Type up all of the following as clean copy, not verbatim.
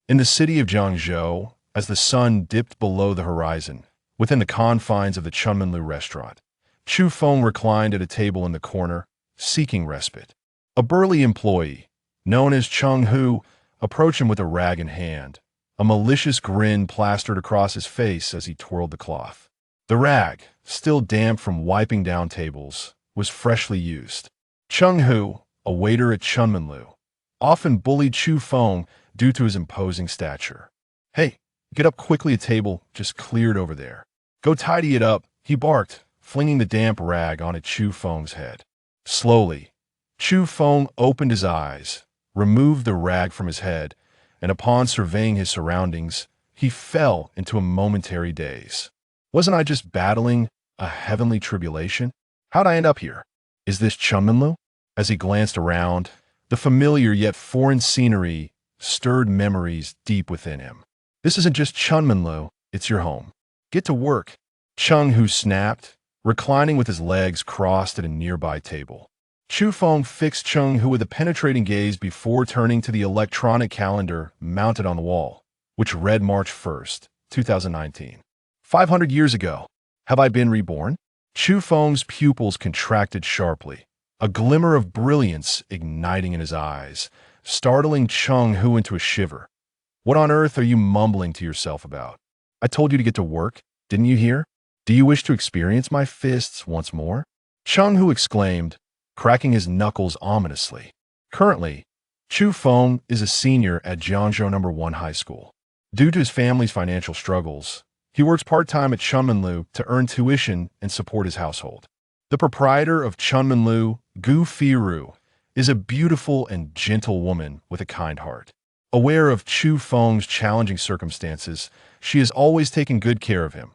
In the city of Jiangzhou, as the sun dipped below the horizon, within the confines of the Chunmanlu restaurant, Chu Feng reclined at a table in the corner, seeking respite. A burly employee, known as Chung Hu, approached him with a rag in hand, a malicious grin plastered across his face as he twirled the cloth. The rag, still damp from wiping down tables, was freshly used. Chung Hu, a waiter at Chunmanlu, often bullied Chu Feng due to his imposing stature. "Hey, get up quickly, a table just cleared over there. Go tidy it up," he barked, flinging the damp rag onto Chu Feng's head. Slowly, Chu Feng opened his eyes, removed the rag from his head, and upon surveying his surroundings, he fell into a momentary daze. Wasn't I just battling a heavenly tribulation? How'd I end up here? Is this Chunmanlu? As he glanced around, the familiar yet foreign scenery stirred memories deep within him. This isn't just Chunmanlu, it's your home. Get to work. Chung Hu snapped, reclining with his legs crossed at a nearby table. Chu Feng fixed Chung Hu with a penetrating gaze before turning to the electronic calendar mounted on the wall, which read March 1st, 2019. 500 years ago, have I been reborn? Chu Feng's pupils contracted sharply, a glimmer of brilliance igniting in his eyes, startling Chung Hu into a shiver. What on earth are you mumbling to yourself about? I told you to get to work, didn't you hear? Do you wish to experience my fists once more? Chung Hu exclaimed, cracking his knuckles ominously. Currently, Chu Feng is a senior at Jiangzhou No. 1 High School. Due to his family's financial struggles, he works part-time at Chunmanlu to earn tuition and support his household. The proprietor of Chunmanlu, Gu Firu, is a beautiful and gentle woman with a kind heart. Aware of Chu Feng's challenging circumstances, she has always taken good care of him,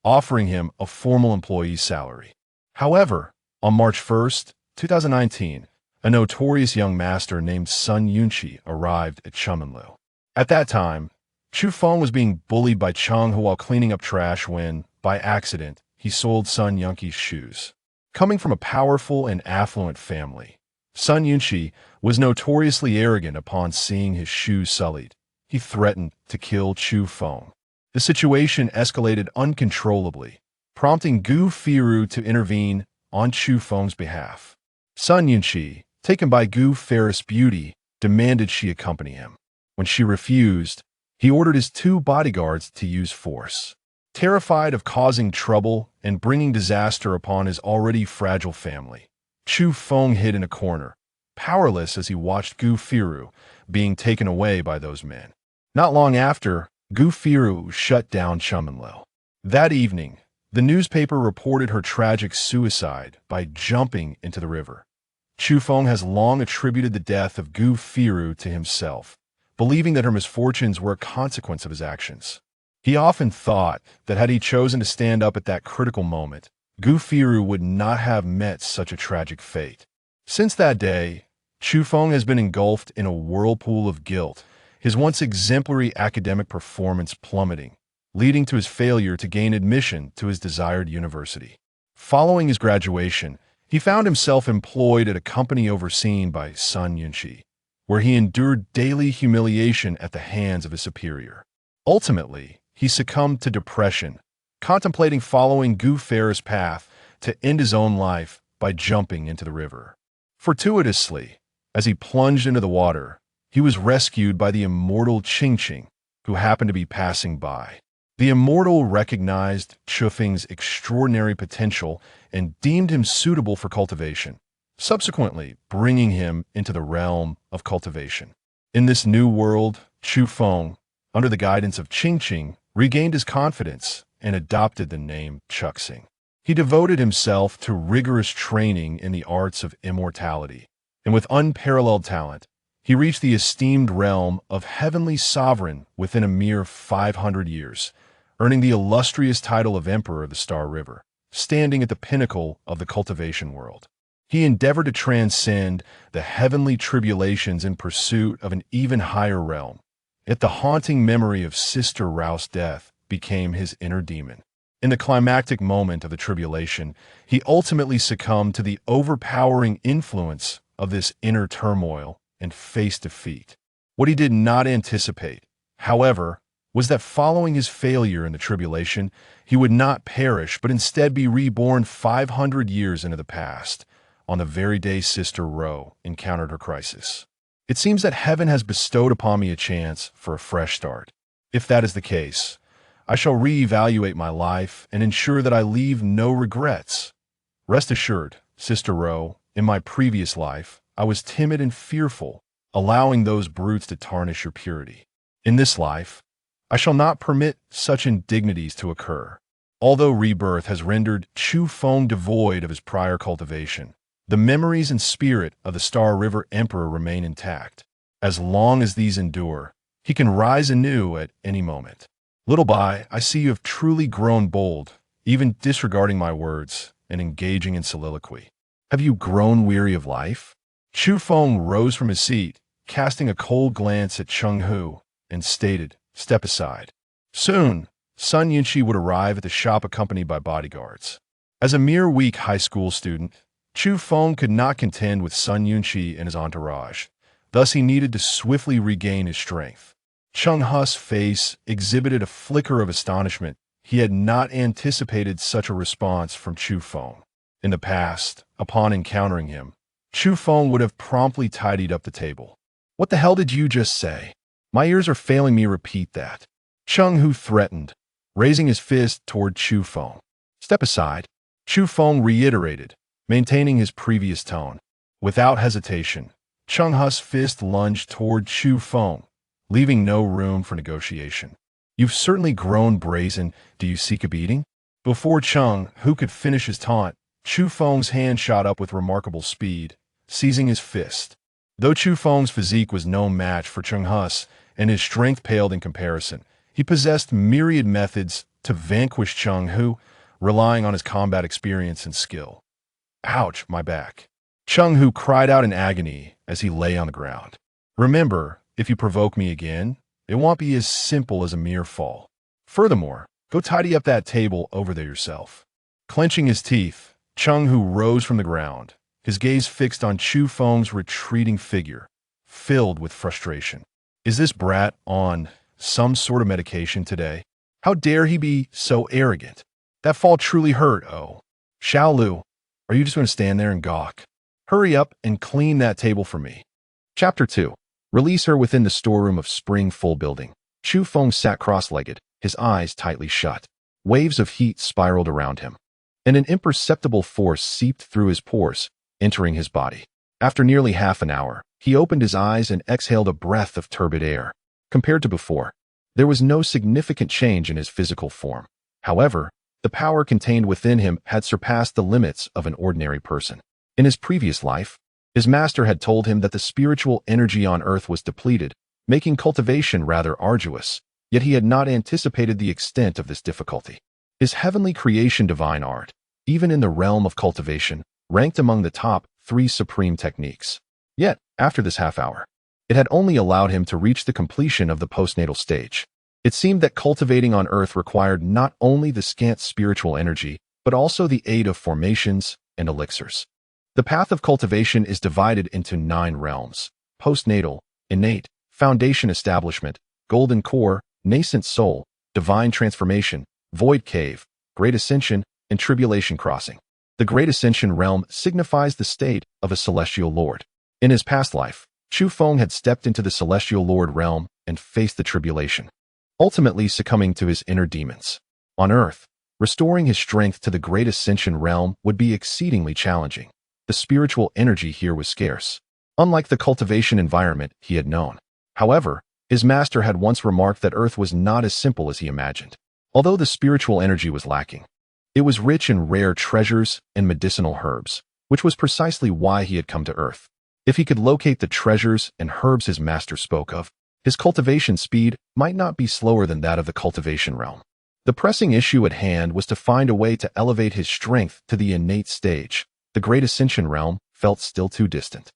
offering him a formal employee's salary. However, on March 1st, 2019, a notorious young master named Sun Yunqi arrived at Chunmanlu. At that time, Chu Feng was being bullied by Chung Hu while cleaning up trash when, by accident, he soiled Sun Yunqi's shoes. Coming from a powerful and affluent family, Sun Yunqi was notoriously arrogant upon seeing his shoes sullied. He threatened to kill Chu Feng. The situation escalated uncontrollably, prompting Gu Firu to intervene on Chu Feng's behalf. Sun Yunqi, taken by Gu Ferris' beauty, demanded she accompany him. When she refused, he ordered his 2 bodyguards to use force. Terrified of causing trouble and bringing disaster upon his already fragile family, Chu Feng hid in a corner, powerless as he watched Gu Firu being taken away by those men. Not long after, Gu Firu shut down Chunmanlu. That evening, the newspaper reported her tragic suicide by jumping into the river. Chu Feng has long attributed the death of Gu Firu to himself, believing that her misfortunes were a consequence of his actions. He often thought that had he chosen to stand up at that critical moment, Gu Firu would not have met such a tragic fate. Since that day, Chu Feng has been engulfed in a whirlpool of guilt, his once exemplary academic performance plummeting, leading to his failure to gain admission to his desired university. Following his graduation, he found himself employed at a company overseen by Sun Yunqi, where he endured daily humiliation at the hands of his superior. Ultimately, he succumbed to depression, contemplating following Gu Ferris' path to end his own life by jumping into the river. Fortuitously, as he plunged into the water, he was rescued by the immortal Qingqing, who happened to be passing by. The immortal recognized Chu Feng's extraordinary potential and deemed him suitable for cultivation, subsequently bringing him into the realm of cultivation. In this new world, Chu Feng, under the guidance of Qingqing, regained his confidence and adopted the name Chuxing. He devoted himself to rigorous training in the arts of immortality, and with unparalleled talent, he reached the esteemed realm of heavenly sovereign within a mere 500 years, earning the illustrious title of Emperor of the Star River, standing at the pinnacle of the cultivation world. He endeavored to transcend the heavenly tribulations in pursuit of an even higher realm, yet the haunting memory of Sister Rao's death became his inner demon. In the climactic moment of the tribulation, he ultimately succumbed to the overpowering influence of this inner turmoil and faced defeat. What he did not anticipate, however, was that following his failure in the tribulation, he would not perish but instead be reborn 500 years into the past, on the very day Sister Ro encountered her crisis. It seems that heaven has bestowed upon me a chance for a fresh start. If that is the case, I shall reevaluate my life and ensure that I leave no regrets. Rest assured, Sister Ro, in my previous life, I was timid and fearful, allowing those brutes to tarnish your purity. In this life, I shall not permit such indignities to occur. Although rebirth has rendered Chu Feng devoid of his prior cultivation, the memories and spirit of the Star River Emperor remain intact. As long as these endure, he can rise anew at any moment. Little by, I see you have truly grown bold, even disregarding my words and engaging in soliloquy. Have you grown weary of life? Chu Feng rose from his seat, casting a cold glance at Cheng Hu, and stated, "Step aside." Soon, Sun Yunqi would arrive at the shop accompanied by bodyguards. As a mere weak high school student, Chu Feng could not contend with Sun Yunqi and his entourage. Thus he needed to swiftly regain his strength. Cheng Hu's face exhibited a flicker of astonishment. He had not anticipated such a response from Chu Feng. In the past, upon encountering him, Chu Feng would have promptly tidied up the table. "What the hell did you just say? My ears are failing me, repeat that." Cheng Hu threatened, raising his fist toward Chu Feng. "Step aside," Chu Feng reiterated, maintaining his previous tone. Without hesitation, Cheng Hu's fist lunged toward Chu Feng, leaving no room for negotiation. "You've certainly grown brazen. Do you seek a beating?" Before Cheng Hu could finish his taunt, Chu Feng's hand shot up with remarkable speed, seizing his fist. Though Chu Feng's physique was no match for Cheng Hu's, and his strength paled in comparison, he possessed myriad methods to vanquish Cheng Hu, relying on his combat experience and skill. "Ouch, my back." Cheng Hu cried out in agony as he lay on the ground. "Remember, if you provoke me again, it won't be as simple as a mere fall. Furthermore, go tidy up that table over there yourself." Clenching his teeth, Cheng Hu rose from the ground, his gaze fixed on Chu Feng's retreating figure, filled with frustration. Is this brat on some sort of medication today? How dare he be so arrogant? That fall truly hurt, oh. Xiao Lu, are you just going to stand there and gawk? Hurry up and clean that table for me. Chapter 2. Release her within the storeroom of Spring Full Building. Chu Feng sat cross-legged, his eyes tightly shut. Waves of heat spiraled around him, and an imperceptible force seeped through his pores, entering his body. After nearly half an hour, he opened his eyes and exhaled a breath of turbid air. Compared to before, there was no significant change in his physical form. However, the power contained within him had surpassed the limits of an ordinary person. In his previous life, his master had told him that the spiritual energy on earth was depleted, making cultivation rather arduous, yet he had not anticipated the extent of this difficulty. His heavenly creation divine art, even in the realm of cultivation, ranked among the top 3 supreme techniques. Yet, after this half hour, it had only allowed him to reach the completion of the postnatal stage. It seemed that cultivating on earth required not only the scant spiritual energy, but also the aid of formations and elixirs. The path of cultivation is divided into 9 realms: postnatal, innate, foundation establishment, golden core, nascent soul, divine transformation, void cave, great ascension, and tribulation crossing. The great ascension realm signifies the state of a celestial lord. In his past life, Chu Feng had stepped into the celestial lord realm and faced the tribulation, ultimately succumbing to his inner demons. On earth, restoring his strength to the great ascension realm would be exceedingly challenging. The spiritual energy here was scarce, unlike the cultivation environment he had known. However, his master had once remarked that earth was not as simple as he imagined. Although the spiritual energy was lacking, it was rich in rare treasures and medicinal herbs, which was precisely why he had come to earth. If he could locate the treasures and herbs his master spoke of, his cultivation speed might not be slower than that of the cultivation realm. The pressing issue at hand was to find a way to elevate his strength to the innate stage. The great ascension realm felt still too distant.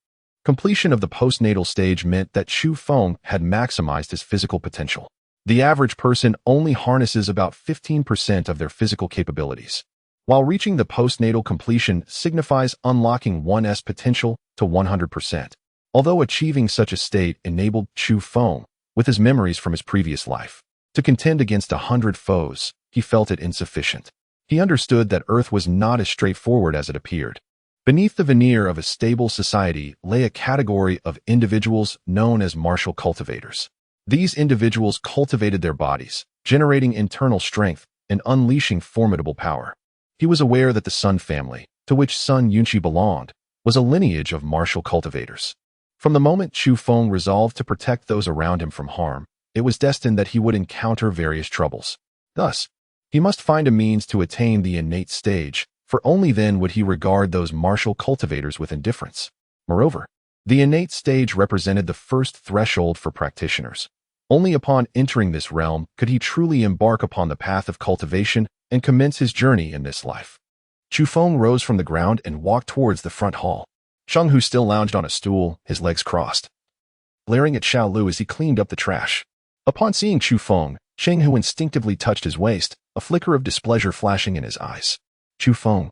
Completion of the postnatal stage meant that Chu Feng had maximized his physical potential. The average person only harnesses about 15% of their physical capabilities, while reaching the postnatal completion signifies unlocking one's potential to 100%. Although achieving such a state enabled Chu Feng, with his memories from his previous life. To contend against 100 foes, he felt it insufficient. He understood that Earth was not as straightforward as it appeared. Beneath the veneer of a stable society lay a category of individuals known as martial cultivators. These individuals cultivated their bodies, generating internal strength and unleashing formidable power. He was aware that the Sun family, to which Sun Yunqi belonged, was a lineage of martial cultivators. From the moment Chu Feng resolved to protect those around him from harm, it was destined that he would encounter various troubles. Thus, he must find a means to attain the innate stage, for only then would he regard those martial cultivators with indifference. Moreover, the innate stage represented the first threshold for practitioners. Only upon entering this realm could he truly embark upon the path of cultivation and commence his journey in this life. Chu Feng rose from the ground and walked towards the front hall. Sheng Hu still lounged on a stool, his legs crossed, glaring at Xiao Lu as he cleaned up the trash. Upon seeing Chu Feng, Sheng Hu instinctively touched his waist, a flicker of displeasure flashing in his eyes. Chu Feng,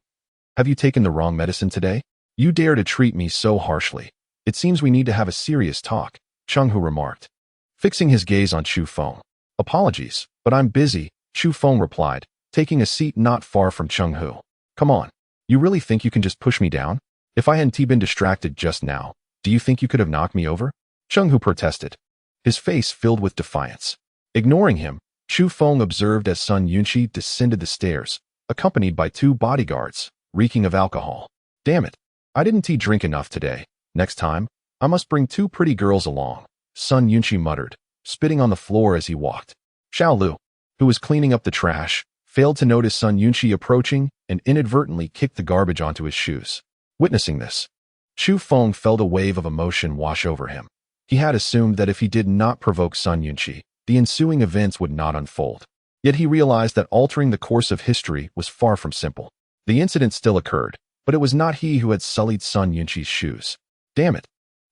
have you taken the wrong medicine today? You dare to treat me so harshly. It seems we need to have a serious talk, Sheng Hu remarked, fixing his gaze on Chu Feng. Apologies, but I'm busy, Chu Feng replied, taking a seat not far from Sheng Hu. Come on, you really think you can just push me down? If I hadn't been distracted just now, do you think you could have knocked me over? Sheng Hu protested, his face filled with defiance. Ignoring him, Chu Feng observed as Sun Yunqi descended the stairs, accompanied by 2 bodyguards, reeking of alcohol. Damn it, I didn't drink enough today. Next time, I must bring 2 pretty girls along, Sun Yunqi muttered, spitting on the floor as he walked. Xiao Lu, who was cleaning up the trash, failed to notice Sun Yunqi approaching and inadvertently kicked the garbage onto his shoes. Witnessing this, Chu Feng felt a wave of emotion wash over him. He had assumed that if he did not provoke Sun Yunqi, the ensuing events would not unfold. Yet he realized that altering the course of history was far from simple. The incident still occurred, but it was not he who had sullied Sun Yunqi's shoes. Damn it!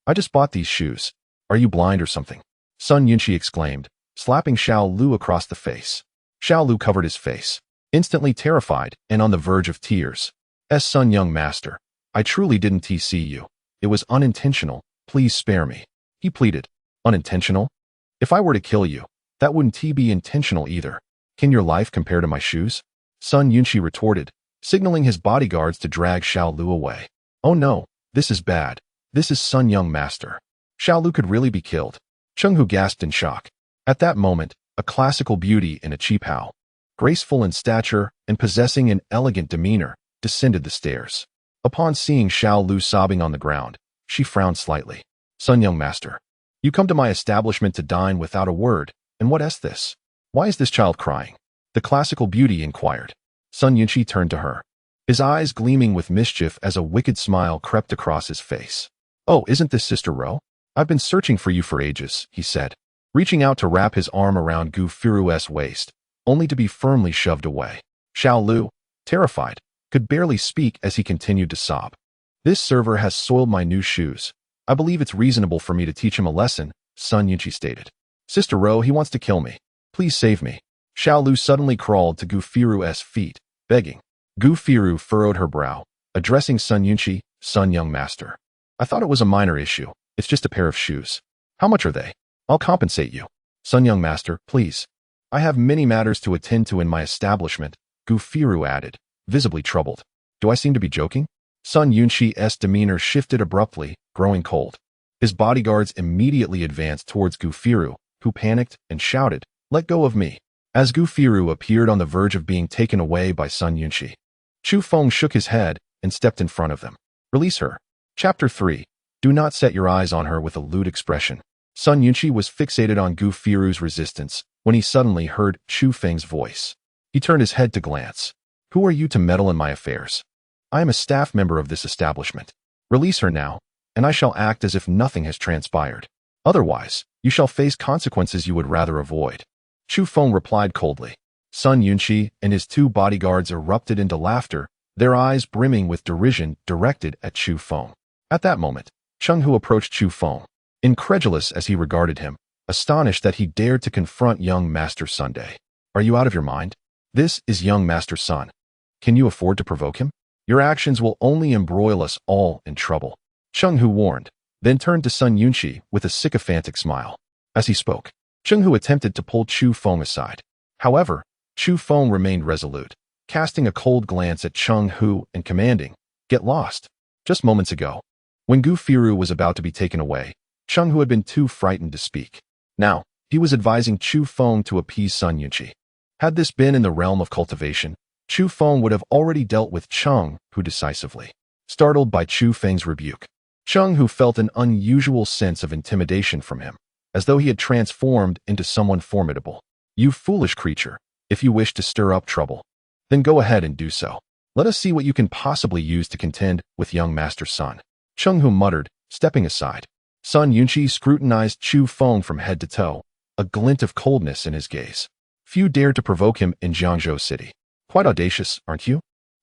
I just bought these shoes. Are you blind or something? Sun Yunqi exclaimed, slapping Xiao Lu across the face. Xiao Lu covered his face, instantly terrified and on the verge of tears. Sun young master, I truly didn't see you. It was unintentional. Please spare me. He pleaded. Unintentional? If I were to kill you, that wouldn't be intentional either. Can your life compare to my shoes? Sun Yunqi retorted, signaling his bodyguards to drag Xiao Lu away. Oh no, this is bad. This is Sun young master. Xiao Lu could really be killed. Sheng Hu gasped in shock. At that moment, a classical beauty in a cheap how, graceful in stature and possessing an elegant demeanor, descended the stairs. Upon seeing Xiao Lu sobbing on the ground, she frowned slightly. Sun young master, you come to my establishment to dine without a word, and what is this? Why is this child crying? The classical beauty inquired. Sun Yunqi turned to her, his eyes gleaming with mischief as a wicked smile crept across his face. Oh, isn't this Sister Ro? I've been searching for you for ages, he said, reaching out to wrap his arm around Gu Firu's waist, only to be firmly shoved away. Xiao Lu, terrified, could barely speak as he continued to sob. This server has soiled my new shoes. I believe it's reasonable for me to teach him a lesson, Sun Yunqi stated. Sister Ro, he wants to kill me. Please save me. Xiao Lu suddenly crawled to Gu Firu's feet, begging. Gu Firu furrowed her brow, addressing Sun Yunqi, Sun young master. I thought it was a minor issue. It's just a pair of shoes. How much are they? I'll compensate you. Sun young master, please. I have many matters to attend to in my establishment, Gu Firu added, visibly troubled. Do I seem to be joking? Sun Yunqi's demeanor shifted abruptly, growing cold. His bodyguards immediately advanced towards Gu Firu, who panicked and shouted, Let go of me, as Gu Firu appeared on the verge of being taken away by Sun Yunqi. Chu Feng shook his head and stepped in front of them. Release her. Chapter 3. Do not set your eyes on her with a lewd expression. Sun Yunqi was fixated on Gu Firu's resistance when he suddenly heard Chu Feng's voice. He turned his head to glance. Who are you to meddle in my affairs? I am a staff member of this establishment. Release her now, and I shall act as if nothing has transpired. Otherwise, you shall face consequences you would rather avoid. Chu Feng replied coldly. Sun Yunqi and his 2 bodyguards erupted into laughter, their eyes brimming with derision directed at Chu Feng. At that moment, Sheng Hu approached Chu Feng, incredulous as he regarded him, astonished that he dared to confront young Master Sunday. Are you out of your mind? This is young Master Sun. Can you afford to provoke him? Your actions will only embroil us all in trouble. Sheng Hu warned, then turned to Sun Yunqi with a sycophantic smile. As he spoke, Cheng Hu attempted to pull Chu Feng aside. However, Chu Feng remained resolute, casting a cold glance at Cheng Hu and commanding, "Get lost." Just moments ago, when Gu Firu was about to be taken away, Cheng Hu had been too frightened to speak. Now, he was advising Chu Feng to appease Sun Yunqi. Had this been in the realm of cultivation, Chu Feng would have already dealt with Cheng Hu decisively. Startled by Chu Feng's rebuke, Cheng Hu felt an unusual sense of intimidation from him, as though he had transformed into someone formidable. "You foolish creature, if you wish to stir up trouble, then go ahead and do so. Let us see what you can possibly use to contend with young Master Sun," Cheng Hu muttered, stepping aside. Sun Yunqi scrutinized Chu Feng from head to toe, a glint of coldness in his gaze. Few dared to provoke him in Jiangzhou City. "Quite audacious, aren't you?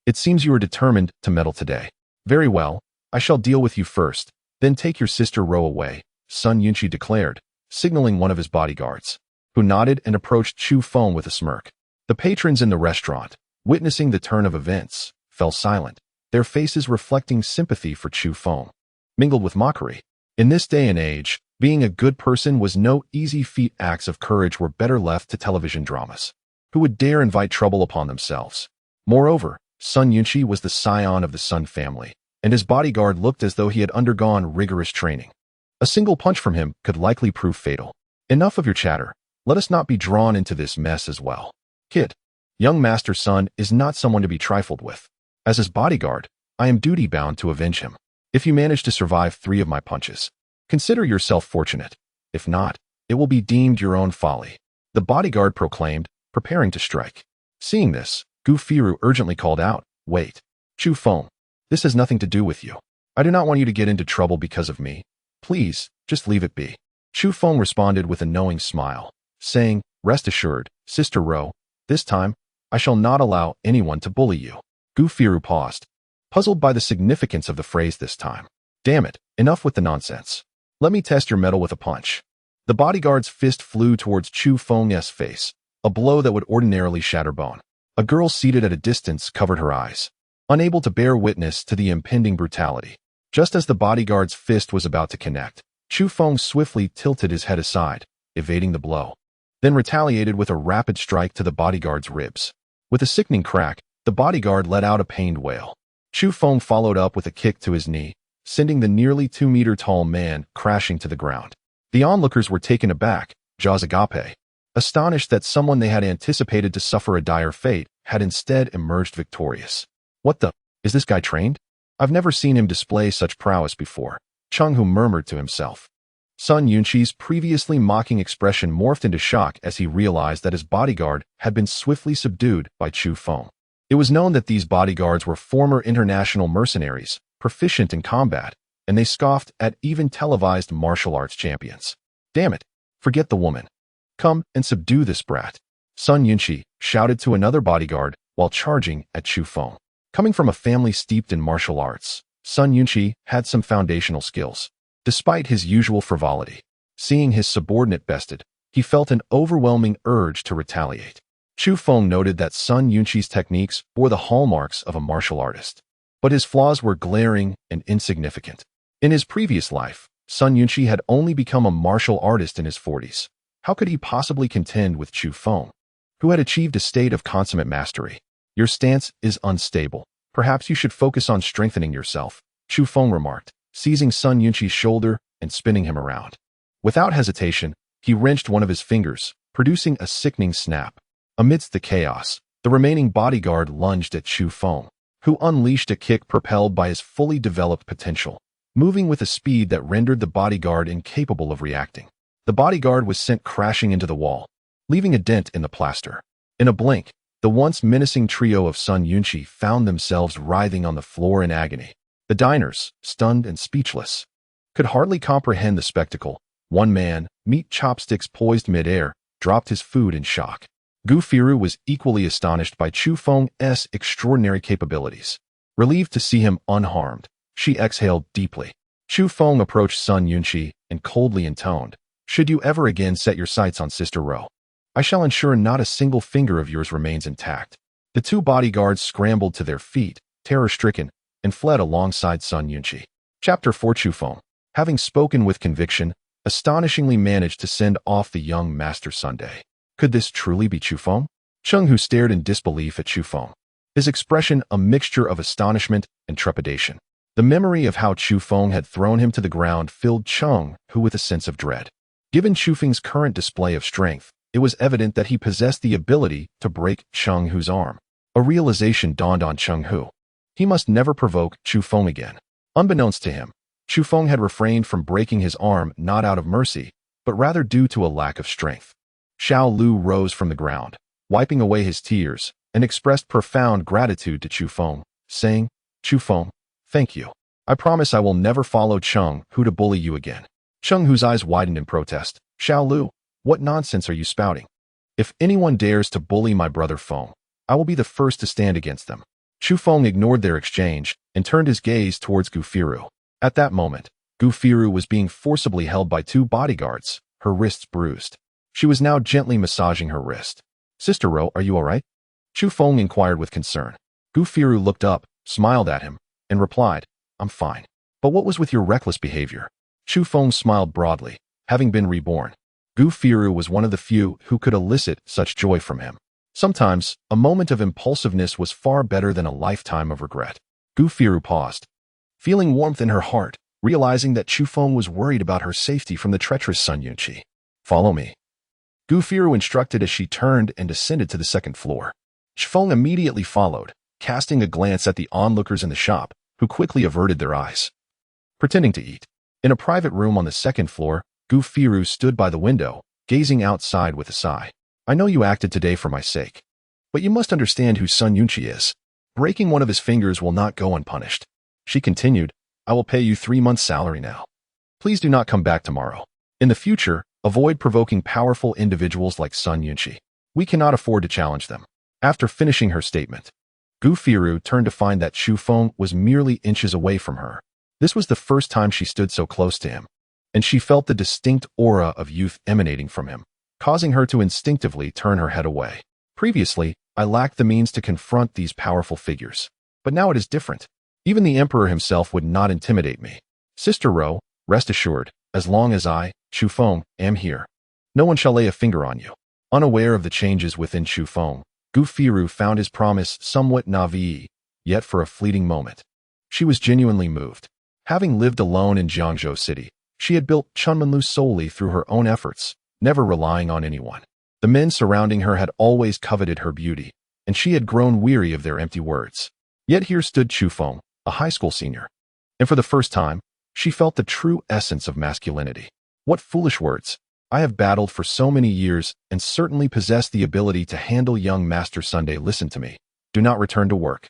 It seems you are determined to meddle today. Very well, I shall deal with you first, then take your sister Ro away," Sun Yunqi declared, signaling one of his bodyguards, who nodded and approached Chu Feng with a smirk. The patrons in the restaurant, witnessing the turn of events, fell silent, their faces reflecting sympathy for Chu Feng, mingled with mockery. In this day and age, being a good person was no easy feat. Acts of courage were better left to television dramas. Who would dare invite trouble upon themselves? Moreover, Sun Yunqi was the scion of the Sun family, and his bodyguard looked as though he had undergone rigorous training. A single punch from him could likely prove fatal. "Enough of your chatter. Let us not be drawn into this mess as well. Kid, young Master Sun is not someone to be trifled with. As his bodyguard, I am duty-bound to avenge him. If you manage to survive 3 of my punches, consider yourself fortunate. If not, it will be deemed your own folly," the bodyguard proclaimed, preparing to strike. Seeing this, Gu Firu urgently called out, "Wait, Chu Feng, this has nothing to do with you. I do not want you to get into trouble because of me. Please, just leave it be." Chu Feng responded with a knowing smile, saying, "Rest assured, Sister Ro, this time, I shall not allow anyone to bully you." Gu Firu paused, puzzled by the significance of the phrase this time. "Damn it, enough with the nonsense. Let me test your mettle with a punch." The bodyguard's fist flew towards Chu Feng's face, a blow that would ordinarily shatter bone. A girl seated at a distance covered her eyes, unable to bear witness to the impending brutality. Just as the bodyguard's fist was about to connect, Chu Feng swiftly tilted his head aside, evading the blow, then retaliated with a rapid strike to the bodyguard's ribs. With a sickening crack, the bodyguard let out a pained wail. Chu Feng followed up with a kick to his knee, sending the nearly 2-meter-tall man crashing to the ground. The onlookers were taken aback, jaws agape, astonished that someone they had anticipated to suffer a dire fate had instead emerged victorious. "What the? Is this guy trained? I've never seen him display such prowess before," Cheng Hu murmured to himself. Sun Yunqi's previously mocking expression morphed into shock as he realized that his bodyguard had been swiftly subdued by Chu Feng. It was known that these bodyguards were former international mercenaries, proficient in combat, and they scoffed at even televised martial arts champions. "Damn it, forget the woman. Come and subdue this brat," Sun Yunqi shouted to another bodyguard while charging at Chu Feng. Coming from a family steeped in martial arts, Sun Yunqi had some foundational skills. Despite his usual frivolity, seeing his subordinate bested, he felt an overwhelming urge to retaliate. Chu Feng noted that Sun Yunqi's techniques bore the hallmarks of a martial artist, but his flaws were glaring and insignificant. In his previous life, Sun Yunqi had only become a martial artist in his 40s. How could he possibly contend with Chu Feng, who had achieved a state of consummate mastery? "Your stance is unstable. Perhaps you should focus on strengthening yourself," Chu Feng remarked, seizing Sun Yunqi's shoulder and spinning him around. Without hesitation, he wrenched one of his fingers, producing a sickening snap. Amidst the chaos, the remaining bodyguard lunged at Chu Feng, who unleashed a kick propelled by his fully developed potential, moving with a speed that rendered the bodyguard incapable of reacting. The bodyguard was sent crashing into the wall, leaving a dent in the plaster. In a blink, the once menacing trio of Sun Yunqi found themselves writhing on the floor in agony. The diners, stunned and speechless, could hardly comprehend the spectacle. One man, meat chopsticks poised mid-air, dropped his food in shock. Gu Firu was equally astonished by Chu Feng's extraordinary capabilities. Relieved to see him unharmed, she exhaled deeply. Chu Feng approached Sun Yunqi and coldly intoned, "Should you ever again set your sights on Sister Ro, I shall ensure not a single finger of yours remains intact." The 2 bodyguards scrambled to their feet, terror-stricken, and fled alongside Sun Yunqi. Chapter 4. Chu Feng. Having spoken with conviction, astonishingly managed to send off the young Master Sunday. Could this truly be Chu Feng? Cheng Hu stared in disbelief at Chu Feng, his expression a mixture of astonishment and trepidation. The memory of how Chu Feng had thrown him to the ground filled Cheng Hu with a sense of dread. Given Chu Feng's current display of strength, it was evident that he possessed the ability to break Cheng Hu's arm. A realization dawned on Cheng Hu. He must never provoke Chu Feng again. Unbeknownst to him, Chu Feng had refrained from breaking his arm not out of mercy, but rather due to a lack of strength. Xiao Lu rose from the ground, wiping away his tears, and expressed profound gratitude to Chu Feng, saying, "Chu Feng, thank you. I promise I will never follow Cheng Hu to bully you again." Cheng Hu's eyes widened in protest. "Xiao Lu, what nonsense are you spouting? If anyone dares to bully my brother Feng, I will be the first to stand against them." Chu Feng ignored their exchange and turned his gaze towards Gu Firu. At that moment, Gu Firu was being forcibly held by two bodyguards, her wrists bruised. She was now gently massaging her wrist. "Sister Ro, are you all right?" Chu Feng inquired with concern. Gu Firu looked up, smiled at him, and replied, "I'm fine. But what was with your reckless behavior?" Chu Feng smiled broadly, having been reborn. Gu Firu was one of the few who could elicit such joy from him. Sometimes, a moment of impulsiveness was far better than a lifetime of regret. Gu Firu paused, feeling warmth in her heart, realizing that Chu Feng was worried about her safety from the treacherous Sun Yunqi. "Follow me," Gu Firu instructed as she turned and descended to the second floor. Chu Feng immediately followed, casting a glance at the onlookers in the shop, who quickly averted their eyes. Pretending to eat. In a private room on the second floor, Gu Firu stood by the window, gazing outside with a sigh. "I know you acted today for my sake, but you must understand who Sun Yunqi is. Breaking one of his fingers will not go unpunished." She continued, "I will pay you 3 months' salary now. Please do not come back tomorrow. In the future, avoid provoking powerful individuals like Sun Yunqi. We cannot afford to challenge them." After finishing her statement, Gu Firu turned to find that Chu Feng was merely inches away from her. This was the first time she stood so close to him, and she felt the distinct aura of youth emanating from him, causing her to instinctively turn her head away. Previously, I lacked the means to confront these powerful figures, but now it is different. Even the Emperor himself would not intimidate me. Sister Ro, rest assured, as long as I, Chu Feng, am here, no one shall lay a finger on you." Unaware of the changes within Chu Feng, Gu Firu found his promise somewhat naïve, yet for a fleeting moment, she was genuinely moved. Having lived alone in Jiangzhou City, she had built Chunmanlu solely through her own efforts, never relying on anyone. The men surrounding her had always coveted her beauty, and she had grown weary of their empty words. Yet here stood Chu Feng, a high school senior, and for the first time, she felt the true essence of masculinity. What foolish words! I have battled for so many years and certainly possess the ability to handle young Master Sunday. Listen to me. Do not return to work.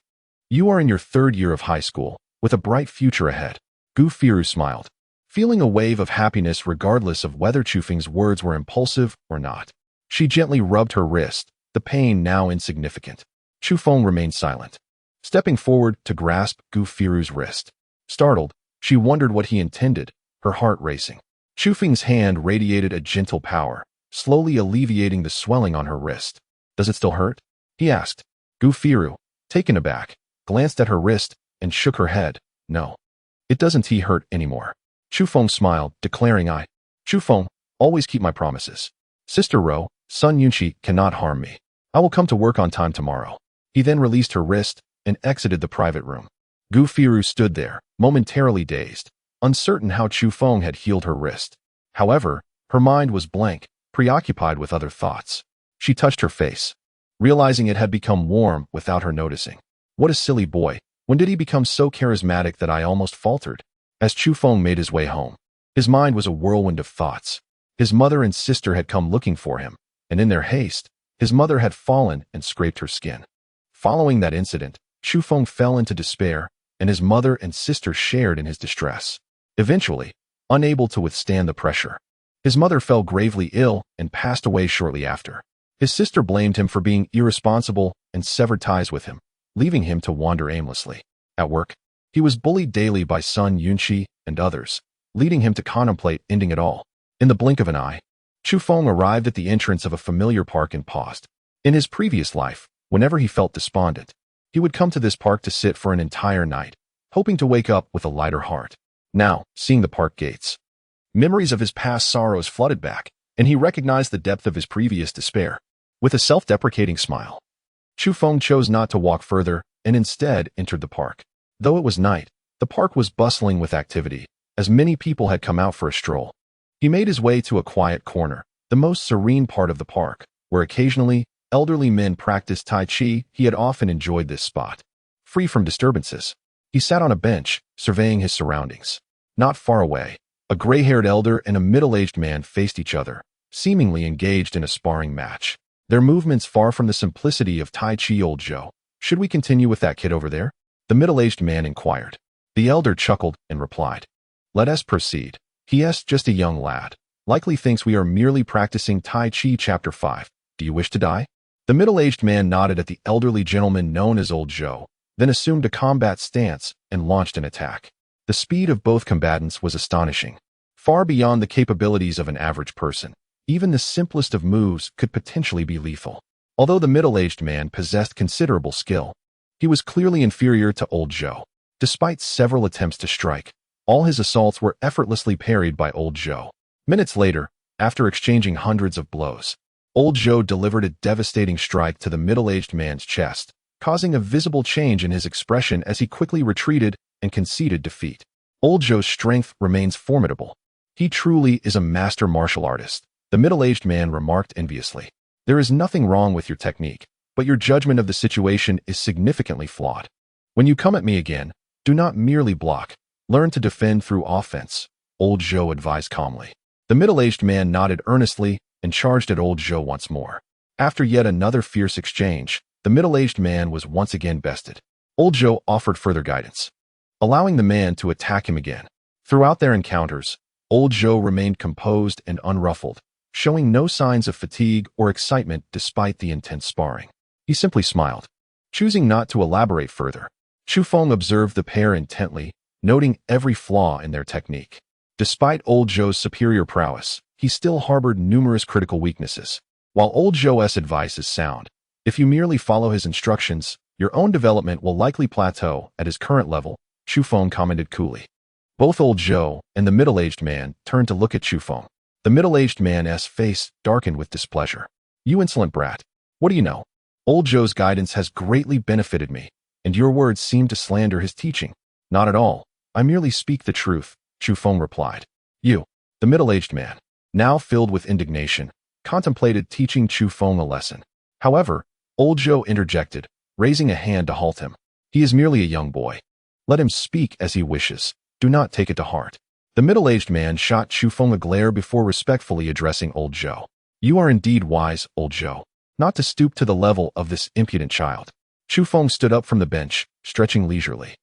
You are in your 3rd year of high school, with a bright future ahead. Gu Firu smiled, feeling a wave of happiness regardless of whether Chu Feng's words were impulsive or not. She gently rubbed her wrist, the pain now insignificant. Chu Feng remained silent, stepping forward to grasp Gu Firu's wrist. Startled, she wondered what he intended, her heart racing. Chu Feng's hand radiated a gentle power, slowly alleviating the swelling on her wrist. "Does it still hurt?" he asked. Gu Firu, taken aback, glanced at her wrist and shook her head. "No, it doesn't hurt anymore." Chu Feng smiled, declaring, Chu Feng, always keep my promises. Sister Ro, Sun Yunqi cannot harm me. I will come to work on time tomorrow." He then released her wrist and exited the private room. Gu Firu stood there, momentarily dazed, uncertain how Chu Feng had healed her wrist. However, her mind was blank, preoccupied with other thoughts. She touched her face, realizing it had become warm without her noticing. What a silly boy. When did he become so charismatic that I almost faltered? As Chu Feng made his way home, his mind was a whirlwind of thoughts. His mother and sister had come looking for him, and in their haste, his mother had fallen and scraped her skin. Following that incident, Chu Feng fell into despair, and his mother and sister shared in his distress. Eventually, unable to withstand the pressure, his mother fell gravely ill and passed away shortly after. His sister blamed him for being irresponsible and severed ties with him, leaving him to wander aimlessly. At work, he was bullied daily by Sun Yunqi and others, leading him to contemplate ending it all. In the blink of an eye, Chu Feng arrived at the entrance of a familiar park and paused. In his previous life, whenever he felt despondent, he would come to this park to sit for an entire night, hoping to wake up with a lighter heart. Now, seeing the park gates, Memories of his past sorrows flooded back, and he recognized the depth of his previous despair. With a self-deprecating smile, Chu Feng chose not to walk further and instead entered the park. Though it was night, the park was bustling with activity, as many people had come out for a stroll. He made his way to a quiet corner, the most serene part of the park, where occasionally elderly men practiced Tai Chi. He had often enjoyed this spot. Free from disturbances, he sat on a bench, surveying his surroundings. Not far away, a gray-haired elder and a middle-aged man faced each other, seemingly engaged in a sparring match. Their movements far from the simplicity of Tai Chi. Old Joe, should we continue with that kid over there? The middle-aged man inquired. The elder chuckled and replied, let us proceed. He.S. just a young lad. Likely thinks we are merely practicing Tai Chi. Chapter 5. Do you wish to die? The middle-aged man nodded at the elderly gentleman known as Old Joe, then assumed a combat stance and launched an attack. The speed of both combatants was astonishing. Far beyond the capabilities of an average person, even the simplest of moves could potentially be lethal. Although the middle-aged man possessed considerable skill, he was clearly inferior to Old Joe. Despite several attempts to strike, all his assaults were effortlessly parried by Old Joe. Minutes later, after exchanging hundreds of blows, Old Joe delivered a devastating strike to the middle-aged man's chest, causing a visible change in his expression as he quickly retreated and conceded defeat. Old Joe's strength remains formidable. He truly is a master martial artist, the middle-aged man remarked enviously. There is nothing wrong with your technique, but your judgment of the situation is significantly flawed. When you come at me again, do not merely block. Learn to defend through offense, Old Joe advised calmly. The middle-aged man nodded earnestly and charged at Old Joe once more. After yet another fierce exchange, the middle-aged man was once again bested. Old Joe offered further guidance, allowing the man to attack him again. Throughout their encounters, Old Joe remained composed and unruffled, showing no signs of fatigue or excitement despite the intense sparring. He simply smiled, choosing not to elaborate further. Chu Feng observed the pair intently, noting every flaw in their technique. Despite Old Joe's superior prowess, he still harbored numerous critical weaknesses. While Old Joe's advice is sound, if you merely follow his instructions, your own development will likely plateau at his current level, Chu Feng commented coolly. Both Old Joe and the middle-aged man turned to look at Chu Feng. The middle-aged man's face darkened with displeasure. You insolent brat. What do you know? Old Joe's guidance has greatly benefited me, and your words seem to slander his teaching. Not at all. I merely speak the truth, Chu Feng replied. You, the middle-aged man, now filled with indignation, contemplated teaching Chu Feng a lesson. However, Old Joe interjected, raising a hand to halt him. He is merely a young boy. Let him speak as he wishes. Do not take it to heart. The middle-aged man shot Chu Feng a glare before respectfully addressing Old Joe. You are indeed wise, Old Joe, not to stoop to the level of this impudent child. Chu Feng stood up from the bench, stretching leisurely.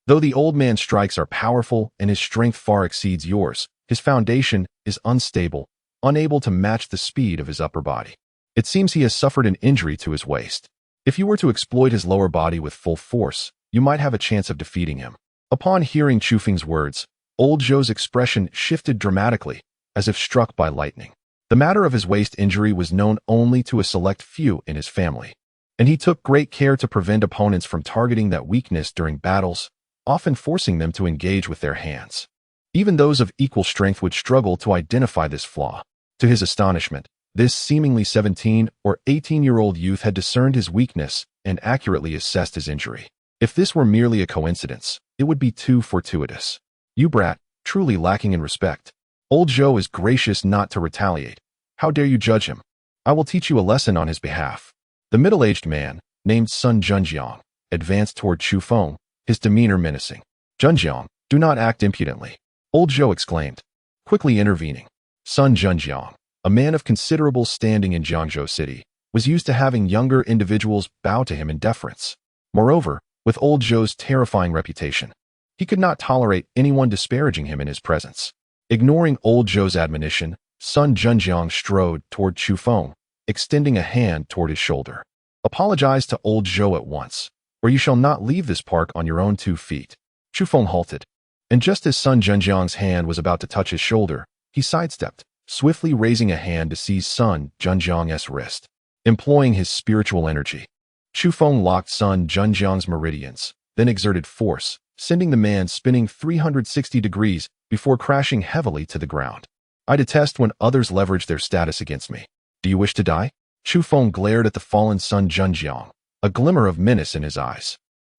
Though the old man's strikes are powerful and his strength far exceeds yours, his foundation is unstable, unable to match the speed of his upper body. It seems he has suffered an injury to his waist. If you were to exploit his lower body with full force, you might have a chance of defeating him. Upon hearing Chu Feng's words, Old Joe's expression shifted dramatically, as if struck by lightning. The matter of his waist injury was known only to a select few in his family, and he took great care to prevent opponents from targeting that weakness during battles, often forcing them to engage with their hands. Even those of equal strength would struggle to identify this flaw. To his astonishment, this seemingly 17 or 18-year-old youth had discerned his weakness and accurately assessed his injury. If this were merely a coincidence, it would be too fortuitous. You brat, truly lacking in respect. Old Joe is gracious not to retaliate. How dare you judge him? I will teach you a lesson on his behalf. The middle-aged man, named Sun Junjiang, advanced toward Chu Feng, his demeanor menacing. Junjiang, do not act impudently, Old Joe exclaimed, quickly intervening. Sun Junjiang, a man of considerable standing in Jiangzhou City, was used to having younger individuals bow to him in deference. Moreover, with Old Joe's terrifying reputation, he could not tolerate anyone disparaging him in his presence. Ignoring Old Joe's admonition, Sun Junjiang strode toward Chu Feng, extending a hand toward his shoulder. Apologize to Old Joe at once, or you shall not leave this park on your own 2 feet. Chu Feng halted, and just as Sun Junjiang's hand was about to touch his shoulder, he sidestepped, swiftly raising a hand to seize Sun Junjiang's wrist. Employing his spiritual energy, Chu Feng locked Sun Junjiang's meridians, then exerted force, sending the man spinning 360 degrees before crashing heavily to the ground. I detest when others leverage their status against me. Do you wish to die? Chu Feng glared at the fallen Sun Zhenjiang, a glimmer of menace in his eyes.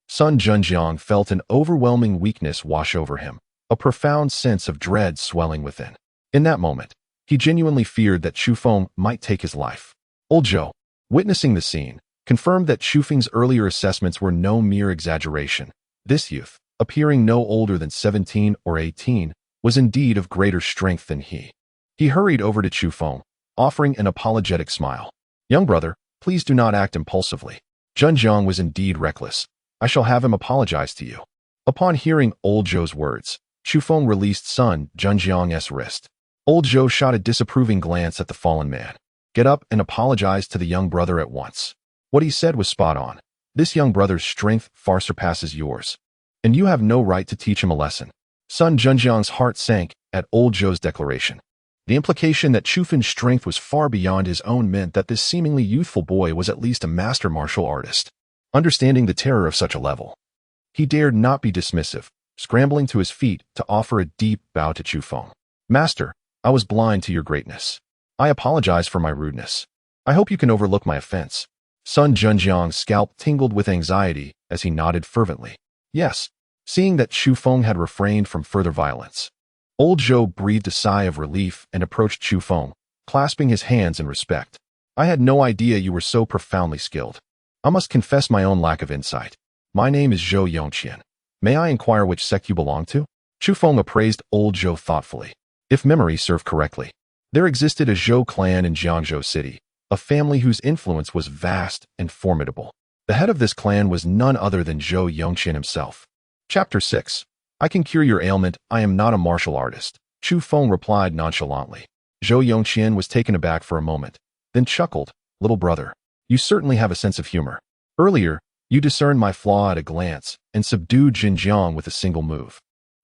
Sun Zhenjiang felt an overwhelming weakness wash over him, a profound sense of dread swelling within. In that moment, he genuinely feared that Chu Feng might take his life. Old Zhou, witnessing the scene, confirmed that Chu Feng's earlier assessments were no mere exaggeration. This youth, appearing no older than 17 or 18, was indeed of greater strength than he. He hurried over to Chu Feng, offering an apologetic smile. Young brother, please do not act impulsively. Zhenjiang was indeed reckless. I shall have him apologize to you. Upon hearing Old Zhou's words, Chu Feng released Sun Zhenjiang's wrist. Old Zhou shot a disapproving glance at the fallen man. Get up and apologize to the young brother at once. What he said was spot on. This young brother's strength far surpasses yours, and you have no right to teach him a lesson. Sun Zhenjiang's heart sank at Old Zhou's declaration. The implication that Chu Feng's strength was far beyond his own meant that this seemingly youthful boy was at least a master martial artist. Understanding the terror of such a level, he dared not be dismissive, scrambling to his feet to offer a deep bow to Chu Feng. Master, I was blind to your greatness. I apologize for my rudeness. I hope you can overlook my offense. Sun Zhenjiang's scalp tingled with anxiety as he nodded fervently. Yes, seeing that Chu Feng had refrained from further violence. Old Zhou breathed a sigh of relief and approached Chu Feng, clasping his hands in respect. I had no idea you were so profoundly skilled. I must confess my own lack of insight. My name is Zhou Yongqian. May I inquire which sect you belong to? Chu Feng appraised Old Zhou thoughtfully. If memory served correctly, there existed a Zhou clan in Jiangzhou City, a family whose influence was vast and formidable. The head of this clan was none other than Zhou Yongqian himself. Chapter 6. I can cure your ailment. I am not a martial artist. Chu Feng replied nonchalantly. Zhou Yongqian was taken aback for a moment, then chuckled. Little brother, you certainly have a sense of humor. Earlier, you discerned my flaw at a glance and subdued Xinjiang with a single move.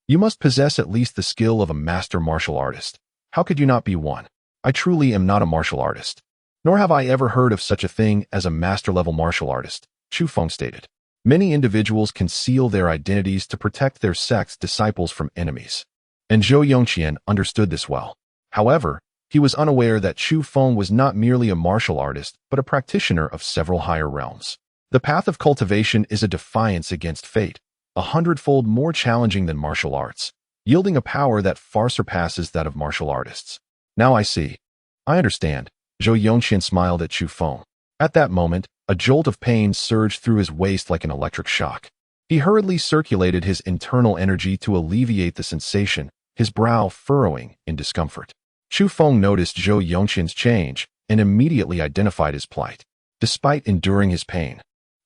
You must possess at least the skill of a master martial artist. How could you not be one? I truly am not a martial artist. Nor have I ever heard of such a thing as a master-level martial artist, Chu Feng stated. Many individuals conceal their identities to protect their sect's disciples from enemies, and Zhou Yongqian understood this well. However, he was unaware that Chu Feng was not merely a martial artist but a practitioner of several higher realms. The path of cultivation is a defiance against fate, 100-fold more challenging than martial arts, yielding a power that far surpasses that of martial artists. Now I see. I understand. Zhou Yongqian smiled at Chu Feng. At that moment, a jolt of pain surged through his waist like an electric shock. He hurriedly circulated his internal energy to alleviate the sensation, his brow furrowing in discomfort. Chu Feng noticed Zhou Yongqian's change and immediately identified his plight. Despite enduring his pain,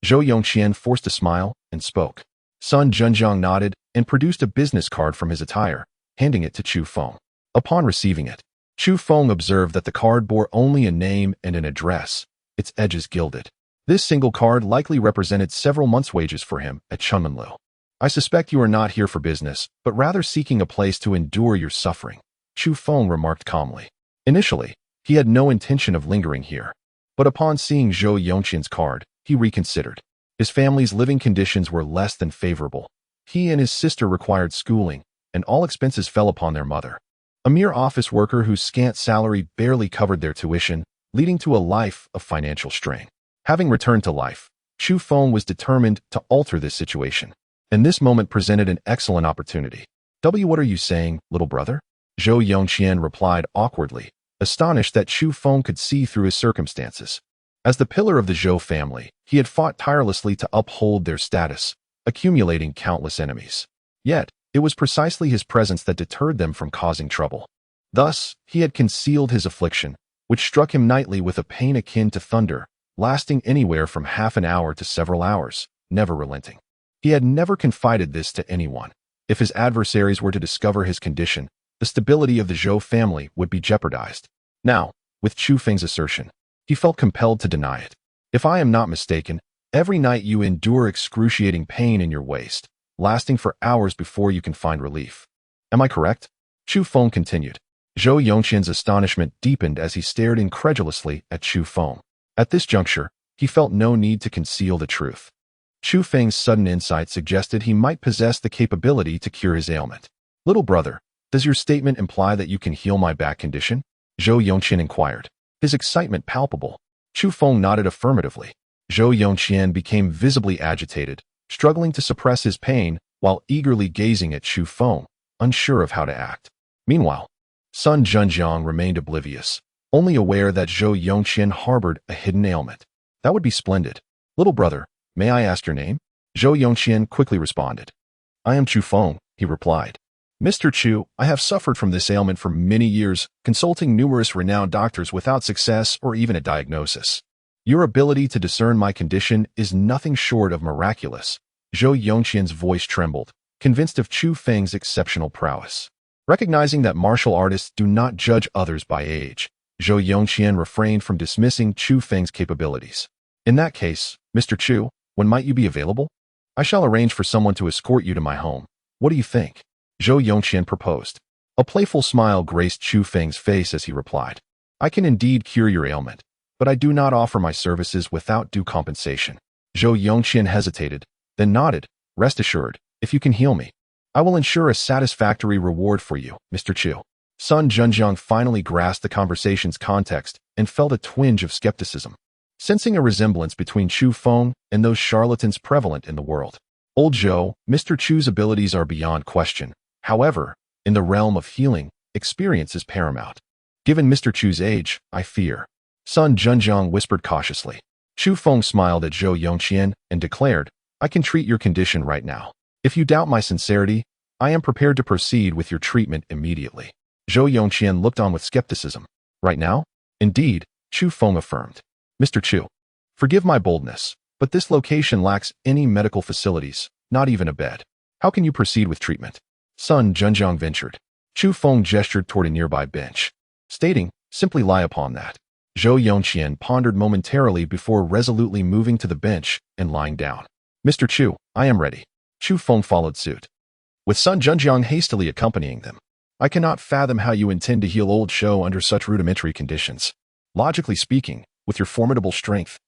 Zhou Yongqian forced a smile and spoke. Sun Zhenjiang nodded and produced a business card from his attire, handing it to Chu Feng. Upon receiving it, Chu Feng observed that the card bore only a name and an address, its edges gilded. This single card likely represented several months' wages for him at Chunmanlu. I suspect you are not here for business, but rather seeking a place to endure your suffering, Chu Feng remarked calmly. Initially, he had no intention of lingering here, but upon seeing Zhou Yongqian's card, he reconsidered. His family's living conditions were less than favorable. He and his sister required schooling, and all expenses fell upon their mother, a mere office worker whose scant salary barely covered their tuition, leading to a life of financial strain. Having returned to life, Chu Feng was determined to alter this situation, and this moment presented an excellent opportunity. What are you saying, little brother? Zhou Yongqian replied awkwardly, astonished that Chu Feng could see through his circumstances. As the pillar of the Zhou family, he had fought tirelessly to uphold their status, accumulating countless enemies. Yet, it was precisely his presence that deterred them from causing trouble. Thus, he had concealed his affliction, which struck him nightly with a pain akin to thunder, lasting anywhere from half an hour to several hours, never relenting. He had never confided this to anyone. If his adversaries were to discover his condition, the stability of the Zhou family would be jeopardized. Now, with Chu Feng's assertion, he felt compelled to deny it. If I am not mistaken, every night you endure excruciating pain in your waist, lasting for hours before you can find relief. Am I correct? Chu Feng continued. Zhou Yongqian's astonishment deepened as he stared incredulously at Chu Feng. At this juncture, he felt no need to conceal the truth. Chu Feng's sudden insight suggested he might possess the capability to cure his ailment. Little brother, Does your statement imply that you can heal my back condition? Zhou Yongqian inquired, his excitement palpable. Chu Feng nodded affirmatively. Zhou Yongqian became visibly agitated, struggling to suppress his pain while eagerly gazing at Chu Feng, unsure of how to act. Meanwhile, Sun Zhenjiang remained oblivious, only aware that Zhou Yongqian harbored a hidden ailment. That would be splendid. Little brother, may I ask your name? Zhou Yongqian quickly responded. I am Chu Feng, he replied. Mr. Chu, I have suffered from this ailment for many years, consulting numerous renowned doctors without success or even a diagnosis. Your ability to discern my condition is nothing short of miraculous. Zhou Yongqian's voice trembled, convinced of Chu Feng's exceptional prowess. Recognizing that martial artists do not judge others by age, Zhou Yongqian refrained from dismissing Chu Feng's capabilities. In that case, Mr. Chu, when might you be available? I shall arrange for someone to escort you to my home. What do you think? Zhou Yongqian proposed. A playful smile graced Chu Feng's face as he replied. I can indeed cure your ailment, but I do not offer my services without due compensation. Zhou Yongqian hesitated, then nodded. Rest assured, if you can heal me, I will ensure a satisfactory reward for you, Mr. Chu. Sun Zhenjiang finally grasped the conversation's context and felt a twinge of skepticism, sensing a resemblance between Chu Feng and those charlatans prevalent in the world. Old Zhou, Mr. Chu's abilities are beyond question. However, in the realm of healing, experience is paramount. Given Mr. Chu's age, I fear. Sun Zhenjiang whispered cautiously. Chu Feng smiled at Zhou Yongqian and declared, I can treat your condition right now. If you doubt my sincerity, I am prepared to proceed with your treatment immediately. Zhou Yongqian looked on with skepticism. Right now? Indeed, Chu Feng affirmed. Mr. Chu, forgive my boldness, but this location lacks any medical facilities, not even a bed. How can you proceed with treatment? Sun Zhenjiang ventured. Chu Feng gestured toward a nearby bench, stating, simply lie upon that. Zhou Yongqian pondered momentarily before resolutely moving to the bench and lying down. Mr. Chu, I am ready. Chu Feng followed suit, with Sun Zhenjiang hastily accompanying them. I cannot fathom how you intend to heal old Zhou under such rudimentary conditions. Logically speaking, with your formidable strength,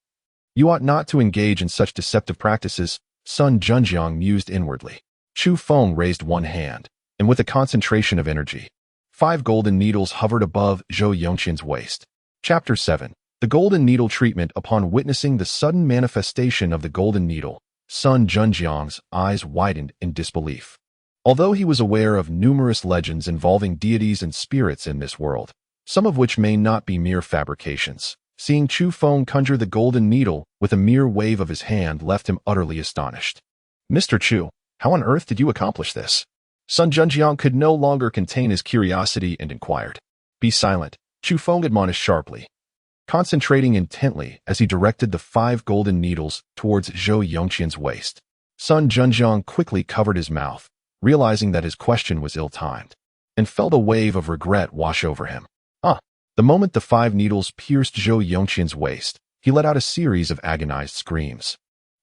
you ought not to engage in such deceptive practices, Sun Zhenjiang mused inwardly. Chu Feng raised one hand, and with a concentration of energy, 5 golden needles hovered above Zhou Yongqian's waist. Chapter 7. The Golden Needle Treatment. Upon witnessing the sudden manifestation of the golden needle, Sun Zhenjiang's eyes widened in disbelief. Although he was aware of numerous legends involving deities and spirits in this world, some of which may not be mere fabrications, seeing Chu Feng conjure the golden needle with a mere wave of his hand left him utterly astonished. Mr. Chu, how on earth did you accomplish this? Sun Zhenjiang could no longer contain his curiosity and inquired. Be silent, Chu Feng admonished sharply, concentrating intently as he directed the 5 golden needles towards Zhou Yongqian's waist. Sun Zhenjiang quickly covered his mouth, realizing that his question was ill-timed, and felt a wave of regret wash over him. The moment the 5 needles pierced Zhou Yongqian's waist, he let out a series of agonized screams,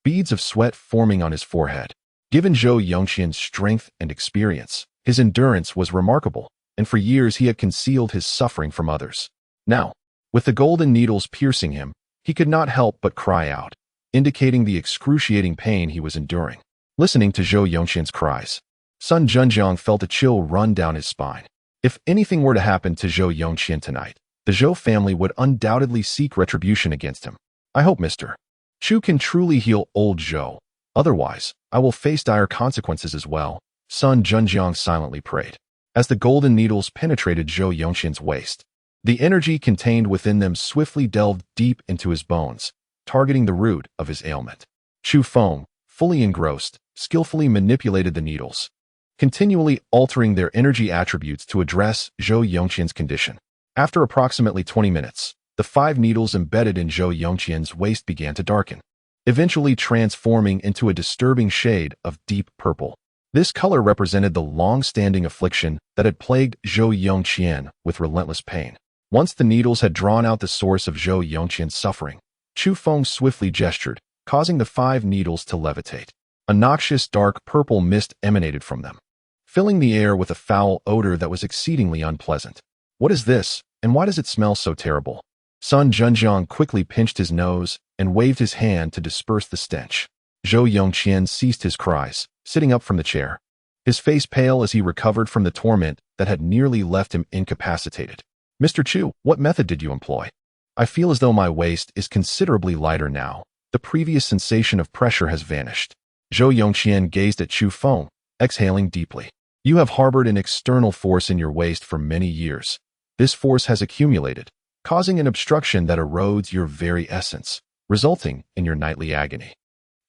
beads of sweat forming on his forehead. Given Zhou Yongqian's strength and experience, his endurance was remarkable, and for years he had concealed his suffering from others. Now, with the golden needles piercing him, he could not help but cry out, indicating the excruciating pain he was enduring. Listening to Zhou Yongqian's cries, Sun Zhenjiang felt a chill run down his spine. If anything were to happen to Zhou Yongqian tonight, the Zhou family would undoubtedly seek retribution against him. I hope Mr. Chu can truly heal old Zhou. Otherwise, I will face dire consequences as well, Sun Zhenjiang silently prayed. As the golden needles penetrated Zhou Yongqian's waist, the energy contained within them swiftly delved deep into his bones, targeting the root of his ailment. Chu Feng, fully engrossed, skillfully manipulated the needles, continually altering their energy attributes to address Zhou Yongqian's condition. After approximately 20 minutes, the 5 needles embedded in Zhou Yongqian's waist began to darken, eventually transforming into a disturbing shade of deep purple. This color represented the long-standing affliction that had plagued Zhou Yongqian with relentless pain. Once the needles had drawn out the source of Zhou Yongqian's suffering, Chu Feng swiftly gestured, causing the 5 needles to levitate. A noxious dark purple mist emanated from them, filling the air with a foul odor that was exceedingly unpleasant. What is this, and why does it smell so terrible? Sun Zhenjiang quickly pinched his nose and waved his hand to disperse the stench. Zhou Yongqian ceased his cries, sitting up from the chair, his face pale as he recovered from the torment that had nearly left him incapacitated. "Mr. Chu, what method did you employ?" "I feel as though my waist is considerably lighter now. The previous sensation of pressure has vanished." Zhou Yongqian gazed at Chu Feng, exhaling deeply. "You have harbored an external force in your waist for many years. This force has accumulated, causing an obstruction that erodes your very essence, resulting in your nightly agony.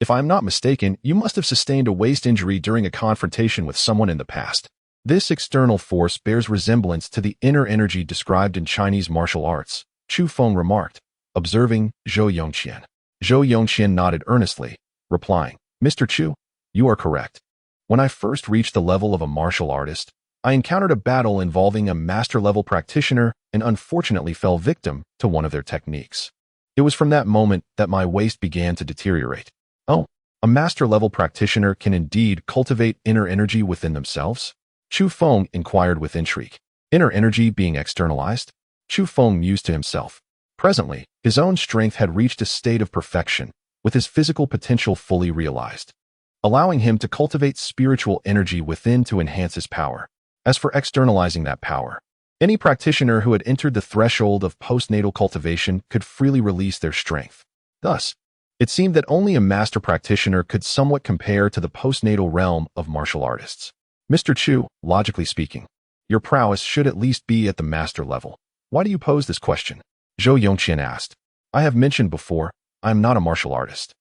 If I am not mistaken, you must have sustained a waist injury during a confrontation with someone in the past. This external force bears resemblance to the inner energy described in Chinese martial arts," Chu Feng remarked, observing Zhou Yongqian. Zhou Yongqian nodded earnestly, replying, "Mr. Chu, you are correct. When I first reached the level of a martial artist, I encountered a battle involving a master-level practitioner and unfortunately fell victim to one of their techniques. It was from that moment that my waist began to deteriorate." "Oh, a master-level practitioner can indeed cultivate inner energy within themselves?" Chu Feng inquired with intrigue. "Inner energy being externalized?" Chu Feng mused to himself. Presently, his own strength had reached a state of perfection, with his physical potential fully realized, allowing him to cultivate spiritual energy within to enhance his power. As for externalizing that power, any practitioner who had entered the threshold of postnatal cultivation could freely release their strength. Thus, it seemed that only a master practitioner could somewhat compare to the postnatal realm of martial artists. "Mr. Chu, logically speaking, your prowess should at least be at the master level. Why do you pose this question?" Zhou Yongqian asked. "I have mentioned before, I am not a martial artist.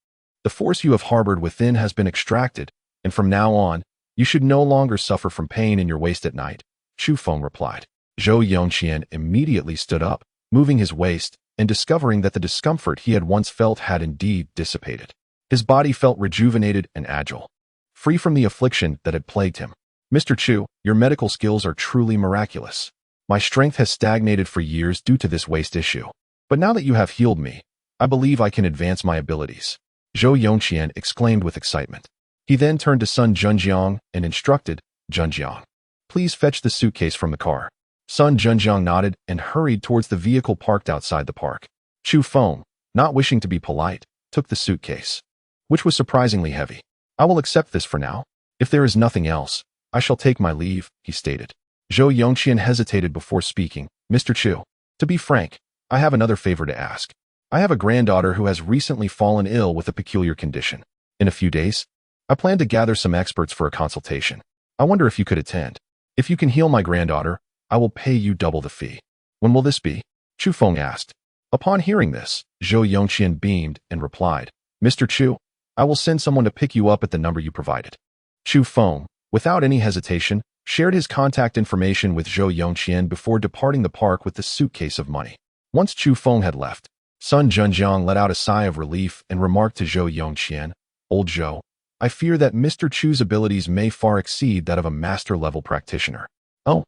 The force you have harbored within has been extracted, and from now on, you should no longer suffer from pain in your waist at night," Chu Feng replied. Zhou Yongqian immediately stood up, moving his waist, and discovering that the discomfort he had once felt had indeed dissipated. His body felt rejuvenated and agile, free from the affliction that had plagued him. "Mr. Chu, your medical skills are truly miraculous. My strength has stagnated for years due to this waist issue. But now that you have healed me, I believe I can advance my abilities," Zhou Yongqian exclaimed with excitement. He then turned to Sun Zhenjiang and instructed, "Zhenjiang, please fetch the suitcase from the car." Sun Zhenjiang nodded and hurried towards the vehicle parked outside the park. Chu Feng, not wishing to be polite, took the suitcase, which was surprisingly heavy. "I will accept this for now. If there is nothing else, I shall take my leave," he stated. Zhou Yongqian hesitated before speaking. "Mr. Chu, to be frank, I have another favor to ask. I have a granddaughter who has recently fallen ill with a peculiar condition. In a few days, I plan to gather some experts for a consultation. I wonder if you could attend. If you can heal my granddaughter, I will pay you double the fee." "When will this be?" Chu Feng asked. Upon hearing this, Zhou Yongqian beamed and replied, "Mr. Chu, I will send someone to pick you up at the number you provided." Chu Feng, without any hesitation, shared his contact information with Zhou Yongqian before departing the park with the suitcase of money. Once Chu Feng had left, Sun Zhenjiang let out a sigh of relief and remarked to Zhou Yongqian, "Old Zhou, I fear that Mr. Chu's abilities may far exceed that of a master-level practitioner." "Oh,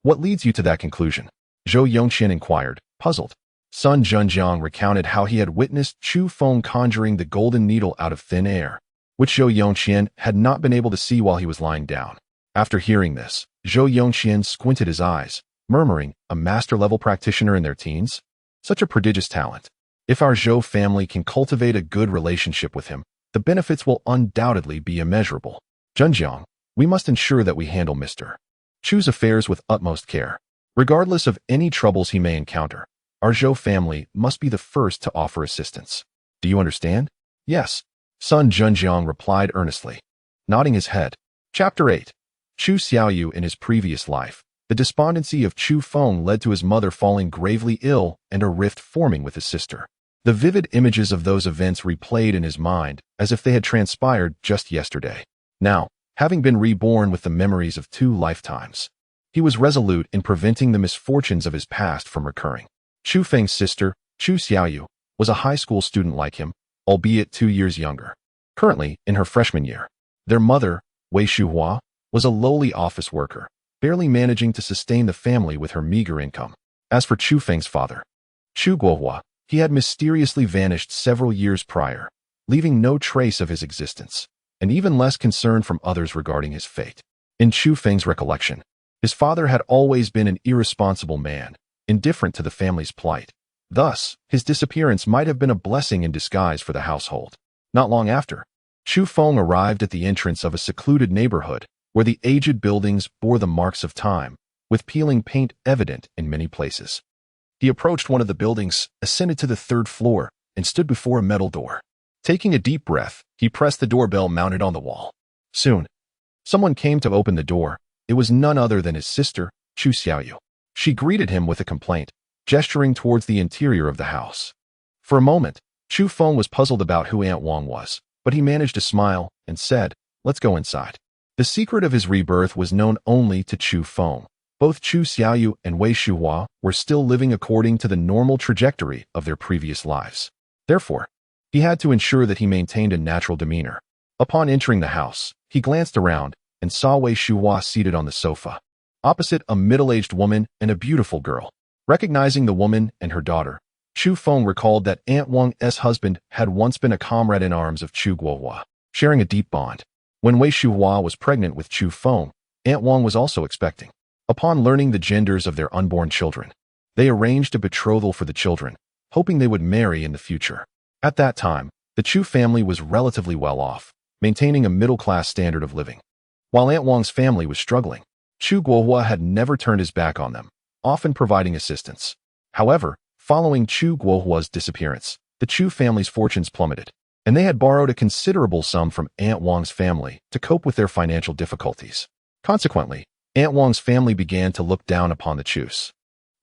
what leads you to that conclusion?" Zhou Yongqian inquired, puzzled. Sun Zhenjiang recounted how he had witnessed Chu Feng conjuring the golden needle out of thin air, which Zhou Yongqian had not been able to see while he was lying down. After hearing this, Zhou Yongqian squinted his eyes, murmuring, "A master-level practitioner in their teens? Such a prodigious talent. If our Zhou family can cultivate a good relationship with him, the benefits will undoubtedly be immeasurable. Zhenjiang, we must ensure that we handle Mr. Chu's affairs with utmost care. Regardless of any troubles he may encounter, our Zhou family must be the first to offer assistance. Do you understand?" "Yes," Sun Zhenjiang replied earnestly, nodding his head. Chapter 8. Chu Xiaoyu in his previous life. The despondency of Chu Feng led to his mother falling gravely ill and a rift forming with his sister. The vivid images of those events replayed in his mind as if they had transpired just yesterday. Now, having been reborn with the memories of 2 lifetimes, he was resolute in preventing the misfortunes of his past from recurring. Chu Feng's sister, Chu Xiaoyu, was a high school student like him, albeit 2 years younger, currently in her freshman year. Their mother, Wei Shuhua, was a lowly office worker, barely managing to sustain the family with her meager income. As for Chu Feng's father, Chu Guohua, he had mysteriously vanished several years prior, leaving no trace of his existence, and even less concern from others regarding his fate. In Chu Feng's recollection, his father had always been an irresponsible man, indifferent to the family's plight. Thus, his disappearance might have been a blessing in disguise for the household. Not long after, Chu Feng arrived at the entrance of a secluded neighborhood where the aged buildings bore the marks of time, with peeling paint evident in many places. He approached one of the buildings, ascended to the third floor, and stood before a metal door. Taking a deep breath, he pressed the doorbell mounted on the wall. Soon, someone came to open the door. It was none other than his sister, Chu Xiaoyu. She greeted him with a complaint, gesturing towards the interior of the house. For a moment, Chu Feng was puzzled about who Aunt Wang was, but he managed to smile and said, "Let's go inside." The secret of his rebirth was known only to Chu Feng. Both Chu Xiaoyu and Wei Shuhua were still living according to the normal trajectory of their previous lives. Therefore, he had to ensure that he maintained a natural demeanor. Upon entering the house, he glanced around and saw Wei Shuhua seated on the sofa, opposite a middle-aged woman and a beautiful girl. Recognizing the woman and her daughter, Chu Feng recalled that Aunt Wang's husband had once been a comrade in arms of Chu Guohua, sharing a deep bond. When Wei Shuhua was pregnant with Chu Feng, Aunt Wang was also expecting. Upon learning the genders of their unborn children, they arranged a betrothal for the children, hoping they would marry in the future. At that time, the Chu family was relatively well off, maintaining a middle-class standard of living. While Aunt Wang's family was struggling, Chu Guohua had never turned his back on them, often providing assistance. However, following Chu Guohua's disappearance, the Chu family's fortunes plummeted, and they had borrowed a considerable sum from Aunt Wang's family to cope with their financial difficulties. Consequently, Aunt Wang's family began to look down upon the Chus,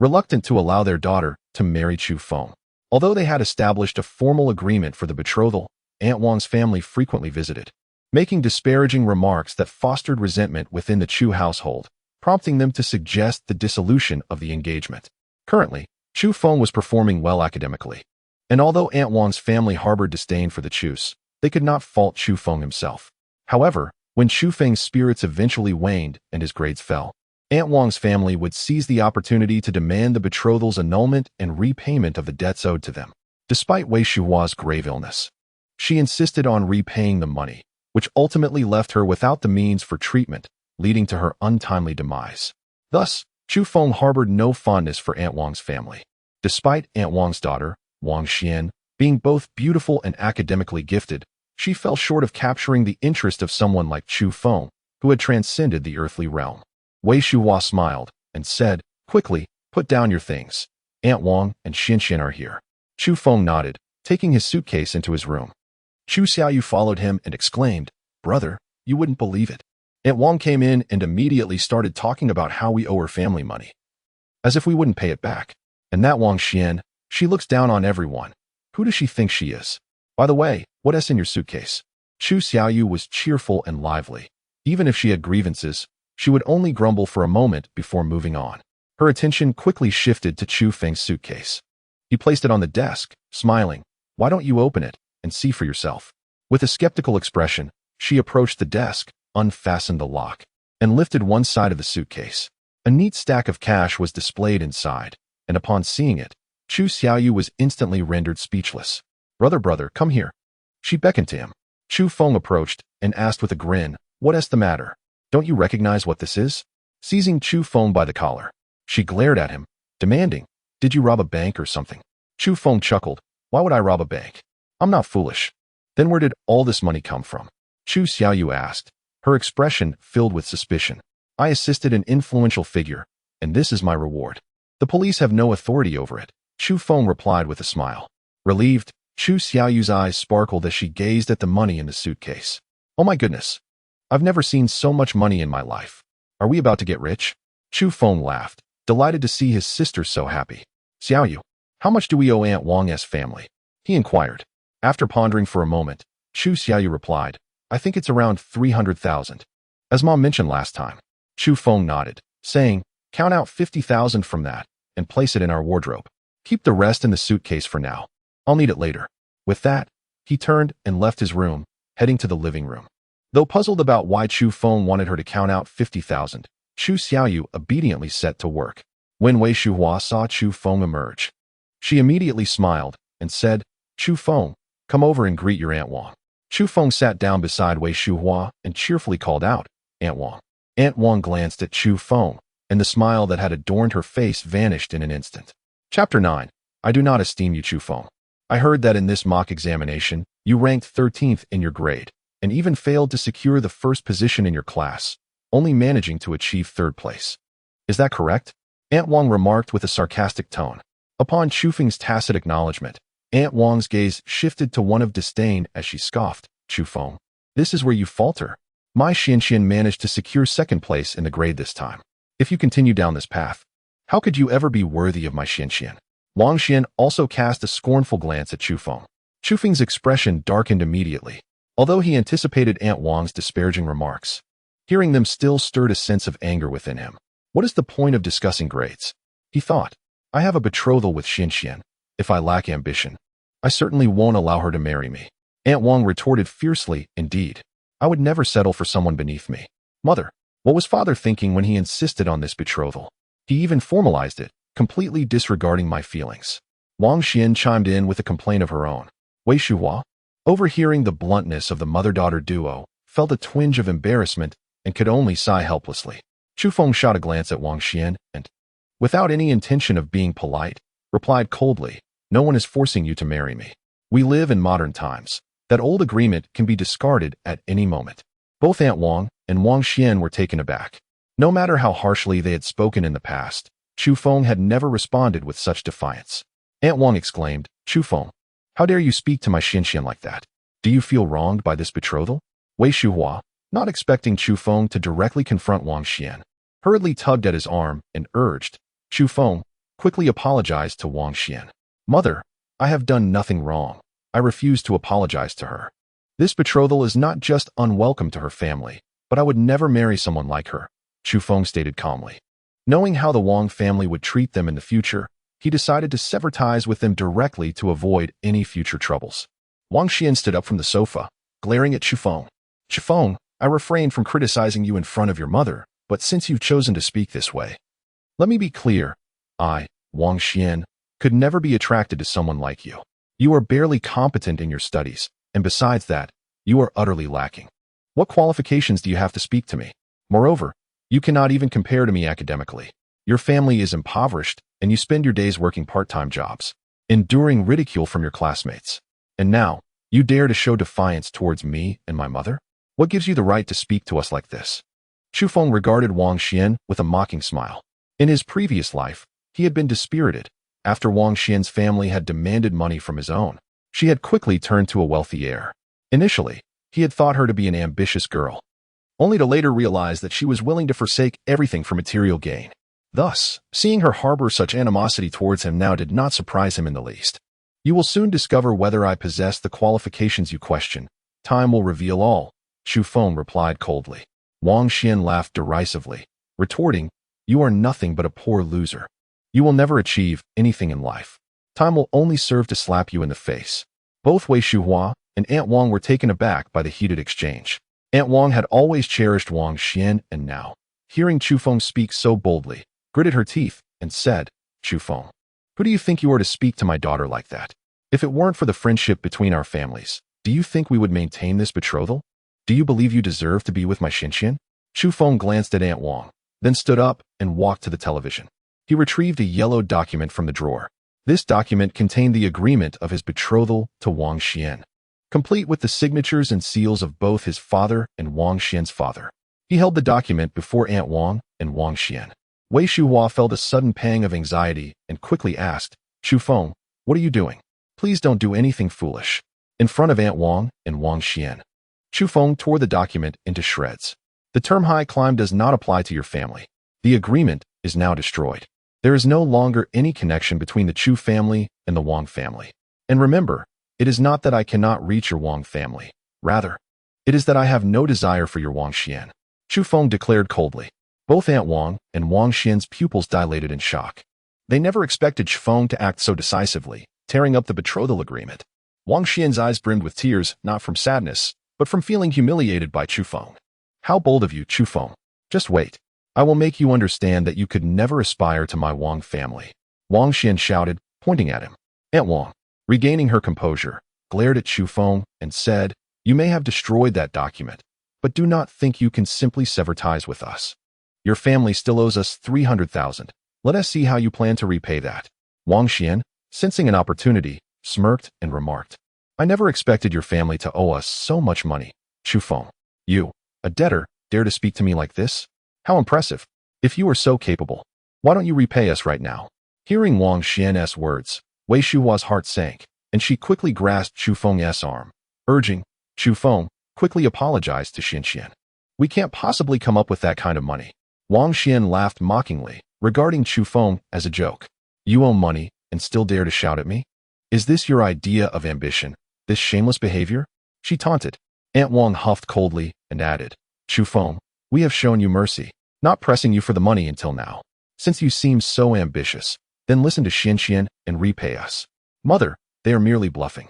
reluctant to allow their daughter to marry Chu Feng. Although they had established a formal agreement for the betrothal, Aunt Wang's family frequently visited, making disparaging remarks that fostered resentment within the Chu household, prompting them to suggest the dissolution of the engagement. Currently, Chu Feng was performing well academically, and although Aunt Wang's family harbored disdain for the Chus, they could not fault Chu Feng himself. However, when Chu Feng's spirits eventually waned and his grades fell, Aunt Wang's family would seize the opportunity to demand the betrothal's annulment and repayment of the debts owed to them. Despite Wei Shuhua's grave illness, she insisted on repaying the money, which ultimately left her without the means for treatment, leading to her untimely demise. Thus, Chu Feng harbored no fondness for Aunt Wang's family. Despite Aunt Wang's daughter, Wang Xian, being both beautiful and academically gifted, she fell short of capturing the interest of someone like Chu Feng, who had transcended the earthly realm. Wei Shuhua smiled and said, "Quickly, put down your things. Aunt Wang and Xianxian are here." Chu Feng nodded, taking his suitcase into his room. Chu Xiaoyu followed him and exclaimed, "Brother, you wouldn't believe it. Aunt Wang came in and immediately started talking about how we owe her family money, as if we wouldn't pay it back. And that Wang Xian, she looks down on everyone. Who does she think she is? By the way, what's in your suitcase?" Chu Xiaoyu was cheerful and lively. Even if she had grievances, she would only grumble for a moment before moving on. Her attention quickly shifted to Chu Feng's suitcase. He placed it on the desk, smiling. "Why don't you open it and see for yourself?" With a skeptical expression, she approached the desk, unfastened the lock, and lifted one side of the suitcase. A neat stack of cash was displayed inside, and upon seeing it, Chu Xiaoyu was instantly rendered speechless. Brother, come here." She beckoned to him. Chu Feng approached and asked with a grin, "What's the matter? Don't you recognize what this is?" Seizing Chu Feng by the collar, she glared at him, demanding, "Did you rob a bank or something?" Chu Feng chuckled, "Why would I rob a bank? I'm not foolish." "Then where did all this money come from?" Chu Xiaoyu asked, her expression filled with suspicion. "I assisted an influential figure, and this is my reward. The police have no authority over it," Chu Feng replied with a smile. Relieved, Chu Xiaoyu's eyes sparkled as she gazed at the money in the suitcase. "Oh my goodness. I've never seen so much money in my life. Are we about to get rich?" Chu Feng laughed, delighted to see his sister so happy. "Xiaoyu, how much do we owe Aunt Wang's family?" he inquired. After pondering for a moment, Chu Xiaoyu replied, "I think it's around 300,000. As Mom mentioned last time." Chu Feng nodded, saying, "Count out 50,000 from that and place it in our wardrobe. Keep the rest in the suitcase for now. I'll need it later." With that, he turned and left his room, heading to the living room. Though puzzled about why Chu Feng wanted her to count out 50,000, Chu Xiaoyu obediently set to work. When Wei Shuhua saw Chu Feng emerge, she immediately smiled and said, "Chu Feng, come over and greet your Aunt Wang." Chu Feng sat down beside Wei Shuhua and cheerfully called out, "Aunt Wang." Aunt Wang glanced at Chu Feng, and the smile that had adorned her face vanished in an instant. Chapter 9. I do not esteem you, Chu Feng. I heard that in this mock examination, you ranked 13th in your grade, and even failed to secure the first position in your class, only managing to achieve third place. Is that correct? Aunt Wang remarked with a sarcastic tone. Upon Chu Feng's tacit acknowledgement, Aunt Wang's gaze shifted to one of disdain as she scoffed. Chu Feng, this is where you falter. My Xianxian managed to secure second place in the grade this time. If you continue down this path, how could you ever be worthy of my Xianxian? Wang Xian also cast a scornful glance at Chu Feng. Chu Feng's expression darkened immediately, although he anticipated Aunt Wang's disparaging remarks. Hearing them still stirred a sense of anger within him. What is the point of discussing grades? He thought. I have a betrothal with Xianxian. If I lack ambition, I certainly won't allow her to marry me. Aunt Wang retorted fiercely, indeed. I would never settle for someone beneath me. Mother, what was father thinking when he insisted on this betrothal? He even formalized it, completely disregarding my feelings. Wang Xian chimed in with a complaint of her own. Wei Shuhua, overhearing the bluntness of the mother-daughter duo, felt a twinge of embarrassment and could only sigh helplessly. Chu Feng shot a glance at Wang Xian and, without any intention of being polite, replied coldly, no one is forcing you to marry me. We live in modern times. That old agreement can be discarded at any moment. Both Aunt Wang and Wang Xian were taken aback. No matter how harshly they had spoken in the past, Chu Feng had never responded with such defiance. Aunt Wang exclaimed, Chu Feng, how dare you speak to my Xianxian like that? Do you feel wronged by this betrothal? Wei Shuhua, not expecting Chu Feng to directly confront Wang Xian, hurriedly tugged at his arm and urged. Chu Feng quickly apologized to Wang Xian. Mother, I have done nothing wrong. I refuse to apologize to her. This betrothal is not just unwelcome to her family, but I would never marry someone like her, Chu Feng stated calmly. Knowing how the Wang family would treat them in the future, he decided to sever ties with them directly to avoid any future troubles. Wang Xian stood up from the sofa, glaring at Chu Feng. Chu Feng, I refrained from criticizing you in front of your mother, but since you've chosen to speak this way, let me be clear. I, Wang Xian, could never be attracted to someone like you. You are barely competent in your studies, and besides that, you are utterly lacking. What qualifications do you have to speak to me? Moreover, you cannot even compare to me academically. Your family is impoverished, and you spend your days working part-time jobs, enduring ridicule from your classmates. And now, you dare to show defiance towards me and my mother? What gives you the right to speak to us like this? Chu Feng regarded Wang Xian with a mocking smile. In his previous life, he had been dispirited. After Wang Xian's family had demanded money from his own, she had quickly turned to a wealthy heir. Initially, he had thought her to be an ambitious girl, only to later realize that she was willing to forsake everything for material gain. Thus, seeing her harbor such animosity towards him now did not surprise him in the least. You will soon discover whether I possess the qualifications you question. Time will reveal all, Chu Feng replied coldly. Wang Xian laughed derisively, retorting, you are nothing but a poor loser. You will never achieve anything in life. Time will only serve to slap you in the face. Both Wei Shuhua and Aunt Wang were taken aback by the heated exchange. Aunt Wang had always cherished Wang Xian and now, hearing Chu Feng speak so boldly, gritted her teeth and said, Chu Feng, who do you think you are to speak to my daughter like that? If it weren't for the friendship between our families, do you think we would maintain this betrothal? Do you believe you deserve to be with my Xianxian? Chu Feng glanced at Aunt Wang, then stood up and walked to the television. He retrieved a yellow document from the drawer. This document contained the agreement of his betrothal to Wang Xian, complete with the signatures and seals of both his father and Wang Xian's father. He held the document before Aunt Wang and Wang Xian. Wei Shuhua felt a sudden pang of anxiety and quickly asked, Chu Feng, what are you doing? Please don't do anything foolish. In front of Aunt Wang and Wang Xian, Chu Feng tore the document into shreds. The term high climb does not apply to your family. The agreement is now destroyed. There is no longer any connection between the Chu family and the Wang family. And remember, it is not that I cannot reach your Wang family. Rather, it is that I have no desire for your Wang Xian, Chu Feng declared coldly. Both Aunt Wang and Wang Xian's pupils dilated in shock. They never expected Chu Feng to act so decisively, tearing up the betrothal agreement. Wang Xian's eyes brimmed with tears, not from sadness, but from feeling humiliated by Chu Feng. How bold of you, Chu Feng. Just wait. I will make you understand that you could never aspire to my Wang family, Wang Xian shouted, pointing at him. Aunt Wang, regaining her composure, glared at Chu Feng and said, you may have destroyed that document, but do not think you can simply sever ties with us. Your family still owes us 300,000. Let us see how you plan to repay that. Wang Xian, sensing an opportunity, smirked and remarked, I never expected your family to owe us so much money. Chu Feng, you, a debtor, dare to speak to me like this? How impressive. If you are so capable, why don't you repay us right now? Hearing Wang Xian's words, Wei Shuhua's heart sank, and she quickly grasped Chu Feng's arm, urging, Chu Feng, quickly apologize to Xian. We can't possibly come up with that kind of money. Wang Xian laughed mockingly, regarding Chu Feng as a joke. You owe money and still dare to shout at me? Is this your idea of ambition, this shameless behavior? She taunted. Aunt Wang huffed coldly and added, Chu Feng, we have shown you mercy, not pressing you for the money until now. Since you seem so ambitious, then listen to Xian and repay us. Mother, they are merely bluffing.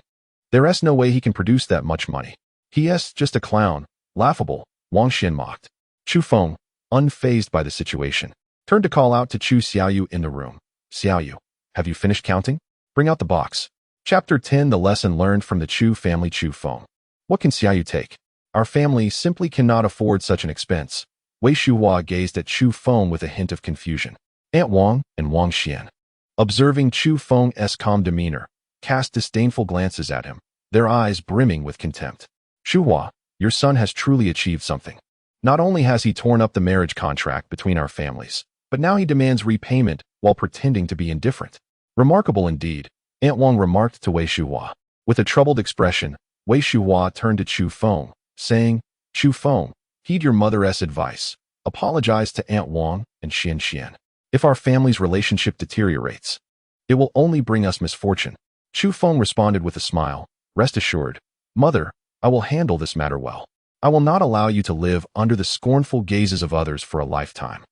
There's no way he can produce that much money. He's just a clown, laughable, Wang Xian mocked. Chu Feng, unfazed by the situation, turned to call out to Chu Xiaoyu in the room. Xiaoyu, have you finished counting? Bring out the box. Chapter 10 The Lesson Learned from the Chu Family. Chu Feng. What can Xiaoyu take? Our family simply cannot afford such an expense. Wei Shuhua gazed at Chu Feng with a hint of confusion. Aunt Wang and Wang Xian, observing Chu Feng's calm demeanor, cast disdainful glances at him, their eyes brimming with contempt. Shuhua, your son has truly achieved something. Not only has he torn up the marriage contract between our families, but now he demands repayment while pretending to be indifferent. Remarkable indeed, Aunt Wang remarked to Wei Shuhua. With a troubled expression, Wei Shuhua turned to Chu Feng, saying, Chu Feng, heed your mother's advice. Apologize to Aunt Wang and Xian. If our family's relationship deteriorates, it will only bring us misfortune. Chu Feng responded with a smile. Rest assured, Mother, I will handle this matter well. I will not allow you to live under the scornful gazes of others for a lifetime.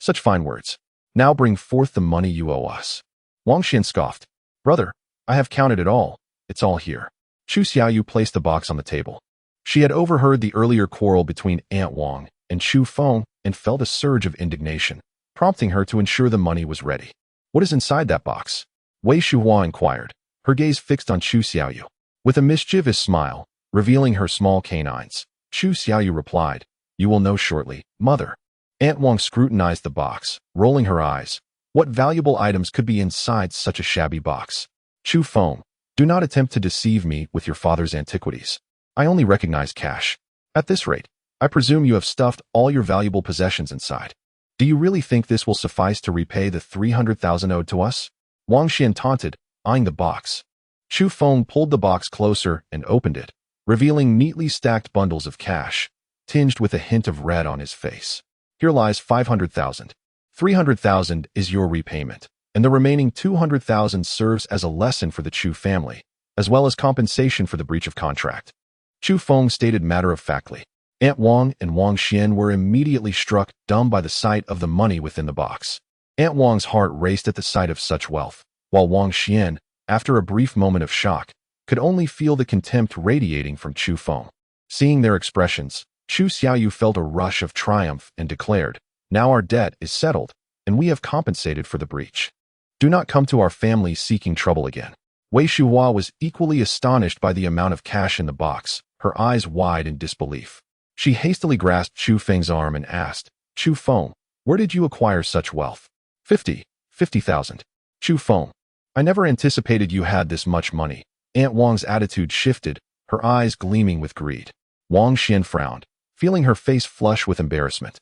Such fine words. Now bring forth the money you owe us. Wang Xian scoffed. Brother, I have counted it all. It's all here. Chu Xiaoyu placed the box on the table. She had overheard the earlier quarrel between Aunt Wang and Chu Feng and felt a surge of indignation, prompting her to ensure the money was ready. What is inside that box? Wei Shuhua inquired, her gaze fixed on Chu Xiaoyu. With a mischievous smile, revealing her small canines, Chu Xiaoyu replied, You will know shortly, Mother. Aunt Wang scrutinized the box, rolling her eyes. What valuable items could be inside such a shabby box? Chu Feng, do not attempt to deceive me with your father's antiquities. I only recognize cash. At this rate, I presume you have stuffed all your valuable possessions inside. Do you really think this will suffice to repay the 300,000 owed to us? Wang Xian taunted, eyeing the box. Chu Feng pulled the box closer and opened it, revealing neatly stacked bundles of cash, tinged with a hint of red on his face. Here lies 500,000. 300,000 is your repayment, and the remaining 200,000 serves as a lesson for the Chu family, as well as compensation for the breach of contract. Chu Feng stated matter-of-factly. Aunt Wang and Wang Xian were immediately struck dumb by the sight of the money within the box. Aunt Wang's heart raced at the sight of such wealth, while Wang Xian, after a brief moment of shock, could only feel the contempt radiating from Chu Feng. Seeing their expressions, Chu Xiaoyu felt a rush of triumph and declared, Now our debt is settled, and we have compensated for the breach. Do not come to our family seeking trouble again. Wei Shuhua was equally astonished by the amount of cash in the box, her eyes wide in disbelief. She hastily grasped Chu Feng's arm and asked, Chu Feng, where did you acquire such wealth? 50,000. Chu Feng, I never anticipated you had this much money. Aunt Wang's attitude shifted, her eyes gleaming with greed. Wang Xian frowned, feeling her face flush with embarrassment.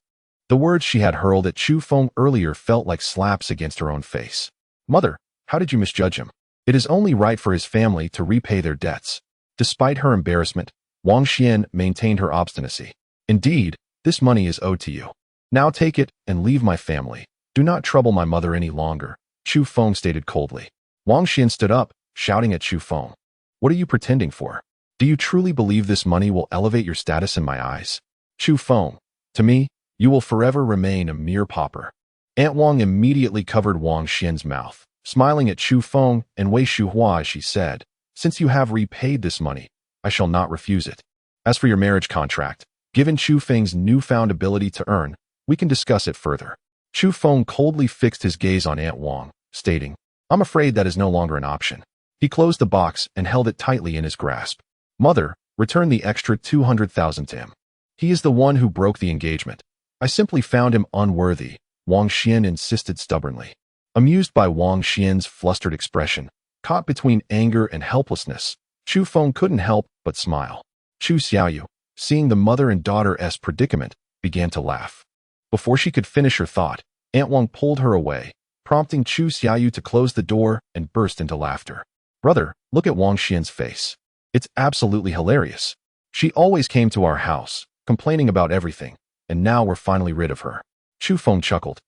The words she had hurled at Chu Feng earlier felt like slaps against her own face. Mother, how did you misjudge him? It is only right for his family to repay their debts. Despite her embarrassment, Wang Xian maintained her obstinacy. Indeed, this money is owed to you. Now take it and leave my family. Do not trouble my mother any longer, Chu Feng stated coldly. Wang Xian stood up, shouting at Chu Feng. What are you pretending for? Do you truly believe this money will elevate your status in my eyes? Chu Feng, to me, you will forever remain a mere pauper. Aunt Wang immediately covered Wang Xian's mouth, smiling at Chu Feng and Wei Shuhua as she said, Since you have repaid this money, I shall not refuse it. As for your marriage contract, given Chu Feng's newfound ability to earn, we can discuss it further. Chu Feng coldly fixed his gaze on Aunt Wang, stating, I'm afraid that is no longer an option. He closed the box and held it tightly in his grasp. Mother, return the extra 200,000 to him. He is the one who broke the engagement. I simply found him unworthy, Wang Xian insisted stubbornly. Amused by Wang Xian's flustered expression, caught between anger and helplessness, Chu Feng couldn't help but smile. Chu Xiaoyu, seeing the mother and daughter's predicament, began to laugh. Before she could finish her thought, Aunt Wang pulled her away, prompting Chu Xiaoyu to close the door and burst into laughter. Brother, look at Wang Xian's face. It's absolutely hilarious. She always came to our house, complaining about everything, and now we're finally rid of her. Chu Feng chuckled,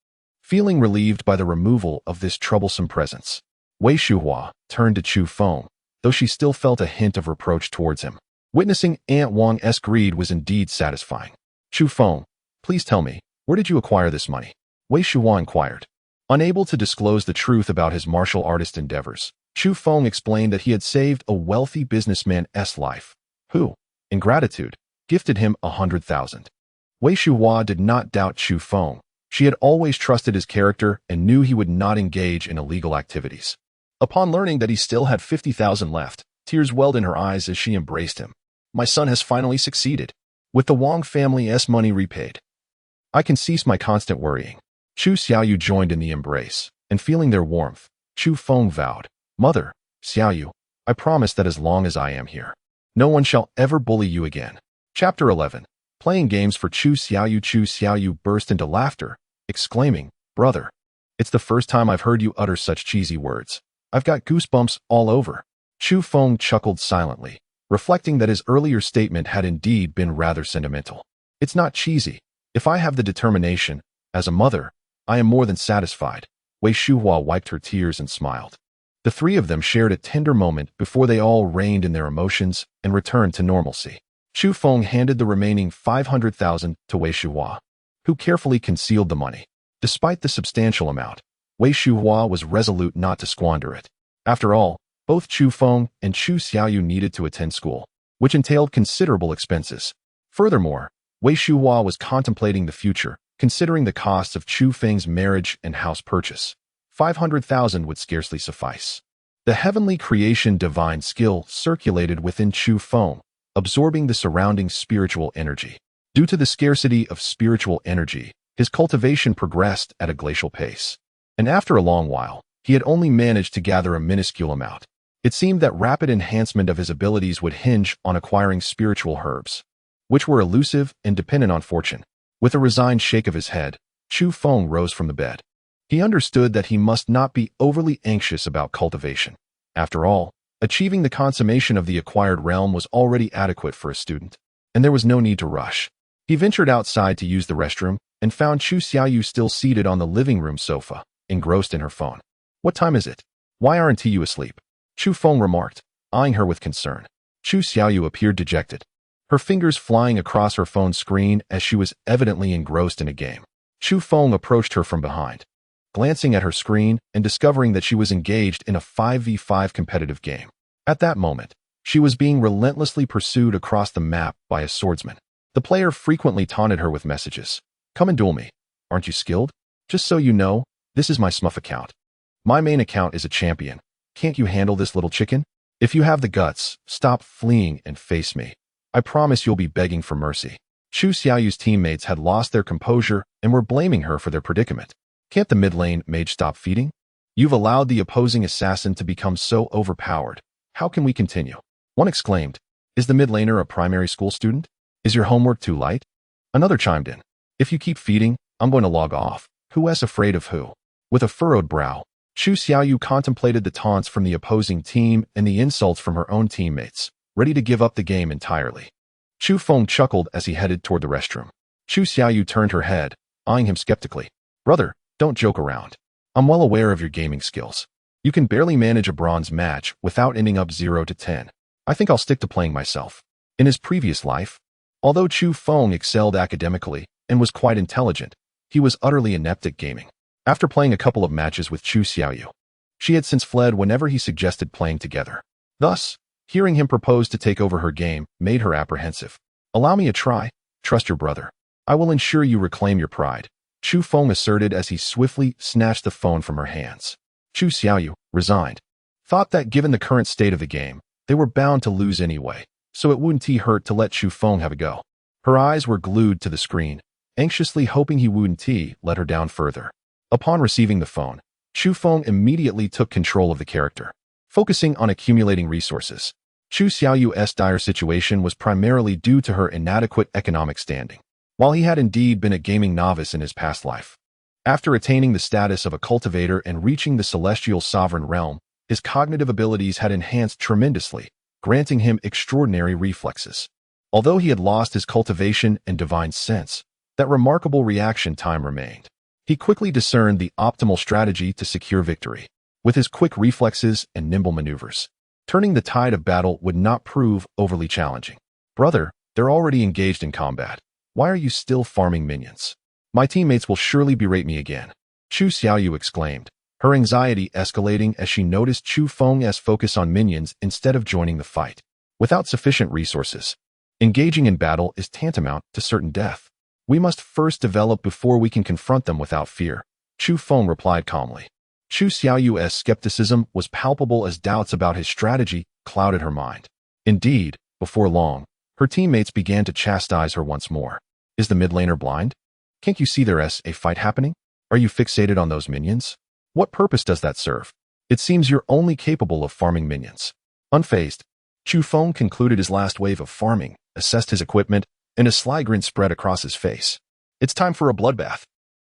feeling relieved by the removal of this troublesome presence. Wei Shuhua turned to Chu Feng, though she still felt a hint of reproach towards him. Witnessing Aunt Wang's greed was indeed satisfying. Chu Feng, please tell me, where did you acquire this money? Wei Shuhua inquired. Unable to disclose the truth about his martial artist endeavors, Chu Feng explained that he had saved a wealthy businessman's life, who, in gratitude, gifted him 100,000. Wei Shuhua did not doubt Chu Feng. She had always trusted his character and knew he would not engage in illegal activities. Upon learning that he still had 50,000 left, tears welled in her eyes as she embraced him. My son has finally succeeded. With the Wang family's money repaid, I can cease my constant worrying. Chu Xiaoyu joined in the embrace, and feeling their warmth, Chu Feng vowed, Mother, Xiaoyu, I promise that as long as I am here, no one shall ever bully you again. Chapter 11. Playing games for Chu Xiaoyu. Chu Xiaoyu burst into laughter, exclaiming, Brother, it's the first time I've heard you utter such cheesy words. I've got goosebumps all over. Chu Feng chuckled silently, reflecting that his earlier statement had indeed been rather sentimental. It's not cheesy. If I have the determination, as a mother, I am more than satisfied. Wei Shuhua wiped her tears and smiled. The three of them shared a tender moment before they all reined in their emotions and returned to normalcy. Chu Feng handed the remaining 500,000 to Wei Shuhua, who carefully concealed the money. Despite the substantial amount, Wei Shuhua was resolute not to squander it. After all, both Chu Feng and Chu Xiaoyu needed to attend school, which entailed considerable expenses. Furthermore, Wei Shuhua was contemplating the future, considering the costs of Chu Feng's marriage and house purchase. 500,000 would scarcely suffice. The heavenly creation divine skill circulated within Chu Feng, absorbing the surrounding spiritual energy. Due to the scarcity of spiritual energy, his cultivation progressed at a glacial pace. And after a long while, he had only managed to gather a minuscule amount. It seemed that rapid enhancement of his abilities would hinge on acquiring spiritual herbs, which were elusive and dependent on fortune. With a resigned shake of his head, Chu Feng rose from the bed. He understood that he must not be overly anxious about cultivation. After all, achieving the consummation of the acquired realm was already adequate for a student, and there was no need to rush. He ventured outside to use the restroom and found Chu Xiaoyu still seated on the living room sofa, engrossed in her phone. What time is it? Why aren't you asleep? Chu Feng remarked, eyeing her with concern. Chu Xiaoyu appeared dejected, her fingers flying across her phone screen as she was evidently engrossed in a game. Chu Feng approached her from behind, glancing at her screen and discovering that she was engaged in a 5v5 competitive game. At that moment, she was being relentlessly pursued across the map by a swordsman. The player frequently taunted her with messages. Come and duel me. Aren't you skilled? Just so you know, this is my Smuff account. My main account is a champion. Can't you handle this little chicken? If you have the guts, stop fleeing and face me. I promise you'll be begging for mercy. Chu Xiaoyu's teammates had lost their composure and were blaming her for their predicament. Can't the mid-lane mage stop feeding? You've allowed the opposing assassin to become so overpowered. How can we continue? One exclaimed, Is the mid-laner a primary school student? Is your homework too light? Another chimed in, If you keep feeding, I'm going to log off. Who's afraid of who? With a furrowed brow, Chu Xiaoyu contemplated the taunts from the opposing team and the insults from her own teammates, ready to give up the game entirely. Chu Feng chuckled as he headed toward the restroom. Chu Xiaoyu turned her head, eyeing him skeptically. Brother, don't joke around. I'm well aware of your gaming skills. You can barely manage a bronze match without ending up 0-10. I think I'll stick to playing myself. In his previous life, although Chu Feng excelled academically and was quite intelligent, he was utterly inept at gaming. After playing a couple of matches with Chu Xiaoyu, she had since fled whenever he suggested playing together. Thus, hearing him propose to take over her game made her apprehensive. Allow me a try. Trust your brother. I will ensure you reclaim your pride, Chu Feng asserted as he swiftly snatched the phone from her hands. Chu Xiaoyu, resigned, thought that given the current state of the game, they were bound to lose anyway, so it wouldn't hurt to let Chu Feng have a go. Her eyes were glued to the screen, anxiously hoping he wouldn't let her down further. Upon receiving the phone, Chu Feng immediately took control of the character, focusing on accumulating resources. Chu Xiaoyu's dire situation was primarily due to her inadequate economic standing. while he had indeed been a gaming novice in his past life. After attaining the status of a cultivator and reaching the celestial sovereign realm, his cognitive abilities had enhanced tremendously, granting him extraordinary reflexes. Although he had lost his cultivation and divine sense, that remarkable reaction time remained. He quickly discerned the optimal strategy to secure victory. With his quick reflexes and nimble maneuvers, turning the tide of battle would not prove overly challenging. Brother, they're already engaged in combat. Why are you still farming minions? My teammates will surely berate me again. Chu Xiaoyu exclaimed, her anxiety escalating as she noticed Chu Feng's focus on minions instead of joining the fight. Without sufficient resources, engaging in battle is tantamount to certain death. We must first develop before we can confront them without fear, Chu Feng replied calmly. Chu Xiaoyu's skepticism was palpable as doubts about his strategy clouded her mind. Indeed, before long, her teammates began to chastise her once more. Is the mid laner blind? Can't you see there's a fight happening? Are you fixated on those minions? What purpose does that serve? It seems you're only capable of farming minions. Unfazed, Chu Feng concluded his last wave of farming, assessed his equipment, and a sly grin spread across his face. It's time for a bloodbath.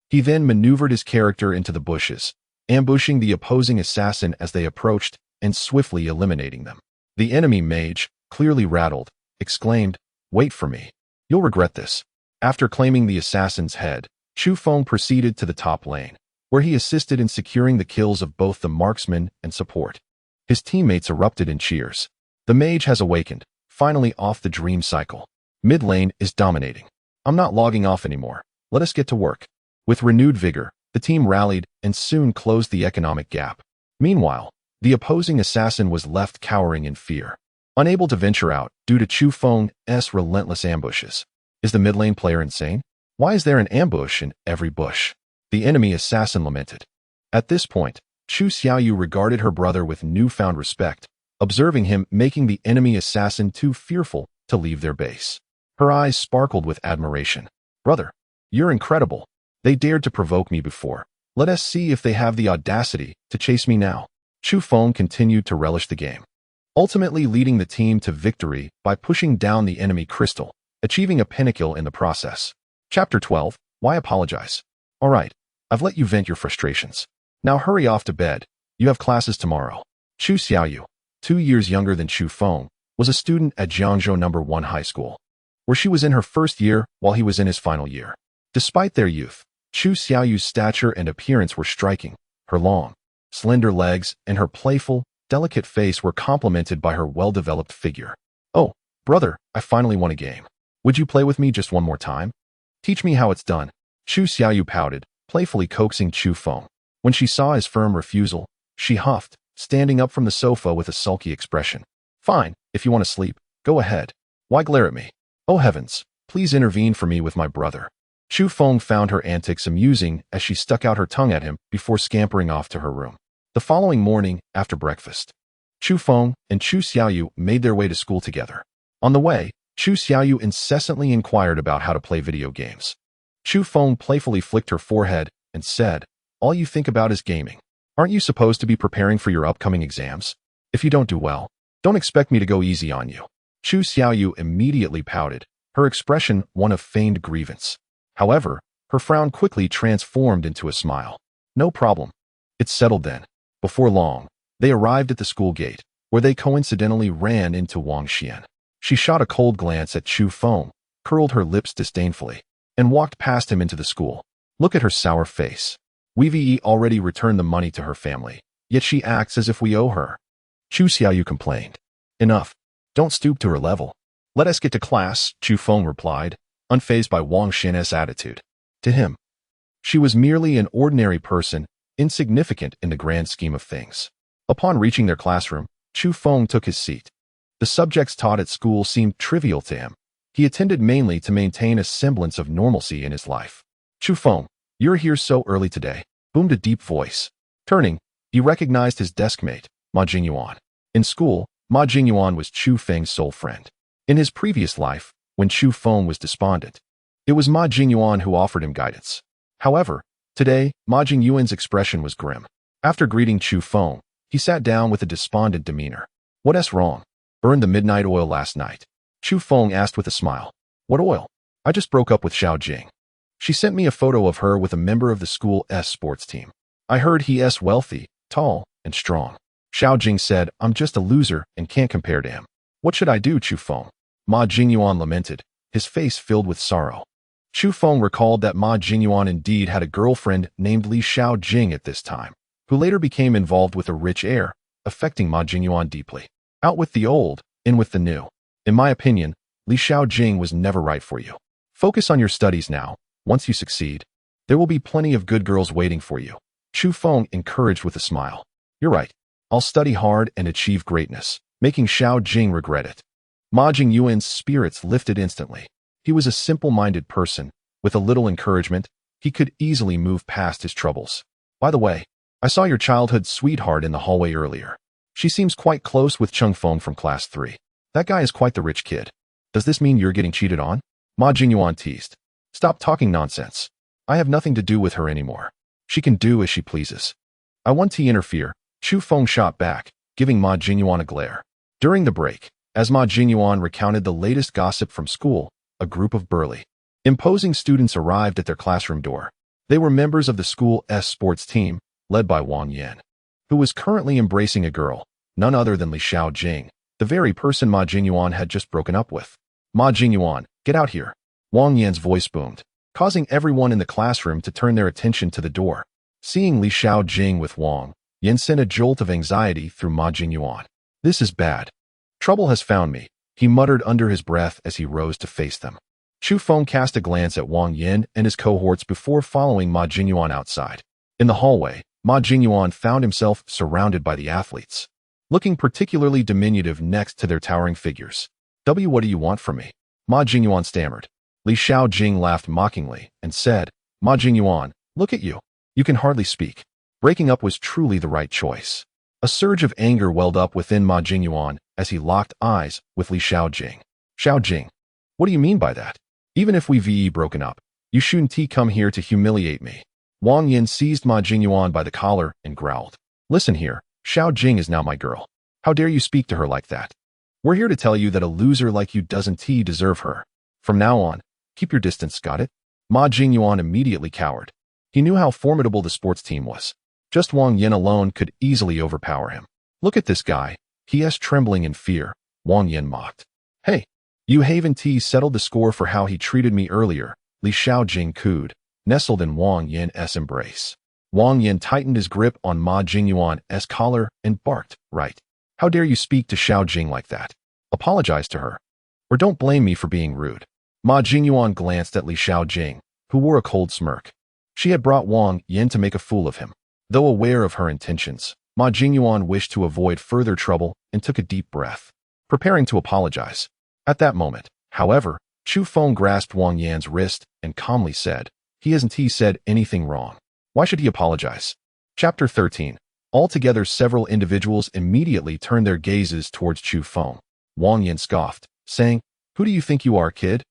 He then maneuvered his character into the bushes, ambushing the opposing assassin as they approached and swiftly eliminating them. The enemy mage, clearly rattled, exclaimed, "Wait for me. You'll regret this." After claiming the assassin's head, Chu Feng proceeded to the top lane, where he assisted in securing the kills of both the marksman and support. His teammates erupted in cheers. The mage has awakened, finally off the dream cycle. Mid lane is dominating. I'm not logging off anymore. Let us get to work. With renewed vigor, the team rallied and soon closed the economic gap. Meanwhile, the opposing assassin was left cowering in fear, unable to venture out due to Chu Feng's relentless ambushes. Is the mid lane player insane? Why is there an ambush in every bush? The enemy assassin lamented. At this point, Chu Xiaoyu regarded her brother with newfound respect, observing him making the enemy assassin too fearful to leave their base. Her eyes sparkled with admiration. Brother, you're incredible. They dared to provoke me before. Let us see if they have the audacity to chase me now. Chu Feng continued to relish the game, ultimately leading the team to victory by pushing down the enemy crystal, achieving a pinnacle in the process. Chapter 12, Why Apologize? Alright, I've let you vent your frustrations. Now hurry off to bed. You have classes tomorrow. Chu Xiaoyu, 2 years younger than Chu Feng, was a student at Jiangzhou No. 1 High School, where she was in her first year while he was in his final year. Despite their youth, Chu Xiaoyu's stature and appearance were striking. Her long, slender legs and her playful, delicate face were complemented by her well-developed figure. Oh, brother, I finally won a game. Would you play with me just one more time? Teach me how it's done. Chu Xiaoyu pouted, playfully coaxing Chu Feng. When she saw his firm refusal, she huffed, standing up from the sofa with a sulky expression. Fine, if you want to sleep, go ahead. Why glare at me? Oh heavens, please intervene for me with my brother. Chu Feng found her antics amusing as she stuck out her tongue at him before scampering off to her room. The following morning, after breakfast, Chu Feng and Chu Xiaoyu made their way to school together. On the way, Chu Xiaoyu incessantly inquired about how to play video games. Chu Feng playfully flicked her forehead and said, "All you think about is gaming. Aren't you supposed to be preparing for your upcoming exams? If you don't do well, don't expect me to go easy on you." Chu Xiaoyu immediately pouted, her expression one of feigned grievance. However, her frown quickly transformed into a smile. No problem. It's settled then. Before long, they arrived at the school gate, where they coincidentally ran into Wang Xian. She shot a cold glance at Chu Feng, curled her lips disdainfully, and walked past him into the school. Look at her sour face. We've already returned the money to her family, yet she acts as if we owe her. Chu Xiaoyu complained. Enough. Don't stoop to her level. Let us get to class, Chu Feng replied, unfazed by Wang Xian's attitude. To him, she was merely an ordinary person, insignificant in the grand scheme of things. Upon reaching their classroom, Chu Feng took his seat. The subjects taught at school seemed trivial to him. He attended mainly to maintain a semblance of normalcy in his life. Chu Feng, you're here so early today, boomed a deep voice. Turning, he recognized his deskmate, Ma Jingyuan. In school, Ma Jingyuan was Chu Feng's sole friend. In his previous life, when Chu Feng was despondent, it was Ma Jingyuan who offered him guidance. However, today, Ma Jingyuan's expression was grim. After greeting Chu Feng, he sat down with a despondent demeanor. What's wrong? Burned the midnight oil last night? Chu Feng asked with a smile. What oil? I just broke up with Xiao Jing. She sent me a photo of her with a member of the school's sports team. I heard he's wealthy, tall, and strong. Xiao Jing said, I'm just a loser and can't compare to him. What should I do, Chu Feng? Ma Jingyuan lamented, his face filled with sorrow. Chu Feng recalled that Ma Jingyuan indeed had a girlfriend named Li Xiao Jing at this time, who later became involved with a rich heir, affecting Ma Jingyuan deeply. Out with the old, in with the new. In my opinion, Li Xiao Jing was never right for you. Focus on your studies now. Once you succeed, there will be plenty of good girls waiting for you. Chu Feng encouraged with a smile. You're right. I'll study hard and achieve greatness, making Xiao Jing regret it. Ma Jingyuan's spirits lifted instantly. He was a simple-minded person. With a little encouragement, he could easily move past his troubles. By the way, I saw your childhood sweetheart in the hallway earlier. She seems quite close with Cheng Feng from class 3. That guy is quite the rich kid. Does this mean you're getting cheated on? Ma Jingyuan teased. Stop talking nonsense. I have nothing to do with her anymore. She can do as she pleases. I want to interfere. Chu Feng shot back, giving Ma Jingyuan a glare. During the break, as Ma Jingyuan recounted the latest gossip from school, a group of burly, imposing students arrived at their classroom door. They were members of the school's sports team, led by Wang Yan, who was currently embracing a girl, none other than Li Xiao Jing, the very person Ma Jingyuan had just broken up with. Ma Jingyuan, get out here. Wang Yan's voice boomed, causing everyone in the classroom to turn their attention to the door. Seeing Li Xiao Jing with Wang Yan sent a jolt of anxiety through Ma Jingyuan. This is bad. Trouble has found me, he muttered under his breath as he rose to face them. Chu Feng cast a glance at Wang Yan and his cohorts before following Ma Jingyuan outside. In the hallway, Ma Jingyuan found himself surrounded by the athletes, looking particularly diminutive next to their towering figures. What do you want from me? Ma Jingyuan stammered. Li Xiao Jing laughed mockingly and said, Ma Jingyuan, look at you. You can hardly speak. Breaking up was truly the right choice. A surge of anger welled up within Ma Jingyuan as he locked eyes with Li Xiao Jing. Xiao Jing, what do you mean by that? Even if we've broken up, you shouldn't come here to humiliate me. Wang Yan seized Ma Jingyuan by the collar and growled. Listen here, Xiao Jing is now my girl. How dare you speak to her like that? We're here to tell you that a loser like you doesn't deserve her. From now on, keep your distance, got it? Ma Jingyuan immediately cowered. He knew how formidable the sports team was. Just Wang Yan alone could easily overpower him. Look at this guy. He is trembling in fear, Wang Yan mocked. Hey, you haven't settled the score for how he treated me earlier, Li Xiao Jing cooed, nestled in Wang Yan's embrace. Wang Yan tightened his grip on Ma Jingyuan's collar and barked, right. How dare you speak to Xiao Jing like that? Apologize to her. Or don't blame me for being rude. Ma Jingyuan glanced at Li Xiao Jing, who wore a cold smirk. She had brought Wang Yan to make a fool of him. Though aware of her intentions, Ma Jingyuan wished to avoid further trouble and took a deep breath, preparing to apologize. At that moment, however, Chu Feng grasped Wang Yan's wrist and calmly said, he hasn't said anything wrong. Why should he apologize? Chapter 13. Altogether, several individuals immediately turned their gazes towards Chu Feng. Wang Yan scoffed, saying, who do you think you are, kid?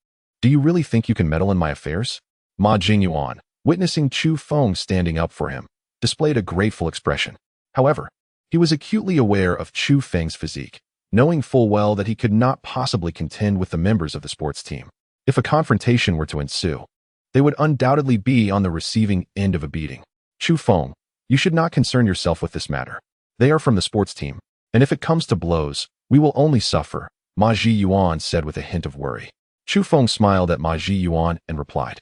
Do you really think you can meddle in my affairs? Ma Jingyuan, witnessing Chu Feng standing up for him, displayed a grateful expression. However, he was acutely aware of Chu Feng's physique, knowing full well that he could not possibly contend with the members of the sports team. If a confrontation were to ensue, they would undoubtedly be on the receiving end of a beating. Chu Feng, you should not concern yourself with this matter. They are from the sports team, and if it comes to blows, we will only suffer, Ma Jingyuan said with a hint of worry. Chu Feng smiled at Ma Jingyuan and replied,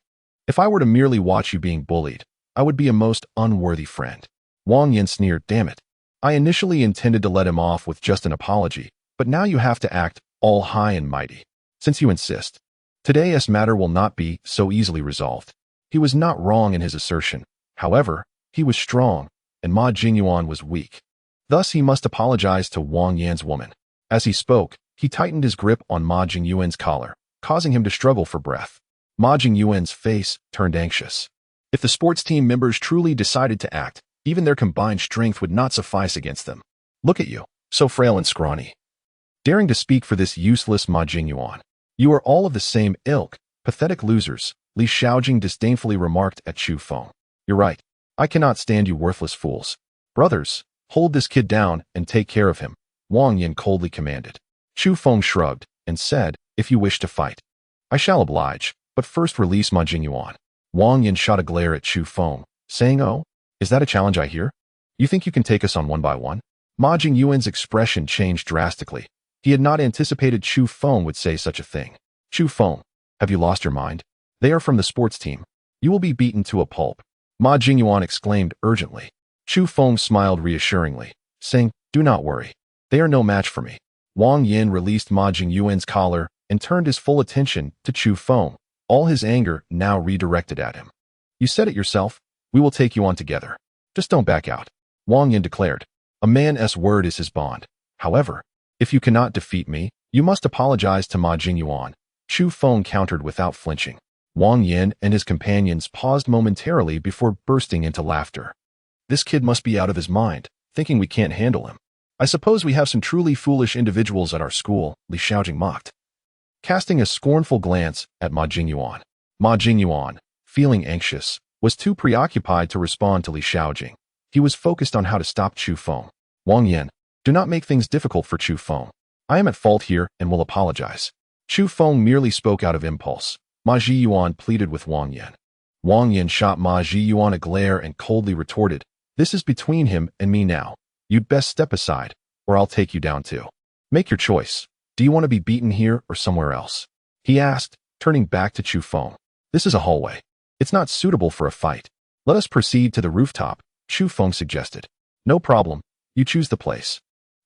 if I were to merely watch you being bullied, I would be a most unworthy friend. Wang Yan sneered, damn it. I initially intended to let him off with just an apology, but now you have to act all high and mighty. Since you insist, today's matter will not be so easily resolved. He was not wrong in his assertion. However, he was strong, and Ma Jingyuan was weak. Thus he must apologize to Wang Yan's woman. As he spoke, he tightened his grip on Ma Jingyuan's collar, causing him to struggle for breath. Ma Jingyuan's face turned anxious. If the sports team members truly decided to act, even their combined strength would not suffice against them. Look at you, so frail and scrawny. Daring to speak for this useless Ma Jingyuan. You are all of the same ilk, pathetic losers, Li Xiaojing disdainfully remarked at Chu Feng. You're right. I cannot stand you worthless fools. Brothers, hold this kid down and take care of him, Wang Yan coldly commanded. Chu Feng shrugged and said, if you wish to fight, I shall oblige. But first release Ma Jingyuan. Wang Yin shot a glare at Chu Feng, saying, "Oh, is that a challenge I hear? You think you can take us on one by one?" Ma Jingyuan's expression changed drastically. He had not anticipated Chu Feng would say such a thing. "Chu Feng, have you lost your mind? They are from the sports team. You will be beaten to a pulp," Ma Jingyuan exclaimed urgently. Chu Feng smiled reassuringly, saying, "Do not worry. They are no match for me." Wang Yin released Ma Jingyuan's collar and turned his full attention to Chu Feng, all his anger now redirected at him. "You said it yourself. We will take you on together. Just don't back out," Wang Yin declared. "A man's word is his bond. However, if you cannot defeat me, you must apologize to Ma Jingyuan," Chu Feng countered without flinching. Wang Yin and his companions paused momentarily before bursting into laughter. "This kid must be out of his mind, thinking we can't handle him. I suppose we have some truly foolish individuals at our school," Li Xiaojing mocked, casting a scornful glance at Ma Jingyuan. Ma Jingyuan, feeling anxious, was too preoccupied to respond to Li Xiaojing. He was focused on how to stop Chu Feng. "Wang Yin, do not make things difficult for Chu Feng. I am at fault here and will apologize." Chu Feng merely spoke out of impulse. Ma Jingyuan pleaded with Wang Yin. Wang Yin shot Ma Jingyuan a glare and coldly retorted, "This is between him and me now. You'd best step aside, or I'll take you down too. Make your choice. Do you want to be beaten here or somewhere else?" he asked, turning back to Chu Feng. "This is a hallway. It's not suitable for a fight. Let us proceed to the rooftop," Chu Feng suggested. "No problem. You choose the place.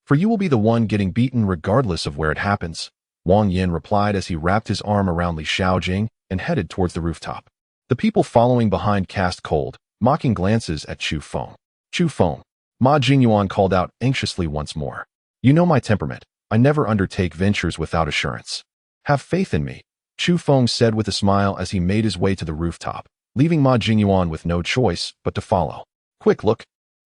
For you will be the one getting beaten regardless of where it happens," Wang Yin replied as he wrapped his arm around Li Xiaojing and headed towards the rooftop. The people following behind cast cold, mocking glances at Chu Feng. "Chu Feng," Ma Jingyuan called out anxiously once more. "You know my temperament. I never undertake ventures without assurance. Have faith in me," Chu Feng said with a smile as he made his way to the rooftop, leaving Ma Jingyuan with no choice but to follow. "Quick, look.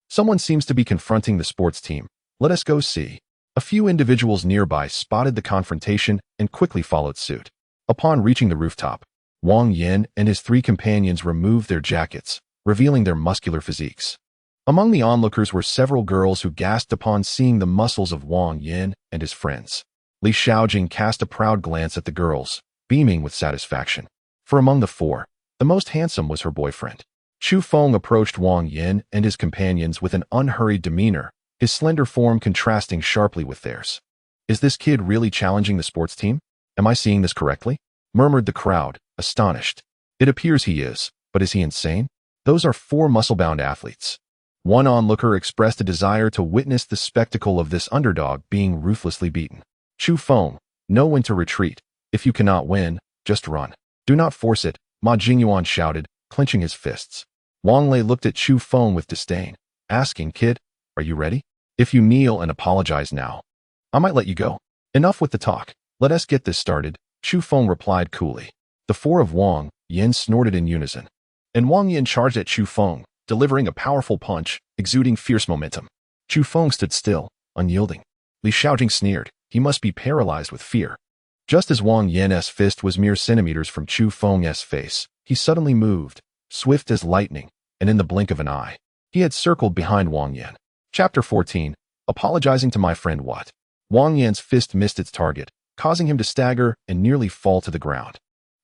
Someone seems to be confronting the sports team. Let us go see." A few individuals nearby spotted the confrontation and quickly followed suit. Upon reaching the rooftop, Wang Yin and his three companions removed their jackets, revealing their muscular physiques. Among the onlookers were several girls who gasped upon seeing the muscles of Wang Yin and his friends. Li Xiaojing cast a proud glance at the girls, beaming with satisfaction. For among the four, the most handsome was her boyfriend. Chu Feng approached Wang Yin and his companions with an unhurried demeanor, his slender form contrasting sharply with theirs. "Is this kid really challenging the sports team? Am I seeing this correctly?" murmured the crowd, astonished. "It appears he is, but is he insane? Those are four muscle-bound athletes." One onlooker expressed a desire to witness the spectacle of this underdog being ruthlessly beaten. "Chu Feng, know when to retreat. If you cannot win, just run. Do not force it," Ma Jingyuan shouted, clenching his fists. Wang Lei looked at Chu Feng with disdain, asking, "Kid, are you ready? If you kneel and apologize now, I might let you go." "Enough with the talk. Let us get this started," Chu Feng replied coolly. The four of Wang Yin snorted in unison, and Wang Yin charged at Chu Feng, delivering a powerful punch, exuding fierce momentum. Chu Feng stood still, unyielding. Li Xiaojing sneered. He must be paralyzed with fear. Just as Wang Yin's fist was mere centimeters from Chu Feng's face, he suddenly moved, swift as lightning, and in the blink of an eye, he had circled behind Wang Yin. Chapter 14. Apologizing to my friend what? Wang Yin's fist missed its target, causing him to stagger and nearly fall to the ground.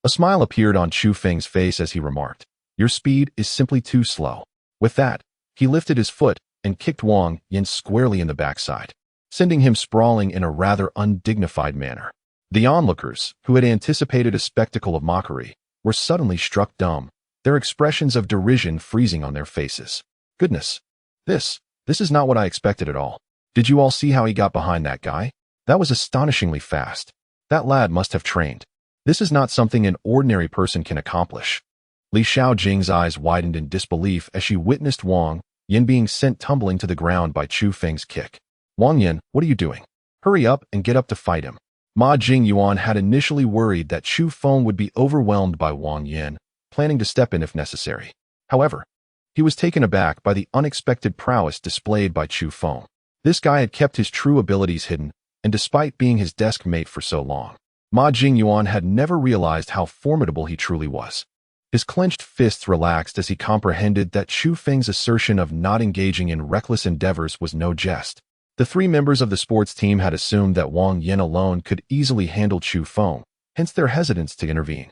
A smile appeared on Chu Feng's face as he remarked, "Your speed is simply too slow." With that, he lifted his foot and kicked Wang Yin squarely in the backside, sending him sprawling in a rather undignified manner. The onlookers, who had anticipated a spectacle of mockery, were suddenly struck dumb, their expressions of derision freezing on their faces. "Goodness! This is not what I expected at all. Did you all see how he got behind that guy? That was astonishingly fast. That lad must have trained. This is not something an ordinary person can accomplish." Li Xiaojing's eyes widened in disbelief as she witnessed Wang Yin being sent tumbling to the ground by Chu Feng's kick. "Wang Yin, what are you doing? Hurry up and get up to fight him." Ma Jingyuan had initially worried that Chu Feng would be overwhelmed by Wang Yin, planning to step in if necessary. However, he was taken aback by the unexpected prowess displayed by Chu Feng. This guy had kept his true abilities hidden, and despite being his desk mate for so long, Ma Jingyuan had never realized how formidable he truly was. His clenched fists relaxed as he comprehended that Chu Feng's assertion of not engaging in reckless endeavors was no jest. The three members of the sports team had assumed that Wang Yin alone could easily handle Chu Feng, hence their hesitance to intervene.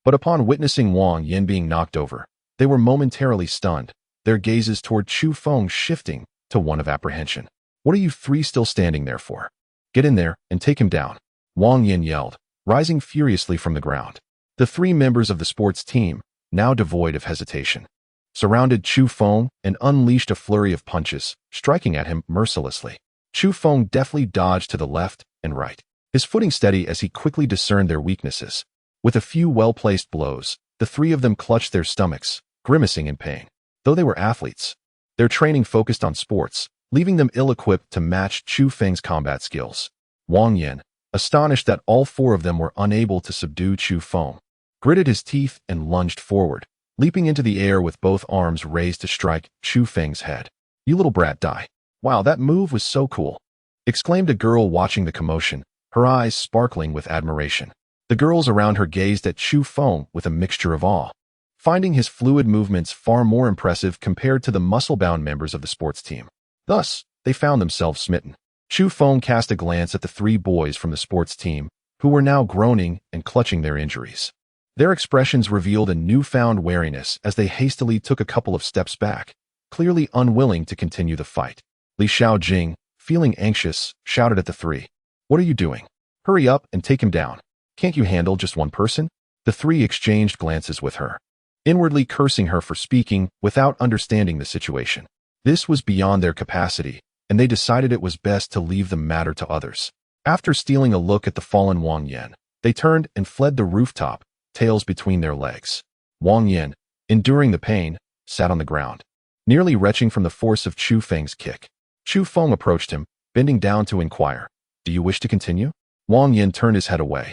But upon witnessing Wang Yin being knocked over, they were momentarily stunned, their gazes toward Chu Feng shifting to one of apprehension. "What are you three still standing there for? Get in there and take him down," Wang Yin yelled, rising furiously from the ground. The three members of the sports team, now devoid of hesitation, surrounded Chu Feng and unleashed a flurry of punches, striking at him mercilessly. Chu Feng deftly dodged to the left and right, his footing steady as he quickly discerned their weaknesses. With a few well-placed blows, the three of them clutched their stomachs, grimacing in pain. Though they were athletes, their training focused on sports, leaving them ill-equipped to match Chu Feng's combat skills. Wang Yin, astonished that all four of them were unable to subdue Chu Feng, gritted his teeth and lunged forward, leaping into the air with both arms raised to strike Chu Feng's head. "You little brat, die." "Wow, that move was so cool," exclaimed a girl watching the commotion, her eyes sparkling with admiration. The girls around her gazed at Chu Feng with a mixture of awe, finding his fluid movements far more impressive compared to the muscle-bound members of the sports team. Thus, they found themselves smitten. Chu Feng cast a glance at the three boys from the sports team, who were now groaning and clutching their injuries. Their expressions revealed a newfound wariness as they hastily took a couple of steps back, clearly unwilling to continue the fight. Li Xiaojing, feeling anxious, shouted at the three. "What are you doing? Hurry up and take him down. Can't you handle just one person?" The three exchanged glances with her, inwardly cursing her for speaking without understanding the situation. This was beyond their capacity, and they decided it was best to leave the matter to others. After stealing a look at the fallen Wang Yin, they turned and fled the rooftop, tails between their legs. Wang Yin, enduring the pain, sat on the ground, nearly retching from the force of Chu Feng's kick. Chu Feng approached him, bending down to inquire, "Do you wish to continue?" Wang Yin turned his head away,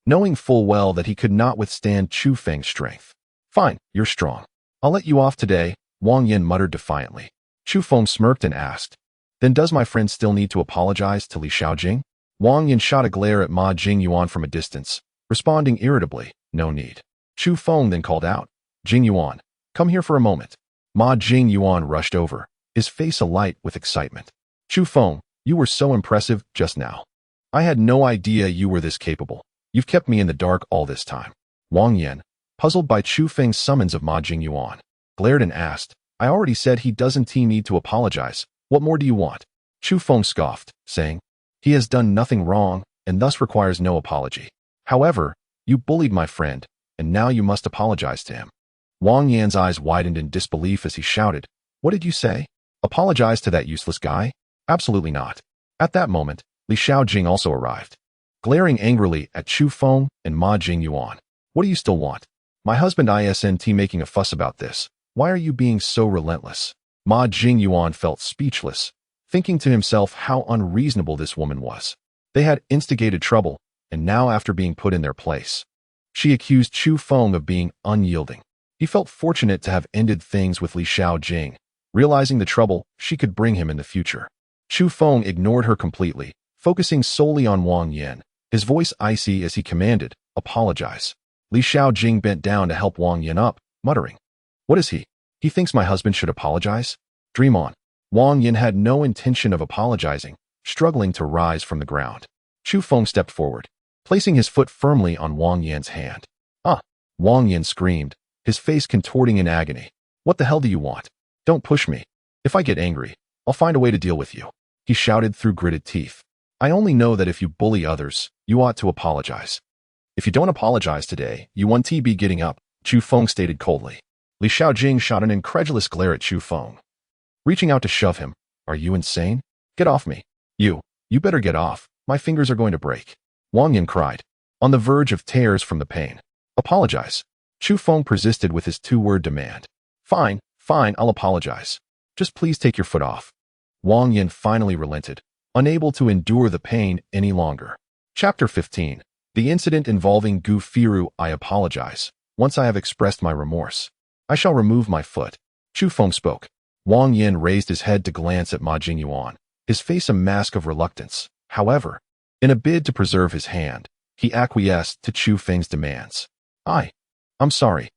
knowing full well that he could not withstand Chu Feng's strength. "Fine, you're strong. I'll let you off today," Wang Yin muttered defiantly. Chu Feng smirked and asked, "Then does my friend still need to apologize to Li Xiaojing?" Wang Yin shot a glare at Ma Jingyuan from a distance, responding irritably, "No need." Chu Feng then called out, "Jingyuan, come here for a moment." Ma Jingyuan rushed over, his face alight with excitement. "Chu Feng, you were so impressive just now. I had no idea you were this capable. You've kept me in the dark all this time." Wang Yin, puzzled by Chu Feng's summons of Ma Jingyuan, glared and asked, "I already said he doesn't need to apologize. What more do you want?" Chu Feng scoffed, saying, "He has done nothing wrong and thus requires no apology. However, you bullied my friend, and now you must apologize to him." Wang Yan's eyes widened in disbelief as he shouted, "What did you say? Apologize to that useless guy? Absolutely not." At that moment, Li Xiaojing also arrived, glaring angrily at Chu Feng and Ma Jingyuan. "What do you still want? My husband isn't making a fuss about this. Why are you being so relentless?" Ma Jingyuan felt speechless, thinking to himself how unreasonable this woman was. They had instigated trouble, and now after being put in their place, she accused Chu Feng of being unyielding. He felt fortunate to have ended things with Li Xiaojing, realizing the trouble she could bring him in the future. Chu Feng ignored her completely, focusing solely on Wang Yin, his voice icy as he commanded, "Apologize." Li Xiaojing bent down to help Wang Yin up, muttering, "What is he? He thinks my husband should apologize? Dream on." Wang Yin had no intention of apologizing, struggling to rise from the ground. Chu Feng stepped forward, placing his foot firmly on Wang Yin's hand. "Ah!" Wang Yin screamed, his face contorting in agony. "What the hell do you want? Don't push me. If I get angry, I'll find a way to deal with you," he shouted through gritted teeth. "I only know that if you bully others, you ought to apologize. If you don't apologize today, you won't be getting up," Chu Feng stated coldly. Li Xiaojing shot an incredulous glare at Chu Feng, reaching out to shove him. "Are you insane? Get off me. You better get off. My fingers are going to break," Wang Yin cried, on the verge of tears from the pain. "Apologize." Chu Feng persisted with his two-word demand. Fine, I'll apologize. Just please take your foot off." Wang Yin finally relented, unable to endure the pain any longer. Chapter 15. The incident involving Gu Firu. "I apologize. Once I have expressed my remorse, I shall remove my foot." Chu Feng spoke. Wang Yin raised his head to glance at Ma Jingyuan, his face a mask of reluctance. However, in a bid to preserve his hand, he acquiesced to Chu Feng's demands. I'm sorry.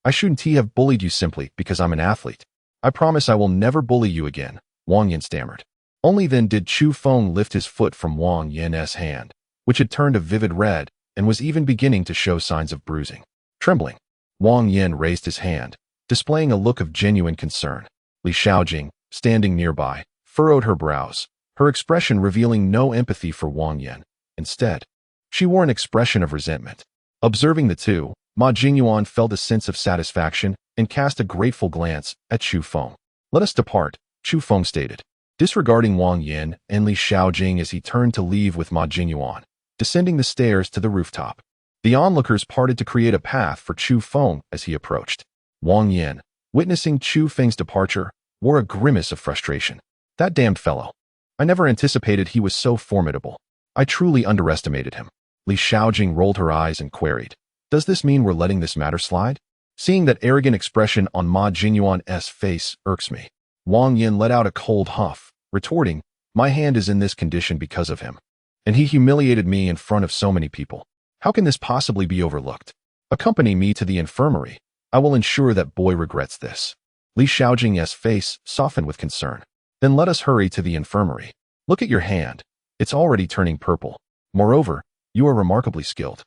I shouldn't have bullied you simply because I'm an athlete. I promise I will never bully you again," Wang Yin stammered. Only then did Chu Feng lift his foot from Wang Yin's hand, which had turned a vivid red and was even beginning to show signs of bruising. Trembling, Wang Yin raised his hand, displaying a look of genuine concern. Li Xiaojing, standing nearby, furrowed her brows, her expression revealing no empathy for Wang Yin. Instead, she wore an expression of resentment. Observing the two, Ma Jingyuan felt a sense of satisfaction and cast a grateful glance at Chu Feng. "Let us depart," Chu Feng stated, disregarding Wang Yin and Li Xiaojing as he turned to leave with Ma Jingyuan, descending the stairs to the rooftop. The onlookers parted to create a path for Chu Feng as he approached. Wang Yin, witnessing Chu Feng's departure, wore a grimace of frustration. "That damned fellow. I never anticipated he was so formidable. I truly underestimated him." Li Xiaojing rolled her eyes and queried, "Does this mean we're letting this matter slide?" Seeing that arrogant expression on Ma Jingyuan's face irks me. Wang Yin let out a cold huff, retorting, "My hand is in this condition because of him. And he humiliated me in front of so many people. How can this possibly be overlooked? Accompany me to the infirmary. I will ensure that boy regrets this." Li Xiaojing's face softened with concern. "Then let us hurry to the infirmary. Look at your hand. It's already turning purple. Moreover, you are remarkably skilled.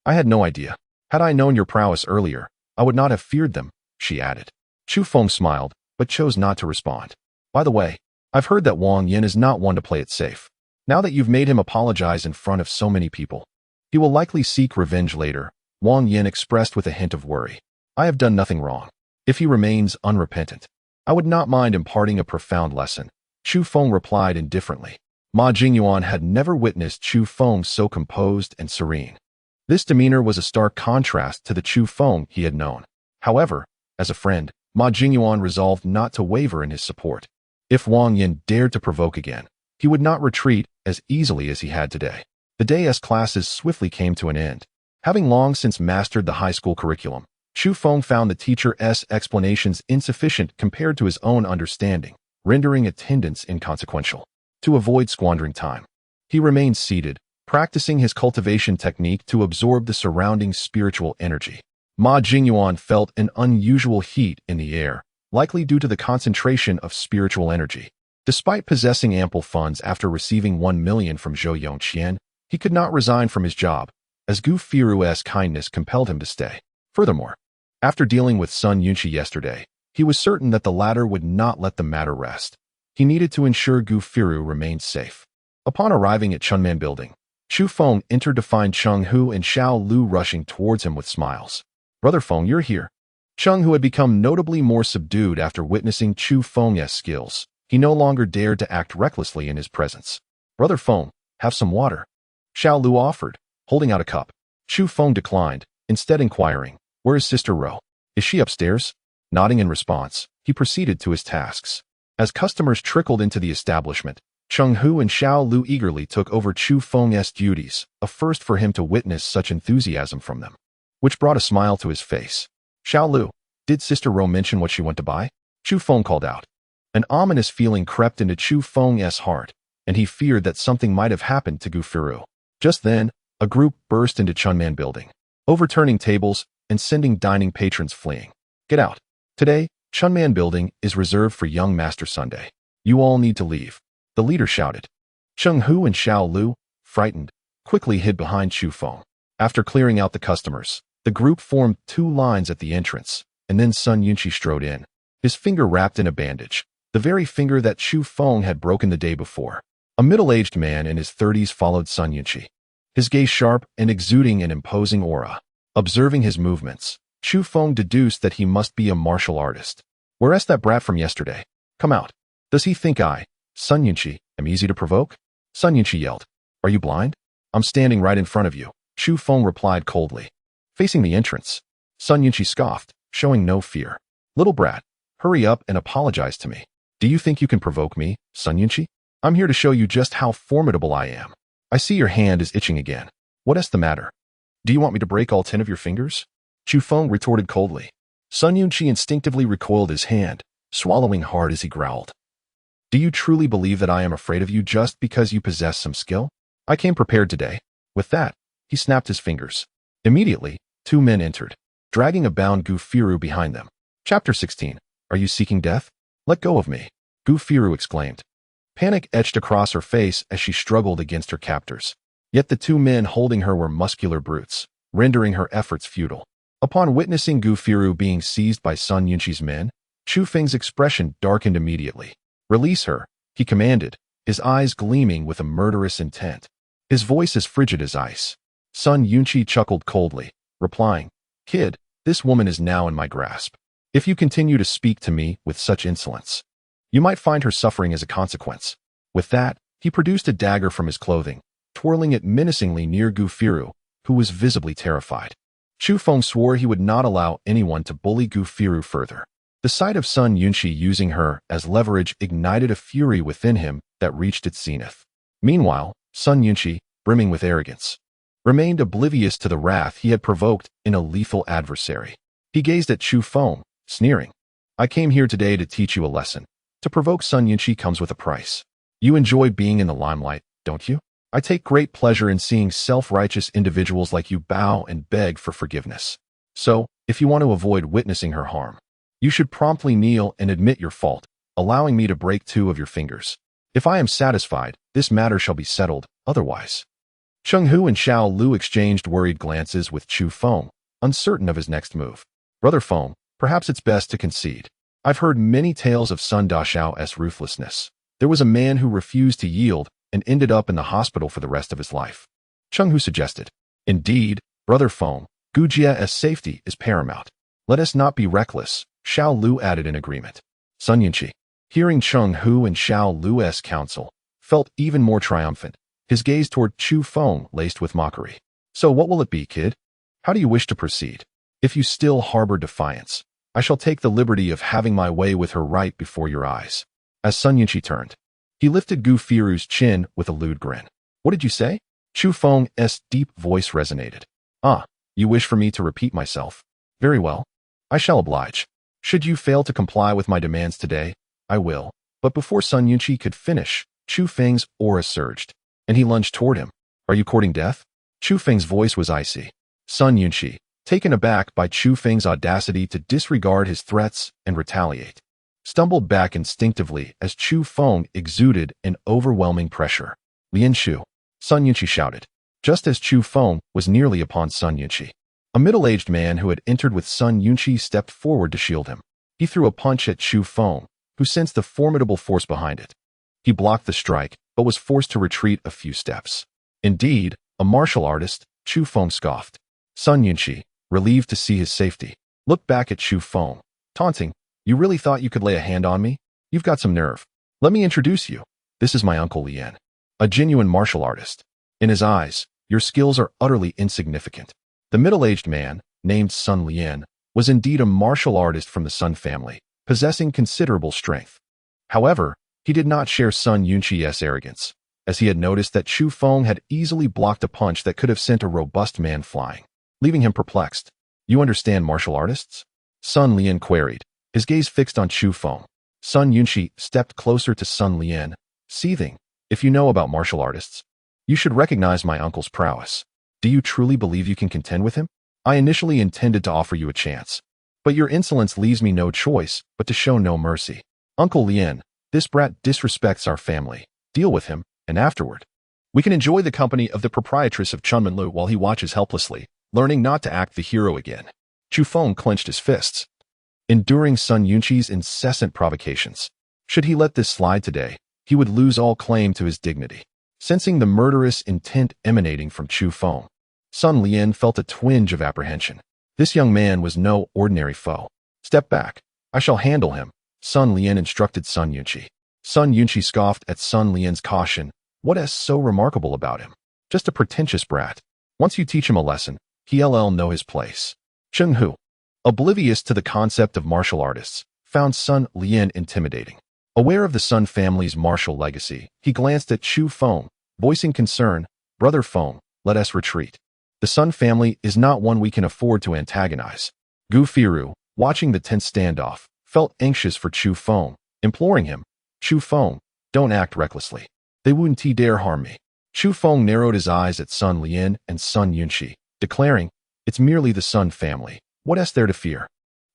I had no idea. Had I known your prowess earlier, I would not have feared them," she added. Chu Feng smiled, but chose not to respond. "By the way, I've heard that Wang Yin is not one to play it safe. Now that you've made him apologize in front of so many people, he will likely seek revenge later," Wang Yin expressed with a hint of worry. "I have done nothing wrong. If he remains unrepentant, I would not mind imparting a profound lesson," Chu Feng replied indifferently. Ma Jingyuan had never witnessed Chu Feng so composed and serene. This demeanor was a stark contrast to the Chu Feng he had known. However, as a friend, Ma Jingyuan resolved not to waver in his support. If Wang Yin dared to provoke again, he would not retreat as easily as he had today. The day's classes swiftly came to an end. Having long since mastered the high school curriculum, Chu Feng found the teacher's explanations insufficient compared to his own understanding, rendering attendance inconsequential. To avoid squandering time, he remained seated, practicing his cultivation technique to absorb the surrounding spiritual energy. Ma Jingyuan felt an unusual heat in the air, likely due to the concentration of spiritual energy. Despite possessing ample funds after receiving 1 million from Zhou Yongqian, he could not resign from his job, as Gu Firu's kindness compelled him to stay. Furthermore, after dealing with Sun Yunqi yesterday, he was certain that the latter would not let the matter rest. He needed to ensure Gu Firu remained safe. Upon arriving at Chunman Building, Chu Feng entered to find Cheng Hu and Xiao Lu rushing towards him with smiles. "Brother Feng, you're here." Cheng Hu had become notably more subdued after witnessing Chu Feng's skills. He no longer dared to act recklessly in his presence. "Brother Feng, have some water," Xiao Lu offered, holding out a cup. Chu Feng declined, instead inquiring, "Where is Sister Ro? Is she upstairs?" Nodding in response, he proceeded to his tasks. As customers trickled into the establishment, Cheng Hu and Xiao Lu eagerly took over Chu Feng's duties, a first for him to witness such enthusiasm from them, which brought a smile to his face. "Xiao Lu, did Sister Ro mention what she went to buy?" Chu Feng called out. An ominous feeling crept into Chu Feng's heart, and he feared that something might have happened to Gu Firu. Just then, a group burst into Chunman Building, overturning tables and sending dining patrons fleeing. "Get out. Today, Chunman Building is reserved for Young Master Sunday. You all need to leave," the leader shouted. Cheng Hu and Xiao Lu, frightened, quickly hid behind Chu Feng. After clearing out the customers, the group formed 2 lines at the entrance, and then Sun Yunqi strode in, his finger wrapped in a bandage, the very finger that Chu Feng had broken the day before. A middle-aged man in his 30s followed Sun Yunqi, his gaze sharp and exuding an imposing aura. Observing his movements, Chu Feng deduced that he must be a martial artist. "Where's that brat from yesterday? Come out. Does he think I, Sun Yunqi, am easy to provoke?" Sun Yunqi yelled. "Are you blind? I'm standing right in front of you," Chu Feng replied coldly. Facing the entrance, Sun Yunqi scoffed, showing no fear. "Little brat, hurry up and apologize to me. Do you think you can provoke me, Sun Yunqi? I'm here to show you just how formidable I am. I see your hand is itching again. What's the matter? Do you want me to break all 10 of your fingers?" Chu Feng retorted coldly. Sun Yunqi instinctively recoiled his hand, swallowing hard as he growled. "Do you truly believe that I am afraid of you just because you possess some skill? I came prepared today." With that, he snapped his fingers. Immediately, 2 men entered, dragging a bound Gu Firu behind them. Chapter 16. Are you seeking death? Let go of me, Gu Firu exclaimed. Panic etched across her face as she struggled against her captors. Yet the 2 men holding her were muscular brutes, rendering her efforts futile. Upon witnessing Gu Firu being seized by Sun Yunqi's men, Chu Feng's expression darkened immediately. "Release her," he commanded, his eyes gleaming with a murderous intent. His voice as frigid as ice. Sun Yunqi chuckled coldly, replying, "Kid, this woman is now in my grasp. If you continue to speak to me with such insolence, you might find her suffering as a consequence." With that, he produced a dagger from his clothing, twirling it menacingly near Gu Firu, who was visibly terrified. Chu Feng swore he would not allow anyone to bully Gu Firu further. The sight of Sun Yunqi using her as leverage ignited a fury within him that reached its zenith. Meanwhile, Sun Yunqi, brimming with arrogance, remained oblivious to the wrath he had provoked in a lethal adversary. He gazed at Chu Feng, sneering. "I came here today to teach you a lesson. To provoke Sun Yunqi comes with a price. You enjoy being in the limelight, don't you? I take great pleasure in seeing self-righteous individuals like you bow and beg for forgiveness. So, if you want to avoid witnessing her harm, you should promptly kneel and admit your fault, allowing me to break 2 of your fingers. If I am satisfied, this matter shall be settled, otherwise." Cheng Hu and Xiao Lu exchanged worried glances with Chu Feng, uncertain of his next move. "Brother Feng, perhaps it's best to concede. I've heard many tales of Sun Daxiao's ruthlessness. There was a man who refused to yield and ended up in the hospital for the rest of his life." Cheng Hu suggested. "Indeed, Brother Feng, Gujia's safety is paramount. Let us not be reckless," Xiao Lu added in agreement. Sun Yunqi, hearing Cheng Hu and Xiao Lu's counsel, felt even more triumphant, his gaze toward Chu Feng laced with mockery. "So what will it be, kid? How do you wish to proceed? If you still harbor defiance, I shall take the liberty of having my way with her right before your eyes." As Sun Yunqi turned, he lifted Gu Firu's chin with a lewd grin. "What did you say?" Chu Feng's deep voice resonated. "Ah, you wish for me to repeat myself? Very well. I shall oblige. Should you fail to comply with my demands today, I will." But before Sun Yunqi could finish, Chu Feng's aura surged, and he lunged toward him. "Are you courting death?" Chu Feng's voice was icy. Sun Yunqi, taken aback by Chu Feng's audacity to disregard his threats and retaliate, stumbled back instinctively as Chu Feng exuded an overwhelming pressure. "Lian Shu," Sun Yunqi shouted, just as Chu Feng was nearly upon Sun Yunqi. A middle-aged man who had entered with Sun Yunqi stepped forward to shield him. He threw a punch at Chu Feng, who sensed the formidable force behind it. He blocked the strike, but was forced to retreat a few steps. "Indeed, a martial artist," Chu Feng scoffed. Sun Yunqi, relieved to see his safety, looked back at Chu Feng, taunting, "You really thought you could lay a hand on me? You've got some nerve. Let me introduce you. This is my uncle Lian, a genuine martial artist. In his eyes, your skills are utterly insignificant." The middle-aged man, named Sun Lian, was indeed a martial artist from the Sun family, possessing considerable strength. However, he did not share Sun Yunqi's arrogance, as he had noticed that Chu Feng had easily blocked a punch that could have sent a robust man flying, leaving him perplexed. "You understand martial artists?" Sun Lian queried, his gaze fixed on Chu Feng. Sun Yunqi stepped closer to Sun Lian, seething. "If you know about martial artists, you should recognize my uncle's prowess. Do you truly believe you can contend with him? I initially intended to offer you a chance, but your insolence leaves me no choice but to show no mercy. Uncle Lian, this brat disrespects our family. Deal with him, and afterward, we can enjoy the company of the proprietress of Chunmanlu while he watches helplessly, learning not to act the hero again." Chu Feng clenched his fists, enduring Sun Yunqi's incessant provocations. Should he let this slide today, he would lose all claim to his dignity. Sensing the murderous intent emanating from Chu Feng, Sun Lian felt a twinge of apprehension. This young man was no ordinary foe. "Step back. I shall handle him," Sun Lian instructed Sun Yunqi. Sun Yunqi scoffed at Sun Lian's caution. What's so remarkable about him? Just a pretentious brat. Once you teach him a lesson, he'll know his place. Cheng Hu, oblivious to the concept of martial artists, found Sun Lian intimidating. Aware of the Sun family's martial legacy, he glanced at Chu Feng, voicing concern. "Brother Feng, let us retreat. The Sun family is not one we can afford to antagonize." Gu Firu, watching the tense standoff, felt anxious for Chu Feng, imploring him, "Chu Feng, don't act recklessly. They wouldn't dare harm me." Chu Feng narrowed his eyes at Sun Lian and Sun Yunqi, declaring, "It's merely the Sun family. What's there to fear?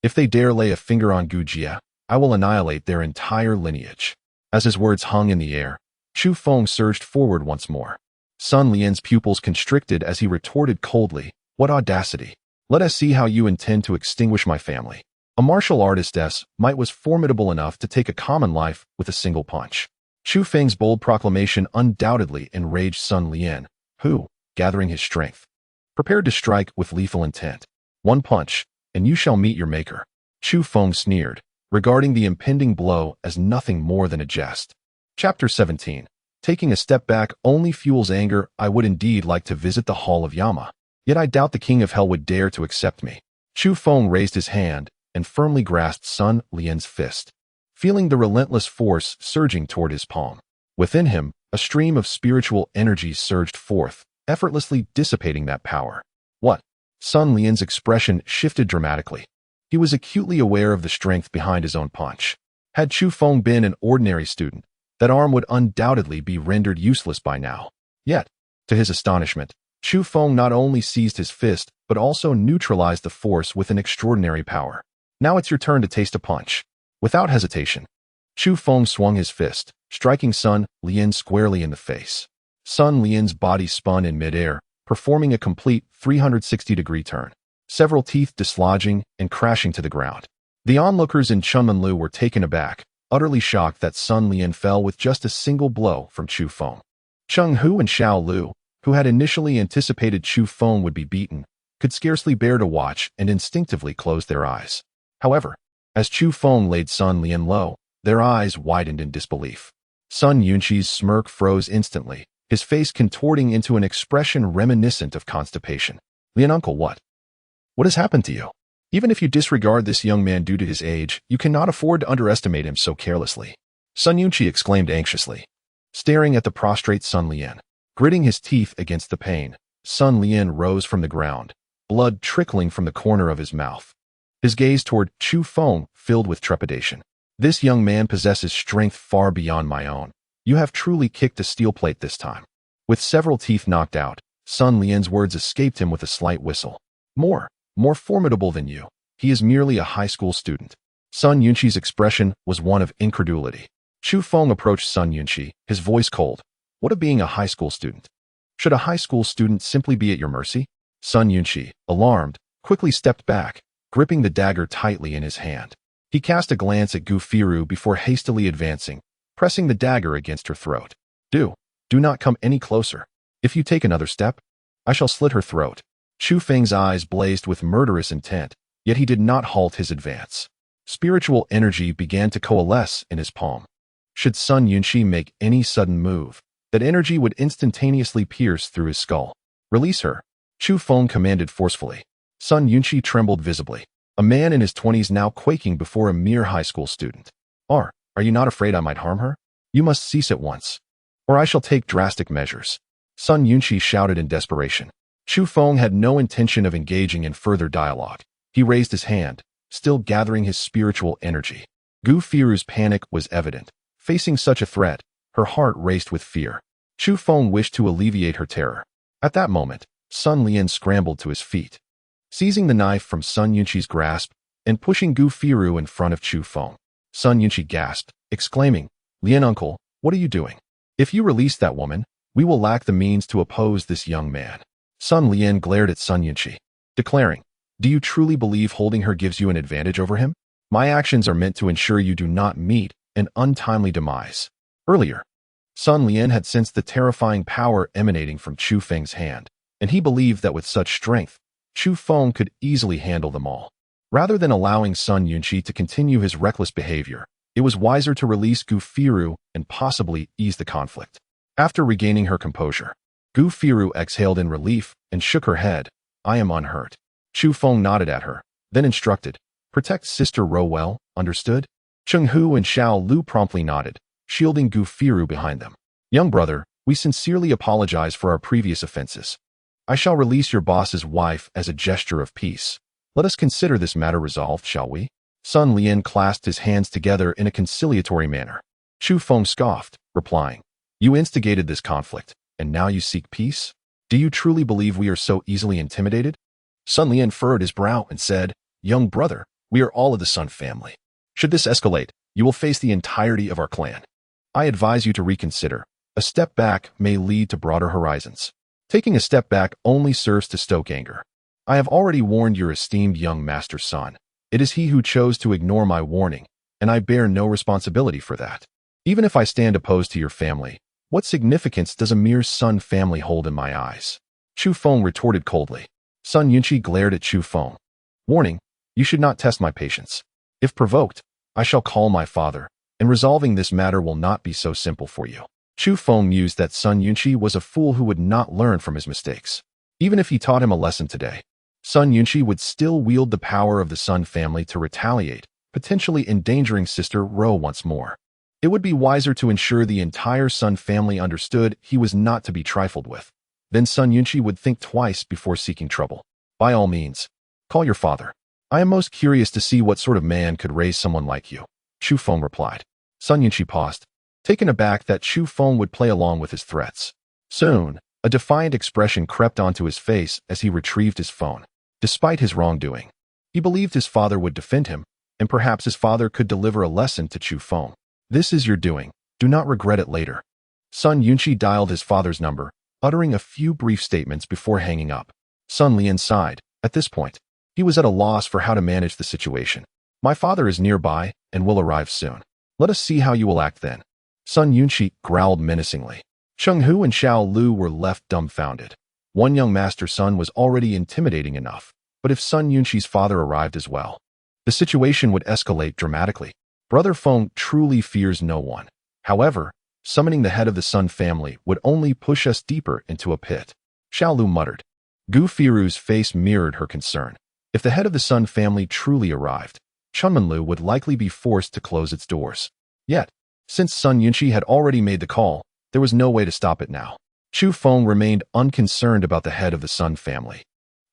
If they dare lay a finger on Gujia, I will annihilate their entire lineage." As his words hung in the air, Chu Feng surged forward once more. Sun Lian's pupils constricted as he retorted coldly, "What audacity! Let us see how you intend to extinguish my family. A martial artist's might was formidable enough to take a common life with a single punch. Chu Feng's bold proclamation undoubtedly enraged Sun Lian, who, gathering his strength, prepared to strike with lethal intent. One punch, and you shall meet your maker. Chu Feng sneered, regarding the impending blow as nothing more than a jest. Chapter 17. Taking a step back only fuels anger. I would indeed like to visit the Hall of Yama, yet I doubt the King of Hell would dare to accept me. Chu Feng raised his hand and firmly grasped Sun Lian's fist, feeling the relentless force surging toward his palm. Within him, a stream of spiritual energy surged forth, effortlessly dissipating that power. What? Sun Lian's expression shifted dramatically. He was acutely aware of the strength behind his own punch. Had Chu Feng been an ordinary student, that arm would undoubtedly be rendered useless by now. Yet, to his astonishment, Chu Feng not only seized his fist, but also neutralized the force with an extraordinary power. Now it's your turn to taste a punch. Without hesitation, Chu Feng swung his fist, striking Sun Lian squarely in the face. Sun Lian's body spun in midair, performing a complete 360-degree turn, several teeth dislodging and crashing to the ground. The onlookers in Chunmanlu were taken aback, utterly shocked that Sun Lian fell with just a single blow from Chu Feng. Cheng Hu and Xiao Lu, who had initially anticipated Chu Feng would be beaten, could scarcely bear to watch and instinctively closed their eyes. However, as Chu Feng laid Sun Lian low, their eyes widened in disbelief. Sun Yunqi's smirk froze instantly, his face contorting into an expression reminiscent of constipation. Lian uncle, what? What has happened to you? Even if you disregard this young man due to his age, you cannot afford to underestimate him so carelessly. Sun Yunqi exclaimed anxiously, staring at the prostrate Sun Lian. Gritting his teeth against the pain, Sun Lian rose from the ground, blood trickling from the corner of his mouth. His gaze toward Chu Feng filled with trepidation. This young man possesses strength far beyond my own. You have truly kicked a steel plate this time. With several teeth knocked out, Sun Lian's words escaped him with a slight whistle. More formidable than you. He is merely a high school student. Sun Yunqi's expression was one of incredulity. Chu Feng approached Sun Yunqi, his voice cold. What of being a high school student? Should a high school student simply be at your mercy? Sun Yunqi, alarmed, quickly stepped back, gripping the dagger tightly in his hand. He cast a glance at Gu Firu before hastily advancing, pressing the dagger against her throat. Do not come any closer. If you take another step, I shall slit her throat. Chu Feng's eyes blazed with murderous intent, yet he did not halt his advance. Spiritual energy began to coalesce in his palm. Should Sun Yunqi make any sudden move, that energy would instantaneously pierce through his skull. Release her, Chu Feng commanded forcefully. Sun Yunqi trembled visibly, a man in his 20s now quaking before a mere high school student. Are you not afraid I might harm her? You must cease at once, or I shall take drastic measures. Sun Yunqi shouted in desperation. Chu Feng had no intention of engaging in further dialogue. He raised his hand, still gathering his spiritual energy. Gu Firu's panic was evident. Facing such a threat, her heart raced with fear. Chu Feng wished to alleviate her terror. At that moment, Sun Lian scrambled to his feet, seizing the knife from Sun Yunqi's grasp and pushing Gu Firu in front of Chu Feng. Sun Yunqi gasped, exclaiming, Lian uncle, what are you doing? If you release that woman, we will lack the means to oppose this young man. Sun Lian glared at Sun Yunqi, declaring, do you truly believe holding her gives you an advantage over him? My actions are meant to ensure you do not meet an untimely demise. Earlier, Sun Lian had sensed the terrifying power emanating from Chu Feng's hand, and he believed that with such strength, Chu Feng could easily handle them all. Rather than allowing Sun Yunqi to continue his reckless behavior, it was wiser to release Gu Firu and possibly ease the conflict. After regaining her composure, Gu Firu exhaled in relief and shook her head. I am unhurt. Chu Feng nodded at her, then instructed, protect Sister Ro well, understood? Cheng Hu and Xiao Lu promptly nodded, shielding Gu Firu behind them. Young brother, we sincerely apologize for our previous offenses. I shall release your boss's wife as a gesture of peace. Let us consider this matter resolved, shall we? Sun Lian clasped his hands together in a conciliatory manner. Chu Feng scoffed, replying, you instigated this conflict, and now you seek peace? Do you truly believe we are so easily intimidated? Sun Lian furrowed his brow and said, young brother, we are all of the Sun family. Should this escalate, you will face the entirety of our clan. I advise you to reconsider. A step back may lead to broader horizons. Taking a step back only serves to stoke anger. I have already warned your esteemed young master son. It is he who chose to ignore my warning, and I bear no responsibility for that. Even if I stand opposed to your family, what significance does a mere Sun family hold in my eyes? Chu Feng retorted coldly. Sun Yunqi glared at Chu Feng. Warning, you should not test my patience. If provoked, I shall call my father, and resolving this matter will not be so simple for you. Chu Feng mused that Sun Yunqi was a fool who would not learn from his mistakes. Even if he taught him a lesson today, Sun Yunqi would still wield the power of the Sun family to retaliate, potentially endangering Sister Ro once more. It would be wiser to ensure the entire Sun family understood he was not to be trifled with. Then Sun Yunqi would think twice before seeking trouble. By all means, call your father. I am most curious to see what sort of man could raise someone like you, Chu Feng replied. Sun Yunqi paused, taken aback that Chu Feng would play along with his threats. Soon, a defiant expression crept onto his face as he retrieved his phone. Despite his wrongdoing, he believed his father would defend him, and perhaps his father could deliver a lesson to Chu Feng. This is your doing. Do not regret it later. Sun Yunqi dialed his father's number, uttering a few brief statements before hanging up. Sun Lian sighed. At this point, he was at a loss for how to manage the situation. My father is nearby and will arrive soon. Let us see how you will act then. Sun Yunqi growled menacingly. Cheng Hu and Xiao Lu were left dumbfounded. One young master son was already intimidating enough, but if Sun Yunqi's father arrived as well, the situation would escalate dramatically. Brother Feng truly fears no one. However, summoning the head of the Sun family would only push us deeper into a pit. Xiao Lu muttered. Gu Firu's face mirrored her concern. If the head of the Sun family truly arrived, Chunmanlu would likely be forced to close its doors. Yet, since Sun Yunqi had already made the call, there was no way to stop it now. Chu Feng remained unconcerned about the head of the Sun family.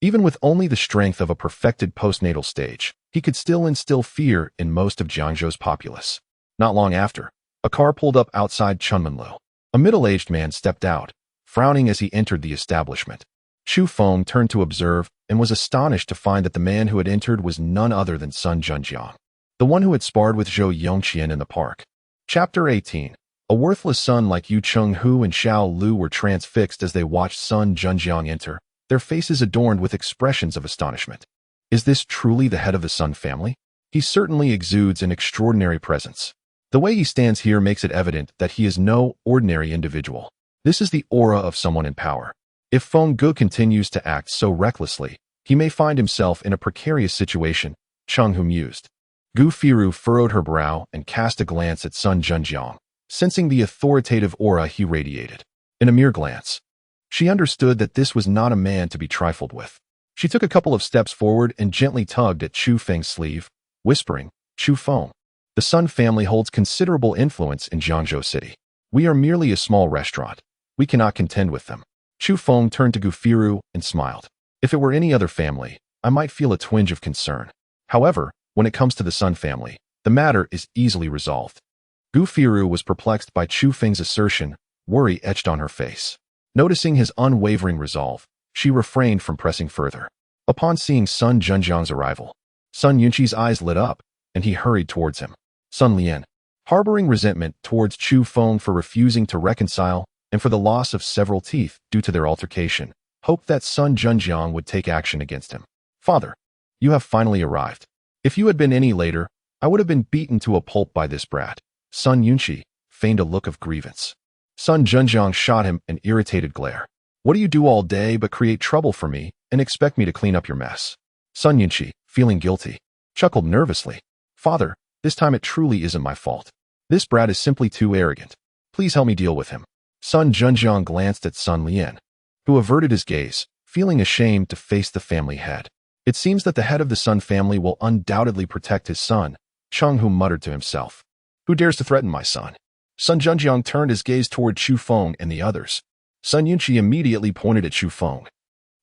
Even with only the strength of a perfected postnatal stage, he could still instill fear in most of Jiangzhou's populace. Not long after, a car pulled up outside Chunmanlu. A middle-aged man stepped out, frowning as he entered the establishment. Chu Feng turned to observe and was astonished to find that the man who had entered was none other than Sun Zhenjiang, the one who had sparred with Zhou Yongqian in the park. Chapter 18. A worthless son like Yu Cheng Hu and Xiao Lu were transfixed as they watched Sun Zhenjiang enter, their faces adorned with expressions of astonishment. Is this truly the head of the Sun family? He certainly exudes an extraordinary presence. The way he stands here makes it evident that he is no ordinary individual. This is the aura of someone in power. If Feng Gu continues to act so recklessly, he may find himself in a precarious situation, Cheng Hu mused. Gu Firu furrowed her brow and cast a glance at Sun Zhenjiang, sensing the authoritative aura he radiated. In a mere glance, she understood that this was not a man to be trifled with. She took a couple of steps forward and gently tugged at Chu Feng's sleeve, whispering, Chu Feng. The Sun family holds considerable influence in Jiangzhou City. We are merely a small restaurant. We cannot contend with them. Chu Feng turned to Gu Firu and smiled. If it were any other family, I might feel a twinge of concern. However, when it comes to the Sun family, the matter is easily resolved. Gu Firu was perplexed by Chu Feng's assertion, worry etched on her face. Noticing his unwavering resolve, she refrained from pressing further. Upon seeing Sun Zhenjiang's arrival, Sun Yunqi's eyes lit up, and he hurried towards him. Sun Lian, harboring resentment towards Chu Feng for refusing to reconcile and for the loss of several teeth due to their altercation, hoped that Sun Zhenjiang would take action against him. Father, you have finally arrived. If you had been any later, I would have been beaten to a pulp by this brat. Sun Yunqi feigned a look of grievance. Sun Zhenjiang shot him an irritated glare. What do you do all day but create trouble for me and expect me to clean up your mess? Sun Yunqi, feeling guilty, chuckled nervously. Father, this time it truly isn't my fault. This brat is simply too arrogant. Please help me deal with him. Sun Zhenjiang glanced at Sun Lian, who averted his gaze, feeling ashamed to face the family head. It seems that the head of the Sun family will undoubtedly protect his son, Cheng Hu muttered to himself. Who dares to threaten my son? Sun Zhenjiang turned his gaze toward Chu Feng and the others. Sun Yunqi immediately pointed at Chu Feng,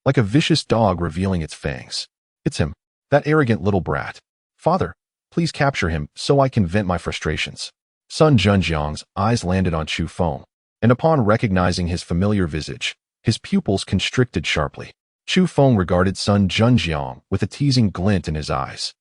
like a vicious dog revealing its fangs. It's him, that arrogant little brat. Father, please capture him so I can vent my frustrations. Sun Zhenjiang's eyes landed on Chu Feng, and upon recognizing his familiar visage, his pupils constricted sharply. Chu Feng regarded Sun Zhenjiang with a teasing glint in his eyes.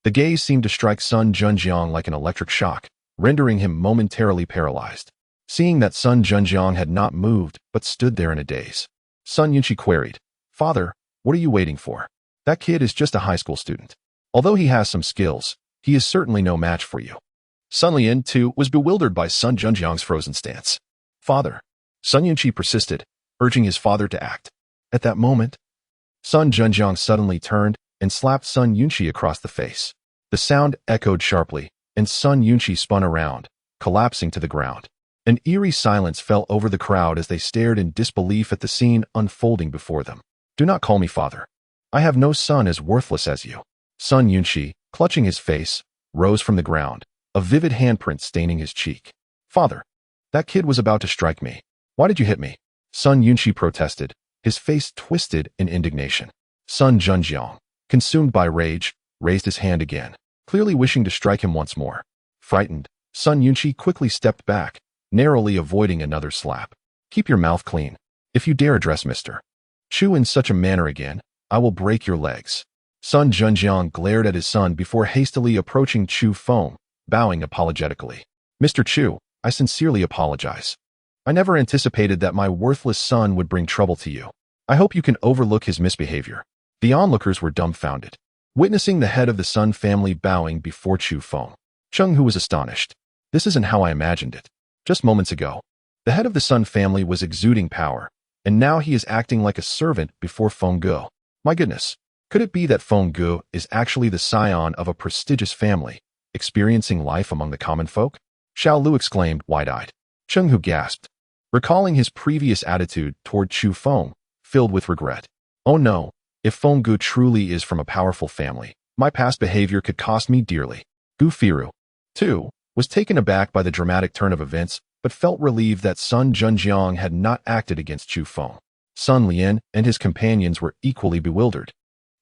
The gaze seemed to strike Sun Zhenjiang like an electric shock, rendering him momentarily paralyzed. Seeing that Sun Zhenjiang had not moved but stood there in a daze, Sun Yunqi queried, Father, what are you waiting for? That kid is just a high school student. Although he has some skills, he is certainly no match for you. Sun Lian, too, was bewildered by Sun Junjiang's frozen stance. Father. Sun Yunqi persisted, urging his father to act. At that moment, Sun Junjiang suddenly turned and slapped Sun Yunqi across the face. The sound echoed sharply, and Sun Yunqi spun around, collapsing to the ground. An eerie silence fell over the crowd as they stared in disbelief at the scene unfolding before them. Do not call me father. I have no son as worthless as you. Sun Yunqi, clutching his face, rose from the ground, a vivid handprint staining his cheek. Father, that kid was about to strike me. Why did you hit me? Sun Yunqi protested, his face twisted in indignation. Sun Junjiang, consumed by rage, raised his hand again, clearly wishing to strike him once more. Frightened, Sun Yunqi quickly stepped back, narrowly avoiding another slap. Keep your mouth clean. If you dare address Mr. Chu in such a manner again, I will break your legs. Sun Junjiang glared at his son before hastily approaching Chu Feng, bowing apologetically. Mr. Chu, I sincerely apologize. I never anticipated that my worthless son would bring trouble to you. I hope you can overlook his misbehavior. The onlookers were dumbfounded, witnessing the head of the Sun family bowing before Chu Feng. Cheng Hu was astonished. This isn't how I imagined it. Just moments ago, the head of the Sun family was exuding power, and now he is acting like a servant before Feng Gu. My goodness, could it be that Feng Gu is actually the scion of a prestigious family, experiencing life among the common folk? Xiao Lu exclaimed, wide-eyed. Cheng Hu gasped, recalling his previous attitude toward Chu Feng, filled with regret. Oh no, if Feng Gu truly is from a powerful family, my past behavior could cost me dearly. Gu Firu, too, was taken aback by the dramatic turn of events, but felt relieved that Sun Junjiang had not acted against Chu Feng. Sun Lian and his companions were equally bewildered,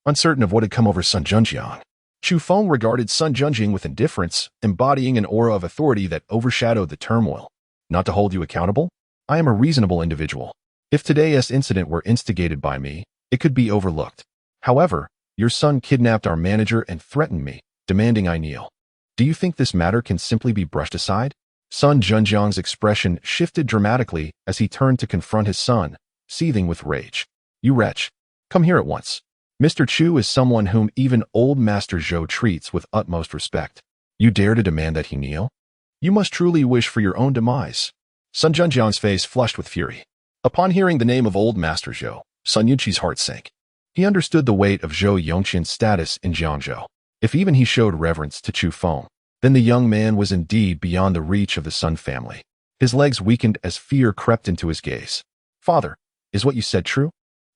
uncertain of what had come over Sun Junjiang. Chu Feng regarded Sun Junjiang with indifference, embodying an aura of authority that overshadowed the turmoil. Not to hold you accountable? I am a reasonable individual. If today's incident were instigated by me, it could be overlooked. However, your son kidnapped our manager and threatened me, demanding I kneel. Do you think this matter can simply be brushed aside? Sun Junjiang's expression shifted dramatically as he turned to confront his son, seething with rage. You wretch. Come here at once. Mr. Chu is someone whom even old Master Zhou treats with utmost respect. You dare to demand that he kneel? You must truly wish for your own demise. Sun Junjiang's face flushed with fury. Upon hearing the name of old Master Zhou, Sun Yunqi's heart sank. He understood the weight of Zhou Yongqian's status in Jiangzhou. If even he showed reverence to Chu Feng, then the young man was indeed beyond the reach of the Sun family. His legs weakened as fear crept into his gaze. Father, is what you said true?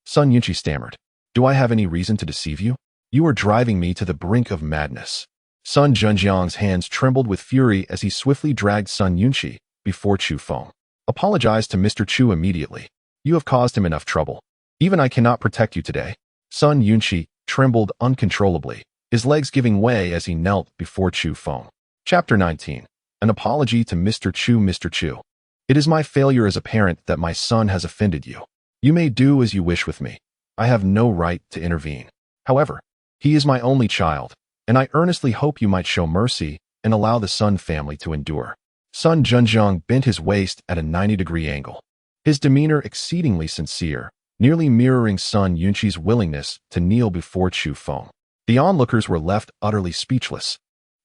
Sun Yunqi stammered. Do I have any reason to deceive you? You are driving me to the brink of madness. Sun Junjiang's hands trembled with fury as he swiftly dragged Sun Yunqi before Chu Feng. Apologize to Mr. Chu immediately. You have caused him enough trouble. Even I cannot protect you today. Sun Yunqi trembled uncontrollably, his legs giving way as he knelt before Chu Feng. Chapter 19. An apology to Mr. Chu. Mr. Chu, it is my failure as a parent that my son has offended you. You may do as you wish with me. I have no right to intervene. However, he is my only child, and I earnestly hope you might show mercy and allow the Sun family to endure. Sun Junjiang bent his waist at a 90-degree angle, his demeanor exceedingly sincere, nearly mirroring Sun Yunqi's willingness to kneel before Chu Feng. The onlookers were left utterly speechless,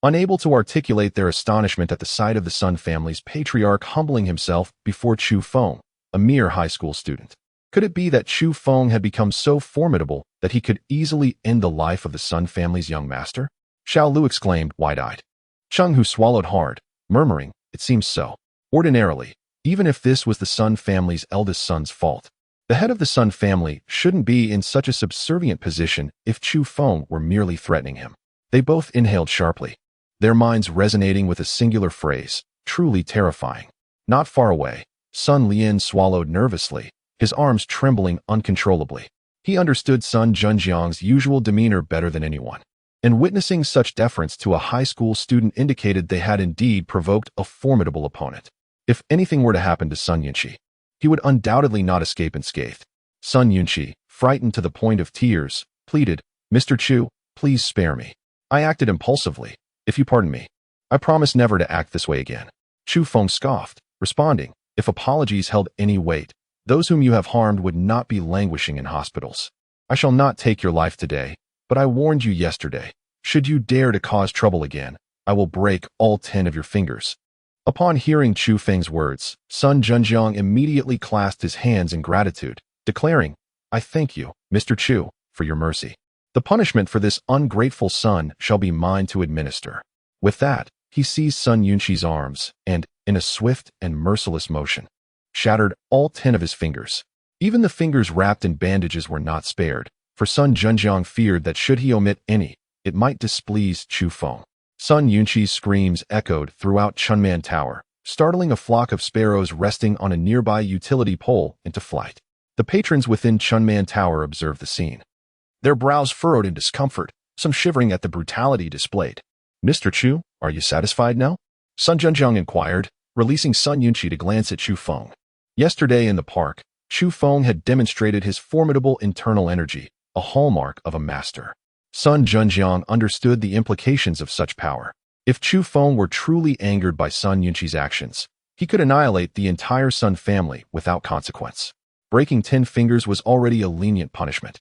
unable to articulate their astonishment at the sight of the Sun family's patriarch humbling himself before Chu Feng, a mere high school student. Could it be that Chu Feng had become so formidable that he could easily end the life of the Sun family's young master? Xiao Lu exclaimed, wide-eyed. Cheng Hu swallowed hard, murmuring, it seems so. Ordinarily, even if this was the Sun family's eldest son's fault, the head of the Sun family shouldn't be in such a subservient position if Chu Feng were merely threatening him. They both inhaled sharply, their minds resonating with a singular phrase, truly terrifying. Not far away, Sun Lian swallowed nervously, his arms trembling uncontrollably. He understood Sun Junjiang's usual demeanor better than anyone, and witnessing such deference to a high school student indicated they had indeed provoked a formidable opponent. If anything were to happen to Sun Yunqi, he would undoubtedly not escape unscathed. Sun Yunqi, frightened to the point of tears, pleaded, Mr. Chu, please spare me. I acted impulsively. If you pardon me, I promise never to act this way again. Chu Feng scoffed, responding, if apologies held any weight, those whom you have harmed would not be languishing in hospitals. I shall not take your life today, But I warned you yesterday. Should you dare to cause trouble again, I will break all 10 of your fingers." Upon hearing Chu Feng's words, Sun Zhenjiang immediately clasped his hands in gratitude, declaring, "I thank you, Mr. Chu, for your mercy. The punishment for this ungrateful son shall be mine to administer." With that, he seized Sun Yunqi's arms and, in a swift and merciless motion, shattered all 10 of his fingers. Even the fingers wrapped in bandages were not spared, for Sun Zhenjiang feared that should he omit any, it might displease Chu Feng. Sun Yunqi's screams echoed throughout Chunman Tower, startling a flock of sparrows resting on a nearby utility pole into flight. The patrons within Chunman Tower observed the scene, their brows furrowed in discomfort, some shivering at the brutality displayed. "Mr. Chu, are you satisfied now?" Sun Zhenjiang inquired, releasing Sun Yunqi to glance at Chu Feng. Yesterday in the park, Chu Feng had demonstrated his formidable internal energy, a hallmark of a master. Sun Zhenjiang understood the implications of such power. If Chu Feng were truly angered by Sun Yunqi's actions, he could annihilate the entire Sun family without consequence. Breaking 10 fingers was already a lenient punishment.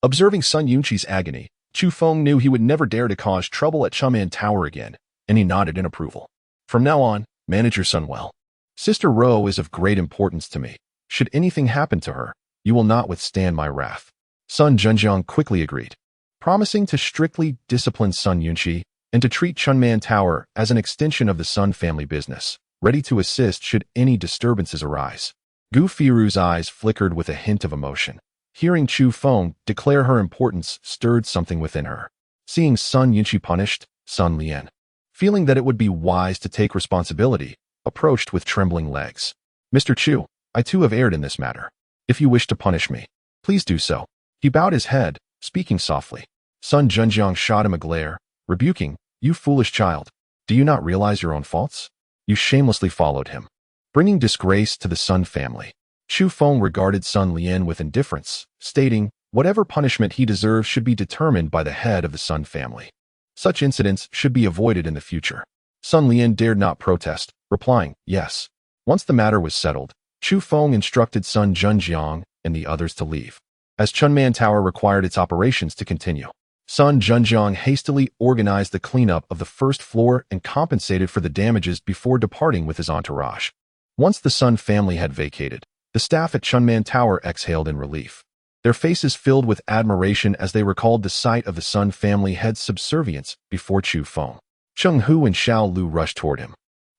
Observing Sun Yunqi's agony, Chu Feng knew he would never dare to cause trouble at Chunman Tower again, and he nodded in approval. "From now on, manage your son well. Sister Ro is of great importance to me. Should anything happen to her, you will not withstand my wrath." Sun Zhenjiang quickly agreed, promising to strictly discipline Sun Yunqi and to treat Chunman Tower as an extension of the Sun family business, ready to assist should any disturbances arise. Gu Firu's eyes flickered with a hint of emotion. Hearing Chu Feng declare her importance stirred something within her. Seeing Sun Yunqi punished, Sun Lian, feeling that it would be wise to take responsibility, approached with trembling legs. "Mr. Chu, I too have erred in this matter. If you wish to punish me, please do so." He bowed his head, speaking softly. Sun Zhenjiang shot him a glare, rebuking, "You foolish child. Do you not realize your own faults? You shamelessly followed him, bringing disgrace to the Sun family." Chu Feng regarded Sun Lian with indifference, stating, "Whatever punishment he deserves should be determined by the head of the Sun family. Such incidents should be avoided in the future." Sun Lian dared not protest, replying, "Yes." Once the matter was settled, Chu Feng instructed Sun Zhenjiang and the others to leave, as Chunman Tower required its operations to continue. Sun Zhenjiang hastily organized the cleanup of the first floor and compensated for the damages before departing with his entourage. Once the Sun family had vacated, the staff at Chunman Tower exhaled in relief, their faces filled with admiration as they recalled the sight of the Sun family head's subservience before Chu Feng. Cheng Hu and Xiao Lu rushed toward him,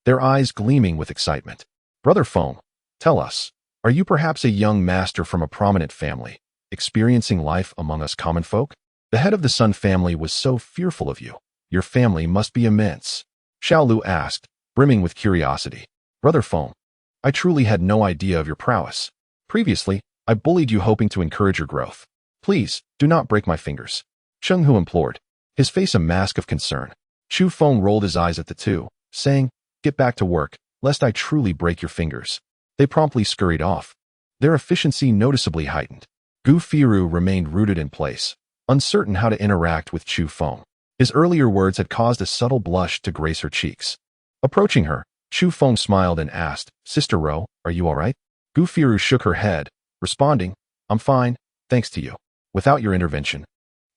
their eyes gleaming with excitement. "Brother Feng, tell us, are you perhaps a young master from a prominent family, experiencing life among us common folk? The head of the Sun family was so fearful of you. Your family must be immense." Xiao Lu asked, brimming with curiosity. "Brother Feng, I truly had no idea of your prowess. Previously, I bullied you hoping to encourage your growth. Please, do not break my fingers," Cheng Hu implored, his face a mask of concern. Chu Feng rolled his eyes at the two, saying, "Get back to work, lest I truly break your fingers." They promptly scurried off, their efficiency noticeably heightened. Gu Firu remained rooted in place, uncertain how to interact with Chu Feng. His earlier words had caused a subtle blush to grace her cheeks. Approaching her, Chu Feng smiled and asked, "Sister Ro, are you all right?" Gu Firu shook her head, responding, "I'm fine, thanks to you. Without your intervention,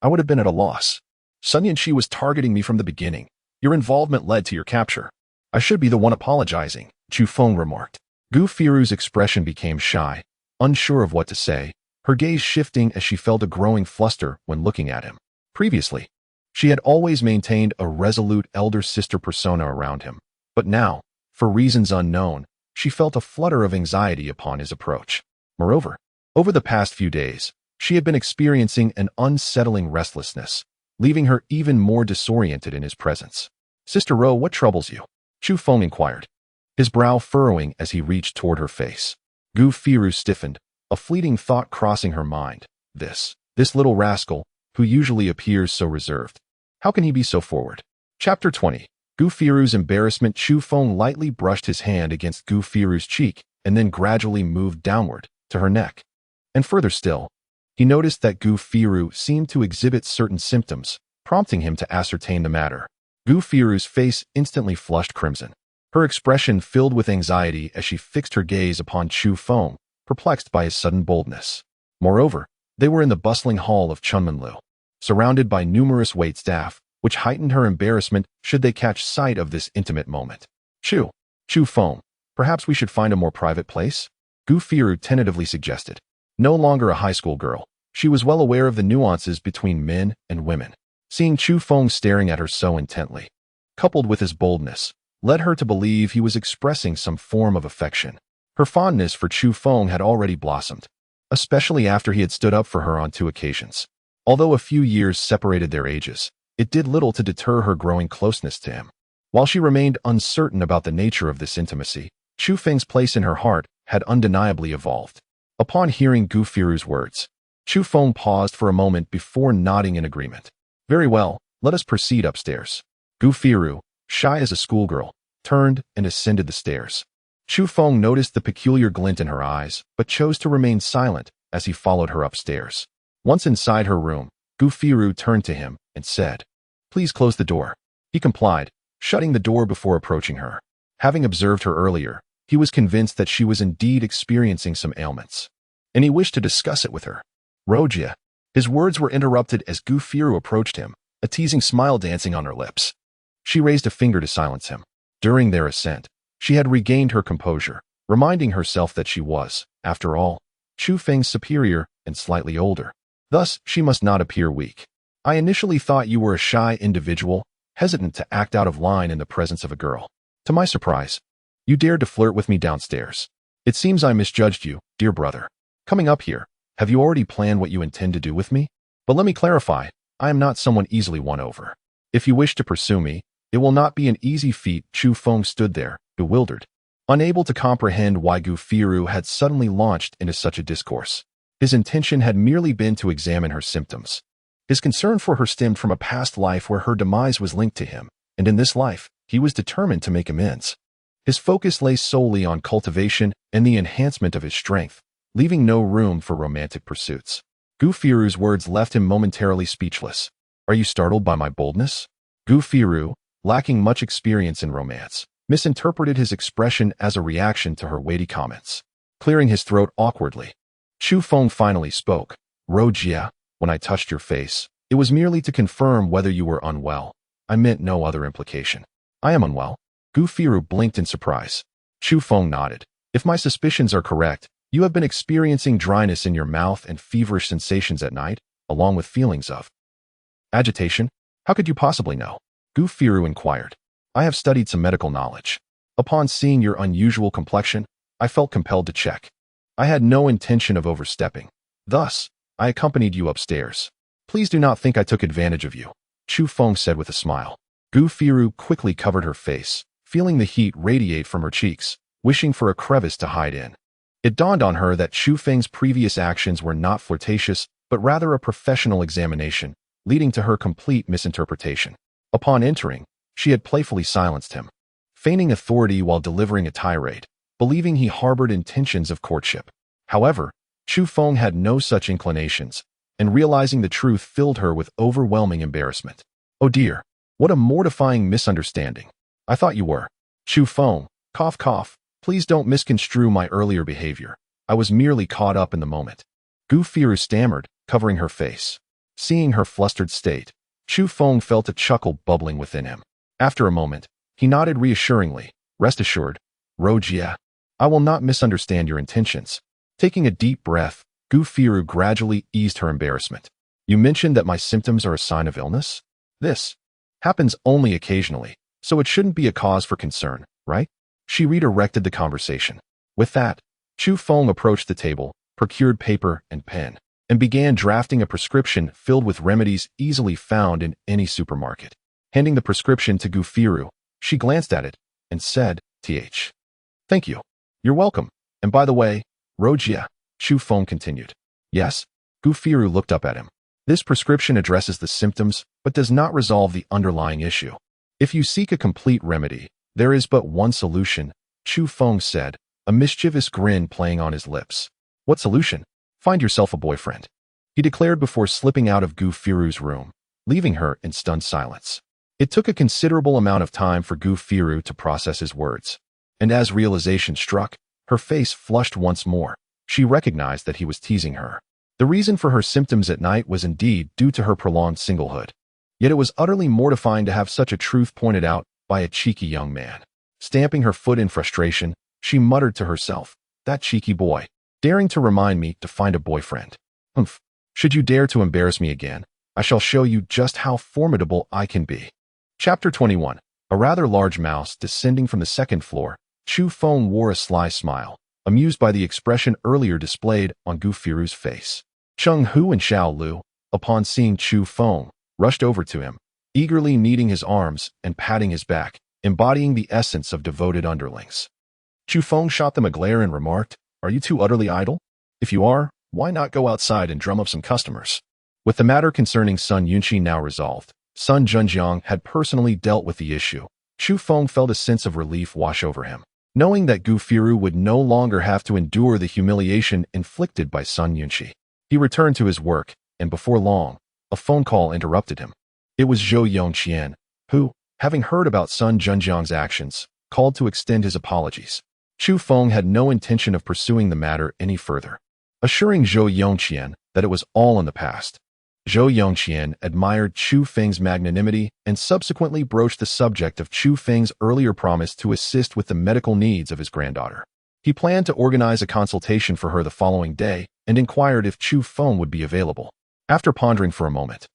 I would have been at a loss. Sun Yunqi was targeting me from the beginning. Your involvement led to your capture. I should be the one apologizing," Chu Feng remarked. Gu Firu's expression became shy, unsure of what to say, her gaze shifting as she felt a growing fluster when looking at him. Previously, she had always maintained a resolute elder sister persona around him, but now, for reasons unknown, she felt a flutter of anxiety upon his approach. Moreover, over the past few days, she had been experiencing an unsettling restlessness, leaving her even more disoriented in his presence. "Sister Ro, what troubles you?" Chu Feng inquired, his brow furrowing as he reached toward her face. Gu Firu stiffened, a fleeting thought crossing her mind. This little rascal, who usually appears so reserved. How can he be so forward? Chapter 20. Gu Firu's embarrassment. Chu Feng lightly brushed his hand against Gu Firu's cheek and then gradually moved downward to her neck. And further still, he noticed that Gu Firu seemed to exhibit certain symptoms, prompting him to ascertain the matter. Gu Firu's face instantly flushed crimson, her expression filled with anxiety as she fixed her gaze upon Chu Feng, perplexed by his sudden boldness. Moreover, they were in the bustling hall of Chunmanlu. surrounded by numerous waitstaff, which heightened her embarrassment should they catch sight of this intimate moment. Chu Feng, perhaps we should find a more private place? Gu Firu tentatively suggested. No longer a high school girl, she was well aware of the nuances between men and women. Seeing Chu Feng staring at her so intently, coupled with his boldness, led her to believe he was expressing some form of affection. Her fondness for Chu Feng had already blossomed, especially after he had stood up for her on 2 occasions. Although a few years separated their ages, it did little to deter her growing closeness to him. While she remained uncertain about the nature of this intimacy, Chu Feng's place in her heart had undeniably evolved. Upon hearing Gu Firu's words, Chu Feng paused for a moment before nodding in agreement. Very well, let us proceed upstairs. Gu Firu, shy as a schoolgirl, turned and ascended the stairs. Chu Feng noticed the peculiar glint in her eyes, but chose to remain silent as he followed her upstairs. Once inside her room, Gu Firu turned to him and said, "Please close the door." He complied, shutting the door before approaching her. Having observed her earlier, he was convinced that she was indeed experiencing some ailments, and he wished to discuss it with her. Rojia. His words were interrupted as Gu Firu approached him, a teasing smile dancing on her lips. She raised a finger to silence him. During their ascent, she had regained her composure, reminding herself that she was, after all, Chu Feng's superior and slightly older. Thus, she must not appear weak. I initially thought you were a shy individual, hesitant to act out of line in the presence of a girl. To my surprise, you dared to flirt with me downstairs. It seems I misjudged you, dear brother. Coming up here, have you already planned what you intend to do with me? But let me clarify, I am not someone easily won over. If you wish to pursue me, it will not be an easy feat. Chu Feng stood there, bewildered, unable to comprehend why Gu Firu had suddenly launched into such a discourse. His intention had merely been to examine her symptoms. His concern for her stemmed from a past life where her demise was linked to him, and in this life, he was determined to make amends. His focus lay solely on cultivation and the enhancement of his strength, leaving no room for romantic pursuits. Gu Firu's words left him momentarily speechless. Are you startled by my boldness? Gu Firu, lacking much experience in romance, misinterpreted his expression as a reaction to her weighty comments. Clearing his throat awkwardly, Chu Feng finally spoke. Rojia, when I touched your face, it was merely to confirm whether you were unwell. I meant no other implication. I am unwell. Gu Firu blinked in surprise. Chu Feng nodded. If my suspicions are correct, you have been experiencing dryness in your mouth and feverish sensations at night, along with feelings of agitation. How could you possibly know? Gu Firu inquired. I have studied some medical knowledge. Upon seeing your unusual complexion, I felt compelled to check. I had no intention of overstepping. Thus, I accompanied you upstairs. Please do not think I took advantage of you, Chu Feng said with a smile. Gu Firu quickly covered her face, feeling the heat radiate from her cheeks, wishing for a crevice to hide in. It dawned on her that Chu Feng's previous actions were not flirtatious, but rather a professional examination, leading to her complete misinterpretation. Upon entering, she had playfully silenced him, feigning authority while delivering a tirade, believing he harbored intentions of courtship. However, Chu Feng had no such inclinations, and realizing the truth filled her with overwhelming embarrassment. Oh dear, what a mortifying misunderstanding. I thought you were. Chu Feng, cough cough, please don't misconstrue my earlier behavior. I was merely caught up in the moment. Gu Firu stammered, covering her face. Seeing her flustered state, Chu Feng felt a chuckle bubbling within him. After a moment, he nodded reassuringly. Rest assured, Rojia, I will not misunderstand your intentions. Taking a deep breath, Gu Firu gradually eased her embarrassment. You mentioned that my symptoms are a sign of illness? This happens only occasionally, so it shouldn't be a cause for concern, right? She redirected the conversation. With that, Chu Feng approached the table, procured paper and pen, and began drafting a prescription filled with remedies easily found in any supermarket. Handing the prescription to Gu Firu, she glanced at it and said, Thank you. You're welcome. And by the way, Rojia, Chu Feng continued. Yes? Gu Firu looked up at him. This prescription addresses the symptoms, but does not resolve the underlying issue. If you seek a complete remedy, there is but one solution, Chu Feng said, a mischievous grin playing on his lips. What solution? Find yourself a boyfriend, he declared before slipping out of Gu Firu's room, leaving her in stunned silence. It took a considerable amount of time for Gu Firu to process his words, and as realization struck, her face flushed once more. She recognized that he was teasing her. The reason for her symptoms at night was indeed due to her prolonged singlehood. Yet it was utterly mortifying to have such a truth pointed out by a cheeky young man. Stamping her foot in frustration, she muttered to herself, "That cheeky boy, daring to remind me to find a boyfriend. Humph. Should you dare to embarrass me again, I shall show you just how formidable I can be." Chapter 21. A rather large mouse descending from the second floor, Chu Feng wore a sly smile, amused by the expression earlier displayed on Gu Firu's face. Cheng Hu and Xiao Lu, upon seeing Chu Feng, rushed over to him, eagerly kneading his arms and patting his back, embodying the essence of devoted underlings. Chu Feng shot them a glare and remarked, "Are you too utterly idle? If you are, why not go outside and drum up some customers?" With the matter concerning Sun Yunqi now resolved, Sun Zhenjiang had personally dealt with the issue. Chu Feng felt a sense of relief wash over him, knowing that Gu Firu would no longer have to endure the humiliation inflicted by Sun Yunqi. He returned to his work, and before long, a phone call interrupted him. It was Zhou Yongqian, who, having heard about Sun Zhenjiang's actions, called to extend his apologies. Chu Feng had no intention of pursuing the matter any further, assuring Zhou Yongqian that it was all in the past. Zhou Yongqian admired Chu Feng's magnanimity and subsequently broached the subject of Chu Feng's earlier promise to assist with the medical needs of his granddaughter. He planned to organize a consultation for her the following day and inquired if Chu Feng would be available. After pondering for a moment,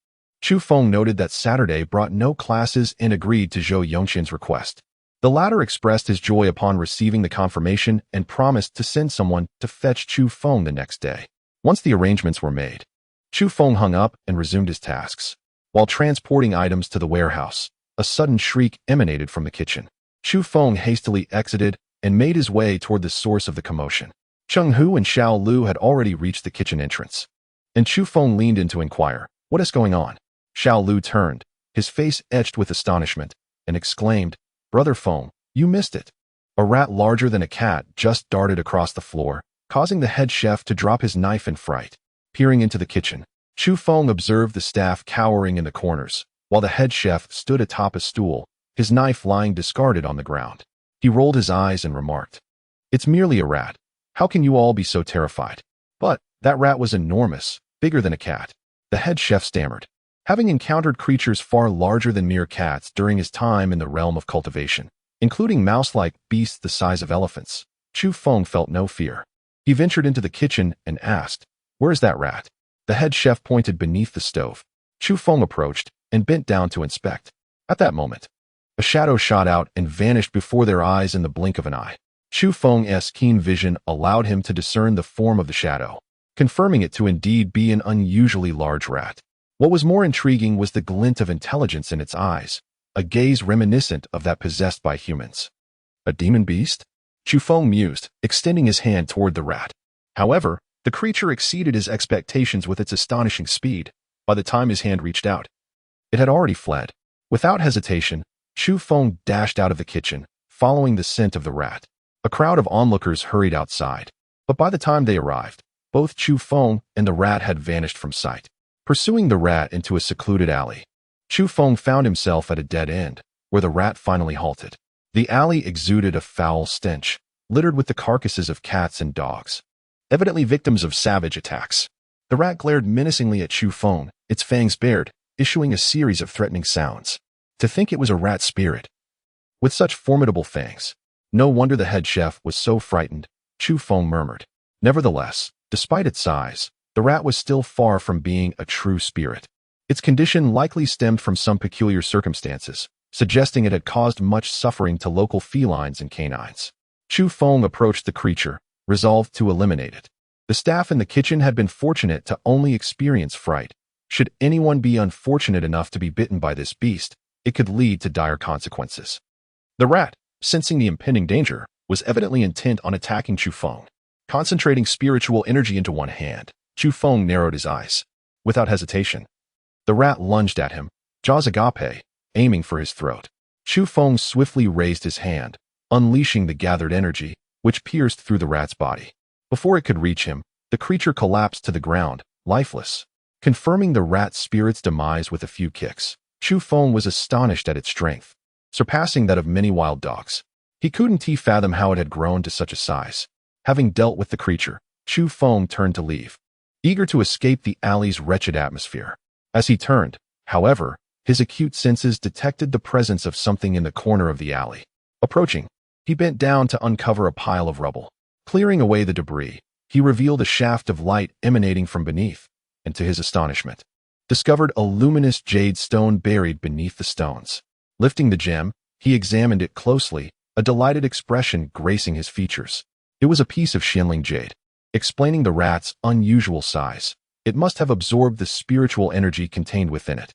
Chu Feng noted that Saturday brought no classes and agreed to Zhou Yongqian's request. The latter expressed his joy upon receiving the confirmation and promised to send someone to fetch Chu Feng the next day. Once the arrangements were made, Chu Feng hung up and resumed his tasks. While transporting items to the warehouse, a sudden shriek emanated from the kitchen. Chu Feng hastily exited and made his way toward the source of the commotion. Cheng Hu and Xiao Lu had already reached the kitchen entrance, and Chu Feng leaned in to inquire, "What is going on?" Xiao Lu turned, his face etched with astonishment, and exclaimed, "Brother Feng, you missed it." A rat larger than a cat just darted across the floor, causing the head chef to drop his knife in fright. Peering into the kitchen, Chu Feng observed the staff cowering in the corners, while the head chef stood atop a stool, his knife lying discarded on the ground. He rolled his eyes and remarked, "It's merely a rat. How can you all be so terrified?" "But that rat was enormous, bigger than a cat," the head chef stammered. Having encountered creatures far larger than mere cats during his time in the realm of cultivation, including mouse-like beasts the size of elephants, Chu Feng felt no fear. He ventured into the kitchen and asked, "Where is that rat?" The head chef pointed beneath the stove. Chu Feng approached and bent down to inspect. At that moment, a shadow shot out and vanished before their eyes in the blink of an eye. Chu Feng's keen vision allowed him to discern the form of the shadow, confirming it to indeed be an unusually large rat. What was more intriguing was the glint of intelligence in its eyes, a gaze reminiscent of that possessed by humans. "A demon beast?" Chu Feng mused, extending his hand toward the rat. However, the creature exceeded his expectations with its astonishing speed. By the time his hand reached out, it had already fled. Without hesitation, Chu Feng dashed out of the kitchen, following the scent of the rat. A crowd of onlookers hurried outside, but by the time they arrived, both Chu Feng and the rat had vanished from sight. Pursuing the rat into a secluded alley, Chu Feng found himself at a dead end, where the rat finally halted. The alley exuded a foul stench, littered with the carcasses of cats and dogs, evidently victims of savage attacks. The rat glared menacingly at Chu Feng, its fangs bared, issuing a series of threatening sounds. To think it was a rat spirit, with such formidable fangs. No wonder the head chef was so frightened, Chu Feng murmured. Nevertheless, despite its size, the rat was still far from being a true spirit. Its condition likely stemmed from some peculiar circumstances, suggesting it had caused much suffering to local felines and canines. Chu Feng approached the creature, resolved to eliminate it. The staff in the kitchen had been fortunate to only experience fright. Should anyone be unfortunate enough to be bitten by this beast, it could lead to dire consequences. The rat, sensing the impending danger, was evidently intent on attacking Chu Feng. Concentrating spiritual energy into one hand, Chu Feng narrowed his eyes. Without hesitation, the rat lunged at him, jaws agape, aiming for his throat. Chu Feng swiftly raised his hand, unleashing the gathered energy, which pierced through the rat's body. Before it could reach him, the creature collapsed to the ground, lifeless. Confirming the rat's spirit's demise with a few kicks, Chu Feng was astonished at its strength, surpassing that of many wild dogs. He couldn't fathom how it had grown to such a size. Having dealt with the creature, Chu Feng turned to leave. eager to escape the alley's wretched atmosphere. As he turned, however, his acute senses detected the presence of something in the corner of the alley. Approaching, he bent down to uncover a pile of rubble. Clearing away the debris, he revealed a shaft of light emanating from beneath, and to his astonishment, discovered a luminous jade stone buried beneath the stones. Lifting the gem, he examined it closely, a delighted expression gracing his features. It was a piece of Xianling jade. Explaining the rat's unusual size, it must have absorbed the spiritual energy contained within it.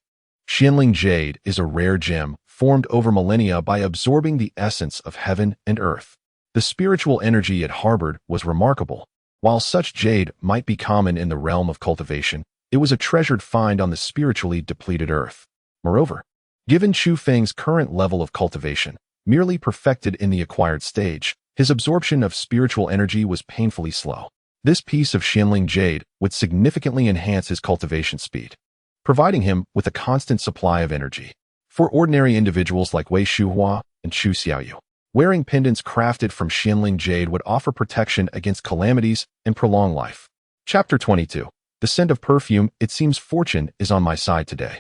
Xianling jade is a rare gem formed over millennia by absorbing the essence of heaven and earth. The spiritual energy it harbored was remarkable. While such jade might be common in the realm of cultivation, it was a treasured find on the spiritually depleted earth. Moreover, given Chu Feng's current level of cultivation, merely perfected in the acquired stage, his absorption of spiritual energy was painfully slow. This piece of Xianling jade would significantly enhance his cultivation speed, providing him with a constant supply of energy. For ordinary individuals like Wei Shuhua and Chu Xiaoyu, wearing pendants crafted from Xianling jade would offer protection against calamities and prolong life. Chapter 22. The scent of perfume. It seems fortune is on my side today.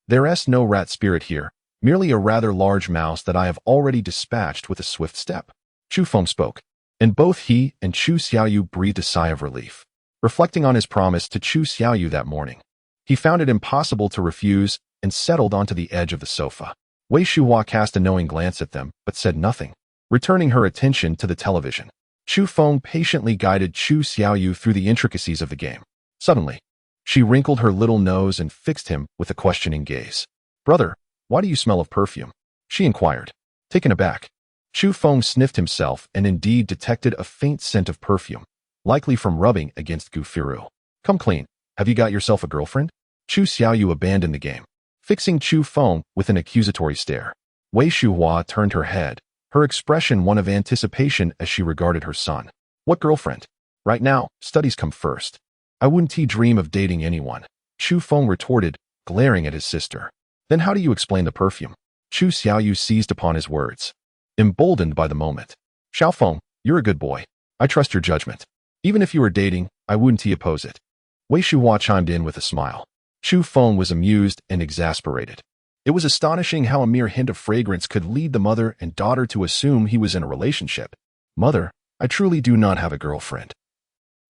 There's no rat spirit here, merely a rather large mouse that I have already dispatched with a swift step. Chu Feng spoke, and both he and Chu Xiaoyu breathed a sigh of relief. Reflecting on his promise to Chu Xiaoyu that morning, he found it impossible to refuse and settled onto the edge of the sofa. Wei Shuhua cast a knowing glance at them, but said nothing, returning her attention to the television. Chu Feng patiently guided Chu Xiaoyu through the intricacies of the game. Suddenly, she wrinkled her little nose and fixed him with a questioning gaze. "Brother, why do you smell of perfume?" she inquired. Taken aback, Chu Feng sniffed himself and indeed detected a faint scent of perfume, likely from rubbing against Gufiru. "Come clean, have you got yourself a girlfriend?" Chu Xiaoyu abandoned the game, fixing Chu Feng with an accusatory stare. Wei Shuhua turned her head, her expression one of anticipation as she regarded her son. "What girlfriend? Right now, studies come first. I wouldn't dream of dating anyone," Chu Feng retorted, glaring at his sister. "Then how do you explain the perfume?" Chu Xiaoyu seized upon his words, emboldened by the moment. "Xiao Feng, you're a good boy. I trust your judgment. Even if you were dating, I wouldn't oppose it." Wei Shuhua chimed in with a smile. Chu Feng was amused and exasperated. It was astonishing how a mere hint of fragrance could lead the mother and daughter to assume he was in a relationship. "Mother, I truly do not have a girlfriend."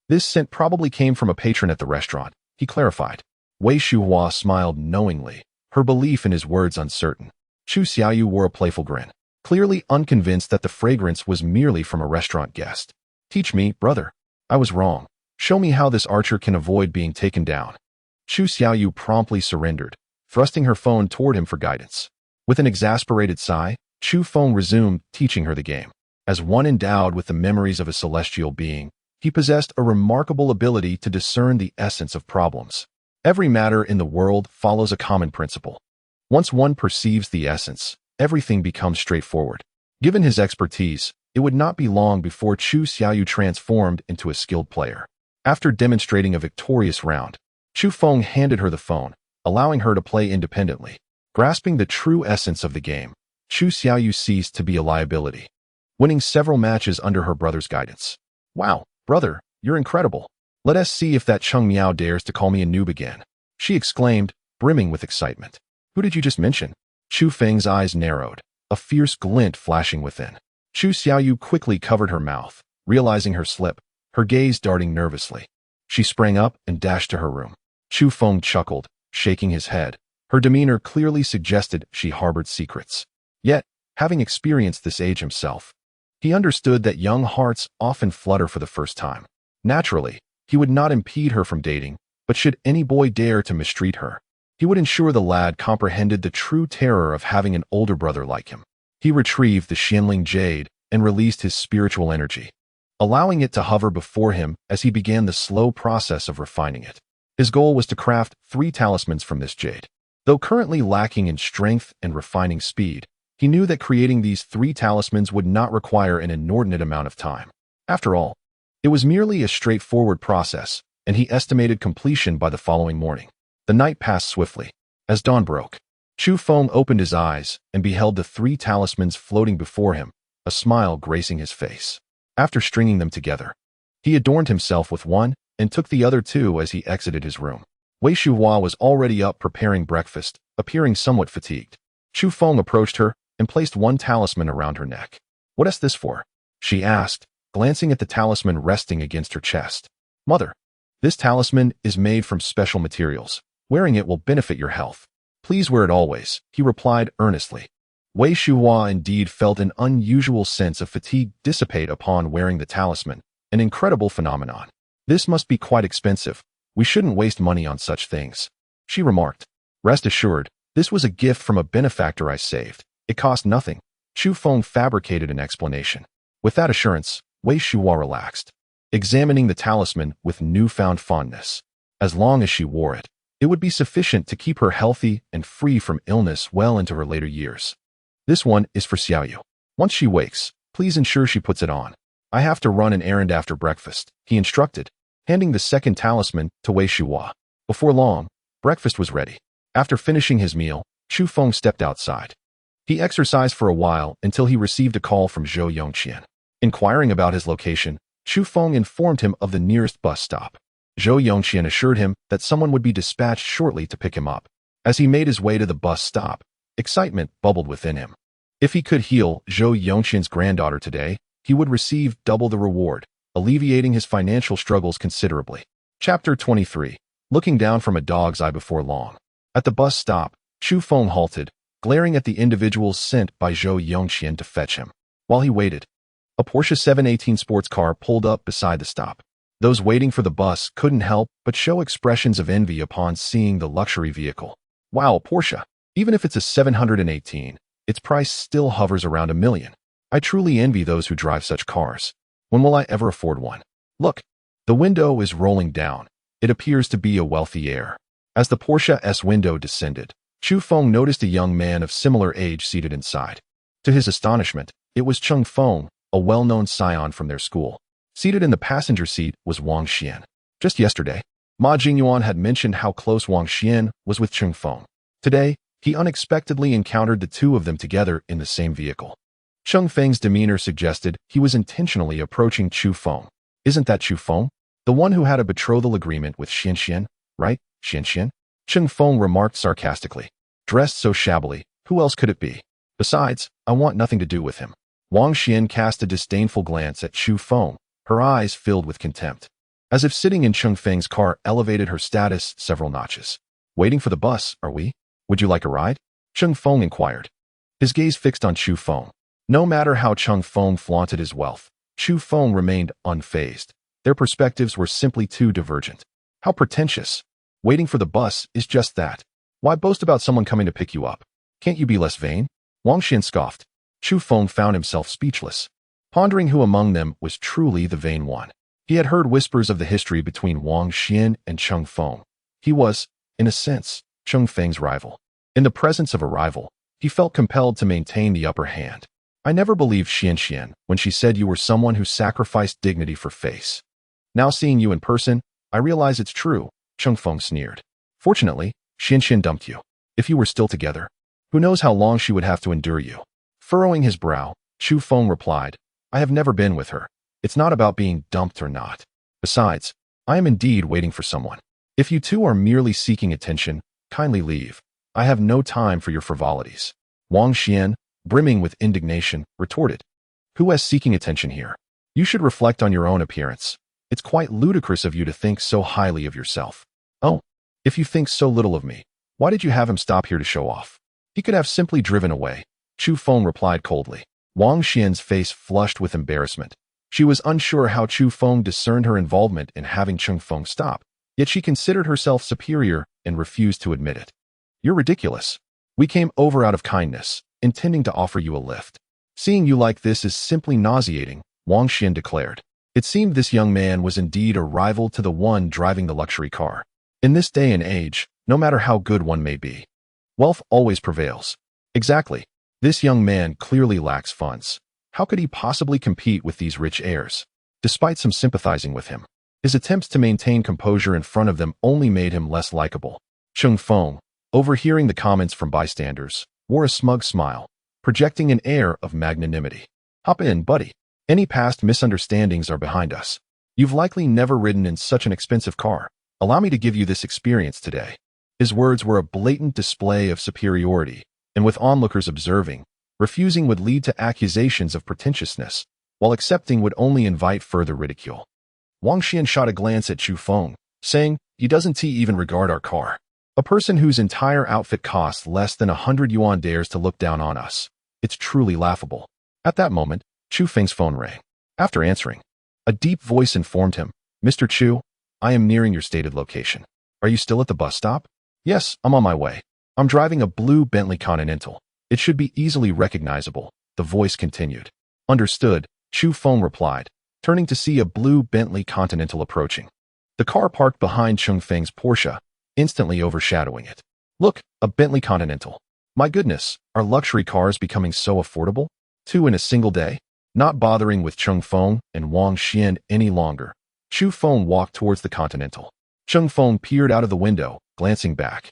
"This scent probably came from a patron at the restaurant," he clarified. Wei Shuhua smiled knowingly, her belief in his words uncertain. Chu Xiaoyu wore a playful grin, clearly unconvinced that the fragrance was merely from a restaurant guest. "Teach me, brother. I was wrong. Show me how this archer can avoid being taken down." Chu Xiaoyu promptly surrendered, thrusting her phone toward him for guidance. With an exasperated sigh, Chu Feng resumed teaching her the game. As one endowed with the memories of a celestial being, he possessed a remarkable ability to discern the essence of problems. Every matter in the world follows a common principle. Once one perceives the essence, everything becomes straightforward. Given his expertise, it would not be long before Chu Xiaoyu transformed into a skilled player. After demonstrating a victorious round, Chu Feng handed her the phone, allowing her to play independently. Grasping the true essence of the game, Chu Xiaoyu ceased to be a liability, winning several matches under her brother's guidance. "Wow, brother, you're incredible. Let us see if that Cheng Miao dares to call me a noob again," she exclaimed, brimming with excitement. "Who did you just mention?" Chu Feng's eyes narrowed, a fierce glint flashing within. Chu Xiaoyu quickly covered her mouth, realizing her slip, her gaze darting nervously. She sprang up and dashed to her room. Chu Feng chuckled, shaking his head. Her demeanor clearly suggested she harbored secrets. Yet, having experienced this age himself, he understood that young hearts often flutter for the first time. Naturally, he would not impede her from dating, but should any boy dare to mistreat her, he would ensure the lad comprehended the true terror of having an older brother like him. He retrieved the Xianling jade and released his spiritual energy, allowing it to hover before him as he began the slow process of refining it. His goal was to craft 3 talismans from this jade. Though currently lacking in strength and refining speed, he knew that creating these 3 talismans would not require an inordinate amount of time. After all, it was merely a straightforward process, and he estimated completion by the following morning. The night passed swiftly. As dawn broke, Chu Feng opened his eyes and beheld the 3 talismans floating before him, a smile gracing his face. After stringing them together, he adorned himself with one and took the other two as he exited his room. Wei Shuhua was already up preparing breakfast, appearing somewhat fatigued. Chu Feng approached her and placed one talisman around her neck. "What is this for?" she asked, glancing at the talisman resting against her chest. "Mother, this talisman is made from special materials. Wearing it will benefit your health. Please wear it always," he replied earnestly. Wei Shuhua indeed felt an unusual sense of fatigue dissipate upon wearing the talisman, an incredible phenomenon. "This must be quite expensive. We shouldn't waste money on such things," she remarked. "Rest assured, this was a gift from a benefactor I saved. It cost nothing." Chu Feng fabricated an explanation. With that assurance, Wei Shuhua relaxed, examining the talisman with newfound fondness. As long as she wore it, it would be sufficient to keep her healthy and free from illness well into her later years. "This one is for Xiaoyu. Once she wakes, please ensure she puts it on. I have to run an errand after breakfast," he instructed, handing the second talisman to Wei Shuhua. Before long, breakfast was ready. After finishing his meal, Chu Feng stepped outside. He exercised for a while until he received a call from Zhou Yongqian. Inquiring about his location, Chu Feng informed him of the nearest bus stop. Zhou Yongqian assured him that someone would be dispatched shortly to pick him up. As he made his way to the bus stop, excitement bubbled within him. If he could heal Zhou Yongqian's granddaughter today, he would receive double the reward, alleviating his financial struggles considerably. Chapter 23. Looking down from a dog's eye before long. At the bus stop, Chu Feng halted, glaring at the individuals sent by Zhou Yongqian to fetch him. While he waited, a Porsche 718 sports car pulled up beside the stop. Those waiting for the bus couldn't help but show expressions of envy upon seeing the luxury vehicle. "Wow, Porsche. Even if it's a 718, its price still hovers around $1 million. I truly envy those who drive such cars. When will I ever afford one?" "Look." The window is rolling down. It appears to be a wealthy heir. As the Porsche's window descended, Chu Feng noticed a young man of similar age seated inside. To his astonishment, it was Cheng Feng, a well-known scion from their school. Seated in the passenger seat was Wang Xian. Just yesterday, Ma Jingyuan had mentioned how close Wang Xian was with Cheng Feng. Today, he unexpectedly encountered the two of them together in the same vehicle. Cheng Feng's demeanor suggested he was intentionally approaching Chu Feng. "Isn't that Chu Feng? The one who had a betrothal agreement with Xianxian, right, Xianxian?" Cheng Feng remarked sarcastically. "Dressed so shabbily, who else could it be? Besides, I want nothing to do with him." Wang Xian cast a disdainful glance at Chu Feng, her eyes filled with contempt. As if sitting in Cheng Feng's car elevated her status several notches. "Waiting for the bus, are we? Would you like a ride?" Cheng Feng inquired. His gaze fixed on Chu Feng. No matter how Cheng Feng flaunted his wealth, Chu Feng remained unfazed. Their perspectives were simply too divergent. How pretentious. Waiting for the bus is just that. Why boast about someone coming to pick you up? Can't you be less vain? Wang Xian scoffed. Chu Feng found himself speechless, pondering who among them was truly the vain one. He had heard whispers of the history between Wang Xian and Cheng Feng. He was, in a sense, Cheng Feng's rival. In the presence of a rival, he felt compelled to maintain the upper hand. "I never believed Xianxian when she said you were someone who sacrificed dignity for face. Now seeing you in person, I realize it's true," Cheng Feng sneered. "Fortunately, Xianxian dumped you. If you were still together, who knows how long she would have to endure you." Furrowing his brow, Chu Feng replied, "I have never been with her. It's not about being dumped or not. Besides, I am indeed waiting for someone. If you two are merely seeking attention, kindly leave. I have no time for your frivolities." Wang Xian, brimming with indignation, retorted, "Who is seeking attention here? You should reflect on your own appearance. It's quite ludicrous of you to think so highly of yourself." "Oh, if you think so little of me, why did you have him stop here to show off? He could have simply driven away," Chu Feng replied coldly. Wang Xian's face flushed with embarrassment. She was unsure how Chu Feng discerned her involvement in having Cheng Feng stop, yet she considered herself superior and refused to admit it. "You're ridiculous. We came over out of kindness, intending to offer you a lift. Seeing you like this is simply nauseating," Wang Xian declared. It seemed this young man was indeed a rival to the one driving the luxury car. In this day and age, no matter how good one may be, wealth always prevails. Exactly. This young man clearly lacks funds. How could he possibly compete with these rich heirs? Despite some sympathizing with him, his attempts to maintain composure in front of them only made him less likable. Cheng Feng, overhearing the comments from bystanders, wore a smug smile, projecting an air of magnanimity. "Hop in, buddy. Any past misunderstandings are behind us. You've likely never ridden in such an expensive car. Allow me to give you this experience today." His words were a blatant display of superiority, and with onlookers observing, refusing would lead to accusations of pretentiousness, while accepting would only invite further ridicule. Wang Xian shot a glance at Chu Feng, saying, "He doesn't even regard our car. A person whose entire outfit costs less than 100 yuan dares to look down on us. It's truly laughable." At that moment, Chu Feng's phone rang. After answering, a deep voice informed him, "Mr. Chu, I am nearing your stated location. Are you still at the bus stop?" "Yes, I'm on my way. I'm driving a blue Bentley Continental. It should be easily recognizable," the voice continued. "Understood," Chu Feng replied, turning to see a blue Bentley Continental approaching. The car parked behind Cheng Feng's Porsche, instantly overshadowing it. "Look, a Bentley Continental. My goodness, are luxury cars becoming so affordable? 2 in a single day?" Not bothering with Cheng Feng and Wang Xian any longer, Chu Feng walked towards the Continental. Cheng Feng peered out of the window, glancing back,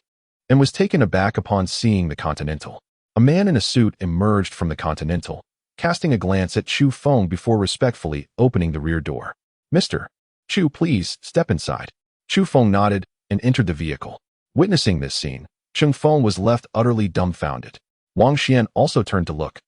and was taken aback upon seeing the Continental. A man in a suit emerged from the Continental, casting a glance at Chu Feng before respectfully opening the rear door. "Mr. Chu, please step inside." Chu Feng nodded and entered the vehicle. Witnessing this scene, Cheng Feng was left utterly dumbfounded. Wang Xian also turned to look,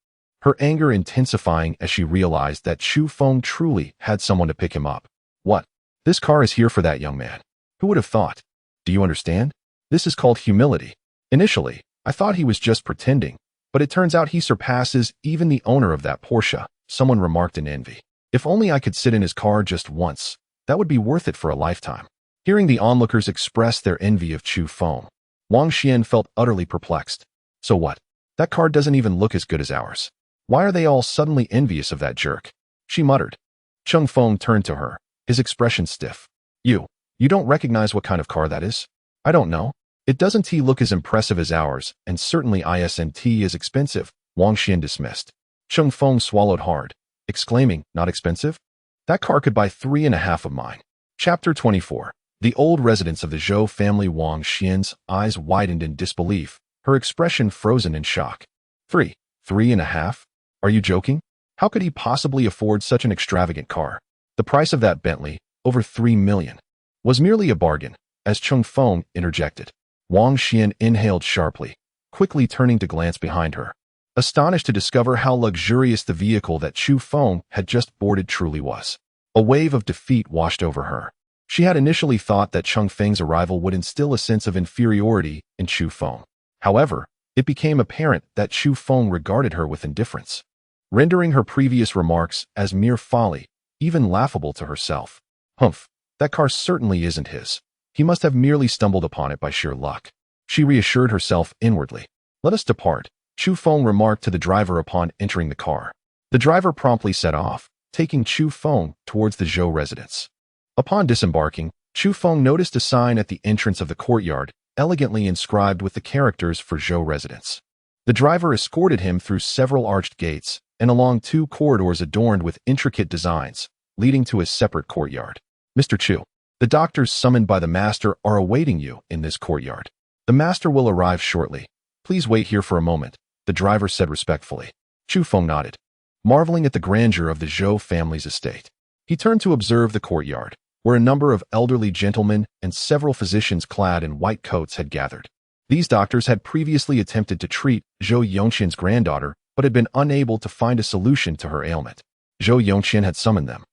her anger intensifying as she realized that Chu Feng truly had someone to pick him up. "What? This car is here for that young man. Who would have thought? Do you understand? This is called humility. Initially, I thought he was just pretending, but it turns out he surpasses even the owner of that Porsche," someone remarked in envy. "If only I could sit in his car just once, that would be worth it for a lifetime." Hearing the onlookers express their envy of Chu Feng, Wang Xian felt utterly perplexed. So what? That car doesn't even look as good as ours. Why are they all suddenly envious of that jerk? She muttered. Cheng Feng turned to her, his expression stiff. You don't recognize what kind of car that is?" "I don't know. It doesn't look as impressive as ours, and certainly isn't as expensive," Wang Xian dismissed. Cheng Feng swallowed hard, exclaiming, "Not expensive? That car could buy 3.5 of mine." Chapter 24. The old residence of the Zhou family. Wang Xian's eyes widened in disbelief, her expression frozen in shock. 3.5? Are you joking? How could he possibly afford such an extravagant car? The price of that Bentley, over 3 million, was merely a bargain, as Cheng Feng interjected. Wang Xian inhaled sharply, quickly turning to glance behind her, astonished to discover how luxurious the vehicle that Chu Feng had just boarded truly was. A wave of defeat washed over her. She had initially thought that Cheng Feng's arrival would instill a sense of inferiority in Chu Feng. However, it became apparent that Chu Feng regarded her with indifference, rendering her previous remarks as mere folly, even laughable to herself. "Humph, that car certainly isn't his. He must have merely stumbled upon it by sheer luck," she reassured herself inwardly. "Let us depart," Chu Feng remarked to the driver upon entering the car. The driver promptly set off, taking Chu Feng towards the Zhou residence. Upon disembarking, Chu Feng noticed a sign at the entrance of the courtyard, elegantly inscribed with the characters for Zhou residence. The driver escorted him through several arched gates and along 2 corridors adorned with intricate designs, leading to a separate courtyard. "Mr. Chu, the doctors summoned by the master are awaiting you in this courtyard. The master will arrive shortly. Please wait here for a moment," the driver said respectfully. Chu Feng nodded, marveling at the grandeur of the Zhou family's estate. He turned to observe the courtyard, where a number of elderly gentlemen and several physicians clad in white coats had gathered. These doctors had previously attempted to treat Zhou Yongqian's granddaughter, but had been unable to find a solution to her ailment. Zhou Yongqian had summoned them,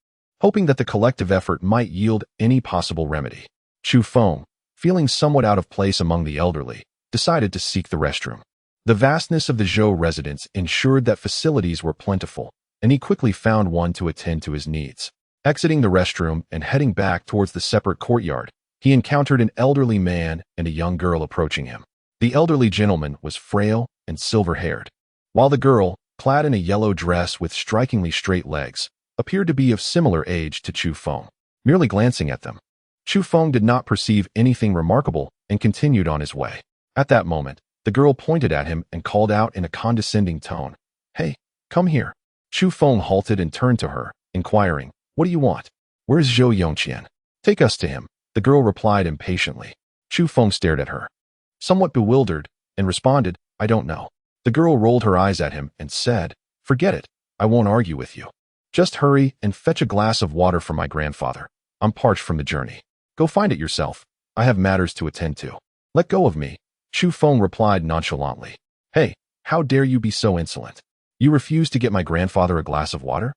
hoping that the collective effort might yield any possible remedy. Chu Feng, feeling somewhat out of place among the elderly, decided to seek the restroom. The vastness of the Zhou residence ensured that facilities were plentiful, and he quickly found one to attend to his needs. Exiting the restroom and heading back towards the separate courtyard, he encountered an elderly man and a young girl approaching him. The elderly gentleman was frail and silver-haired, while the girl, clad in a yellow dress with strikingly straight legs, appeared to be of similar age to Chu Feng. Merely glancing at them, Chu Feng did not perceive anything remarkable and continued on his way. At that moment, the girl pointed at him and called out in a condescending tone, "Hey, come here." Chu Feng halted and turned to her, inquiring, "What do you want? Where's Zhou Yongqian? Take us to him," the girl replied impatiently. Chu Feng stared at her, somewhat bewildered, and responded, "I don't know." The girl rolled her eyes at him and said, "Forget it, I won't argue with you. Just hurry and fetch a glass of water for my grandfather." I'm parched from the journey. Go find it yourself. I have matters to attend to. Let go of me, Chu Feng replied nonchalantly. Hey, how dare you be so insolent? You refuse to get my grandfather a glass of water?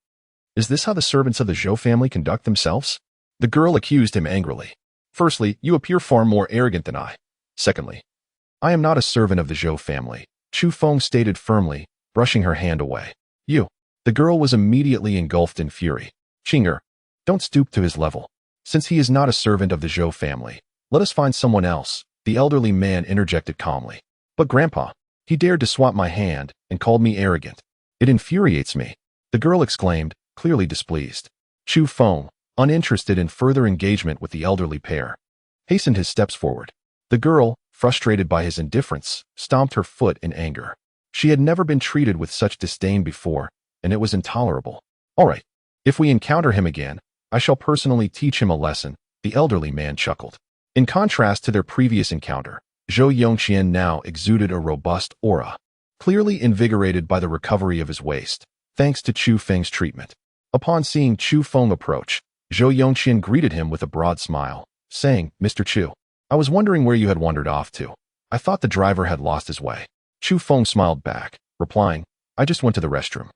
Is this how the servants of the Zhou family conduct themselves? The girl accused him angrily. Firstly, you appear far more arrogant than I. Secondly, I am not a servant of the Zhou family, Chu Feng stated firmly, brushing her hand away. You. The girl was immediately engulfed in fury. Chinger, don't stoop to his level. Since he is not a servant of the Zhou family, let us find someone else, the elderly man interjected calmly. But Grandpa, he dared to swat my hand and called me arrogant. It infuriates me, the girl exclaimed, clearly displeased. Chu Feng, uninterested in further engagement with the elderly pair, hastened his steps forward. The girl, frustrated by his indifference, stomped her foot in anger. She had never been treated with such disdain before, and it was intolerable. All right, if we encounter him again, I shall personally teach him a lesson, the elderly man chuckled. In contrast to their previous encounter, Zhou Yongqian now exuded a robust aura, clearly invigorated by the recovery of his waist, thanks to Chu Feng's treatment. Upon seeing Chu Feng approach, Zhou Yongqian greeted him with a broad smile, saying, Mr. Chu, I was wondering where you had wandered off to. I thought the driver had lost his way. Chu Feng smiled back, replying, I just went to the restroom.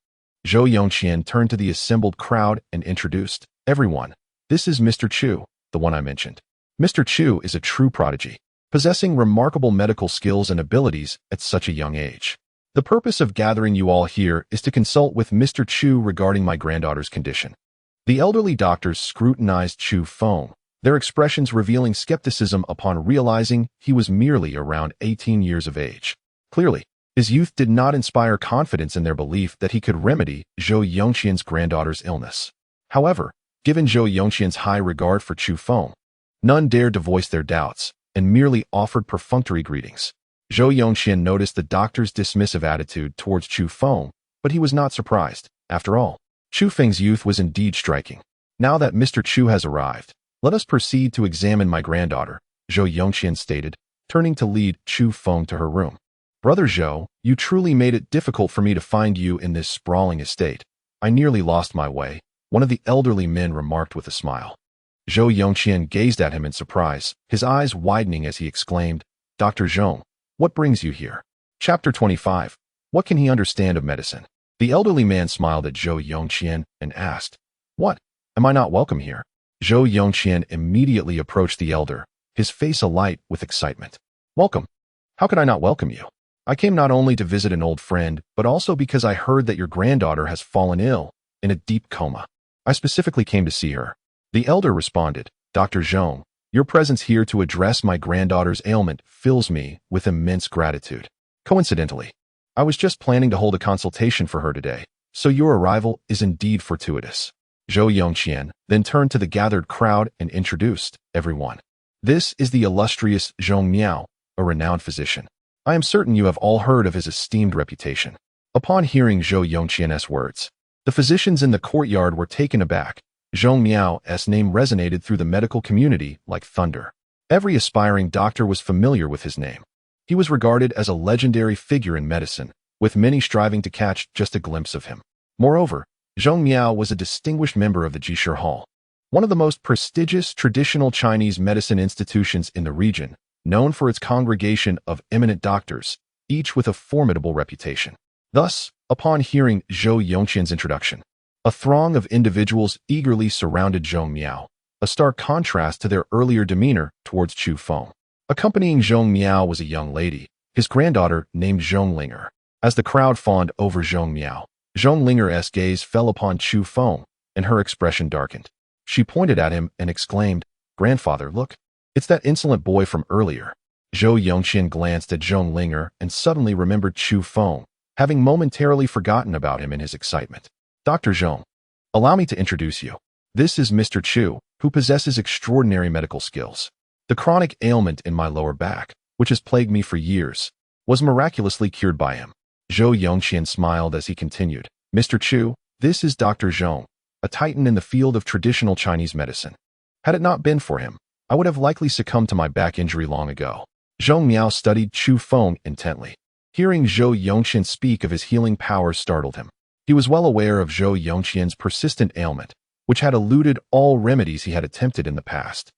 Zhou Yongqian turned to the assembled crowd and introduced, everyone, this is Mr. Chu, the one I mentioned. Mr. Chu is a true prodigy, possessing remarkable medical skills and abilities at such a young age. The purpose of gathering you all here is to consult with Mr. Chu regarding my granddaughter's condition. The elderly doctors scrutinized Chu Feng, their expressions revealing skepticism upon realizing he was merely around 18 years of age. Clearly, his youth did not inspire confidence in their belief that he could remedy Zhou Yongqian's granddaughter's illness. However, given Zhou Yongqian's high regard for Chu Feng, none dared to voice their doubts and merely offered perfunctory greetings. Zhou Yongqian noticed the doctor's dismissive attitude towards Chu Feng, but he was not surprised. After all, Chu Feng's youth was indeed striking. Now that Mr. Chu has arrived, let us proceed to examine my granddaughter, Zhou Yongqian stated, turning to lead Chu Feng to her room. Brother Zhou, you truly made it difficult for me to find you in this sprawling estate. I nearly lost my way, one of the elderly men remarked with a smile. Zhou Yongqian gazed at him in surprise, his eyes widening as he exclaimed, Dr. Zhou, what brings you here? Chapter 25. What can he understand of medicine? The elderly man smiled at Zhou Yongqian and asked, What? Am I not welcome here? Zhou Yongqian immediately approached the elder, his face alight with excitement. Welcome. How could I not welcome you? I came not only to visit an old friend, but also because I heard that your granddaughter has fallen ill, in a deep coma. I specifically came to see her. The elder responded, Dr. Zhou, your presence here to address my granddaughter's ailment fills me with immense gratitude. Coincidentally, I was just planning to hold a consultation for her today, so your arrival is indeed fortuitous. Zhou Yongqian then turned to the gathered crowd and introduced everyone. This is the illustrious Zhong Miao, a renowned physician. I am certain you have all heard of his esteemed reputation. Upon hearing Zhou Yongqian's words, the physicians in the courtyard were taken aback. Zhong Miao's name resonated through the medical community like thunder. Every aspiring doctor was familiar with his name. He was regarded as a legendary figure in medicine, with many striving to catch just a glimpse of him. Moreover, Zhong Miao was a distinguished member of the Jishir Hall, one of the most prestigious traditional Chinese medicine institutions in the region, known for its congregation of eminent doctors, each with a formidable reputation. Thus, upon hearing Zhou Yongqian's introduction, a throng of individuals eagerly surrounded Zhong Miao, a stark contrast to their earlier demeanor towards Chu Feng. Accompanying Zhong Miao was a young lady, his granddaughter named Zhong Linger. As the crowd fawned over Zhong Miao, Zhong Linger's gaze fell upon Chu Feng, and her expression darkened. She pointed at him and exclaimed, Grandfather, look, it's that insolent boy from earlier. Zhou Yongqian glanced at Zhong Linger and suddenly remembered Chu Feng, having momentarily forgotten about him in his excitement. Dr. Zhou, allow me to introduce you. This is Mr. Chu, who possesses extraordinary medical skills. The chronic ailment in my lower back, which has plagued me for years, was miraculously cured by him. Zhou Yongqian smiled as he continued, Mr. Chu, this is Dr. Zhou, a titan in the field of traditional Chinese medicine. Had it not been for him, I would have likely succumbed to my back injury long ago. Zhong Miao studied Chu Feng intently. Hearing Zhou Yongqian speak of his healing powers startled him. He was well aware of Zhou Yongqian's persistent ailment, which had eluded all remedies he had attempted in the past.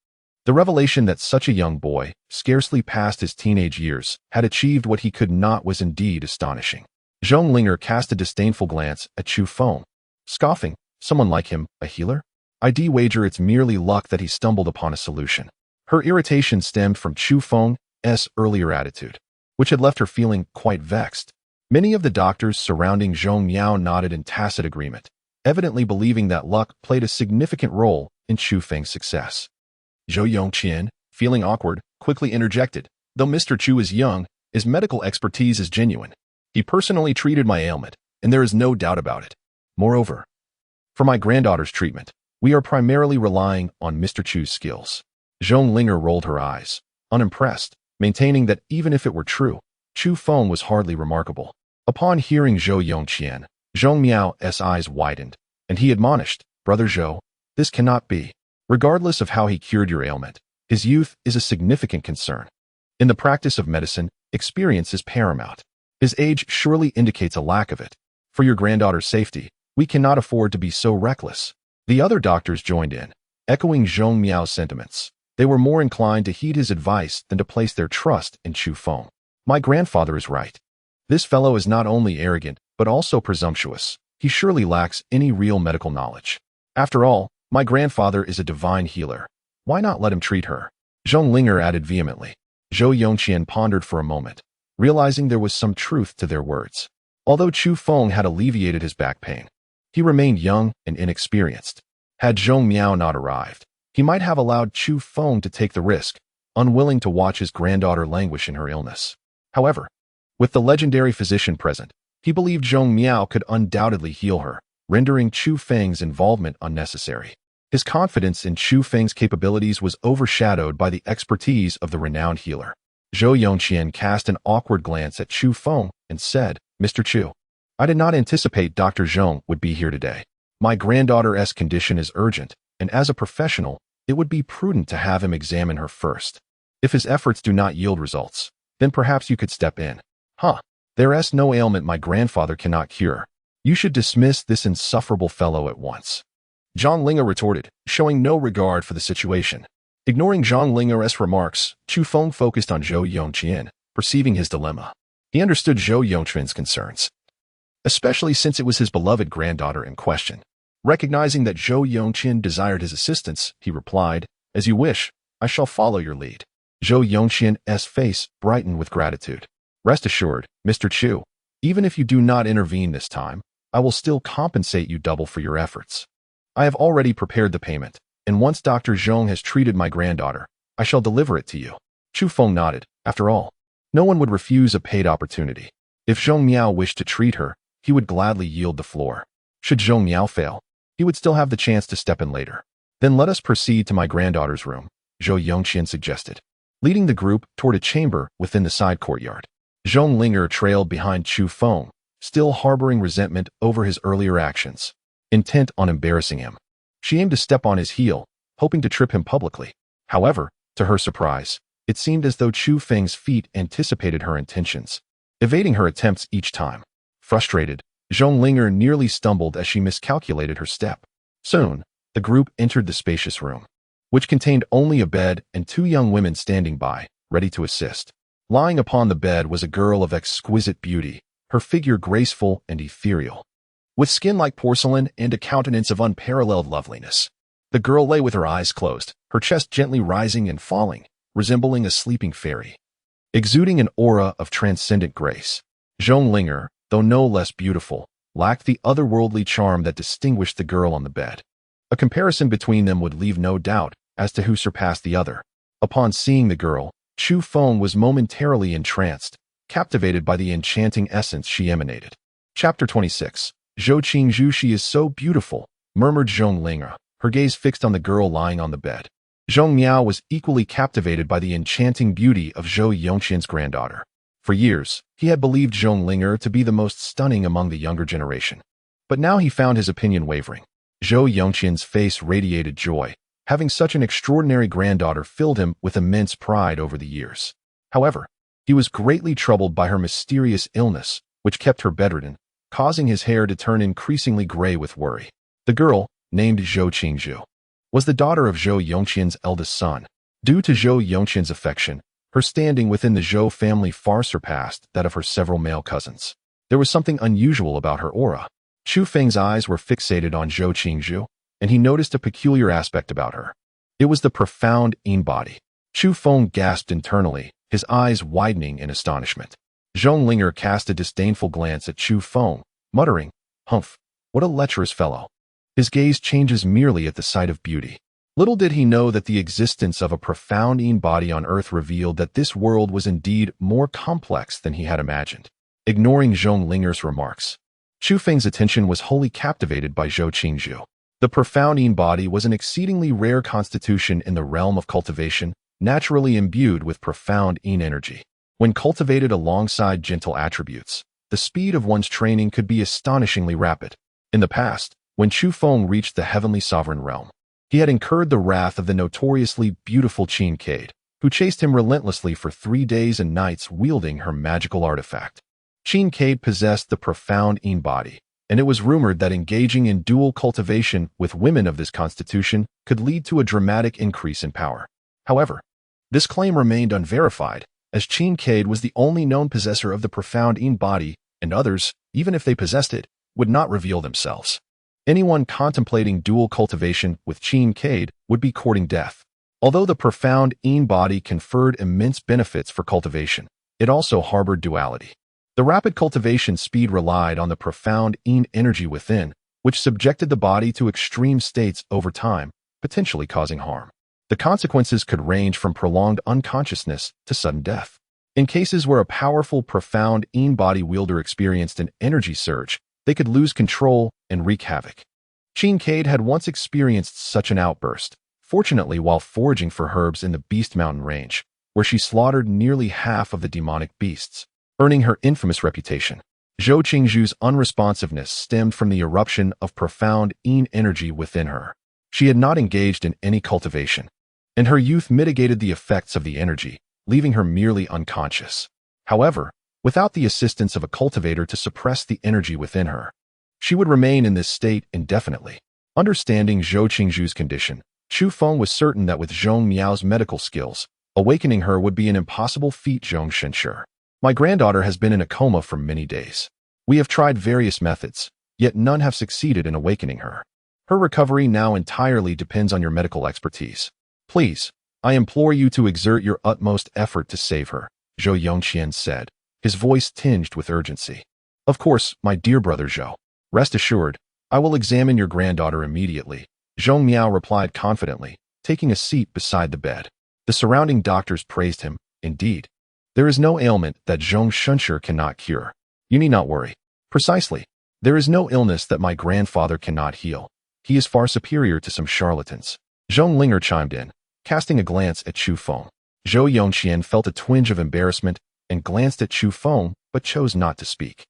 The revelation that such a young boy, scarcely past his teenage years, had achieved what he could not was indeed astonishing. Zhong Linger cast a disdainful glance at Chu Feng, scoffing, someone like him, a healer? I'd wager it's merely luck that he stumbled upon a solution. Her irritation stemmed from Chu Feng's earlier attitude, which had left her feeling quite vexed. Many of the doctors surrounding Zhong Miao nodded in tacit agreement, evidently believing that luck played a significant role in Chu Feng's success. Zhou Yongqian, feeling awkward, quickly interjected, though Mr. Chu is young, his medical expertise is genuine. He personally treated my ailment, and there is no doubt about it. Moreover, for my granddaughter's treatment, we are primarily relying on Mr. Chu's skills. Zhong Linger rolled her eyes, unimpressed, maintaining that even if it were true, Chu Feng was hardly remarkable. Upon hearing Zhou Yongqian, Zhong Miao's eyes widened, and he admonished, Brother Zhou, this cannot be. Regardless of how he cured your ailment, his youth is a significant concern. In the practice of medicine, experience is paramount. His age surely indicates a lack of it. For your granddaughter's safety, we cannot afford to be so reckless. The other doctors joined in, echoing Zhong Miao's sentiments. They were more inclined to heed his advice than to place their trust in Chu Feng. My grandfather is right. This fellow is not only arrogant, but also presumptuous. He surely lacks any real medical knowledge. After all, my grandfather is a divine healer. Why not let him treat her? Zhong Linger added vehemently. Zhou Yongqian pondered for a moment, realizing there was some truth to their words. Although Chu Feng had alleviated his back pain, he remained young and inexperienced. Had Zhong Miao not arrived, he might have allowed Chu Feng to take the risk, unwilling to watch his granddaughter languish in her illness. However, with the legendary physician present, he believed Zhong Miao could undoubtedly heal her, rendering Chu Feng's involvement unnecessary. His confidence in Chu Feng's capabilities was overshadowed by the expertise of the renowned healer. Zhou Yongqian cast an awkward glance at Chu Feng and said, Mr. Chu, I did not anticipate Dr. Zhong would be here today. My granddaughter's condition is urgent, and as a professional, it would be prudent to have him examine her first. If his efforts do not yield results, then perhaps you could step in. There's no ailment my grandfather cannot cure. You should dismiss this insufferable fellow at once. Zhong Linger retorted, showing no regard for the situation. Ignoring Zhong Linger's remarks, Chu Feng focused on Zhou Yongqian, perceiving his dilemma. He understood Zhou Yongqian's concerns, especially since it was his beloved granddaughter in question. Recognizing that Zhou Yongqian desired his assistance, he replied, As you wish, I shall follow your lead. Zhou Yongqian's face brightened with gratitude. Rest assured, Mr. Chu, even if you do not intervene this time, I will still compensate you double for your efforts. I have already prepared the payment, and once Dr. Zhong has treated my granddaughter, I shall deliver it to you. Chu Feng nodded. After all, no one would refuse a paid opportunity. If Zhong Miao wished to treat her, he would gladly yield the floor. Should Zhong Miao fail, he would still have the chance to step in later. Then let us proceed to my granddaughter's room, Zhou Yongqian suggested, leading the group toward a chamber within the side courtyard. Zhong Linger trailed behind Chu Feng, still harboring resentment over his earlier actions, intent on embarrassing him. She aimed to step on his heel, hoping to trip him publicly. However, to her surprise, it seemed as though Chu Feng's feet anticipated her intentions, evading her attempts each time. Frustrated, Zhong Linger nearly stumbled as she miscalculated her step. Soon, the group entered the spacious room, which contained only a bed and two young women standing by, ready to assist. Lying upon the bed was a girl of exquisite beauty, her figure graceful and ethereal, with skin like porcelain and a countenance of unparalleled loveliness. The girl lay with her eyes closed, her chest gently rising and falling, resembling a sleeping fairy, exuding an aura of transcendent grace. Zhong Linger, though no less beautiful, lacked the otherworldly charm that distinguished the girl on the bed. A comparison between them would leave no doubt as to who surpassed the other. Upon seeing the girl, Chu Feng was momentarily entranced, captivated by the enchanting essence she emanated. Chapter 26. Zhou Qingzhu, she is so beautiful, murmured Zhong Linger, her gaze fixed on the girl lying on the bed. Zhong Miao was equally captivated by the enchanting beauty of Zhou Yongqian's granddaughter. For years, he had believed Zhong Linger to be the most stunning among the younger generation. But now he found his opinion wavering. Zhou Yongqian's face radiated joy. Having such an extraordinary granddaughter filled him with immense pride over the years. However, he was greatly troubled by her mysterious illness, which kept her bedridden, causing his hair to turn increasingly gray with worry. The girl, named Zhou Qingzhu, was the daughter of Zhou Yongqian's eldest son. Due to Zhou Yongqian's affection, her standing within the Zhou family far surpassed that of her several male cousins. There was something unusual about her aura. Chu Feng's eyes were fixated on Zhou Qingzhu, and he noticed a peculiar aspect about her. It was the profound Yin body. Chu Feng gasped internally, his eyes widening in astonishment. Zhong Linger cast a disdainful glance at Chu Feng, muttering, "Humph, what a lecherous fellow." His gaze changes merely at the sight of beauty. Little did he know that the existence of a profound Yin body on Earth revealed that this world was indeed more complex than he had imagined. Ignoring Zhong Linger's remarks, Chu Feng's attention was wholly captivated by Zhou Qingzhu. The profound Yin body was an exceedingly rare constitution in the realm of cultivation, naturally imbued with profound Yin energy. When cultivated alongside gentle attributes, the speed of one's training could be astonishingly rapid. In the past, when Chu Feng reached the heavenly sovereign realm, he had incurred the wrath of the notoriously beautiful Qin Cade, who chased him relentlessly for 3 days and nights wielding her magical artifact. Qin Cade possessed the profound Yin body, and it was rumored that engaging in dual cultivation with women of this constitution could lead to a dramatic increase in power. However, this claim remained unverified, as Qin Cade was the only known possessor of the profound Yin body, and others, even if they possessed it, would not reveal themselves. Anyone contemplating dual cultivation with Qin Cade would be courting death. Although the profound Yin body conferred immense benefits for cultivation, it also harbored duality. The rapid cultivation speed relied on the profound Yin energy within, which subjected the body to extreme states over time, potentially causing harm. The consequences could range from prolonged unconsciousness to sudden death. In cases where a powerful, profound Yin body wielder experienced an energy surge, they could lose control and wreak havoc. Qin Cade had once experienced such an outburst, fortunately while foraging for herbs in the Beast Mountain range, where she slaughtered nearly half of the demonic beasts, earning her infamous reputation. Zhou Qingzhu's unresponsiveness stemmed from the eruption of profound Yin energy within her. She had not engaged in any cultivation, and her youth mitigated the effects of the energy, leaving her merely unconscious. However, without the assistance of a cultivator to suppress the energy within her, she would remain in this state indefinitely. Understanding Zhou Qingzhu's condition, Chu Feng was certain that with Zhong Miao's medical skills, awakening her would be an impossible feat. Zhong Shenshi, my granddaughter has been in a coma for many days. We have tried various methods, yet none have succeeded in awakening her. Her recovery now entirely depends on your medical expertise. Please, I implore you to exert your utmost effort to save her, Zhou Yongqian said, his voice tinged with urgency. Of course, my dear brother Zhou. Rest assured, I will examine your granddaughter immediately, Zhong Miao replied confidently, taking a seat beside the bed. The surrounding doctors praised him. Indeed, there is no ailment that Zhong Shenshi cannot cure. You need not worry. Precisely. There is no illness that my grandfather cannot heal. He is far superior to some charlatans. Zhong Linger chimed in, casting a glance at Chu Feng. Zhou Yongqian felt a twinge of embarrassment and glanced at Chu Feng, but chose not to speak.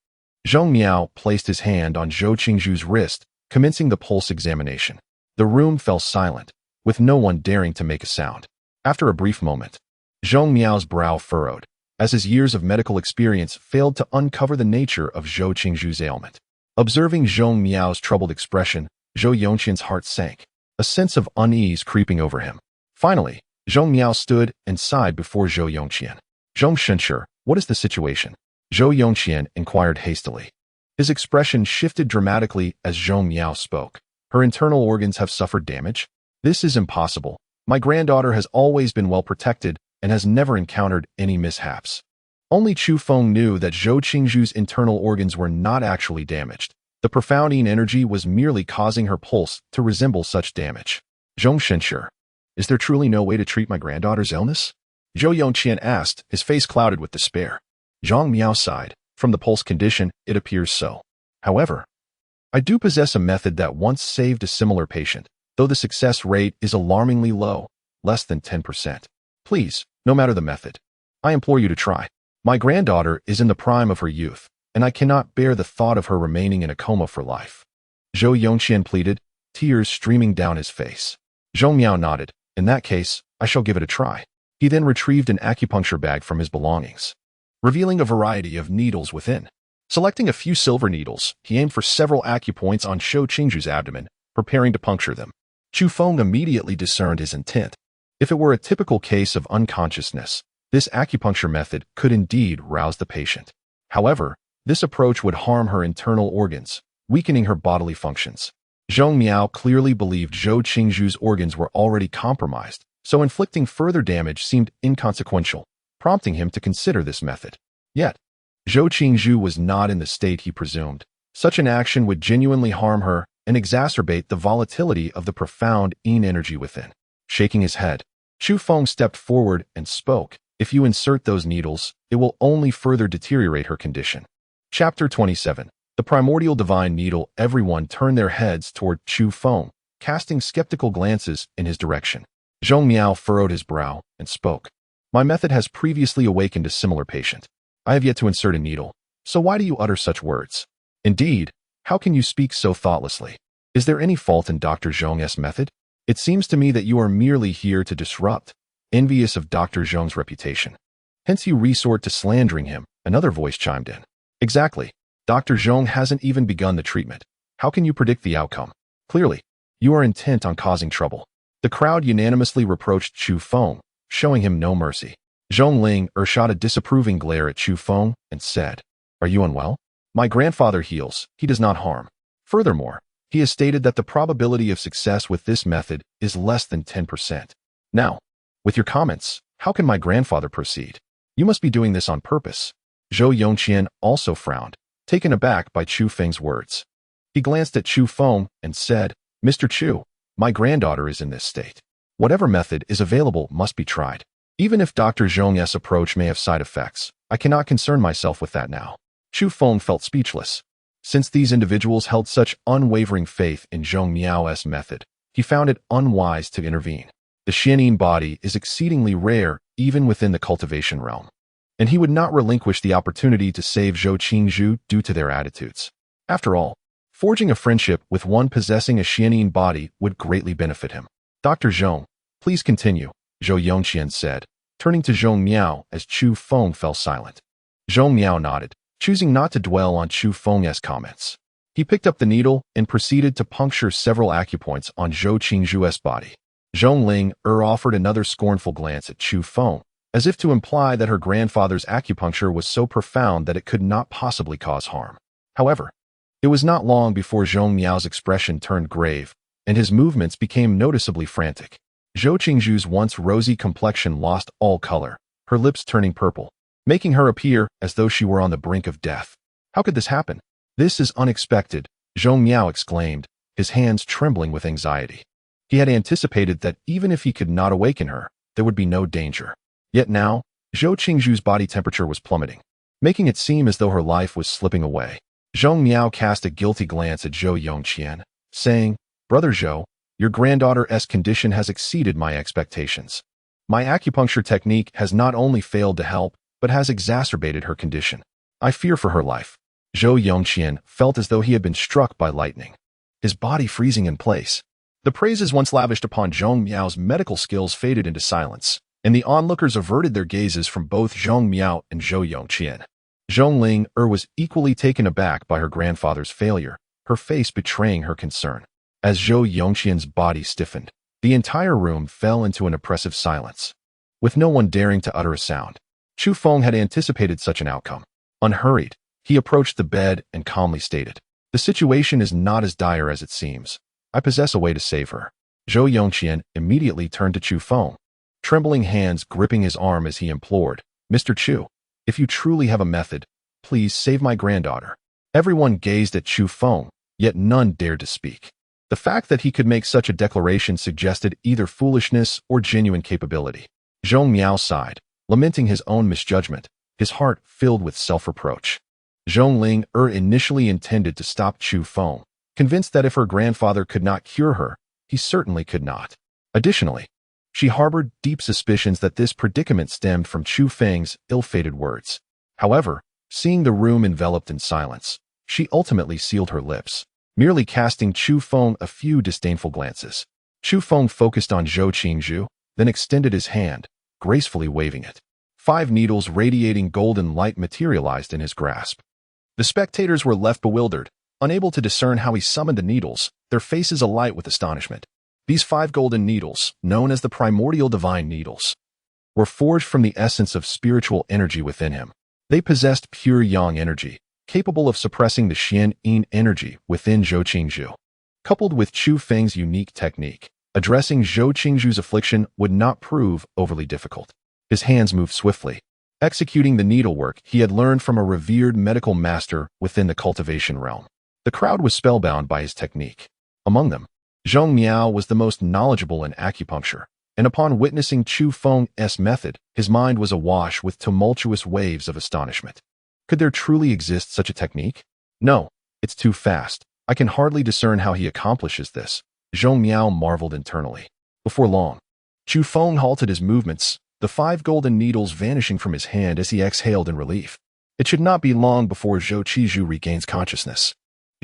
Zhong Miao placed his hand on Zhou Qingzhu's wrist, commencing the pulse examination. The room fell silent, with no one daring to make a sound. After a brief moment, Zhong Miao's brow furrowed, as his years of medical experience failed to uncover the nature of Zhou Qingzhu's ailment. Observing Zhong Miao's troubled expression, Zhou Yongqian's heart sank, a sense of unease creeping over him. Finally, Zhong Miao stood and sighed before Zhou Yongqian. Zhong Shenshi, what is the situation? Zhou Yongqian inquired hastily. His expression shifted dramatically as Zhong Miao spoke. Her internal organs have suffered damage? This is impossible. My granddaughter has always been well protected and has never encountered any mishaps. Only Chu Feng knew that Zhou Qingzhu's internal organs were not actually damaged. The profound Yin energy was merely causing her pulse to resemble such damage. Zhong Shenshi, is there truly no way to treat my granddaughter's illness? Zhou Yongqian asked, his face clouded with despair. Zhong Miao sighed. From the pulse condition, it appears so. However, I do possess a method that once saved a similar patient, though the success rate is alarmingly low, less than 10%. Please, no matter the method, I implore you to try. My granddaughter is in the prime of her youth, and I cannot bear the thought of her remaining in a coma for life. Zhou Yongqian pleaded, tears streaming down his face. Zhong Miao nodded. In that case, I shall give it a try. He then retrieved an acupuncture bag from his belongings, revealing a variety of needles within. Selecting a few silver needles, he aimed for several acupoints on Zhou Qingzhu's abdomen, preparing to puncture them. Chu Feng immediately discerned his intent. If it were a typical case of unconsciousness, this acupuncture method could indeed rouse the patient. However, this approach would harm her internal organs, weakening her bodily functions. Zhong Miao clearly believed Zhou Qingzhu's organs were already compromised, so inflicting further damage seemed inconsequential, prompting him to consider this method. Yet, Zhou Qingzhu was not in the state he presumed. Such an action would genuinely harm her and exacerbate the volatility of the profound yin energy within. Shaking his head, Chu Feng stepped forward and spoke. If you insert those needles, it will only further deteriorate her condition. Chapter 27. The Primordial Divine Needle. Everyone turned their heads toward Chu Feng, casting skeptical glances in his direction. Zhong Miao furrowed his brow and spoke. My method has previously awakened a similar patient. I have yet to insert a needle, so why do you utter such words? Indeed, how can you speak so thoughtlessly? Is there any fault in Dr. Zhong's method? It seems to me that you are merely here to disrupt, envious of Dr. Zhong's reputation. Hence you resort to slandering him, another voice chimed in. Exactly. Dr. Zhong hasn't even begun the treatment. How can you predict the outcome? Clearly, you are intent on causing trouble. The crowd unanimously reproached Chu Feng, showing him no mercy. Zhong Ling shot a disapproving glare at Chu Feng and said, Are you unwell? My grandfather heals, he does not harm. Furthermore, he has stated that the probability of success with this method is less than 10%. Now, with your comments, how can my grandfather proceed? You must be doing this on purpose. Zhou Yongqian also frowned, taken aback by Chu Feng's words. He glanced at Chu Feng and said, Mr. Chu, my granddaughter is in this state. Whatever method is available must be tried. Even if Dr. Zhong's approach may have side effects, I cannot concern myself with that now. Chu Feng felt speechless. Since these individuals held such unwavering faith in Zhong Miao's method, he found it unwise to intervene. The xianxia body is exceedingly rare even within the cultivation realm, and he would not relinquish the opportunity to save Zhou Qingzhu due to their attitudes. After all, forging a friendship with one possessing a xianxia body would greatly benefit him. Dr. Zhong, please continue, Zhou Yongqian said, turning to Zhong Miao as Chu Feng fell silent. Zhong Miao nodded, choosing not to dwell on Chu Feng's comments. He picked up the needle and proceeded to puncture several acupoints on Zhou Qingzhu's body. Zhong Ling offered another scornful glance at Chu Feng, as if to imply that her grandfather's acupuncture was so profound that it could not possibly cause harm. However, it was not long before Zhong Miao's expression turned grave, and his movements became noticeably frantic. Zhou Qingzhu's once rosy complexion lost all color, her lips turning purple, making her appear as though she were on the brink of death. How could this happen? This is unexpected, Zhong Miao exclaimed, his hands trembling with anxiety. He had anticipated that even if he could not awaken her, there would be no danger. Yet now, Zhou Qingzhu's body temperature was plummeting, making it seem as though her life was slipping away. Zhong Miao cast a guilty glance at Zhou Yongqian, saying, Brother Zhou, your granddaughter's condition has exceeded my expectations. My acupuncture technique has not only failed to help, but has exacerbated her condition. I fear for her life. Zhou Yongqian felt as though he had been struck by lightning, his body freezing in place. The praises once lavished upon Zhong Miao's medical skills faded into silence, and the onlookers averted their gazes from both Zhong Miao and Zhou Yongqian. Zhong Ling was equally taken aback by her grandfather's failure, her face betraying her concern. As Zhou Yongqian's body stiffened, the entire room fell into an oppressive silence, with no one daring to utter a sound. Chu Feng had anticipated such an outcome. Unhurried, he approached the bed and calmly stated, The situation is not as dire as it seems. I possess a way to save her. Zhou Yongqian immediately turned to Chu Feng, trembling hands gripping his arm as he implored, Mr. Chu, if you truly have a method, please save my granddaughter. Everyone gazed at Chu Feng, yet none dared to speak. The fact that he could make such a declaration suggested either foolishness or genuine capability. Zhong Miao sighed, lamenting his own misjudgment, his heart filled with self-reproach. Zhong Ling initially intended to stop Chu Feng, convinced that if her grandfather could not cure her, he certainly could not. Additionally, she harbored deep suspicions that this predicament stemmed from Chu Feng's ill-fated words. However, seeing the room enveloped in silence, she ultimately sealed her lips, merely casting Chu Feng a few disdainful glances. Chu Feng focused on Zhou Qingzhu, then extended his hand, gracefully waving it. 5 needles radiating golden light materialized in his grasp. The spectators were left bewildered, Unable to discern how he summoned the needles, their faces alight with astonishment. These 5 golden needles, known as the primordial divine needles, were forged from the essence of spiritual energy within him. They possessed pure yang energy, capable of suppressing the xian-yin energy within Zhou Qingzhu. Coupled with Chu Feng's unique technique, addressing Zhou Qingzhu's affliction would not prove overly difficult. His hands moved swiftly, executing the needlework he had learned from a revered medical master within the cultivation realm. The crowd was spellbound by his technique. Among them, Zhong Miao was the most knowledgeable in acupuncture, and upon witnessing Chu Feng's method, his mind was awash with tumultuous waves of astonishment. Could there truly exist such a technique? No, it's too fast. I can hardly discern how he accomplishes this, Zhong Miao marveled internally. Before long, Chu Feng halted his movements, the 5 golden needles vanishing from his hand as he exhaled in relief. It should not be long before Zhou Qingzhu regains consciousness.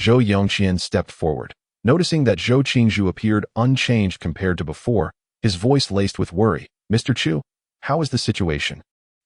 Zhou Yongqian stepped forward. Noticing that Zhou Qingzhu appeared unchanged compared to before, his voice laced with worry. Mr. Chu, how is the situation?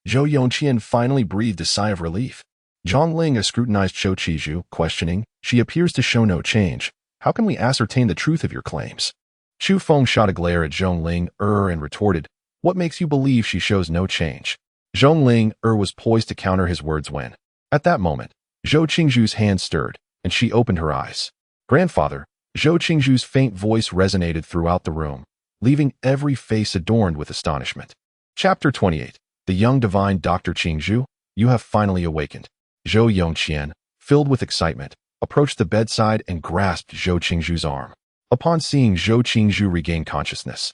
Zhou Yongqian finally breathed a sigh of relief. Zhang Ling scrutinized Zhou Qingzhu, questioning, she appears to show no change. How can we ascertain the truth of your claims? Chu Feng shot a glare at Zhong Ling and retorted, what makes you believe she shows no change? Zhong Ling was poised to counter his words when, at that moment, Zhou Qingzhu's hand stirred, and she opened her eyes. Grandfather, Zhou Qingzhu's faint voice resonated throughout the room, leaving every face adorned with astonishment. Chapter 28. The young divine Dr. Qingzhu, you have finally awakened. Zhou Yongqian, filled with excitement, approached the bedside and grasped Zhou Qingzhu's arm. Upon seeing Zhou Qingzhu regain consciousness,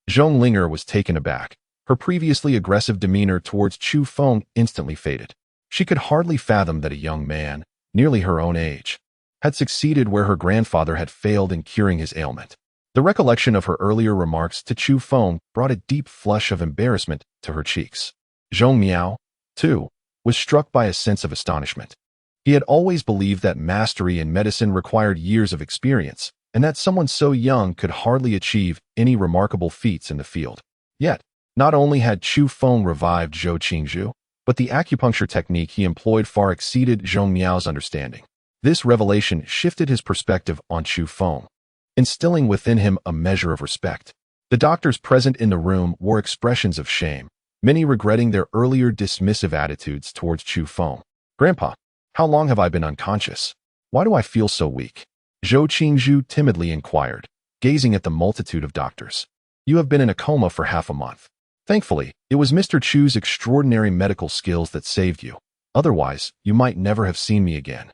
Zhong Linger was taken aback. Her previously aggressive demeanor towards Chu Feng instantly faded. She could hardly fathom that a young man, nearly her own age, had succeeded where her grandfather had failed in curing his ailment. The recollection of her earlier remarks to Chu Feng brought a deep flush of embarrassment to her cheeks. Zhong Miao, too, was struck by a sense of astonishment. He had always believed that mastery in medicine required years of experience, and that someone so young could hardly achieve any remarkable feats in the field. Yet, not only had Chu Feng revived Zhou Qingzhu, but the acupuncture technique he employed far exceeded Zhong Miao's understanding. This revelation shifted his perspective on Chu Feng, instilling within him a measure of respect. The doctors present in the room wore expressions of shame, many regretting their earlier dismissive attitudes towards Chu Feng. Grandpa, how long have I been unconscious? Why do I feel so weak? Zhou Qingzhu timidly inquired, gazing at the multitude of doctors. You have been in a coma for half a month. Thankfully, it was Mr. Chu's extraordinary medical skills that saved you. Otherwise, you might never have seen me again.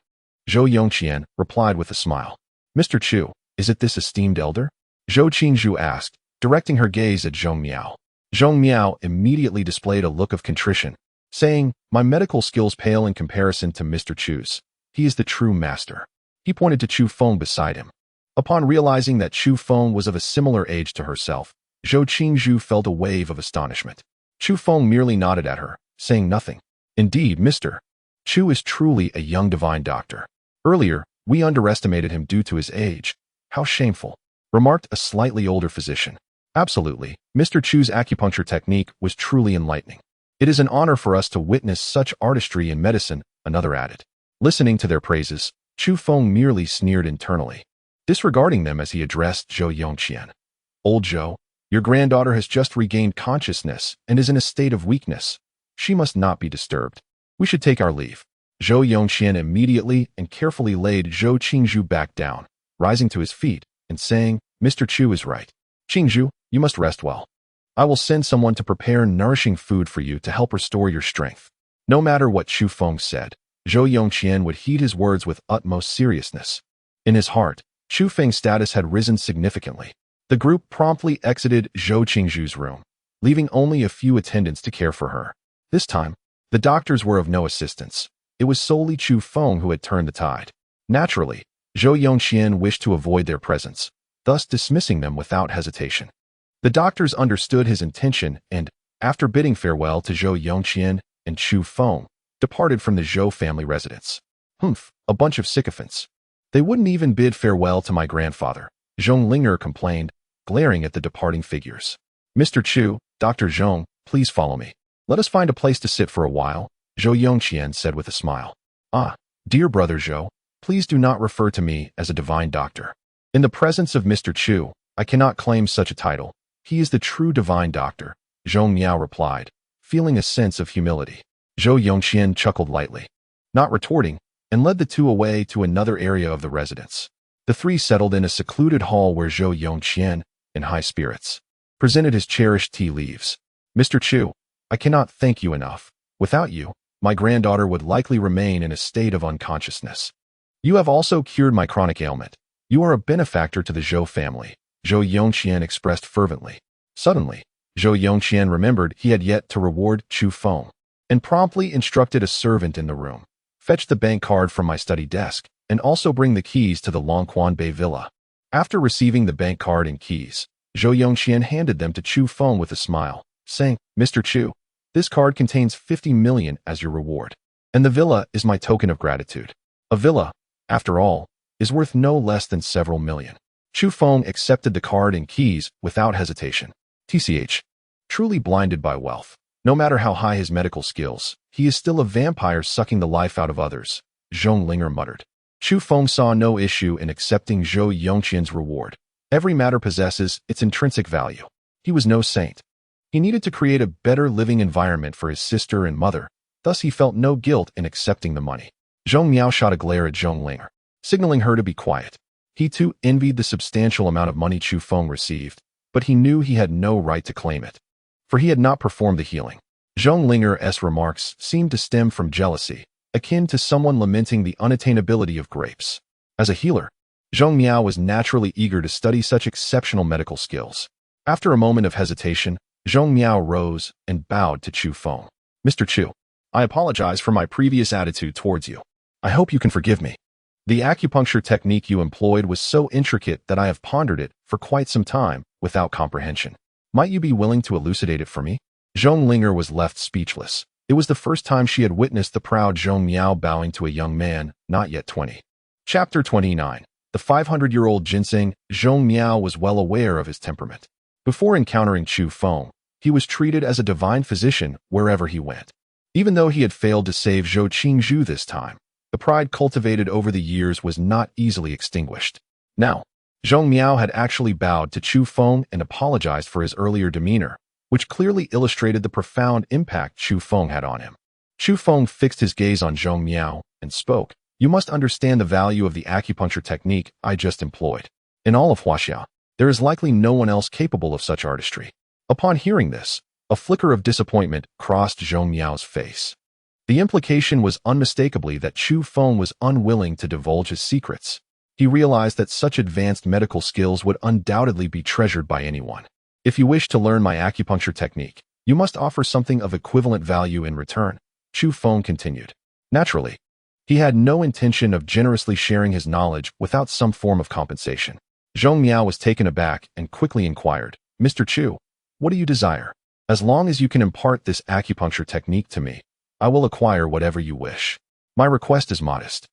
Zhou Yongqian replied with a smile. Mr. Chu, is it this esteemed elder? Zhou Qingzhu asked, directing her gaze at Zhong Miao. Zhong Miao immediately displayed a look of contrition, saying, my medical skills pale in comparison to Mr. Chu's. He is the true master. He pointed to Chu Feng beside him. Upon realizing that Chu Feng was of a similar age to herself, Zhou Qingzhu felt a wave of astonishment. Chu Feng merely nodded at her, saying nothing. Indeed, Mr. Chu is truly a young divine doctor. Earlier, we underestimated him due to his age. How shameful, remarked a slightly older physician. Absolutely, Mr. Chu's acupuncture technique was truly enlightening. It is an honor for us to witness such artistry in medicine, another added. Listening to their praises, Chu Feng merely sneered internally, disregarding them as he addressed Zhou Yongqian. Old Zhou, your granddaughter has just regained consciousness and is in a state of weakness. She must not be disturbed. We should take our leave. Zhou Yongqian immediately and carefully laid Zhou Qingzhu back down, rising to his feet and saying, Mr. Chu is right. Qingzhu, you must rest well. I will send someone to prepare nourishing food for you to help restore your strength. No matter what Chu Feng said, Zhou Yongqian would heed his words with utmost seriousness. In his heart, Chu Feng's status had risen significantly. The group promptly exited Zhou Qingzhu's room, leaving only a few attendants to care for her. This time, the doctors were of no assistance. It was solely Chu Feng who had turned the tide. Naturally, Zhou Yongqian wished to avoid their presence, thus dismissing them without hesitation. The doctors understood his intention and, after bidding farewell to Zhou Yongqian and Chu Feng, departed from the Zhou family residence. Humph, a bunch of sycophants. They wouldn't even bid farewell to my grandfather, Zhong Linger complained, glaring at the departing figures. Mr. Chu, Dr. Zhong, please follow me. Let us find a place to sit for a while, Zhou Yongqian said with a smile. Ah, dear brother Zhou, Please do not refer to me as a divine doctor. In the presence of Mr. Chu, I cannot claim such a title. He is the true divine doctor, Zhong Miao replied, feeling a sense of humility. Zhou Yongqian chuckled lightly, not retorting, and led the two away to another area of the residence. The three settled in a secluded hall where Zhou Yongqian, in high spirits, presented his cherished tea leaves. Mr. Chu, I cannot thank you enough. Without you, my granddaughter would likely remain in a state of unconsciousness. You have also cured my chronic ailment. You are a benefactor to the Zhou family, Zhou Yongqian expressed fervently. Suddenly, Zhou Yongqian remembered he had yet to reward Chu Feng, and promptly instructed a servant in the room. Fetch the bank card from my study desk, and also bring the keys to the Longquan Bay Villa. After receiving the bank card and keys, Zhou Yongqian handed them to Chu Feng with a smile, saying, Mr. Chu, this card contains 50 million as your reward, and the villa is my token of gratitude. A villa, after all, is worth no less than several million. Chu Feng accepted the card and keys without hesitation. TCH. Truly blinded by wealth. No matter how high his medical skills, he is still a vampire sucking the life out of others, Zhong Linger muttered. Chu Feng saw no issue in accepting Zhou Yongqian's reward. Every matter possesses its intrinsic value. He was no saint. He needed to create a better living environment for his sister and mother, thus he felt no guilt in accepting the money. Zhong Miao shot a glare at Zhong Linger, signaling her to be quiet. He too envied the substantial amount of money Chu Feng received, but he knew he had no right to claim it, for he had not performed the healing. Zhong Linger's remarks seemed to stem from jealousy, akin to someone lamenting the unattainability of grapes. As a healer, Zhong Miao was naturally eager to study such exceptional medical skills. After a moment of hesitation, Zhong Miao rose and bowed to Chu Feng. Mr. Chu, I apologize for my previous attitude towards you. I hope you can forgive me. The acupuncture technique you employed was so intricate that I have pondered it for quite some time without comprehension. Might you be willing to elucidate it for me? Zhong Linger was left speechless. It was the first time she had witnessed the proud Zhong Miao bowing to a young man, not yet 20. Chapter 29. The 500-year-old ginseng. Zhong Miao was well aware of his temperament. Before encountering Chu Feng, he was treated as a divine physician wherever he went. Even though he had failed to save Zhou Qingzhu this time, the pride cultivated over the years was not easily extinguished. Now, Zhong Miao had actually bowed to Chu Feng and apologized for his earlier demeanor, which clearly illustrated the profound impact Chu Feng had on him. Chu Feng fixed his gaze on Zhong Miao and spoke, You must understand the value of the acupuncture technique I just employed. In all of Huaxia, there is likely no one else capable of such artistry. Upon hearing this, a flicker of disappointment crossed Zhong Miao's face. The implication was unmistakably that Chu Feng was unwilling to divulge his secrets. He realized that such advanced medical skills would undoubtedly be treasured by anyone. If you wish to learn my acupuncture technique, you must offer something of equivalent value in return, Chu Feng continued. Naturally, he had no intention of generously sharing his knowledge without some form of compensation. Zhong Miao was taken aback and quickly inquired, Mr. Chu, what do you desire? As long as you can impart this acupuncture technique to me, I will acquire whatever you wish. My request is modest.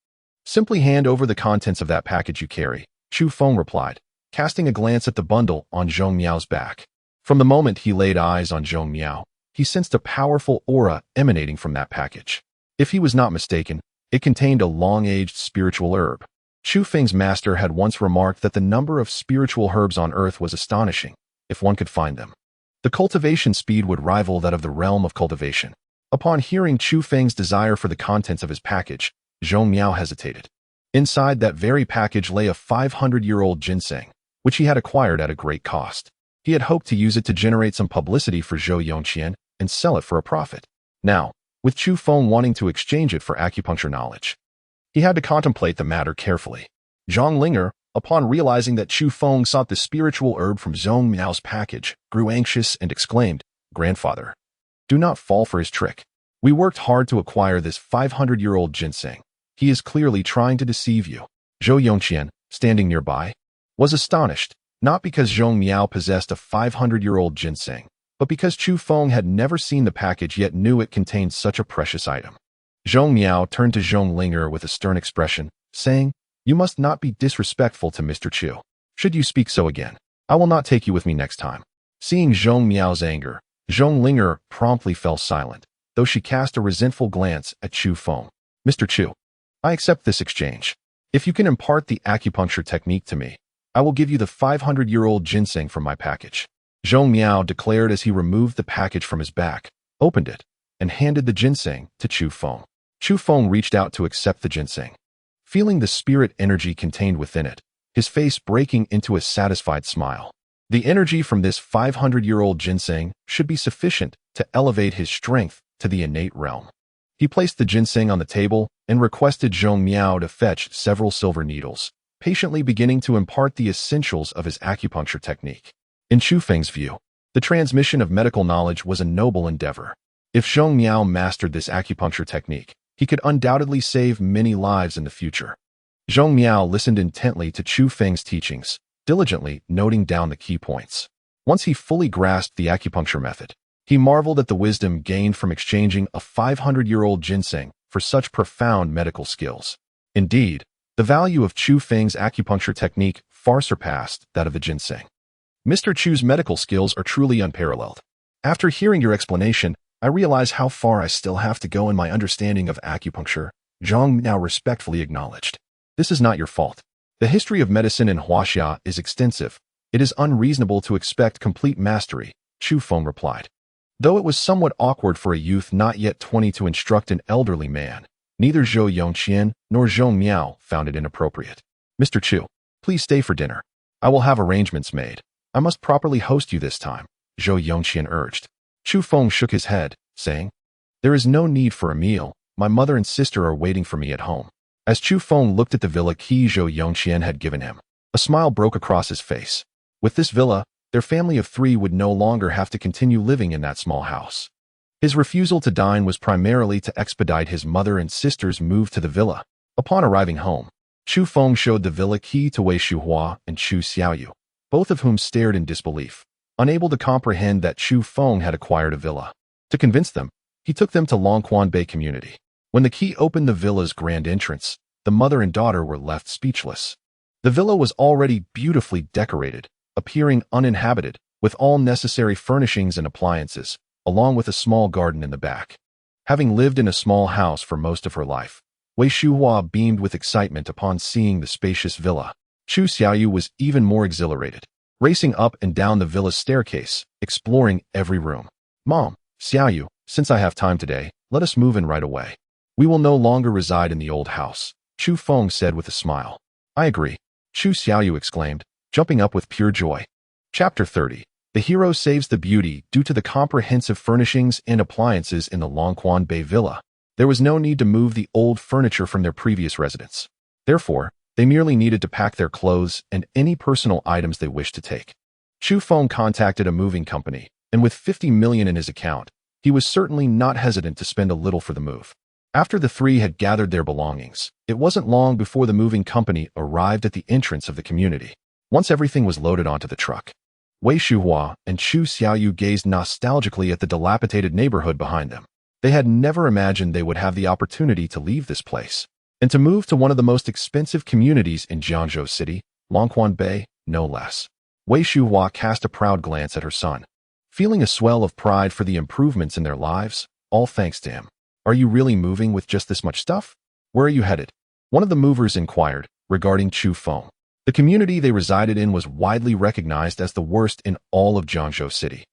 Simply hand over the contents of that package you carry, Chu Feng replied, casting a glance at the bundle on Zhong Miao's back. From the moment he laid eyes on Zhong Miao, he sensed a powerful aura emanating from that package. If he was not mistaken, it contained a long-aged spiritual herb. Chu Feng's master had once remarked that the number of spiritual herbs on Earth was astonishing, if one could find them. The cultivation speed would rival that of the realm of cultivation. Upon hearing Chu Feng's desire for the contents of his package, Zhong Miao hesitated. Inside that very package lay a 500-year-old ginseng, which he had acquired at a great cost. He had hoped to use it to generate some publicity for Zhou Yongqian and sell it for a profit. Now, with Chu Feng wanting to exchange it for acupuncture knowledge, he had to contemplate the matter carefully. Zhong Linger, upon realizing that Chu Feng sought the spiritual herb from Zhong Miao's package, grew anxious and exclaimed, Grandfather, do not fall for his trick. We worked hard to acquire this 500-year-old ginseng. He is clearly trying to deceive you. Zhou Yongqian, standing nearby, was astonished, not because Zhong Miao possessed a 500-year-old ginseng, but because Chu Feng had never seen the package yet knew it contained such a precious item. Zhong Miao turned to Zhong Linger with a stern expression, saying, You must not be disrespectful to Mr. Chu. Should you speak so again, I will not take you with me next time. Seeing Zhong Miao's anger, Zhong Linger promptly fell silent, though she cast a resentful glance at Chu Feng. Mr. Chu, I accept this exchange. If you can impart the acupuncture technique to me, I will give you the 500-year-old ginseng from my package. Zhong Miao declared as he removed the package from his back, opened it, and handed the ginseng to Chu Feng. Chu Feng reached out to accept the ginseng. Feeling the spirit energy contained within it, his face breaking into a satisfied smile. The energy from this 500-year-old ginseng should be sufficient to elevate his strength to the innate realm. He placed the ginseng on the table and requested Zhong Miao to fetch several silver needles, patiently beginning to impart the essentials of his acupuncture technique. In Chu Feng's view, the transmission of medical knowledge was a noble endeavor. If Zhong Miao mastered this acupuncture technique, he could undoubtedly save many lives in the future. Zhong Miao listened intently to Chu Feng's teachings, diligently noting down the key points. Once he fully grasped the acupuncture method, he marveled at the wisdom gained from exchanging a 500-year-old ginseng for such profound medical skills. Indeed, the value of Chu Feng's acupuncture technique far surpassed that of the ginseng. Mr. Chu's medical skills are truly unparalleled. After hearing your explanation, I realize how far I still have to go in my understanding of acupuncture, Zhong Miao respectfully acknowledged. This is not your fault. The history of medicine in Huaxia is extensive. It is unreasonable to expect complete mastery, Chu Feng replied. Though it was somewhat awkward for a youth not yet 20 to instruct an elderly man, neither Zhou Yongqian nor Zhong Miao found it inappropriate. Mr. Chu, please stay for dinner. I will have arrangements made. I must properly host you this time, Zhou Yongqian urged. Chu Feng shook his head, saying, There is no need for a meal. My mother and sister are waiting for me at home. As Chu Feng looked at the villa key Zhou Yongqian had given him, a smile broke across his face. With this villa, their family of 3 would no longer have to continue living in that small house. His refusal to dine was primarily to expedite his mother and sister's move to the villa. Upon arriving home, Chu Feng showed the villa key to Wei Shuhua and Chu Xiaoyu, both of whom stared in disbelief, unable to comprehend that Chu Feng had acquired a villa. To convince them, he took them to Longquan Bay community. When the key opened the villa's grand entrance, the mother and daughter were left speechless. The villa was already beautifully decorated, appearing uninhabited, with all necessary furnishings and appliances, along with a small garden in the back. Having lived in a small house for most of her life, Wei Shuhua beamed with excitement upon seeing the spacious villa. Chu Xiaoyu was even more exhilarated, racing up and down the villa's staircase, exploring every room. Mom, Xiaoyu, since I have time today, let us move in right away. We will no longer reside in the old house, Chu Feng said with a smile. I agree, Chu Xiaoyu exclaimed, jumping up with pure joy. Chapter 30. The hero saves the beauty due to the comprehensive furnishings and appliances in the Longquan Bay Villa. There was no need to move the old furniture from their previous residence. Therefore, they merely needed to pack their clothes and any personal items they wished to take. Chu Feng contacted a moving company, and with 50 million in his account, he was certainly not hesitant to spend a little for the move. After the 3 had gathered their belongings, it wasn't long before the moving company arrived at the entrance of the community. Once everything was loaded onto the truck, Wei Shuhua and Chu Xiaoyu gazed nostalgically at the dilapidated neighborhood behind them. They had never imagined they would have the opportunity to leave this place and to move to one of the most expensive communities in Jiangzhou City, Longquan Bay, no less. Wei Shuhua cast a proud glance at her son, feeling a swell of pride for the improvements in their lives, all thanks to him. Are you really moving with just this much stuff? Where are you headed? One of the movers inquired, regarding Chu Feng. The community they resided in was widely recognized as the worst in all of Jiangzhou City,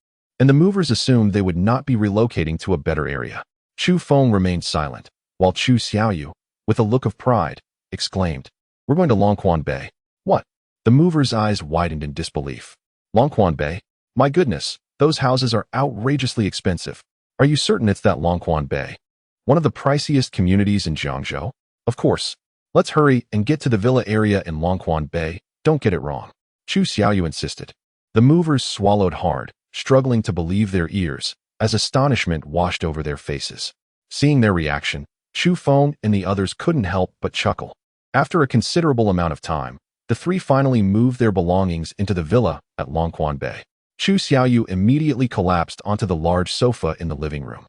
and the movers assumed they would not be relocating to a better area. Chu Feng remained silent, while Chu Xiaoyu, with a look of pride, exclaimed, We're going to Longquan Bay. What? The mover's eyes widened in disbelief. Longquan Bay? My goodness, those houses are outrageously expensive. Are you certain it's that Longquan Bay? One of the priciest communities in Jiangzhou? Of course. Let's hurry and get to the villa area in Longquan Bay. Don't get it wrong, Chu Xiaoyu insisted. The movers swallowed hard, struggling to believe their ears, as astonishment washed over their faces. Seeing their reaction, Chu Feng and the others couldn't help but chuckle. After a considerable amount of time, the 3 finally moved their belongings into the villa at Longquan Bay. Chu Xiaoyu immediately collapsed onto the large sofa in the living room,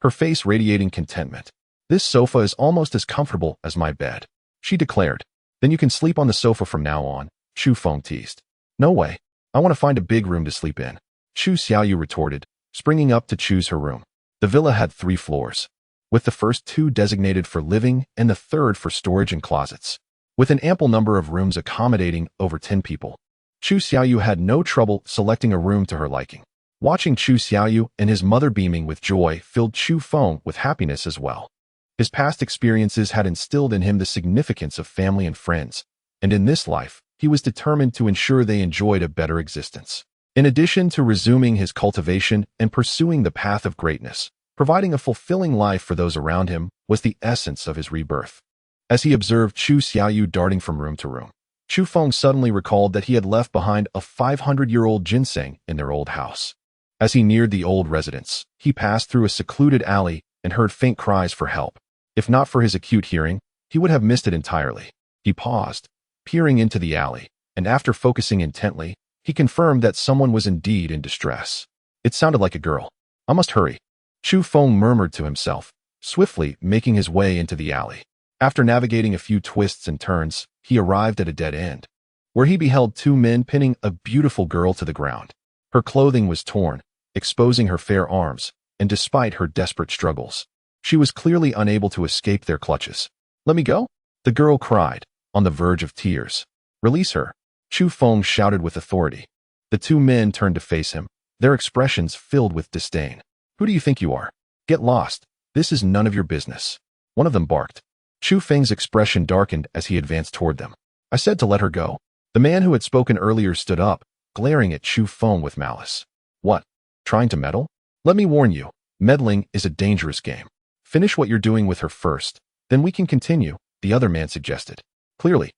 her face radiating contentment. This sofa is almost as comfortable as my bed, she declared. Then you can sleep on the sofa from now on, Chu Feng teased. No way. I want to find a big room to sleep in, Chu Xiaoyu retorted, springing up to choose her room. The villa had 3 floors, with the first 2 designated for living and the third for storage and closets. with an ample number of rooms accommodating over 10 people. Chu Xiaoyu had no trouble selecting a room to her liking. Watching Chu Xiaoyu and his mother beaming with joy filled Chu Feng with happiness as well. His past experiences had instilled in him the significance of family and friends, and in this life, he was determined to ensure they enjoyed a better existence. In addition to resuming his cultivation and pursuing the path of greatness, providing a fulfilling life for those around him was the essence of his rebirth. As he observed Chu Xiaoyu darting from room to room, Chu Feng suddenly recalled that he had left behind a 500-year-old ginseng in their old house. As he neared the old residence, he passed through a secluded alley and heard faint cries for help. If not for his acute hearing, he would have missed it entirely. He paused, peering into the alley, and after focusing intently, he confirmed that someone was indeed in distress. It sounded like a girl. I must hurry, Chu Feng murmured to himself, swiftly making his way into the alley. After navigating a few twists and turns, he arrived at a dead end, where he beheld two men pinning a beautiful girl to the ground. Her clothing was torn, exposing her fair arms, and despite her desperate struggles, she was clearly unable to escape their clutches. "Let me go," the girl cried, on the verge of tears. "Release her," Chu Feng shouted with authority. The two men turned to face him, their expressions filled with disdain. "Who do you think you are? Get lost. This is none of your business," one of them barked. Chu Feng's expression darkened as he advanced toward them. "I said to let her go." The man who had spoken earlier stood up, glaring at Chu Feng with malice. "What? Trying to meddle? Let me warn you, meddling is a dangerous game. Finish what you're doing with her first, then we can continue," the other man suggested. Clearly,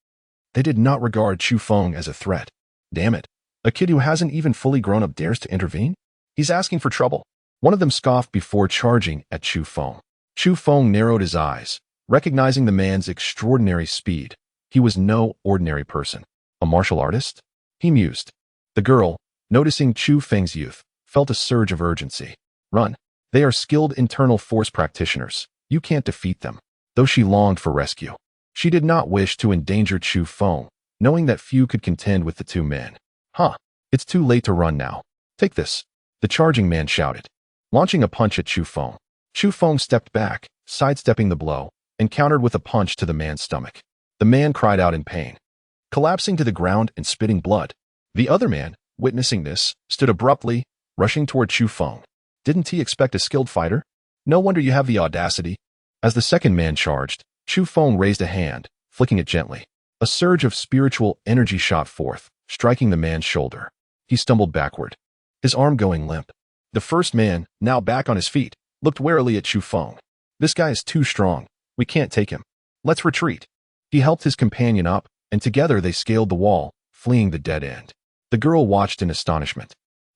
they did not regard Chu Feng as a threat. "Damn it, a kid who hasn't even fully grown up dares to intervene? He's asking for trouble," one of them scoffed before charging at Chu Feng. Chu Feng narrowed his eyes, recognizing the man's extraordinary speed. He was no ordinary person. A martial artist? He mused. The girl, noticing Chu Feng's youth, felt a surge of urgency. "Run. They are skilled internal force practitioners. You can't defeat them." Though she longed for rescue, she did not wish to endanger Chu Feng, knowing that few could contend with the two men. "Huh. It's too late to run now. Take this," the charging man shouted, launching a punch at Chu Feng. Chu Feng stepped back, sidestepping the blow, and countered with a punch to the man's stomach. The man cried out in pain, collapsing to the ground and spitting blood. The other man, witnessing this, stood abruptly, rushing toward Chu Feng. Didn't he expect a skilled fighter? No wonder you have the audacity. As the second man charged, Chu Feng raised a hand, flicking it gently. A surge of spiritual energy shot forth, striking the man's shoulder. He stumbled backward, his arm going limp. The first man, now back on his feet, looked warily at Chu Feng. "This guy is too strong. We can't take him. Let's retreat." He helped his companion up, and together they scaled the wall, fleeing the dead end. The girl watched in astonishment,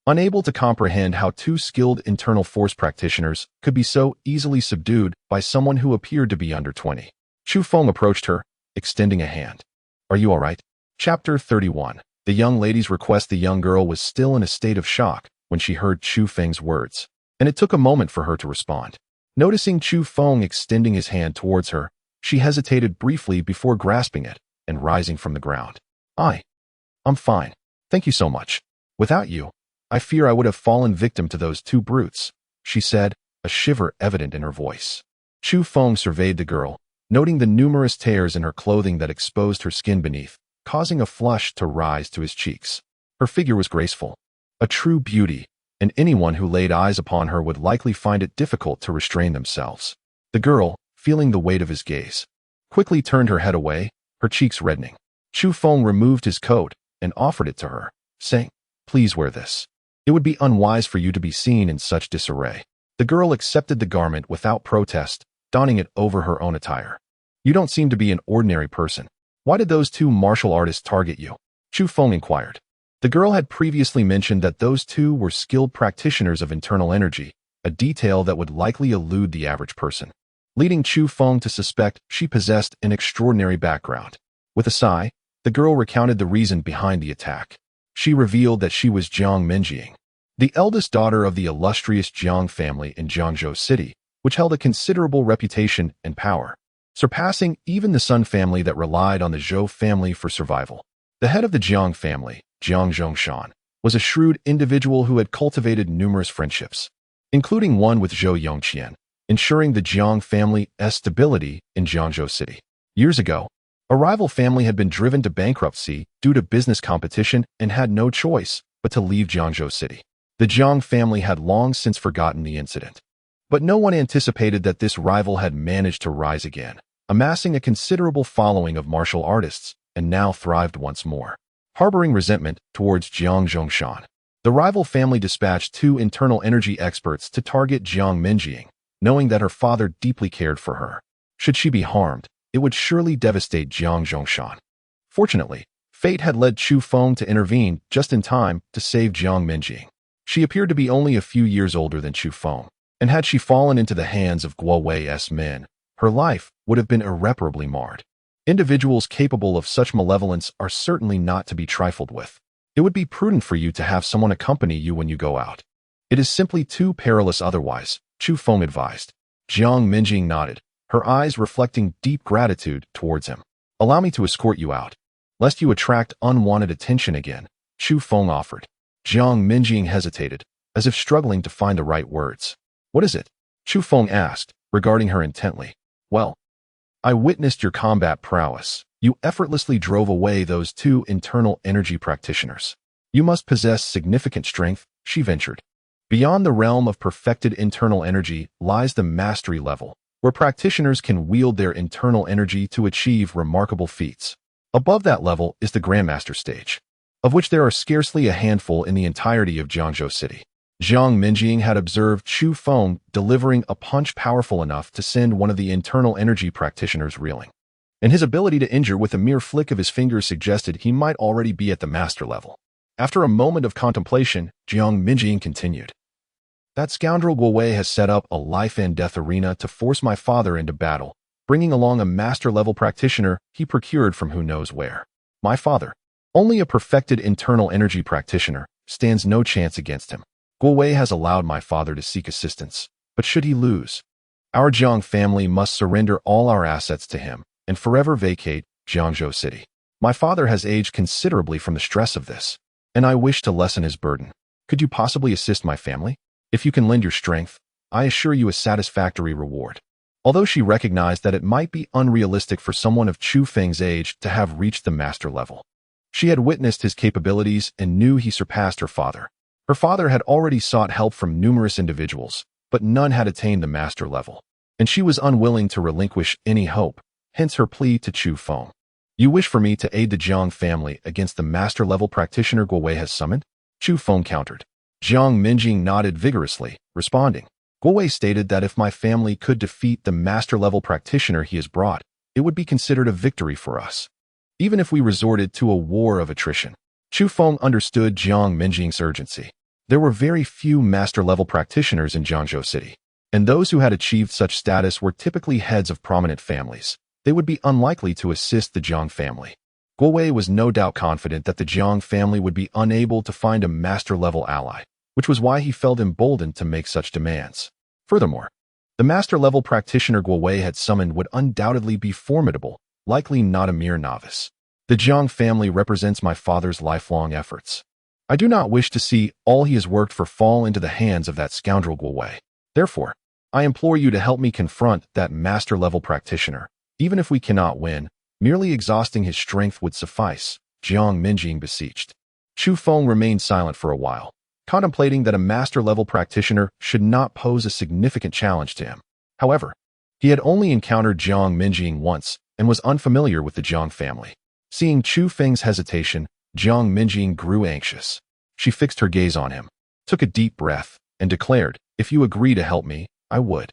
unable to comprehend how two skilled internal force practitioners could be so easily subdued by someone who appeared to be under 20. Chu Feng approached her, extending a hand. "Are you all right?" Chapter 31. The young lady's request. The young girl was still in a state of shock when she heard Chu Feng's words, and it took a moment for her to respond. Noticing Chu Feng extending his hand towards her, she hesitated briefly before grasping it and rising from the ground. I'm fine. Thank you so much. Without you, I fear I would have fallen victim to those two brutes," she said, a shiver evident in her voice. Chu Feng surveyed the girl, noting the numerous tears in her clothing that exposed her skin beneath, causing a flush to rise to his cheeks. Her figure was graceful, a true beauty, and anyone who laid eyes upon her would likely find it difficult to restrain themselves. The girl, feeling the weight of his gaze, quickly turned her head away, her cheeks reddening. Chu Feng removed his coat and offered it to her, saying, "Please wear this. It would be unwise for you to be seen in such disarray." The girl accepted the garment without protest, donning it over her own attire. "You don't seem to be an ordinary person. Why did those two martial artists target you?" Chu Feng inquired. The girl had previously mentioned that those two were skilled practitioners of internal energy, a detail that would likely elude the average person, leading Chu Feng to suspect she possessed an extraordinary background. With a sigh, the girl recounted the reason behind the attack. She revealed that she was Jiang Minjing, the eldest daughter of the illustrious Jiang family in Jiangzhou City, which held a considerable reputation and power, surpassing even the Sun family that relied on the Zhou family for survival. The head of the Jiang family, Jiang Zhongshan, was a shrewd individual who had cultivated numerous friendships, including one with Zhou Yongqian, ensuring the Jiang family's stability in Jiangzhou City. Years ago, A rival family had been driven to bankruptcy due to business competition and had no choice but to leave Jiangzhou City. The Jiang family had long since forgotten the incident. But no one anticipated that this rival had managed to rise again, amassing a considerable following of martial artists, and now thrived once more. Harboring resentment towards Jiang Zhongshan, the rival family dispatched 2 internal energy experts to target Jiang Minjing, knowing that her father deeply cared for her. Should she be harmed, it would surely devastate Jiang Zhongshan. Fortunately, fate had led Chu Feng to intervene just in time to save Jiang Minjing. She appeared to be only a few years older than Chu Feng, and had she fallen into the hands of Guo Wei's men, her life would have been irreparably marred. Individuals capable of such malevolence are certainly not to be trifled with. It would be prudent for you to have someone accompany you when you go out. It is simply too perilous otherwise, Chu Feng advised. Jiang Minjing nodded, her eyes reflecting deep gratitude towards him. Allow me to escort you out, lest you attract unwanted attention again, Chu Feng offered. Jiang Minjing hesitated, as if struggling to find the right words. What is it? Chu Feng asked, regarding her intently. Well, I witnessed your combat prowess. You effortlessly drove away those 2 internal energy practitioners. You must possess significant strength, she ventured. Beyond the realm of perfected internal energy lies the mastery level, where practitioners can wield their internal energy to achieve remarkable feats. Above that level is the Grandmaster stage, of which there are scarcely a handful in the entirety of Jiangzhou City. Jiang Minjing had observed Chu Feng delivering a punch powerful enough to send one of the internal energy practitioners reeling, and his ability to injure with a mere flick of his fingers suggested he might already be at the master level. After a moment of contemplation, Jiang Minjing continued. That scoundrel Guo Wei has set up a life-and-death arena to force my father into battle, bringing along a master-level practitioner he procured from who knows where. My father, only a perfected internal energy practitioner, stands no chance against him. Guo Wei has allowed my father to seek assistance, but should he lose, our Jiang family must surrender all our assets to him and forever vacate Jiangzhou City. My father has aged considerably from the stress of this, and I wish to lessen his burden. Could you possibly assist my family? If you can lend your strength, I assure you a satisfactory reward. Although she recognized that it might be unrealistic for someone of Chu Feng's age to have reached the master level, she had witnessed his capabilities and knew he surpassed her father. Her father had already sought help from numerous individuals, but none had attained the master level, and she was unwilling to relinquish any hope, hence her plea to Chu Feng. You wish for me to aid the Jiang family against the master-level practitioner Guo Wei has summoned? Chu Feng countered. Jiang Minjing nodded vigorously, responding. Guo Wei stated that if my family could defeat the master-level practitioner he has brought, it would be considered a victory for us, even if we resorted to a war of attrition. Chu Feng understood Jiang Minjing's urgency. There were very few master-level practitioners in Jiangzhou City, and those who had achieved such status were typically heads of prominent families. They would be unlikely to assist the Jiang family. Guo Wei was no doubt confident that the Jiang family would be unable to find a master-level ally, which was why he felt emboldened to make such demands. Furthermore, the master-level practitioner Guo Wei had summoned would undoubtedly be formidable, likely not a mere novice. The Jiang family represents my father's lifelong efforts. I do not wish to see all he has worked for fall into the hands of that scoundrel Guo Wei. Therefore, I implore you to help me confront that master-level practitioner. Even if we cannot win, merely exhausting his strength would suffice, Jiang Minjing beseeched. Chu Feng remained silent for a while, contemplating that a master-level practitioner should not pose a significant challenge to him. However, he had only encountered Jiang Minjing once and was unfamiliar with the Jiang family. Seeing Chu Feng's hesitation, Jiang Minjing grew anxious. She fixed her gaze on him, took a deep breath, and declared, if you agree to help me, I would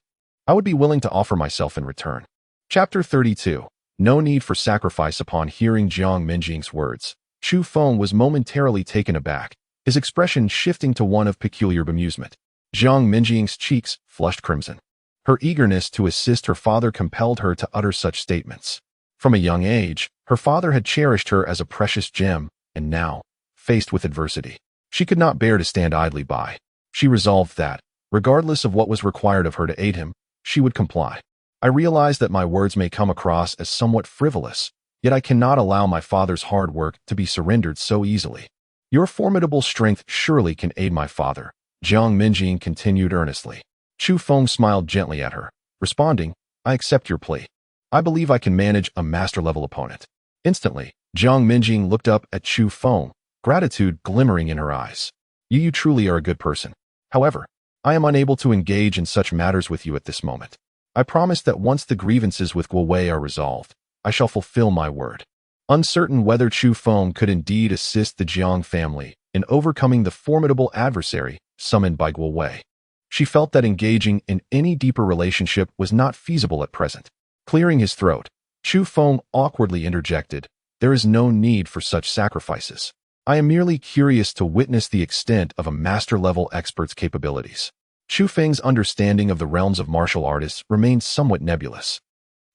be willing to offer myself in return. Chapter 32. No need for sacrifice. Upon hearing Jiang Minjing's words, Chu Feng was momentarily taken aback, his expression shifting to one of peculiar bemusement. Jiang Minjing's cheeks flushed crimson. Her eagerness to assist her father compelled her to utter such statements. From a young age, her father had cherished her as a precious gem, and now, faced with adversity, she could not bear to stand idly by. She resolved that, regardless of what was required of her to aid him, she would comply. I realize that my words may come across as somewhat frivolous, yet I cannot allow my father's hard work to be surrendered so easily. Your formidable strength surely can aid my father, Jiang Minjing continued earnestly. Chu Feng smiled gently at her, responding, I accept your plea. I believe I can manage a master-level opponent. Instantly, Jiang Minjing looked up at Chu Feng, gratitude glimmering in her eyes. You truly are a good person. However, I am unable to engage in such matters with you at this moment. I promise that once the grievances with Guowei are resolved, I shall fulfill my word. Uncertain whether Chu Feng could indeed assist the Jiang family in overcoming the formidable adversary summoned by Guowei, she felt that engaging in any deeper relationship was not feasible at present. Clearing his throat, Chu Feng awkwardly interjected, "There is no need for such sacrifices. I am merely curious to witness the extent of a master-level expert's capabilities." Chu Feng's understanding of the realms of martial artists remained somewhat nebulous.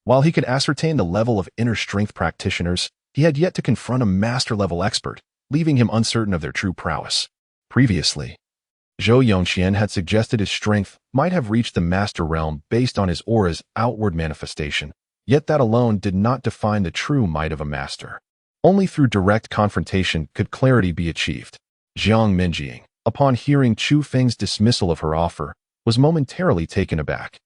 While he could ascertain the level of inner strength practitioners, he had yet to confront a master-level expert, leaving him uncertain of their true prowess. Previously, Zhou Yongqian had suggested his strength might have reached the master realm based on his aura's outward manifestation, yet that alone did not define the true might of a master. Only through direct confrontation could clarity be achieved. Jiang Minjing, upon hearing Chu Feng's dismissal of her offer, was momentarily taken aback,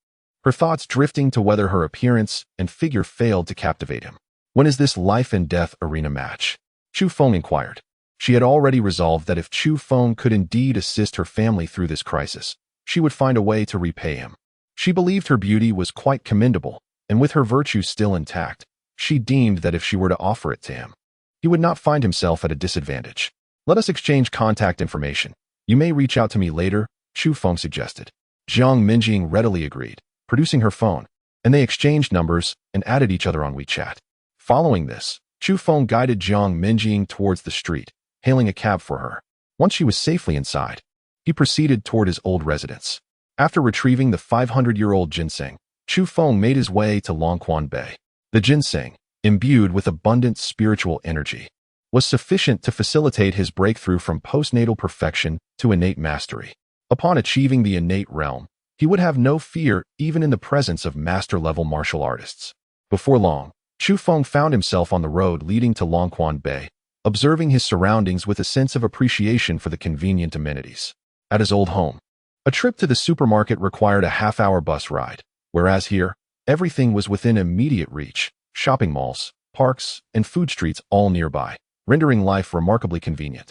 her thoughts drifting to whether her appearance and figure failed to captivate him. "When is this life-and-death arena match?" Chu Feng inquired. She had already resolved that if Chu Feng could indeed assist her family through this crisis, she would find a way to repay him. She believed her beauty was quite commendable, and with her virtues still intact, she deemed that if she were to offer it to him, he would not find himself at a disadvantage. "Let us exchange contact information. You may reach out to me later," Chu Feng suggested. Jiang Minjing readily agreed, producing her phone, and they exchanged numbers and added each other on WeChat. Following this, Chu Feng guided Jiang Minjing towards the street, hailing a cab for her. Once she was safely inside, he proceeded toward his old residence. After retrieving the 500-year-old ginseng, Chu Feng made his way to Longquan Bay. The ginseng, imbued with abundant spiritual energy, was sufficient to facilitate his breakthrough from postnatal perfection to innate mastery. Upon achieving the innate realm, he would have no fear even in the presence of master-level martial artists. Before long, Chu Feng found himself on the road leading to Longquan Bay, observing his surroundings with a sense of appreciation for the convenient amenities. At his old home, a trip to the supermarket required a half-hour bus ride, whereas here, everything was within immediate reach: shopping malls, parks, and food streets all nearby, rendering life remarkably convenient.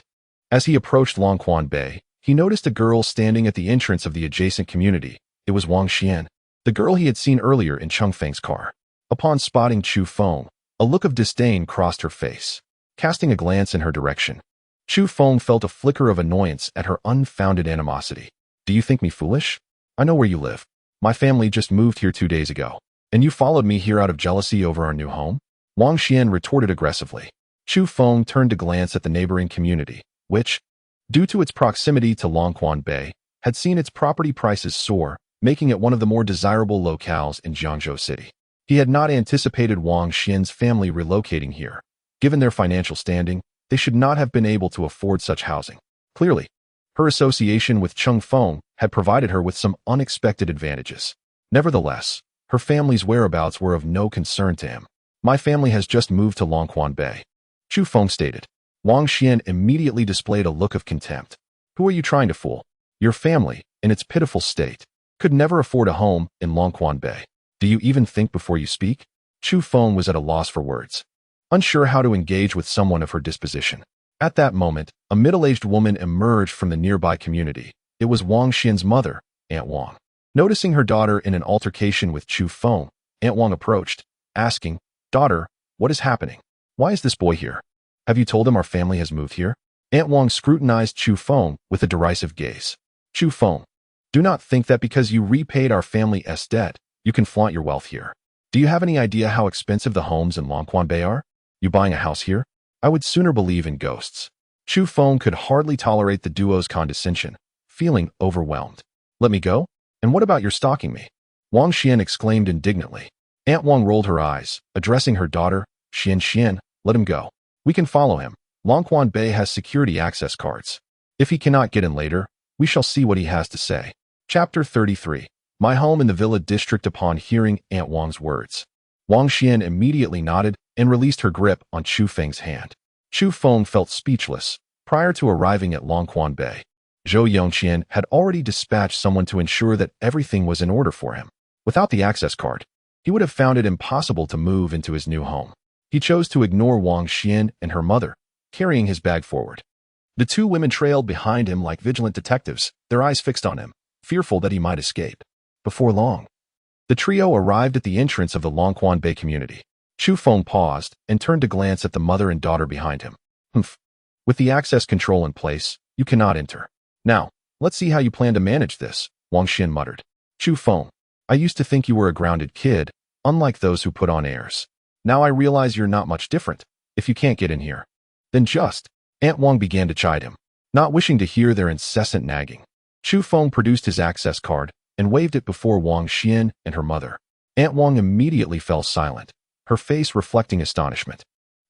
As he approached Longquan Bay, he noticed a girl standing at the entrance of the adjacent community. It was Wang Xian, the girl he had seen earlier in Chengfeng's car. Upon spotting Chu Feng, a look of disdain crossed her face. Casting a glance in her direction, Chu Feng felt a flicker of annoyance at her unfounded animosity. "Do you think me foolish? I know where you live. My family just moved here 2 days ago, and you followed me here out of jealousy over our new home?" Wang Xian retorted aggressively. Chu Feng turned to glance at the neighboring community, which, due to its proximity to Longquan Bay, had seen its property prices soar, making it one of the more desirable locales in Jiangzhou City. He had not anticipated Wang Xian's family relocating here. Given their financial standing, they should not have been able to afford such housing. Clearly, her association with Cheng Feng had provided her with some unexpected advantages. Nevertheless, her family's whereabouts were of no concern to him. "My family has just moved to Longquan Bay," Chu Feng stated. Wang Xian immediately displayed a look of contempt. "Who are you trying to fool? Your family, in its pitiful state, could never afford a home in Longquan Bay. Do you even think before you speak?" Chu Feng was at a loss for words, unsure how to engage with someone of her disposition. At that moment, a middle-aged woman emerged from the nearby community. It was Wang Xian's mother, Aunt Wang. Noticing her daughter in an altercation with Chu Feng, Aunt Wang approached, asking, "Daughter, what is happening? Why is this boy here? Have you told him our family has moved here?" Aunt Wang scrutinized Chu Feng with a derisive gaze. "Chu Feng, do not think that because you repaid our family's debt, you can flaunt your wealth here. Do you have any idea how expensive the homes in Longquan Bay are? You buying a house here? I would sooner believe in ghosts." Chu Feng could hardly tolerate the duo's condescension, feeling overwhelmed. "Let me go? And what about your stalking me?" Wang Xian exclaimed indignantly. Aunt Wang rolled her eyes, addressing her daughter, "Xian, let him go. We can follow him. Longquan Bay has security access cards. If he cannot get in later, we shall see what he has to say." Chapter 33. My home in the Villa District. Upon hearing Aunt Wang's words, Wang Xian immediately nodded and released her grip on Chu Feng's hand. Chu Feng felt speechless. Prior to arriving at Longquan Bay, Zhou Yongqian had already dispatched someone to ensure that everything was in order for him. Without the access card, he would have found it impossible to move into his new home. He chose to ignore Wang Xian and her mother, carrying his bag forward. The two women trailed behind him like vigilant detectives, their eyes fixed on him, fearful that he might escape. Before long, the trio arrived at the entrance of the Longquan Bay community. Chu Feng paused and turned to glance at the mother and daughter behind him. Humph. With the access control in place, you cannot enter. Now, let's see how you plan to manage this, Wang Xian muttered. Chu Feng, I used to think you were a grounded kid, unlike those who put on airs. Now I realize you're not much different. If you can't get in here, then just. Aunt Wang began to chide him, not wishing to hear their incessant nagging. Chu Feng produced his access card and waved it before Wang Xian and her mother. Aunt Wang immediately fell silent, her face reflecting astonishment.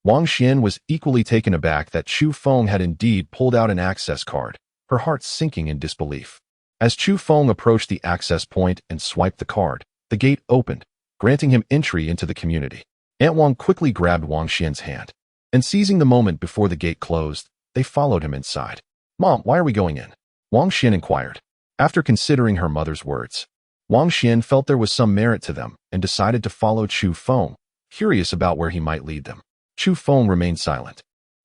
Wang Xian was equally taken aback that Chu Feng had indeed pulled out an access card, her heart sinking in disbelief. As Chu Feng approached the access point and swiped the card, the gate opened, granting him entry into the community. Aunt Wang quickly grabbed Wang Xian's hand, and seizing the moment before the gate closed, they followed him inside. Mom, why are we going in? Wang Xian inquired. After considering her mother's words, Wang Xian felt there was some merit to them and decided to follow Chu Feng, curious about where he might lead them. Chu Feng remained silent.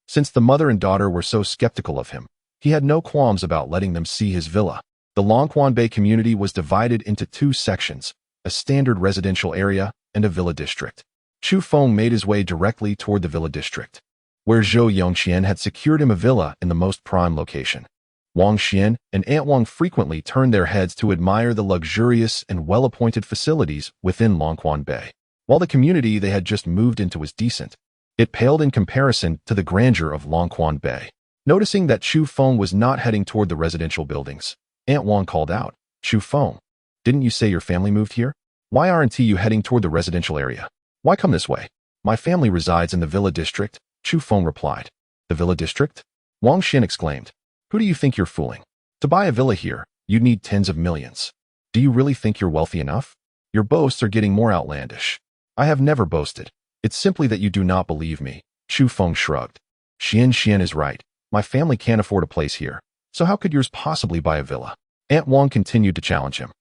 Since the mother and daughter were so skeptical of him, he had no qualms about letting them see his villa. The Longquan Bay community was divided into two sections, a standard residential area and a villa district. Chu Feng made his way directly toward the villa district, where Zhou Yongqian had secured him a villa in the most prime location. Wang Xian and Aunt Wang frequently turned their heads to admire the luxurious and well-appointed facilities within Longquan Bay. While the community they had just moved into was decent, it paled in comparison to the grandeur of Longquan Bay. Noticing that Chu Feng was not heading toward the residential buildings, Aunt Wang called out, Chu Feng, didn't you say your family moved here? Why aren't you heading toward the residential area? Why come this way? My family resides in the villa district, Chu Feng replied. The villa district? Wang Xian exclaimed. Who do you think you're fooling? To buy a villa here, you'd need tens of millions. Do you really think you're wealthy enough? Your boasts are getting more outlandish. I have never boasted. It's simply that you do not believe me, Chu Feng shrugged. Xian is right. My family can't afford a place here, so how could yours possibly buy a villa? Aunt Wang continued to challenge him.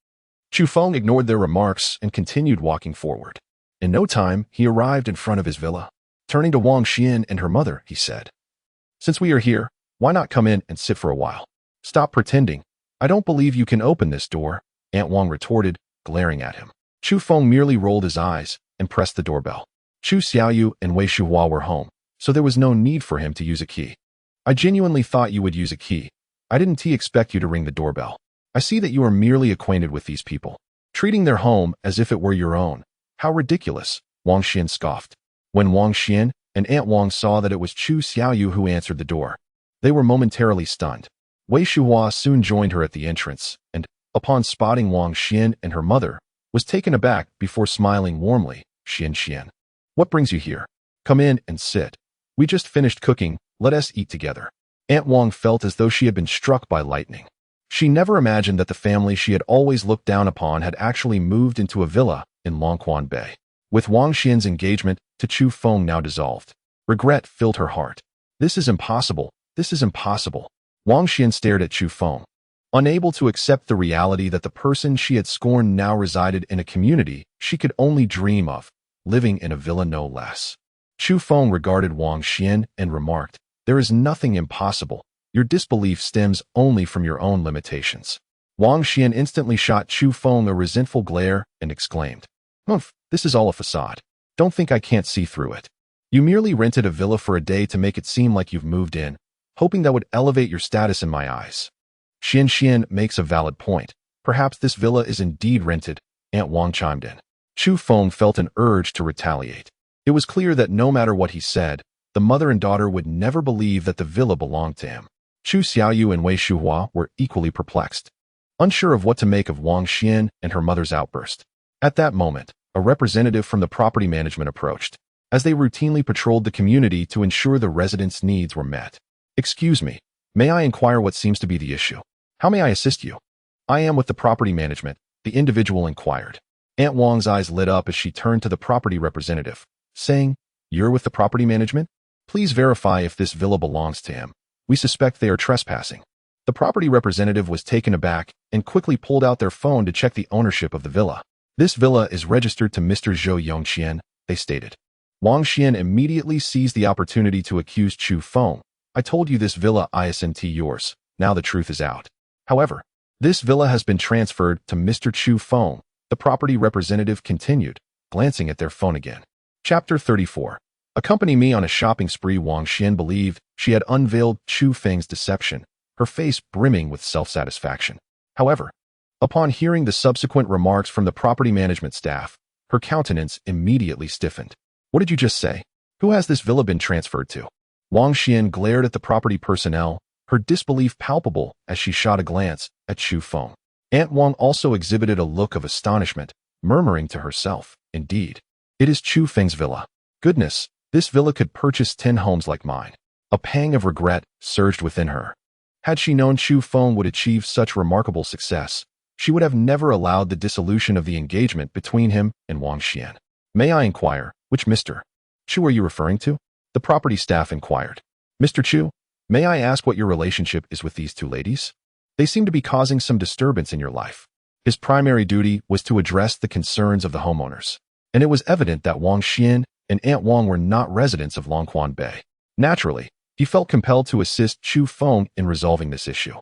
Chu Feng ignored their remarks and continued walking forward. In no time, he arrived in front of his villa. Turning to Wang Xian and her mother, he said, Since we are here, why not come in and sit for a while? Stop pretending. I don't believe you can open this door, Aunt Wang retorted, glaring at him. Chu Feng merely rolled his eyes and pressed the doorbell. Chu Xiaoyu and Wei Shuhua were home, so there was no need for him to use a key. I genuinely thought you would use a key. I didn't expect you to ring the doorbell. I see that you are merely acquainted with these people, treating their home as if it were your own. How ridiculous, Wang Xian scoffed. When Wang Xian and Aunt Wang saw that it was Chu Xiaoyu who answered the door, they were momentarily stunned. Wei Shuhua soon joined her at the entrance, and, upon spotting Wang Xian and her mother, was taken aback before smiling warmly. Xian, what brings you here? Come in and sit. We just finished cooking, let us eat together. Aunt Wang felt as though she had been struck by lightning. She never imagined that the family she had always looked down upon had actually moved into a villa in Longquan Bay. With Wang Xian's engagement to Chu Feng now dissolved, regret filled her heart. This is impossible. This is impossible. Wang Xian stared at Chu Feng, unable to accept the reality that the person she had scorned now resided in a community she could only dream of, living in a villa no less. Chu Feng regarded Wang Xian and remarked, There is nothing impossible. Your disbelief stems only from your own limitations. Wang Xian instantly shot Chu Feng a resentful glare and exclaimed, Humph, this is all a facade. Don't think I can't see through it. You merely rented a villa for a day to make it seem like you've moved in, hoping that would elevate your status in my eyes. Xian makes a valid point. Perhaps this villa is indeed rented, Aunt Wang chimed in. Chu Feng felt an urge to retaliate. It was clear that no matter what he said, the mother and daughter would never believe that the villa belonged to him. Chu Xiaoyu and Wei Shuhua were equally perplexed, unsure of what to make of Wang Xian and her mother's outburst. At that moment, a representative from the property management approached, as they routinely patrolled the community to ensure the residents' needs were met. Excuse me, may I inquire what seems to be the issue? How may I assist you? I am with the property management, the individual inquired. Aunt Wang's eyes lit up as she turned to the property representative, saying, You're with the property management? Please verify if this villa belongs to him. We suspect they are trespassing. The property representative was taken aback and quickly pulled out their phone to check the ownership of the villa. This villa is registered to Mr. Zhou Yongqian, they stated. Wang Xian immediately seized the opportunity to accuse Chu Feng. I told you this villa isn't yours. Now the truth is out. However, this villa has been transferred to Mr. Chu Feng, the property representative continued, glancing at their phone again. Chapter 34. Accompany me on a shopping spree. Wang Xian believed she had unveiled Chu Feng's deception, her face brimming with self-satisfaction. However, upon hearing the subsequent remarks from the property management staff, her countenance immediately stiffened. What did you just say? Who has this villa been transferred to? Wang Xian glared at the property personnel, her disbelief palpable as she shot a glance at Chu Feng. Aunt Wang also exhibited a look of astonishment, murmuring to herself, indeed, it is Chu Feng's villa. Goodness, this villa could purchase 10 homes like mine. A pang of regret surged within her. Had she known Chu Feng would achieve such remarkable success, she would have never allowed the dissolution of the engagement between him and Wang Xian. May I inquire, which Mr. Chu are you referring to? The property staff inquired. Mr. Chu, may I ask what your relationship is with these two ladies? They seem to be causing some disturbance in your life. His primary duty was to address the concerns of the homeowners, and it was evident that Wang Xian and Aunt Wang were not residents of Longquan Bay. Naturally, he felt compelled to assist Chu Feng in resolving this issue,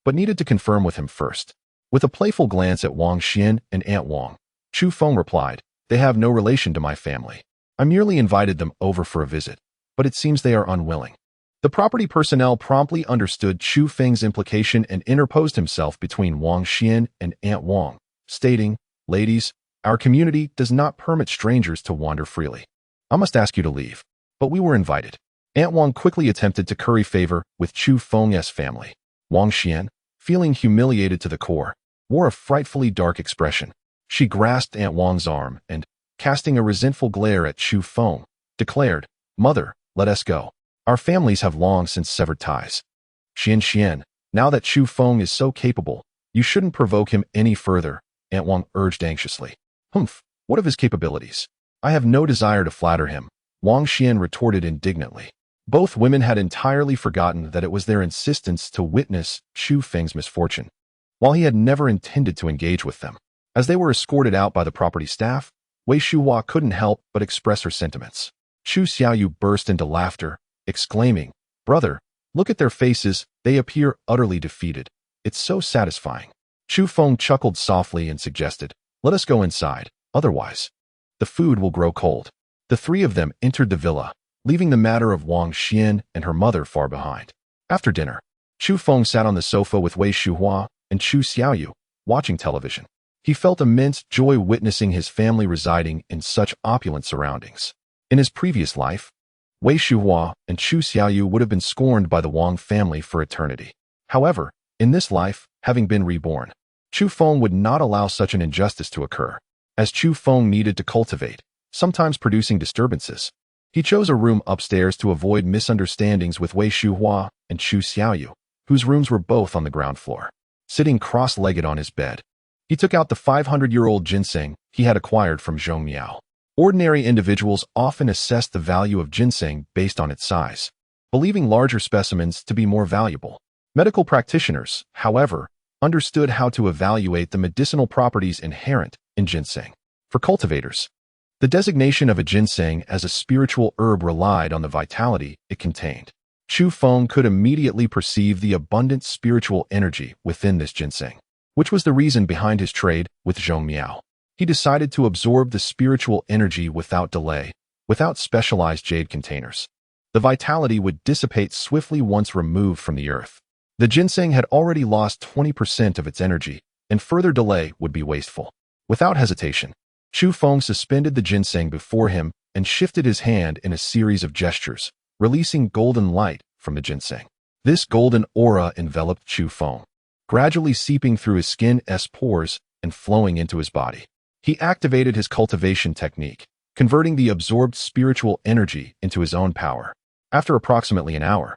but needed to confirm with him first. With a playful glance at Wang Xian and Aunt Wang, Chu Feng replied, they have no relation to my family. I merely invited them over for a visit, but it seems they are unwilling. The property personnel promptly understood Chu Feng's implication and interposed himself between Wang Xian and Aunt Wang, stating, ladies, our community does not permit strangers to wander freely. I must ask you to leave. But we were invited. Aunt Wang quickly attempted to curry favor with Chu Feng's family. Wang Xian, feeling humiliated to the core, wore a frightfully dark expression. She grasped Aunt Wang's arm and, casting a resentful glare at Chu Feng, declared, Mother, let us go. Our families have long since severed ties. Xian, now that Chu Feng is so capable, you shouldn't provoke him any further, Aunt Wang urged anxiously. Humph, what of his capabilities? I have no desire to flatter him, Wang Xian retorted indignantly. Both women had entirely forgotten that it was their insistence to witness Chu Feng's misfortune, while he had never intended to engage with them. As they were escorted out by the property staff, Wei Shuhua couldn't help but express her sentiments. Chu Xiaoyu burst into laughter, exclaiming, Brother, look at their faces, they appear utterly defeated. It's so satisfying. Chu Feng chuckled softly and suggested, let us go inside, otherwise the food will grow cold. The three of them entered the villa, leaving the matter of Wang Xian and her mother far behind. After dinner, Chu Feng sat on the sofa with Wei Shuhua and Chu Xiaoyu, watching television. He felt immense joy witnessing his family residing in such opulent surroundings. In his previous life, Wei Shuhua and Chu Xiaoyu would have been scorned by the Wang family for eternity. However, in this life, having been reborn, Chu Feng would not allow such an injustice to occur, as Chu Feng needed to cultivate, sometimes producing disturbances. He chose a room upstairs to avoid misunderstandings with Wei Shuhua and Chu Xiaoyu, whose rooms were both on the ground floor. Sitting cross-legged on his bed, he took out the 500-year-old ginseng he had acquired from Zhong Miao. Ordinary individuals often assess the value of ginseng based on its size, believing larger specimens to be more valuable. Medical practitioners, however, understood how to evaluate the medicinal properties inherent in ginseng. For cultivators, the designation of a ginseng as a spiritual herb relied on the vitality it contained. Chu Feng could immediately perceive the abundant spiritual energy within this ginseng, which was the reason behind his trade with Zhong Miao. He decided to absorb the spiritual energy without delay, without specialized jade containers. The vitality would dissipate swiftly once removed from the earth. The ginseng had already lost 20% of its energy, and further delay would be wasteful. Without hesitation, Chu Feng suspended the ginseng before him and shifted his hand in a series of gestures, releasing golden light from the ginseng. This golden aura enveloped Chu Feng, gradually seeping through his skin's pores and flowing into his body. He activated his cultivation technique, converting the absorbed spiritual energy into his own power. After approximately an hour,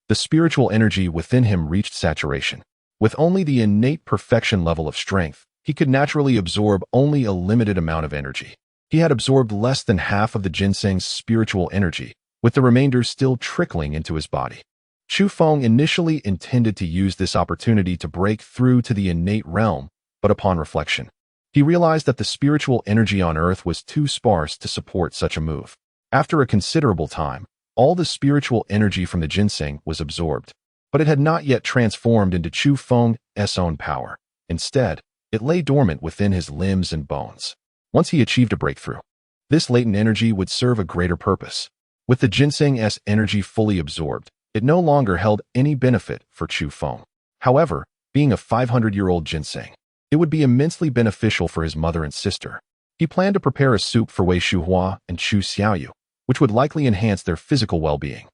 the spiritual energy within him reached saturation. With only the innate perfection level of strength, he could naturally absorb only a limited amount of energy. He had absorbed less than half of the ginseng's spiritual energy, with the remainder still trickling into his body. Chu Feng initially intended to use this opportunity to break through to the innate realm, but upon reflection, He realized that the spiritual energy on Earth was too sparse to support such a move. After a considerable time, all the spiritual energy from the ginseng was absorbed, but it had not yet transformed into Chu Feng's own power. Instead, it lay dormant within his limbs and bones. Once he achieved a breakthrough, this latent energy would serve a greater purpose. With the ginseng's energy fully absorbed, it no longer held any benefit for Chu Feng. However, being a 500-year-old ginseng, it would be immensely beneficial for his mother and sister. He planned to prepare a soup for Wei Shuhua and Chu Xiaoyu, which would likely enhance their physical well-being.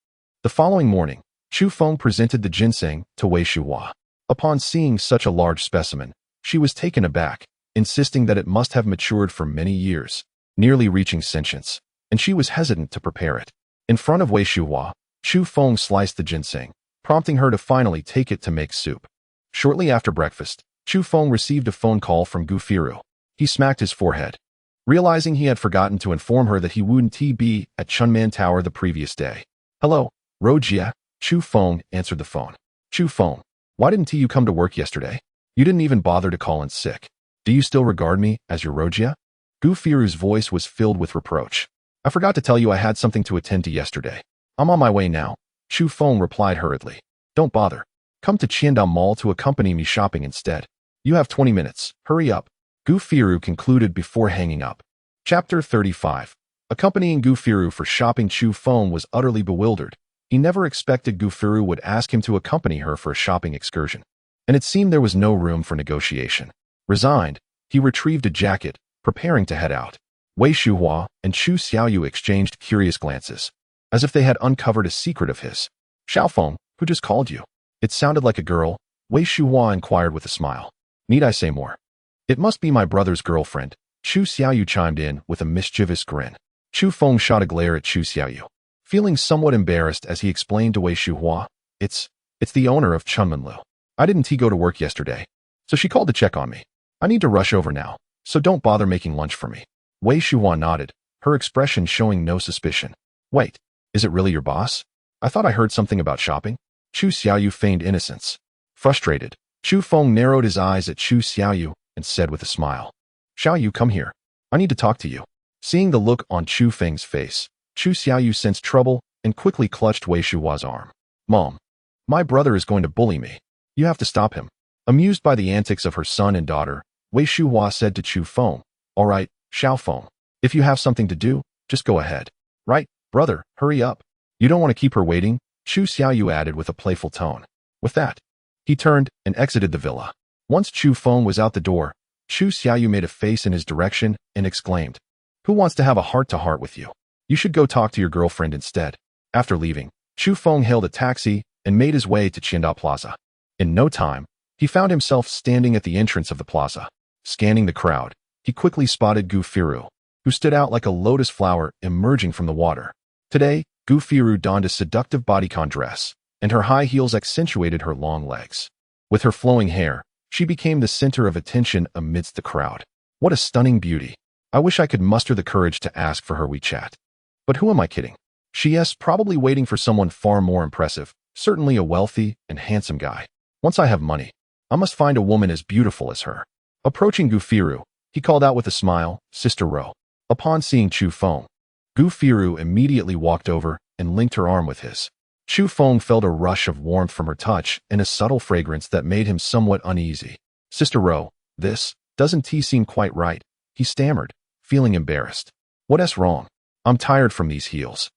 The following morning, Chu Feng presented the ginseng to Wei Shuhua. Upon seeing such a large specimen, she was taken aback, insisting that it must have matured for many years, nearly reaching sentience, and she was hesitant to prepare it. In front of Wei Shuhua, Chu Feng sliced the ginseng, prompting her to finally take it to make soup. Shortly after breakfast, Chu Feng received a phone call from Gu Firu. He smacked his forehead, realizing he had forgotten to inform her that he wouldn't be at Chunman Tower the previous day. "Hello, Rojia," Chu Feng answered the phone. "Chu Feng, why didn't you come to work yesterday? You didn't even bother to call in sick. Do you still regard me as your Rojia?" Gu Firu's voice was filled with reproach. "I forgot to tell you I had something to attend to yesterday. I'm on my way now," Chu Feng replied hurriedly. "Don't bother. Come to Qiandao Mall to accompany me shopping instead. You have 20 minutes. Hurry up," Gu Firu concluded before hanging up. Chapter 35. Accompanying Gu Firu for shopping, Chu Feng was utterly bewildered. He never expected Gu Firu would ask him to accompany her for a shopping excursion, and it seemed there was no room for negotiation. Resigned, he retrieved a jacket, preparing to head out. Wei Shuhua and Chu Xiaoyu exchanged curious glances, as if they had uncovered a secret of his. "Xiaofeng, who just called you?" It sounded like a girl. Wei Shuhua inquired with a smile. "Need I say more?" "It must be my brother's girlfriend," Chu Xiaoyu chimed in with a mischievous grin. Chu Feng shot a glare at Chu Xiaoyu, feeling somewhat embarrassed as he explained to Wei Shuhua, It's the owner of Chunmanlu. I didn't go to work yesterday, so she called to check on me. I need to rush over now, so don't bother making lunch for me." Wei Shuhua nodded, her expression showing no suspicion. "Wait, is it really your boss? I thought I heard something about shopping." Chu Xiaoyu feigned innocence. Frustrated, Chu Feng narrowed his eyes at Chu Xiaoyu and said with a smile, "Xiaoyu, come here. I need to talk to you." Seeing the look on Chu Feng's face, Chu Xiaoyu sensed trouble and quickly clutched Wei Shuhua's arm. "Mom, my brother is going to bully me. You have to stop him." Amused by the antics of her son and daughter, Wei Shuhua said to Chu Feng, "All right, Xiaofeng, if you have something to do, just go ahead." "Right, brother, hurry up. You don't want to keep her waiting," Chu Xiaoyu added with a playful tone. With that, he turned and exited the villa. Once Chu Feng was out the door, Chu Xiaoyu made a face in his direction and exclaimed, "Who wants to have a heart-to-heart with you? You should go talk to your girlfriend instead." After leaving, Chu Feng hailed a taxi and made his way to Qiandao Plaza. In no time, he found himself standing at the entrance of the plaza. Scanning the crowd, he quickly spotted Gu Firu, who stood out like a lotus flower emerging from the water. Today, Gu Firu donned a seductive bodycon dress, and her high heels accentuated her long legs. With her flowing hair, she became the center of attention amidst the crowd. What a stunning beauty. I wish I could muster the courage to ask for her WeChat. But who am I kidding? She's probably waiting for someone far more impressive, certainly a wealthy and handsome guy. Once I have money, I must find a woman as beautiful as her. Approaching Gu Firu, he called out with a smile, "Sister Ro." Upon seeing Chu Feng, Gu Firu immediately walked over and linked her arm with his. Chu Feng felt a rush of warmth from her touch and a subtle fragrance that made him somewhat uneasy. "Sister Ro, this doesn't seem quite right," he stammered, feeling embarrassed. "What's wrong? I'm tired from these heels."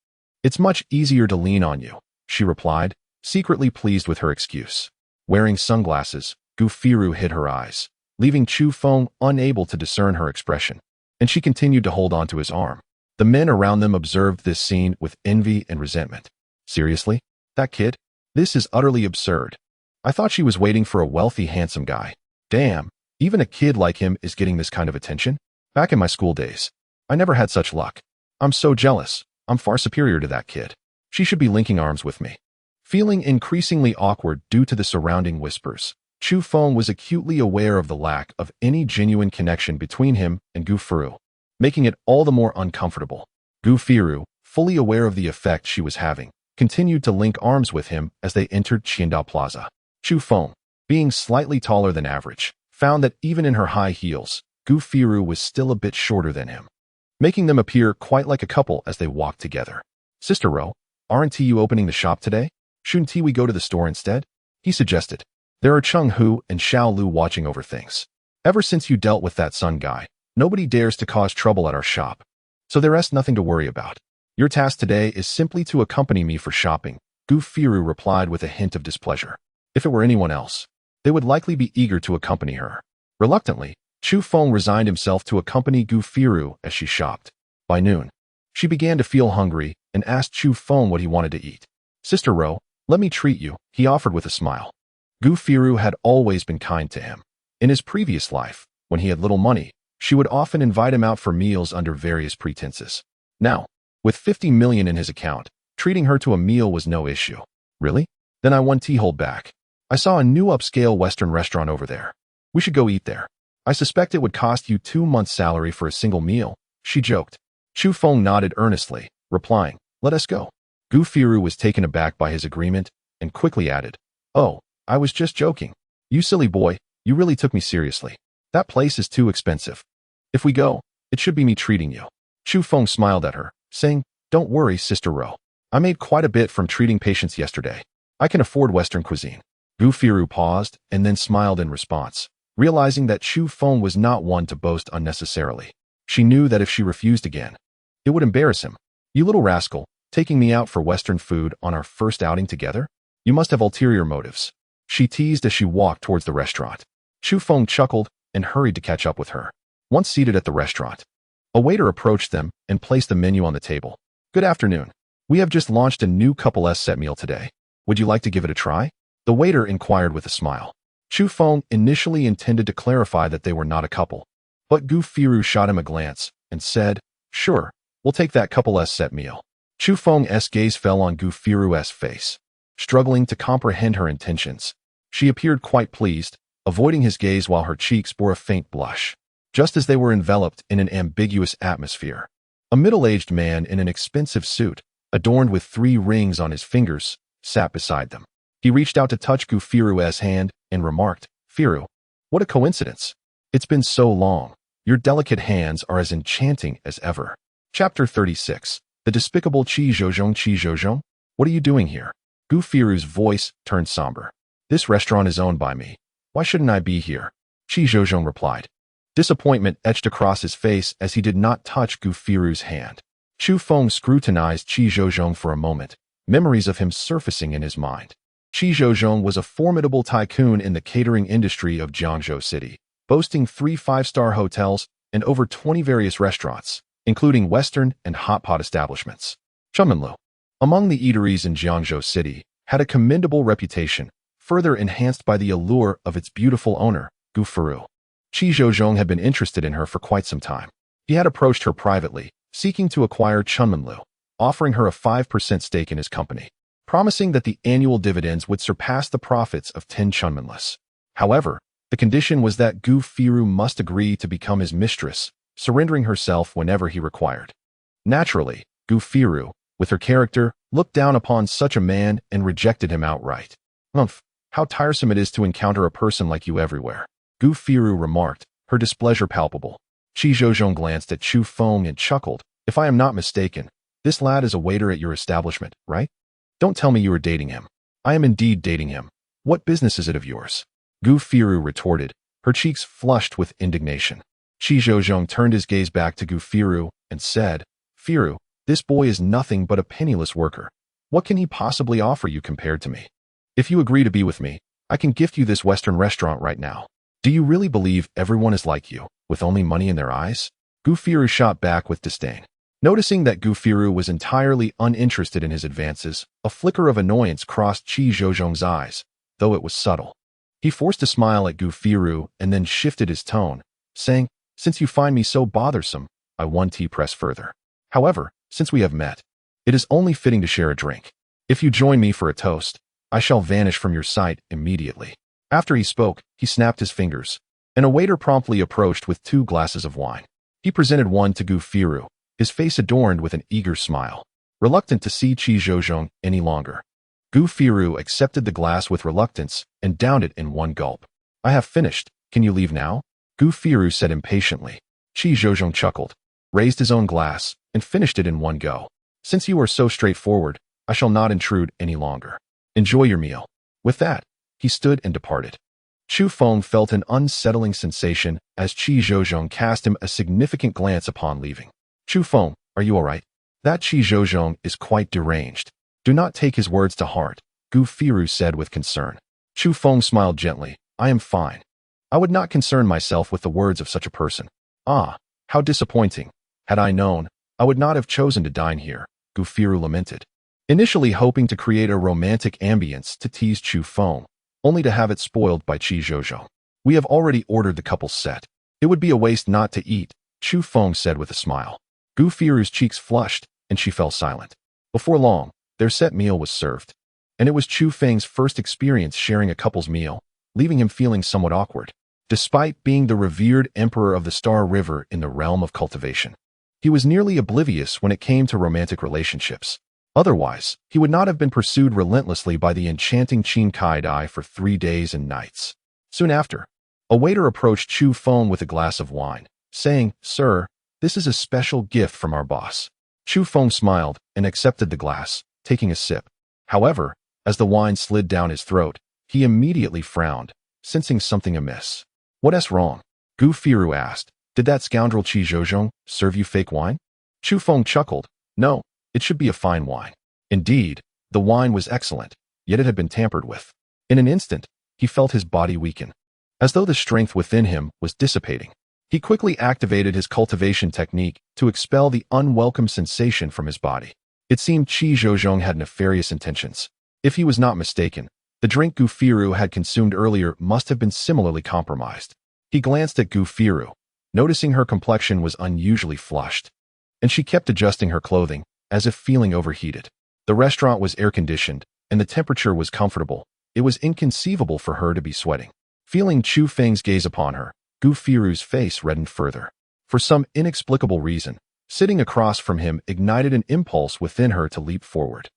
"It's much easier to lean on you," she replied, secretly pleased with her excuse. Wearing sunglasses, Gu Firu hid her eyes, leaving Chu Feng unable to discern her expression, and she continued to hold onto his arm. The men around them observed this scene with envy and resentment. "Seriously? That kid? This is utterly absurd. I thought she was waiting for a wealthy, handsome guy. Damn, even a kid like him is getting this kind of attention? Back in my school days, I never had such luck. I'm so jealous. I'm far superior to that kid. She should be linking arms with me." Feeling increasingly awkward due to the surrounding whispers, Chu Feng was acutely aware of the lack of any genuine connection between him and Gu Firu, making it all the more uncomfortable. Gu Firu, fully aware of the effect she was having, continued to link arms with him as they entered Qiandao Plaza. Chu Feng, being slightly taller than average, found that even in her high heels, Gu Firu was still a bit shorter than him, making them appear quite like a couple as they walked together. Sister Ro, aren't you opening the shop today? Shouldn't we go to the store instead? He suggested. There are Cheng Hu and Xiao Lu watching over things. Ever since you dealt with that Sun guy, nobody dares to cause trouble at our shop. So there's nothing to worry about. Your task today is simply to accompany me for shopping, Gu Firu replied with a hint of displeasure. If it were anyone else, they would likely be eager to accompany her. Reluctantly, Chu Feng resigned himself to accompany Gu Firu as she shopped. By noon, she began to feel hungry and asked Chu Feng what he wanted to eat. Sister Ro, let me treat you, he offered with a smile. Gu Firu had always been kind to him. In his previous life, when he had little money, she would often invite him out for meals under various pretenses. Now, with 50 million in his account, treating her to a meal was no issue. Really? Then I won't hold back. I saw a new upscale Western restaurant over there. We should go eat there. I suspect it would cost you 2 months' salary for a single meal, she joked. Chu Feng nodded earnestly, replying, let us go. Gu Firu was taken aback by his agreement and quickly added, oh, I was just joking. You silly boy, you really took me seriously. That place is too expensive. If we go, it should be me treating you. Chu Feng smiled at her, saying, don't worry, Sister Ro. I made quite a bit from treating patients yesterday. I can afford Western cuisine. Gu Firu paused and then smiled in response, realizing that Chu Feng was not one to boast unnecessarily. She knew that if she refused again, it would embarrass him. You little rascal, taking me out for Western food on our first outing together? You must have ulterior motives. She teased as she walked towards the restaurant. Chu Feng chuckled and hurried to catch up with her. Once seated at the restaurant, a waiter approached them and placed the menu on the table. Good afternoon. We have just launched a new couple-S set meal today. Would you like to give it a try? The waiter inquired with a smile. Chu Feng initially intended to clarify that they were not a couple, but Gu Firu shot him a glance and said, sure, we'll take that couple-S set meal. Chu Feng's gaze fell on Gu Firu's face. Struggling to comprehend her intentions, she appeared quite pleased, avoiding his gaze while her cheeks bore a faint blush. Just as they were enveloped in an ambiguous atmosphere, a middle-aged man in an expensive suit, adorned with 3 rings on his fingers, sat beside them. He reached out to touch Gu Firu's hand and remarked, Firu, what a coincidence. It's been so long. Your delicate hands are as enchanting as ever. Chapter 36. The Despicable Qi Zhouzhong. Qi Zhouzhong? What are you doing here? Gu Firu's voice turned somber. This restaurant is owned by me. Why shouldn't I be here? Qi Zhouzhong replied. Disappointment etched across his face as he did not touch Gu Firu's hand. Chu Feng scrutinized Qi Zhouzhong for a moment, memories of him surfacing in his mind. Qi Zhouzhong was a formidable tycoon in the catering industry of Jiangzhou City, boasting 3 5-star hotels and over 20 various restaurants, including Western and hot pot establishments. Chunmanlu, among the eateries in Jiangzhou City, had a commendable reputation, further enhanced by the allure of its beautiful owner, Gu Firu. Qi Zhouzhong had been interested in her for quite some time. He had approached her privately, seeking to acquire Chunmanlu, offering her a 5% stake in his company, promising that the annual dividends would surpass the profits of 10 Chunmanless. However, the condition was that Gu Firu must agree to become his mistress, surrendering herself whenever he required. Naturally, Gu Firu, with her character, looked down upon such a man and rejected him outright. Humph, how tiresome it is to encounter a person like you everywhere, Gu Firu remarked, her displeasure palpable. Qi Zhouzhong glanced at Chu Feng and chuckled. If I am not mistaken, this lad is a waiter at your establishment, right? Don't tell me you are dating him. I am indeed dating him. What business is it of yours? Gu Firu retorted, her cheeks flushed with indignation. Qi Zhouzhong turned his gaze back to Gu Firu and said, Firu, this boy is nothing but a penniless worker. What can he possibly offer you compared to me? If you agree to be with me, I can gift you this Western restaurant right now. Do you really believe everyone is like you, with only money in their eyes? Gu Firu shot back with disdain. Noticing that Gu Firu was entirely uninterested in his advances, a flicker of annoyance crossed Qi Zhouzhong's eyes, though it was subtle. He forced a smile at Gu Firu and then shifted his tone, saying, Since you find me so bothersome, I won't press further. However, since we have met, it is only fitting to share a drink. If you join me for a toast, I shall vanish from your sight immediately. After he spoke, he snapped his fingers, and a waiter promptly approached with 2 glasses of wine. He presented one to Gu Firu, his face adorned with an eager smile, reluctant to see Qi Zhouzhong any longer. Gu Firu accepted the glass with reluctance and downed it in one gulp. I have finished. Can you leave now? Gu Firu said impatiently. Qi Zhouzhong chuckled, raised his own glass, and finished it in one go. Since you are so straightforward, I shall not intrude any longer. Enjoy your meal. With that, he stood and departed. Chu Feng felt an unsettling sensation as Qi Zhouzhong cast him a significant glance upon leaving. Chu Feng, are you all right? That Qi Zhouzhong is quite deranged. Do not take his words to heart, Gu Firu said with concern. Chu Feng smiled gently. I am fine. I would not concern myself with the words of such a person. Ah, how disappointing. Had I known, I would not have chosen to dine here, Gu Firu lamented. Initially hoping to create a romantic ambience to tease Chu Feng, only to have it spoiled by Qi Zhouzhong. We have already ordered the couple's set. It would be a waste not to eat, Chu Feng said with a smile. Gu Firu's cheeks flushed, and she fell silent. Before long, their set meal was served. And it was Chu Feng's first experience sharing a couple's meal, leaving him feeling somewhat awkward. Despite being the revered emperor of the Star River in the realm of cultivation, he was nearly oblivious when it came to romantic relationships. Otherwise, he would not have been pursued relentlessly by the enchanting Qin Kai Dai for 3 days and nights. Soon after, a waiter approached Chu Feng with a glass of wine, saying, Sir, this is a special gift from our boss. Chu Feng smiled and accepted the glass, taking a sip. However, as the wine slid down his throat, he immediately frowned, sensing something amiss. What's wrong? Gu Firu asked. Did that scoundrel Qi Zhouzhong serve you fake wine? Chu Feng chuckled. No, it should be a fine wine. Indeed, the wine was excellent, yet it had been tampered with. In an instant, he felt his body weaken, as though the strength within him was dissipating. He quickly activated his cultivation technique to expel the unwelcome sensation from his body. It seemed Qi Zhouzhong had nefarious intentions. If he was not mistaken, the drink Gu Firu had consumed earlier must have been similarly compromised. He glanced at Gu Firu, noticing her complexion was unusually flushed, and she kept adjusting her clothing, as if feeling overheated. The restaurant was air-conditioned, and the temperature was comfortable. It was inconceivable for her to be sweating. Feeling Chu Feng's gaze upon her, Gu Firu's face reddened further. For some inexplicable reason, sitting across from him ignited an impulse within her to leap forward.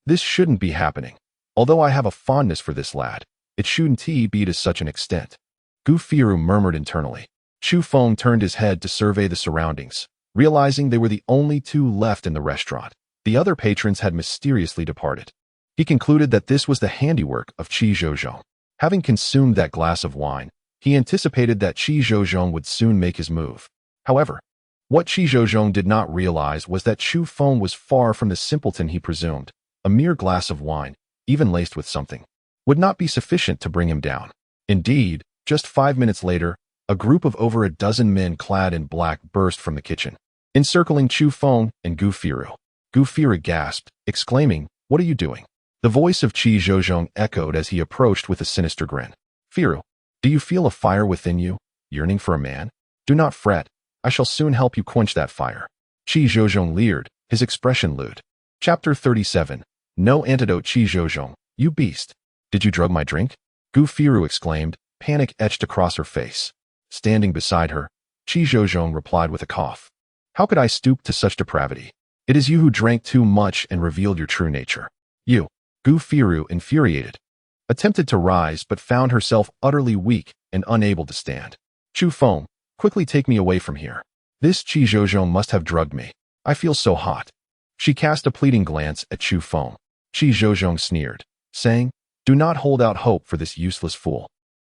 This shouldn't be happening. Although I have a fondness for this lad, it shouldn't be to such an extent. Gu Firu murmured internally. Chu Feng turned his head to survey the surroundings, realizing they were the only two left in the restaurant. The other patrons had mysteriously departed. He concluded that this was the handiwork of Qi Zhouzhong. Having consumed that glass of wine, he anticipated that Qi Zhouzhong would soon make his move. However, what Qi Zhouzhong did not realize was that Chu Feng was far from the simpleton he presumed. A mere glass of wine, even laced with something, would not be sufficient to bring him down. Indeed, just 5 minutes later, a group of over a dozen men clad in black burst from the kitchen, encircling Chu Feng and Gu Firu. Gu Firu gasped, exclaiming, What are you doing? The voice of Qi Zhouzhong echoed as he approached with a sinister grin. Firu, do you feel a fire within you, yearning for a man? Do not fret, I shall soon help you quench that fire. Qi Zhouzhong leered, his expression lewd. Chapter 37. No antidote. Qi Zhouzhong, you beast. Did you drug my drink? Gu Firu exclaimed, panic etched across her face. Standing beside her, Qi Zhouzhong replied with a cough. How could I stoop to such depravity? It is you who drank too much and revealed your true nature. You. Gu Firu, infuriated, attempted to rise but found herself utterly weak and unable to stand. Chu Feng, quickly take me away from here. This Qi Zhouzhong must have drugged me. I feel so hot. She cast a pleading glance at Chu Feng. Qi Zhouzhong sneered, saying, Do not hold out hope for this useless fool.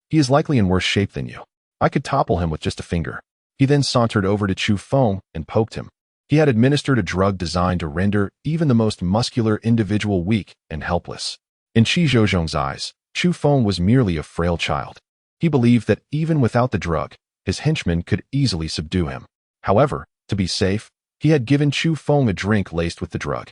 He is likely in worse shape than you. I could topple him with just a finger. He then sauntered over to Chu Feng and poked him. He had administered a drug designed to render even the most muscular individual weak and helpless. In Qi Zhouzhong's eyes, Chu Feng was merely a frail child. He believed that even without the drug, his henchmen could easily subdue him. However, to be safe, he had given Chu Feng a drink laced with the drug.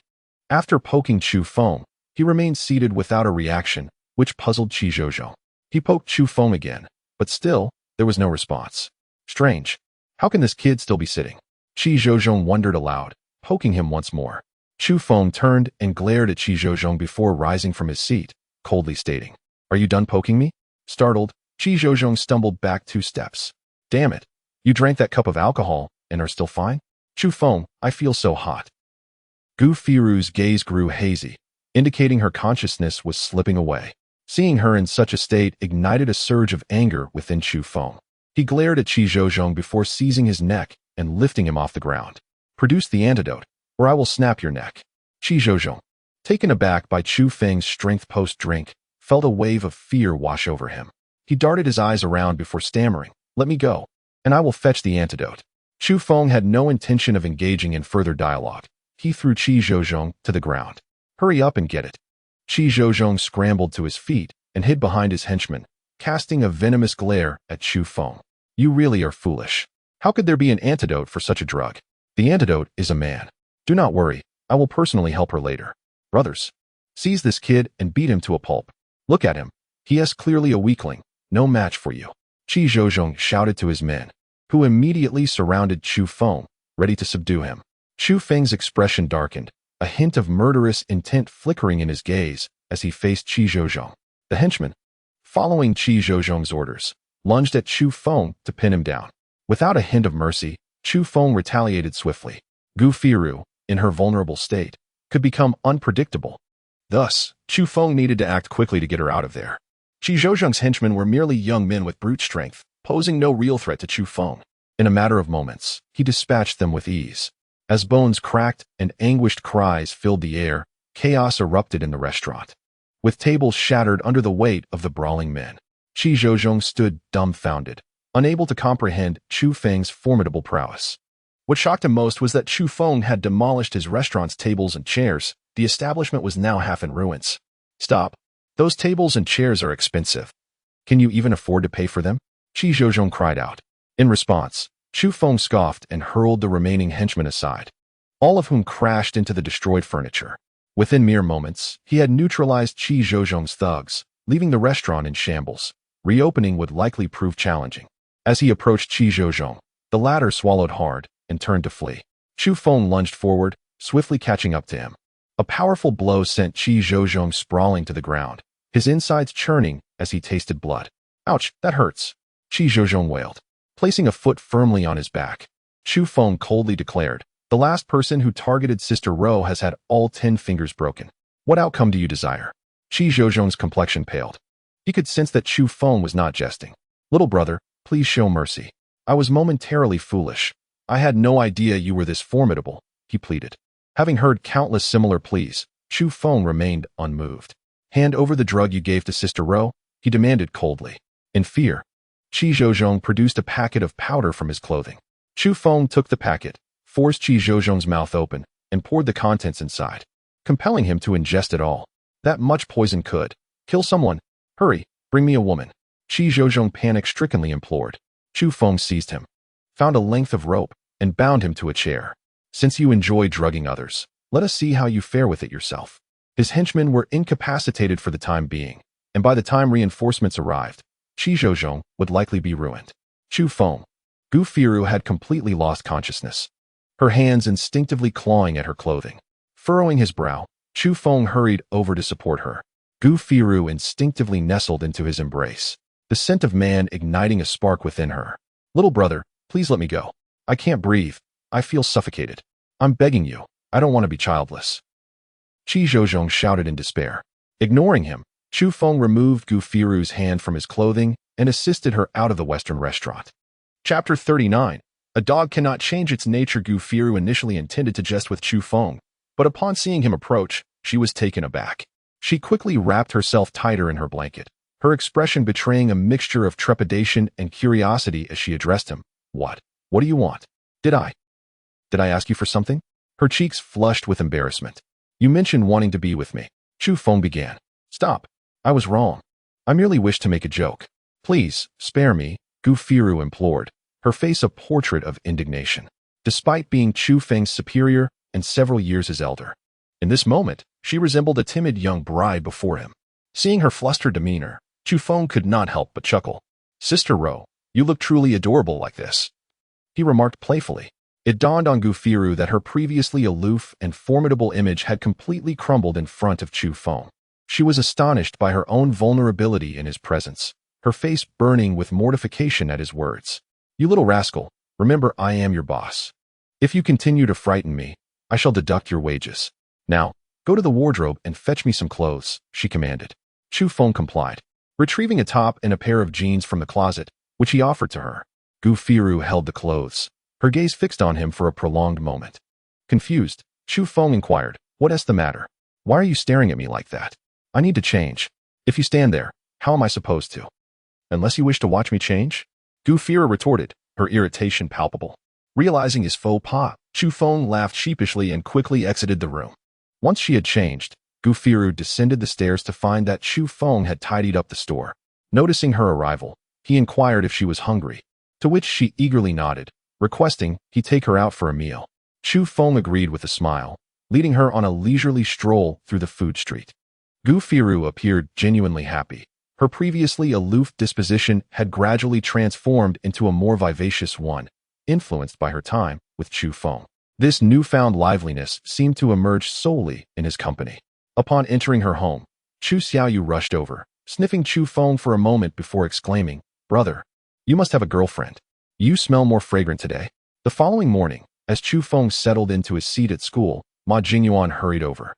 After poking Chu Feng, he remained seated without a reaction, which puzzled Qi Zhouzhong. He poked Chu Feng again, but still, there was no response. Strange. How can this kid still be sitting? Qi Zhouzhong wondered aloud, poking him once more. Chu Feng turned and glared at Qi Zhouzhong before rising from his seat, coldly stating, Are you done poking me? Startled, Qi Zhouzhong stumbled back 2 steps. Damn it. You drank that cup of alcohol and are still fine? Chu Feng, I feel so hot. Gu Firu's gaze grew hazy, indicating her consciousness was slipping away. Seeing her in such a state ignited a surge of anger within Chu Feng. He glared at Qi Zhouzhong before seizing his neck and lifting him off the ground. Produce the antidote, or I will snap your neck. Qi Zhouzhong, taken aback by Chu Feng's strength post-drink, felt a wave of fear wash over him. He darted his eyes around before stammering, "Let me go, and I will fetch the antidote." Chu Feng had no intention of engaging in further dialogue. He threw Qi Zhouzhong to the ground. "Hurry up and get it." Qi Zhouzhong scrambled to his feet and hid behind his henchman, casting a venomous glare at Chu Feng. "You really are foolish. How could there be an antidote for such a drug? The antidote is a man. Do not worry, I will personally help her later. Brothers, seize this kid and beat him to a pulp. Look at him. He is clearly a weakling, no match for you." Qi Zhouzhong shouted to his men, who immediately surrounded Chu Feng, ready to subdue him. Chu Feng's expression darkened, a hint of murderous intent flickering in his gaze as he faced Qi Zhouzhong. The henchman, following Qi Zhouzhong's orders, lunged at Chu Feng to pin him down. Without a hint of mercy, Chu Feng retaliated swiftly. Gu Firu, in her vulnerable state, could become unpredictable. Thus, Chu Feng needed to act quickly to get her out of there. Qi Zhouzhong's henchmen were merely young men with brute strength, posing no real threat to Chu Feng. In a matter of moments, he dispatched them with ease. As bones cracked and anguished cries filled the air, chaos erupted in the restaurant. With tables shattered under the weight of the brawling men, Qi Zhouzhong stood dumbfounded, unable to comprehend Chu Feng's formidable prowess. What shocked him most was that Chu Feng had demolished his restaurant's tables and chairs. The establishment was now half in ruins. "Stop. Those tables and chairs are expensive. Can you even afford to pay for them?" Qi Zhouzhong cried out. In response, Chu Feng scoffed and hurled the remaining henchmen aside, all of whom crashed into the destroyed furniture. Within mere moments, he had neutralized Qi Zhouzhong's thugs, leaving the restaurant in shambles. Reopening would likely prove challenging. As he approached Qi Zhouzhong, the latter swallowed hard and turned to flee. Chu Feng lunged forward, swiftly catching up to him. A powerful blow sent Qi Zhouzhong sprawling to the ground, his insides churning as he tasted blood. "Ouch, that hurts," Qi Zhouzhong wailed. Placing a foot firmly on his back, Chu Feng coldly declared, "The last person who targeted Sister Ro has had all 10 fingers broken. What outcome do you desire?" Qi Zhouzhong's complexion paled. He could sense that Chu Feng was not jesting. "Little brother, please show mercy. I was momentarily foolish. I had no idea you were this formidable," he pleaded. Having heard countless similar pleas, Chu Feng remained unmoved. "Hand over the drug you gave to Sister Ro," he demanded coldly. In fear, Qi Zhouzhong produced a packet of powder from his clothing. Chu Feng took the packet, forced Qi Zhouzhong's mouth open, and poured the contents inside, compelling him to ingest it all. That much poison could kill someone. "Hurry, bring me a woman," Qi Zhouzhong panic-strickenly implored. Chu Feng seized him, found a length of rope, and bound him to a chair. "Since you enjoy drugging others, let us see how you fare with it yourself." His henchmen were incapacitated for the time being, and by the time reinforcements arrived, Qi Zhouzhong would likely be ruined. Chu Feng, Gu Firu had completely lost consciousness, her hands instinctively clawing at her clothing. Furrowing his brow, Chu Feng hurried over to support her. Gu Firu instinctively nestled into his embrace, the scent of man igniting a spark within her. "Little brother, please let me go. I can't breathe. I feel suffocated. I'm begging you. I don't want to be childless." Qi Zhouzhong shouted in despair. Ignoring him, Chu Feng removed Gu Firu's hand from his clothing and assisted her out of the Western restaurant. Chapter 39. A dog cannot change its nature. Gu Firu initially intended to jest with Chu Feng, but upon seeing him approach, she was taken aback. She quickly wrapped herself tighter in her blanket, her expression betraying a mixture of trepidation and curiosity as she addressed him. What do you want? Did I ask you for something?" Her cheeks flushed with embarrassment. "You mentioned wanting to be with me," Chu Feng began. "Stop. I was wrong. I merely wished to make a joke. Please, spare me," Gu Firu implored, her face a portrait of indignation, despite being Chu Feng's superior and several years his elder. In this moment, she resembled a timid young bride before him. Seeing her flustered demeanor, Chu Feng could not help but chuckle. "Sister Ro, you look truly adorable like this," he remarked playfully. It dawned on Gu Firu that her previously aloof and formidable image had completely crumbled in front of Chu Feng. She was astonished by her own vulnerability in his presence, her face burning with mortification at his words. "You little rascal, remember I am your boss. If you continue to frighten me, I shall deduct your wages. Now, go to the wardrobe and fetch me some clothes," she commanded. Chu Feng complied. Retrieving a top and a pair of jeans from the closet, which he offered to her. Gu Firu held the clothes, her gaze fixed on him for a prolonged moment. Confused, Chu Feng inquired, "What's the matter? Why are you staring at me like that? I need to change. If you stand there, how am I supposed to? Unless you wish to watch me change?" Gu Firu retorted, her irritation palpable. Realizing his faux pas, Chu Feng laughed sheepishly and quickly exited the room. Once she had changed, Gu Firu descended the stairs to find that Chu Feng had tidied up the store. Noticing her arrival, he inquired if she was hungry, to which she eagerly nodded, requesting he take her out for a meal. Chu Feng agreed with a smile, leading her on a leisurely stroll through the food street. Gu Firu appeared genuinely happy. Her previously aloof disposition had gradually transformed into a more vivacious one, influenced by her time with Chu Feng. This newfound liveliness seemed to emerge solely in his company. Upon entering her home, Chu Xiaoyu rushed over, sniffing Chu Feng for a moment before exclaiming, "Brother, you must have a girlfriend. You smell more fragrant today." The following morning, as Chu Feng settled into his seat at school, Ma Jingyuan hurried over.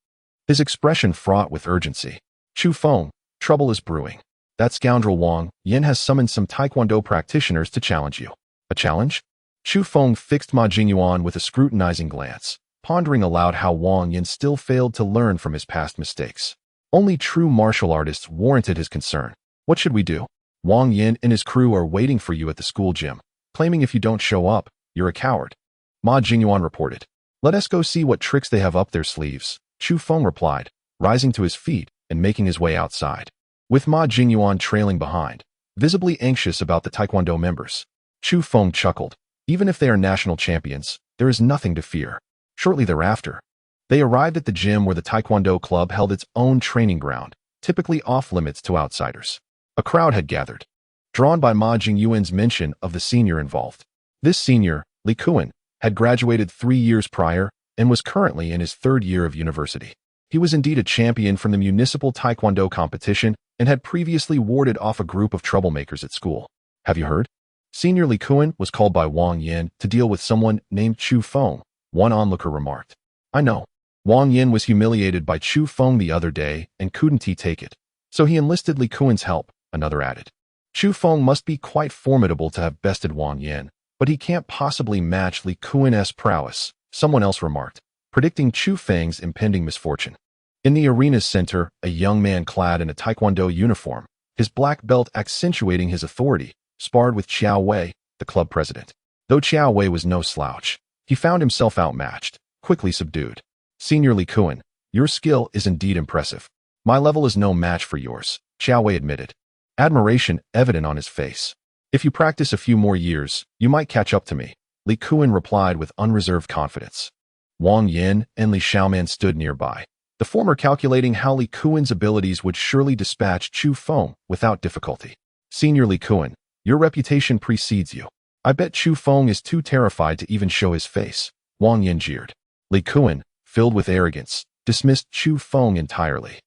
His expression fraught with urgency. "Chu Feng, trouble is brewing. That scoundrel Wang Yin has summoned some Taekwondo practitioners to challenge you." "A challenge?" Chu Feng fixed Ma Jingyuan with a scrutinizing glance, pondering aloud how Wang Yin still failed to learn from his past mistakes. Only true martial artists warranted his concern. "What should we do? Wang Yin and his crew are waiting for you at the school gym, claiming if you don't show up, you're a coward," Ma Jingyuan reported. "Let us go see what tricks they have up their sleeves," Chu Feng replied, rising to his feet and making his way outside. With Ma Jingyuan trailing behind, visibly anxious about the Taekwondo members, Chu Feng chuckled. Even if they are national champions, there is nothing to fear. Shortly thereafter, they arrived at the gym where the Taekwondo club held its own training ground, typically off-limits to outsiders. A crowd had gathered, drawn by Ma Jingyuan's mention of the senior involved. This senior, Li Kuan, had graduated 3 years prior and was currently in his 3rd year of university. He was indeed a champion from the municipal Taekwondo competition and had previously warded off a group of troublemakers at school. "Have you heard? Senior Li Kuan was called by Wang Yin to deal with someone named Chu Feng," one onlooker remarked. "I know. Wang Yin was humiliated by Chu Feng the other day and couldn't he take it, so he enlisted Li Kuan's help," another added. "Chu Feng must be quite formidable to have bested Wang Yin, but he can't possibly match Li Kuan's prowess," someone else remarked, predicting Chu Feng's impending misfortune. In the arena's center, a young man clad in a Taekwondo uniform, his black belt accentuating his authority, sparred with Qiao Wei, the club president. Though Qiao Wei was no slouch, he found himself outmatched, quickly subdued. "Senior Li Kuan, your skill is indeed impressive. My level is no match for yours," Qiao Wei admitted, admiration evident on his face. "If you practice a few more years, you might catch up to me," Li Kuan replied with unreserved confidence. Wang Yin and Li Xiaoman stood nearby, the former calculating how Li Kuan's abilities would surely dispatch Chu Feng without difficulty. "Senior Li Kuan, your reputation precedes you. I bet Chu Feng is too terrified to even show his face," Wang Yin jeered. Li Kuan, filled with arrogance, dismissed Chu Feng entirely.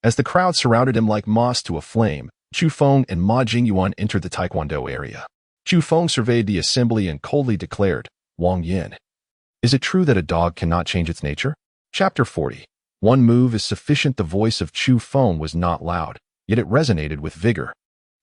As the crowd surrounded him like moss to a flame, Chu Feng and Ma Jingyuan entered the Taekwondo area. Chu Feng surveyed the assembly and coldly declared, "Wang Yin, is it true that a dog cannot change its nature?" Chapter 40. One move is sufficient. The voice of Chu Feng was not loud, yet it resonated with vigor,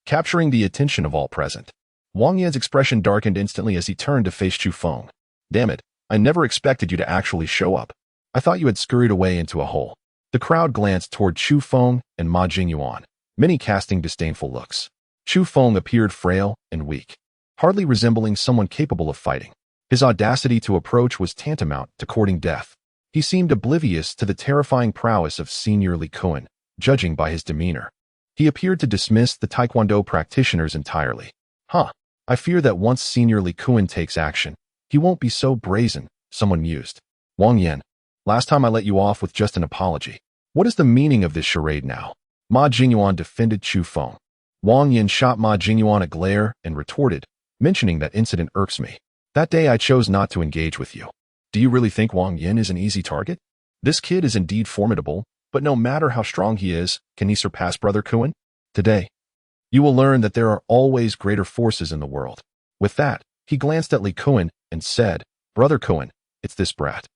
capturing the attention of all present. Wang Yin's expression darkened instantly as he turned to face Chu Feng. "Damn it, I never expected you to actually show up. I thought you had scurried away into a hole." The crowd glanced toward Chu Feng and Ma Jingyuan, many casting disdainful looks. Chu Feng appeared frail and weak, hardly resembling someone capable of fighting. His audacity to approach was tantamount to courting death. He seemed oblivious to the terrifying prowess of Senior Li Kuan, judging by his demeanor. He appeared to dismiss the Taekwondo practitioners entirely. I fear that once Senior Li Kuan takes action, he won't be so brazen," someone mused. "Wang Yin, last time I let you off with just an apology. What is the meaning of this charade now?" Ma Jingyuan defended Chu Feng. Wang Yin shot Ma Jingyuan a glare and retorted, "Mentioning that incident irks me. That day I chose not to engage with you. Do you really think Wang Yin is an easy target? This kid is indeed formidable, but no matter how strong he is, can he surpass Brother Kuan? Today, you will learn that there are always greater forces in the world." With that, he glanced at Li Kuan and said, "Brother Kuan, it's this brat.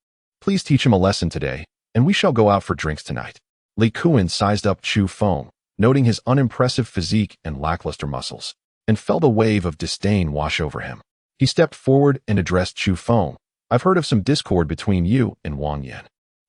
Please teach him a lesson today, and we shall go out for drinks tonight." Li Kuan sized up Chu Feng, noting his unimpressive physique and lackluster muscles. and felt a wave of disdain wash over him. He stepped forward and addressed Chu Feng. I've heard of some discord between you and Wang Yan.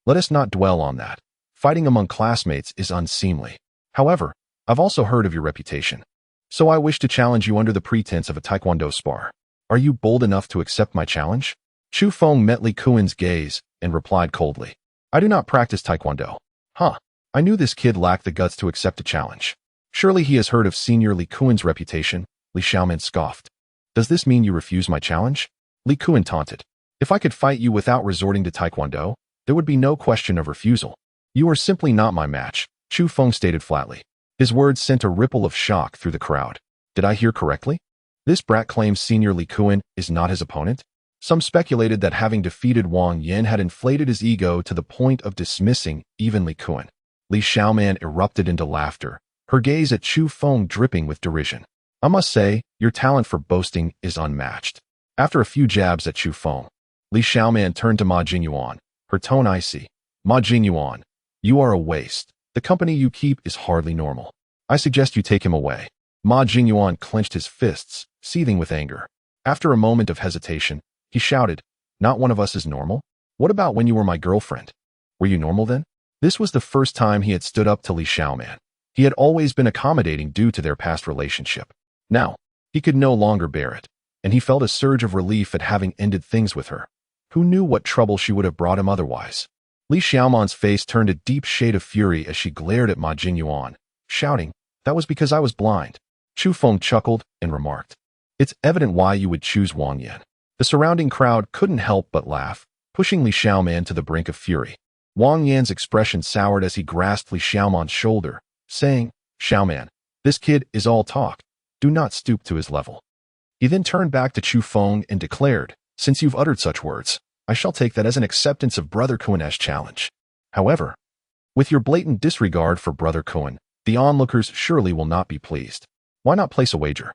Let us not dwell on that. Fighting among classmates is unseemly. However, I've also heard of your reputation. So I wish to challenge you under the pretense of a taekwondo spar. Are you bold enough to accept my challenge? Chu Feng met Li Kuan's gaze and replied coldly. I do not practice taekwondo. Huh. I knew this kid lacked the guts to accept a challenge. Surely he has heard of Senior Li Kuan's reputation, Li Xiaoman scoffed. Does this mean you refuse my challenge? Li Kuan taunted. If I could fight you without resorting to taekwondo, there would be no question of refusal. You are simply not my match, Chu Feng stated flatly. His words sent a ripple of shock through the crowd. Did I hear correctly? This brat claims Senior Li Kuan is not his opponent? Some speculated that having defeated Wang Yan had inflated his ego to the point of dismissing even Li Kuan. Li Xiaoman erupted into laughter, her gaze at Chu Feng dripping with derision. I must say, your talent for boasting is unmatched. After a few jabs at Chu Feng, Li Xiaoman turned to Ma Jingyuan, her tone icy. Ma Jingyuan, you are a waste. The company you keep is hardly normal. I suggest you take him away. Ma Jingyuan clenched his fists, seething with anger. After a moment of hesitation, he shouted, Not one of us is normal? What about when you were my girlfriend? Were you normal then? This was the first time he had stood up to Li Xiaoman. He had always been accommodating due to their past relationship. Now, he could no longer bear it, and he felt a surge of relief at having ended things with her. Who knew what trouble she would have brought him otherwise? Li Xiaoman's face turned a deep shade of fury as she glared at Ma Jingyuan, shouting, That was because I was blind. Chu Feng chuckled and remarked, It's evident why you would choose Wang Yan. The surrounding crowd couldn't help but laugh, pushing Li Xiaoman to the brink of fury. Wang Yan's expression soured as he grasped Li Xiaoman's shoulder, saying, Xiaoman, this kid is all talk. Do not stoop to his level. He then turned back to Chu Feng and declared, Since you've uttered such words, I shall take that as an acceptance of Brother Kuan's challenge. However, with your blatant disregard for Brother Kuan, the onlookers surely will not be pleased. Why not place a wager?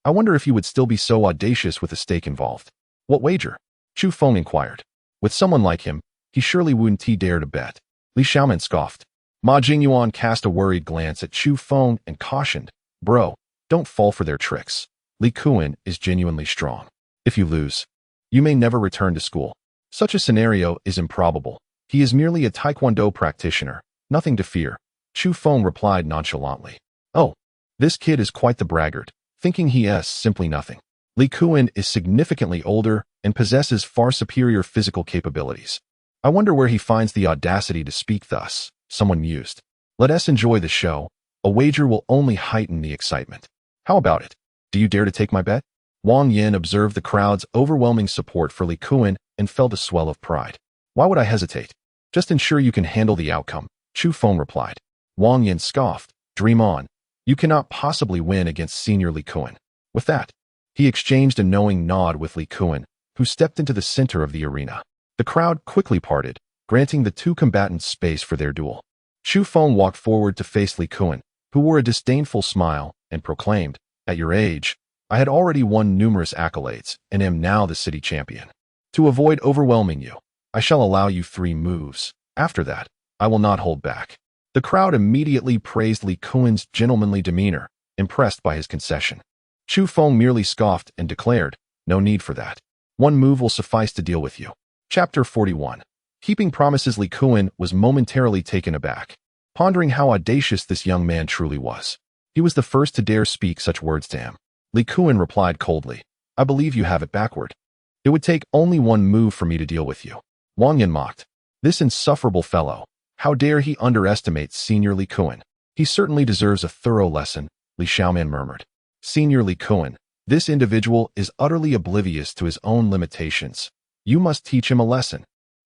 I wonder if you would still be so audacious with a stake involved. What wager? Chu Feng inquired. With someone like him, he surely wouldn't dare to bet. Li Xiaoman scoffed. Ma Jingyuan cast a worried glance at Chu Feng and cautioned, Bro, don't fall for their tricks. Li Kuan is genuinely strong. If you lose, you may never return to school. Such a scenario is improbable. He is merely a taekwondo practitioner, nothing to fear. Chu Feng replied nonchalantly. Oh, this kid is quite the braggart, thinking he is simply nothing. Li Kuan is significantly older and possesses far superior physical capabilities. I wonder where he finds the audacity to speak thus, someone mused. Let us enjoy the show. A wager will only heighten the excitement. How about it? Do you dare to take my bet? Wang Yan observed the crowd's overwhelming support for Li Kuan and felt a swell of pride. Why would I hesitate? Just ensure you can handle the outcome, Chu Feng replied. Wang Yan scoffed. Dream on. You cannot possibly win against Senior Li Kuan. With that, he exchanged a knowing nod with Li Kuan, who stepped into the center of the arena. The crowd quickly parted, granting the two combatants space for their duel. Chu Feng walked forward to face Li Kuan, who wore a disdainful smile, and proclaimed, At your age, I had already won numerous accolades and am now the city champion. To avoid overwhelming you, I shall allow you 3 moves. After that, I will not hold back. The crowd immediately praised Li Kuan's gentlemanly demeanor, impressed by his concession. Chu Feng merely scoffed and declared, No need for that. 1 move will suffice to deal with you. Chapter 41. Keeping promises. Li Kuan was momentarily taken aback, pondering how audacious this young man truly was. He was the first to dare speak such words to him. Li Kuan replied coldly, I believe you have it backward. It would take only 1 move for me to deal with you. Wang Yan mocked. This insufferable fellow. How dare he underestimate Senior Li Kuan? He certainly deserves a thorough lesson, Li Xiaoman murmured. Senior Li Kuan, this individual is utterly oblivious to his own limitations. You must teach him a lesson.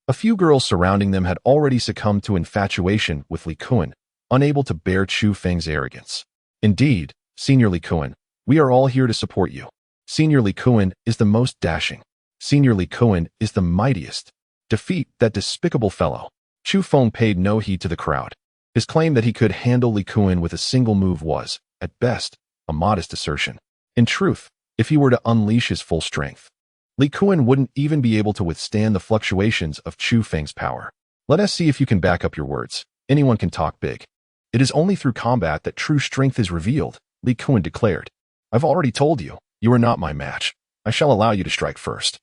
A few girls surrounding them had already succumbed to infatuation with Li Kuan, unable to bear Chu Feng's arrogance. Indeed, Senior Li Kuan, we are all here to support you. Senior Li Kuan is the most dashing. Senior Li Kuan is the mightiest. Defeat that despicable fellow. Chu Feng paid no heed to the crowd. His claim that he could handle Li Kuan with a single move was, at best, a modest assertion. In truth, if he were to unleash his full strength, Li Kuan wouldn't even be able to withstand the fluctuations of Chu Feng's power. Let us see if you can back up your words. Anyone can talk big. It is only through combat that true strength is revealed, Li Kuan declared. I've already told you, you are not my match. I shall allow you to strike first.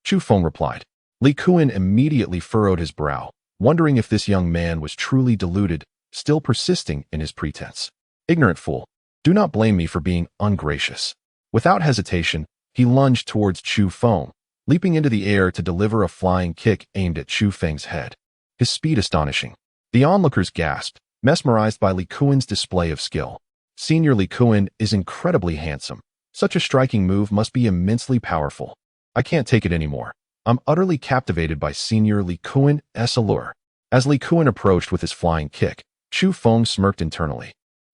Chu Feng replied. Li Kuan immediately furrowed his brow, wondering if this young man was truly deluded, still persisting in his pretense. Ignorant fool, do not blame me for being ungracious. Without hesitation, he lunged towards Chu Feng, leaping into the air to deliver a flying kick aimed at Chu Feng's head. His speed astonishing. The onlookers gasped, mesmerized by Li Kuan's display of skill. Senior Li Kuan is incredibly handsome. Such a striking move must be immensely powerful. I can't take it anymore. I'm utterly captivated by Senior Li Kuan's allure. As Li Kuan approached with his flying kick, Chu Feng smirked internally.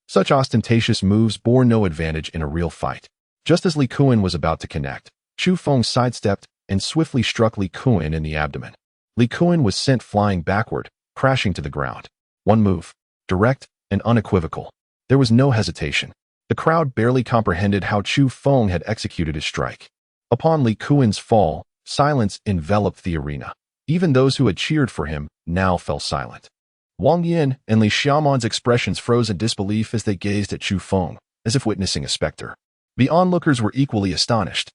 Such ostentatious moves bore no advantage in a real fight. Just as Li Kuan was about to connect, Chu Feng sidestepped and swiftly struck Li Kuan in the abdomen. Li Kuan was sent flying backward, crashing to the ground. One move, direct and unequivocal. There was no hesitation. The crowd barely comprehended how Chu Feng had executed his strike. Upon Li Kuan's fall, silence enveloped the arena. Even those who had cheered for him now fell silent. Wang Yin and Li Xiaoman's expressions froze in disbelief as they gazed at Chu Feng, as if witnessing a specter. The onlookers were equally astonished.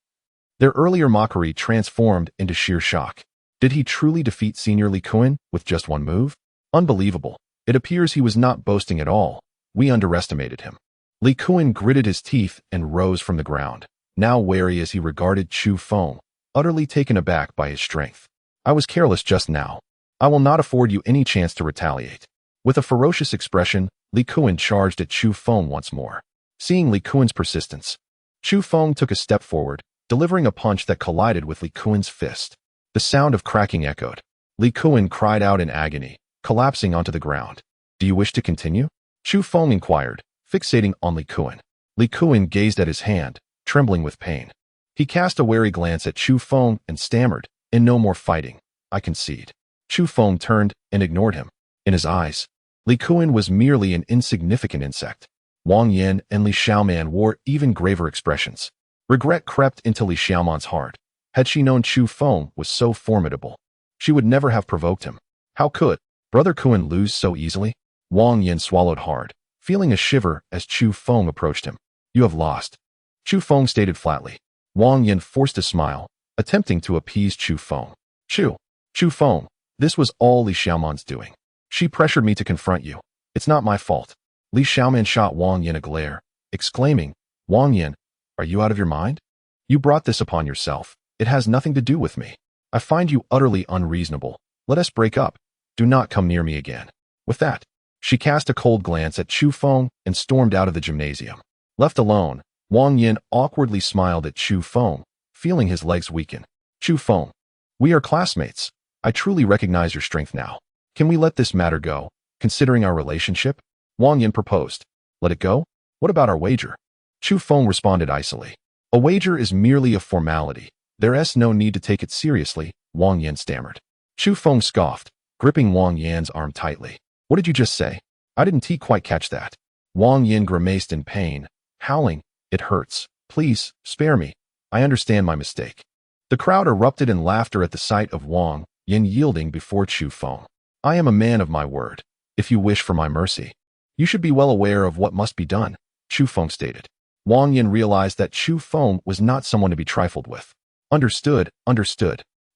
Their earlier mockery transformed into sheer shock. Did he truly defeat Senior Li Kuan with just one move? Unbelievable. It appears he was not boasting at all. We underestimated him. Li Kuan gritted his teeth and rose from the ground, now wary as he regarded Chu Feng, utterly taken aback by his strength. I was careless just now. I will not afford you any chance to retaliate. With a ferocious expression, Li Kuan charged at Chu Feng once more. Seeing Li Kuan's persistence, Chu Feng took a step forward, delivering a punch that collided with Li Kuan's fist. The sound of cracking echoed. Li Kuan cried out in agony, collapsing onto the ground. Do you wish to continue? Chu Feng inquired, fixating on Li Kuan. Li Kuan gazed at his hand, trembling with pain. He cast a wary glance at Chu Feng and stammered, "In no more fighting. I concede." Chu Feng turned and ignored him. In his eyes, Li Kuan was merely an insignificant insect. Wang Yin and Li Xiaoman wore even graver expressions. Regret crept into Li Xiaoman's heart. Had she known Chu Feng was so formidable, she would never have provoked him. How could Brother Kuan lose so easily? Wang Yin swallowed hard, feeling a shiver as Chu Feng approached him. You have lost, Chu Feng stated flatly. Wang Yin forced a smile, attempting to appease Chu Feng. Chu Feng, this was all Li Xiaoman's doing. She pressured me to confront you. It's not my fault. Li Xiaoman shot Wang Yin a glare, exclaiming, Wang Yin, are you out of your mind? You brought this upon yourself. It has nothing to do with me. I find you utterly unreasonable. Let us break up. Do not come near me again. With that, she cast a cold glance at Chu Feng and stormed out of the gymnasium. Left alone, Wang Yin awkwardly smiled at Chu Feng, feeling his legs weaken. Chu Feng, we are classmates. I truly recognize your strength now. Can we let this matter go, considering our relationship? Wang Yin proposed. Let it go? What about our wager? Chu Feng responded icily. A wager is merely a formality. There's no need to take it seriously, Wang Yin stammered. Chu Feng scoffed, gripping Wang Yin's arm tightly. What did you just say? I didn't quite catch that. Wang Yin grimaced in pain, howling, it hurts. Please, spare me. I understand my mistake. The crowd erupted in laughter at the sight of Wang Yin yielding before Chu Feng. I am a man of my word. If you wish for my mercy, you should be well aware of what must be done, Chu Feng stated. Wang Yin realized that Chu Feng was not someone to be trifled with. Understood.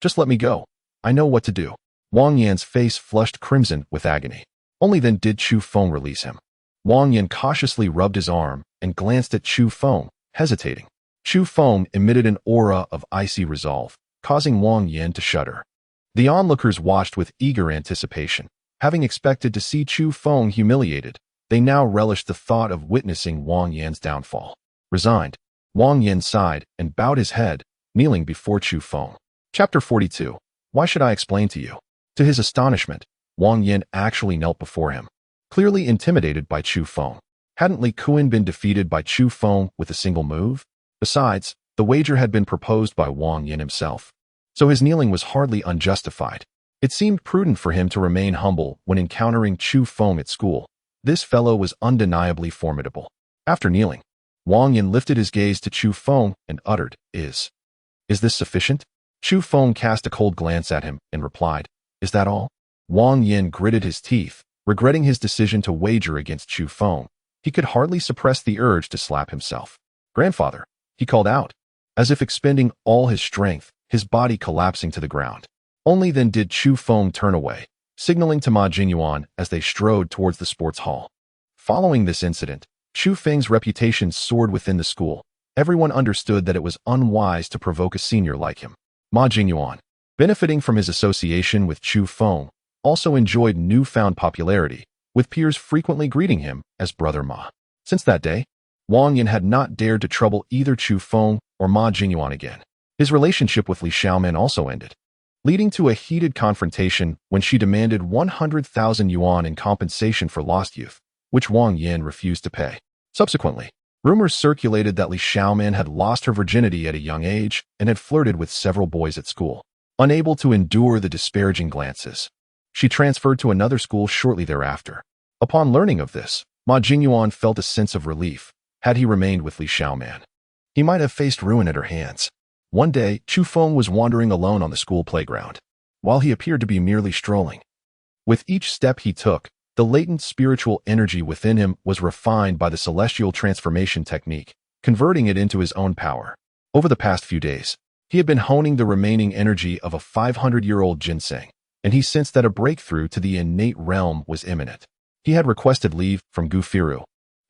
Just let me go. I know what to do. Wang Yin's face flushed crimson with agony. Only then did Chu Feng release him. Wang Yin cautiously rubbed his arm and glanced at Chu Feng, hesitating. Chu Feng emitted an aura of icy resolve, causing Wang Yin to shudder. The onlookers watched with eager anticipation. Having expected to see Chu Feng humiliated, they now relished the thought of witnessing Wang Yin's downfall. Resigned, Wang Yin sighed and bowed his head, kneeling before Chu Feng. Chapter 42. Why should I explain to you? To his astonishment, Wang Yin actually knelt before him, clearly intimidated by Chu Feng. Hadn't Li Kuan been defeated by Chu Feng with a single move? Besides, the wager had been proposed by Wang Yin himself, so his kneeling was hardly unjustified. It seemed prudent for him to remain humble when encountering Chu Feng at school. This fellow was undeniably formidable. After kneeling, Wang Yin lifted his gaze to Chu Feng and uttered, Is this sufficient? Chu Feng cast a cold glance at him and replied, Is that all? Wang Yin gritted his teeth, regretting his decision to wager against Chu Feng. He could hardly suppress the urge to slap himself. "Grandfather," he called out, as if expending all his strength, his body collapsing to the ground. Only then did Chu Feng turn away, signaling to Ma Jingyuan as they strode towards the sports hall. Following this incident, Chu Feng's reputation soared within the school. Everyone understood that it was unwise to provoke a senior like him. Ma Jingyuan, benefiting from his association with Chu Feng, also enjoyed newfound popularity, with peers frequently greeting him as Brother Ma. Since that day, Wang Yin had not dared to trouble either Chu Feng or Ma Jingyuan again. His relationship with Li Xiaoman also ended, leading to a heated confrontation when she demanded 100,000 yuan in compensation for lost youth, which Wang Yin refused to pay. Subsequently, rumors circulated that Li Xiaoman had lost her virginity at a young age and had flirted with several boys at school. Unable to endure the disparaging glances, she transferred to another school shortly thereafter. Upon learning of this, Ma Jingyuan felt a sense of relief. Had he remained with Li Xiaoman, he might have faced ruin at her hands. One day, Chu Feng was wandering alone on the school playground, while he appeared to be merely strolling. With each step he took, the latent spiritual energy within him was refined by the celestial transformation technique, converting it into his own power. Over the past few days, he had been honing the remaining energy of a 500-year-old ginseng, and he sensed that a breakthrough to the innate realm was imminent. He had requested leave from Gu Firu,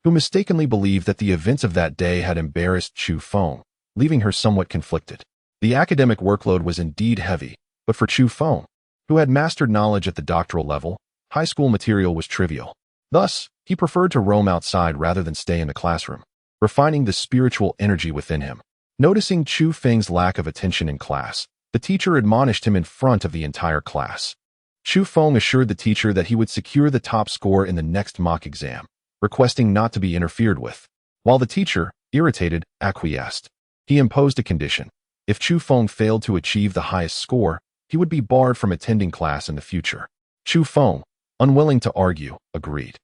who mistakenly believed that the events of that day had embarrassed Chu Feng, leaving her somewhat conflicted. The academic workload was indeed heavy, but for Chu Feng, who had mastered knowledge at the doctoral level, high school material was trivial. Thus, he preferred to roam outside rather than stay in the classroom, refining the spiritual energy within him. Noticing Chu Feng's lack of attention in class, the teacher admonished him in front of the entire class. Chu Feng assured the teacher that he would secure the top score in the next mock exam, requesting not to be interfered with. While the teacher, irritated, acquiesced, he imposed a condition. If Chu Feng failed to achieve the highest score, he would be barred from attending class in the future. Chu Feng, unwilling to argue, agreed,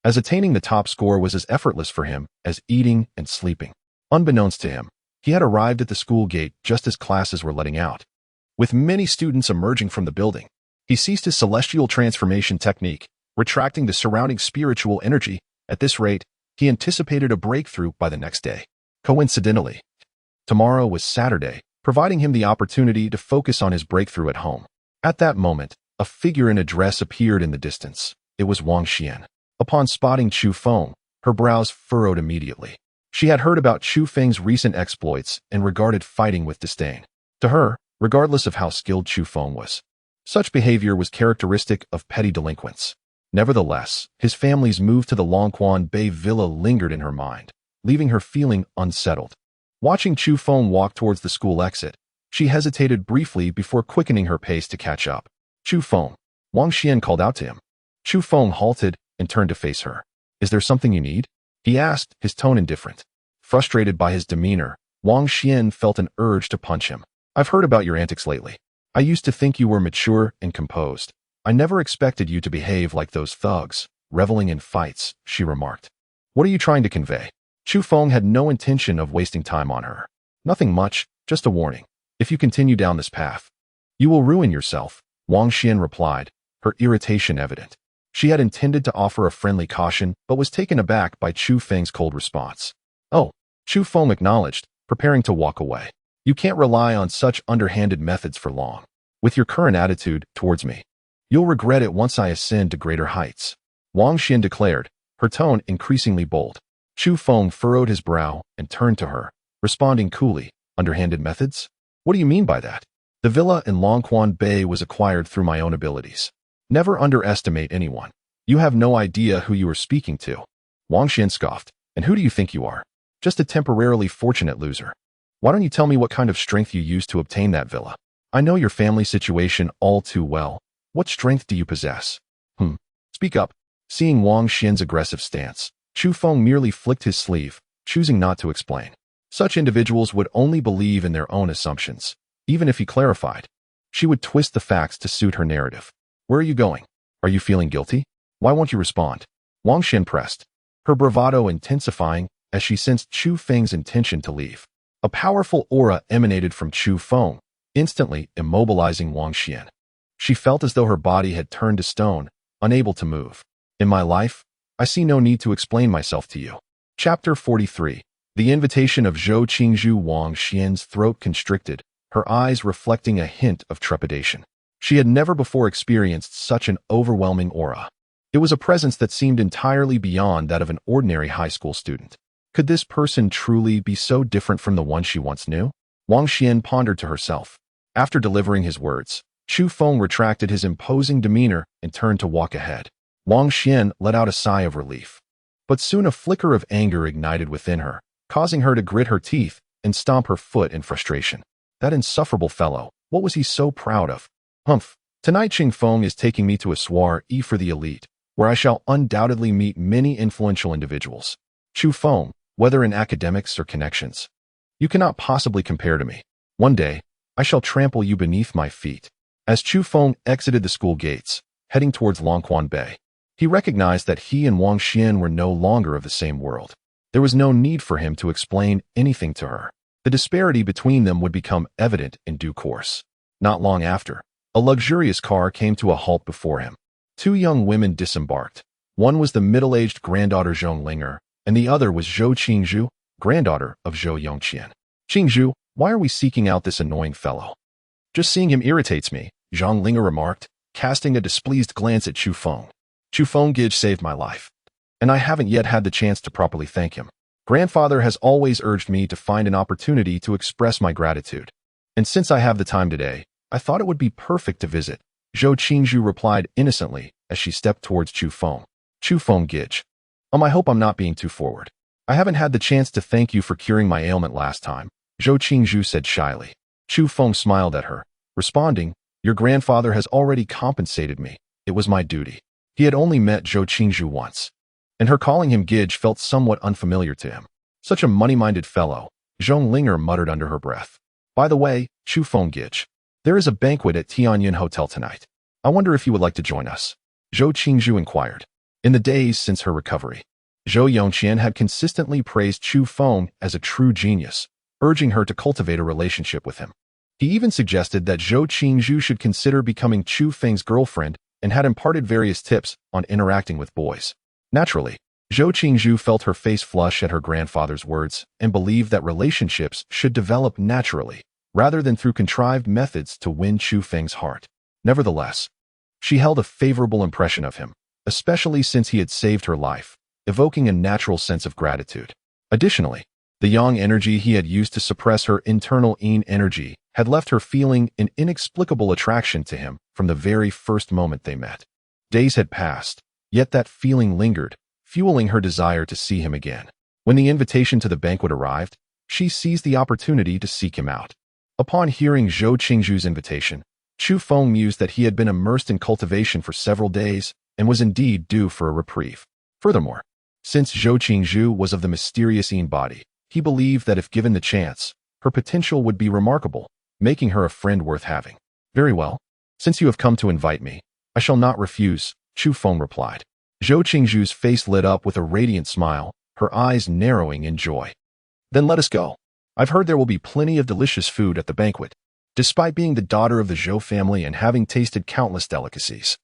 as attaining the top score was as effortless for him as eating and sleeping. Unbeknownst to him, he had arrived at the school gate just as classes were letting out. With many students emerging from the building, he ceased his celestial transformation technique, retracting the surrounding spiritual energy. At this rate, he anticipated a breakthrough by the next day. Coincidentally, tomorrow was Saturday, providing him the opportunity to focus on his breakthrough at home. At that moment, a figure in a dress appeared in the distance. It was Wang Xian. Upon spotting Chu Feng, her brows furrowed immediately. She had heard about Chu Feng's recent exploits and regarded fighting with disdain. To her, regardless of how skilled Chu Feng was, such behavior was characteristic of petty delinquents. Nevertheless, his family's move to the Longquan Bay villa lingered in her mind, leaving her feeling unsettled. Watching Chu Feng walk towards the school exit, she hesitated briefly before quickening her pace to catch up. "Chu Feng," Wang Xian called out to him. Chu Feng halted and turned to face her. "Is there something you need?" he asked, his tone indifferent. Frustrated by his demeanor, Wang Xian felt an urge to punch him. "I've heard about your antics lately. I used to think you were mature and composed. I never expected you to behave like those thugs, reveling in fights," she remarked. "What are you trying to convey?" Chu Feng had no intention of wasting time on her. "Nothing much, just a warning. If you continue down this path, you will ruin yourself," Wang Xian replied, her irritation evident. She had intended to offer a friendly caution, but was taken aback by Chu Feng's cold response. "Oh," Chu Feng acknowledged, preparing to walk away. "You can't rely on such underhanded methods for long. With your current attitude towards me, you'll regret it once I ascend to greater heights," Wang Xian declared, her tone increasingly bold. Chu Feng furrowed his brow and turned to her, responding coolly, "Underhanded methods? What do you mean by that? The villa in Longquan Bay was acquired through my own abilities. Never underestimate anyone. You have no idea who you are speaking to." Wang Xian scoffed. "And who do you think you are? Just a temporarily fortunate loser. Why don't you tell me what kind of strength you used to obtain that villa? I know your family situation all too well. What strength do you possess?" Speak up." Seeing Wang Xian's aggressive stance, Chu Feng merely flicked his sleeve, choosing not to explain. Such individuals would only believe in their own assumptions. Even if he clarified, she would twist the facts to suit her narrative. "Where are you going? Are you feeling guilty? Why won't you respond?" Wang Xian pressed, her bravado intensifying as she sensed Chu Feng's intention to leave. A powerful aura emanated from Chu Feng, instantly immobilizing Wang Xian. She felt as though her body had turned to stone, unable to move. "In my life, I see no need to explain myself to you." Chapter 43. The invitation of Zhou Qingzhu. Wang Xian's throat constricted, her eyes reflecting a hint of trepidation. She had never before experienced such an overwhelming aura. It was a presence that seemed entirely beyond that of an ordinary high school student. Could this person truly be so different from the one she once knew? Wang Xian pondered to herself. After delivering his words, Chu Feng retracted his imposing demeanor and turned to walk ahead. Wang Xian let out a sigh of relief. But soon a flicker of anger ignited within her, causing her to grit her teeth and stomp her foot in frustration. That insufferable fellow, what was he so proud of? Humph, tonight Qing Feng is taking me to a soiree for the elite, where I shall undoubtedly meet many influential individuals. Chu Feng, whether in academics or connections, you cannot possibly compare to me. One day, I shall trample you beneath my feet. As Chu Feng exited the school gates, heading towards Longquan Bay, he recognized that he and Wang Xian were no longer of the same world. There was no need for him to explain anything to her. The disparity between them would become evident in due course. Not long after, a luxurious car came to a halt before him. Two young women disembarked. One was the middle-aged granddaughter Zhong Linger, and the other was Zhou Qingzhu, granddaughter of Zhou Yongqian. Qingzhu, why are we seeking out this annoying fellow? Just seeing him irritates me, Zhong Linger remarked, casting a displeased glance at Chu Feng. Chu Feng Gij saved my life, and I haven't yet had the chance to properly thank him. Grandfather has always urged me to find an opportunity to express my gratitude. And since I have the time today, I thought it would be perfect to visit. Zhou Qingzhu replied innocently as she stepped towards Chu Feng. Chu Feng Gij. I hope I'm not being too forward. I haven't had the chance to thank you for curing my ailment last time, Zhou Qingzhu said shyly. Chu Feng smiled at her, responding, your grandfather has already compensated me. It was my duty. He had only met Zhou Qingzhu once, and her calling him Gij felt somewhat unfamiliar to him. Such a money-minded fellow, Zhong Linger muttered under her breath. By the way, Chu Feng Gij, there is a banquet at Tianyan Hotel tonight. I wonder if you would like to join us. Zhou Qingzhu inquired. In the days since her recovery, Zhou Yongqian had consistently praised Chu Feng as a true genius, urging her to cultivate a relationship with him. He even suggested that Zhou Qingzhu should consider becoming Chu Feng's girlfriend and had imparted various tips on interacting with boys. Naturally, Zhou Qingzhu felt her face flush at her grandfather's words and believed that relationships should develop naturally, rather than through contrived methods to win Chu Feng's heart. Nevertheless, she held a favorable impression of him, especially since he had saved her life, evoking a natural sense of gratitude. Additionally, the yang energy he had used to suppress her internal yin energy had left her feeling an inexplicable attraction to him from the very first moment they met. Days had passed, yet that feeling lingered, fueling her desire to see him again. When the invitation to the banquet arrived, she seized the opportunity to seek him out. Upon hearing Zhou Qingzhu's invitation, Chu Feng mused that he had been immersed in cultivation for several days and was indeed due for a reprieve. Furthermore, since Zhou Qingzhu was of the mysterious yin body, he believed that if given the chance, her potential would be remarkable, making her a friend worth having. Very well. Since you have come to invite me, I shall not refuse, Chu Feng replied. Zhou Qingzhu's face lit up with a radiant smile, her eyes narrowing in joy. Then let us go. I've heard there will be plenty of delicious food at the banquet. Despite being the daughter of the Zhou family and having tasted countless delicacies,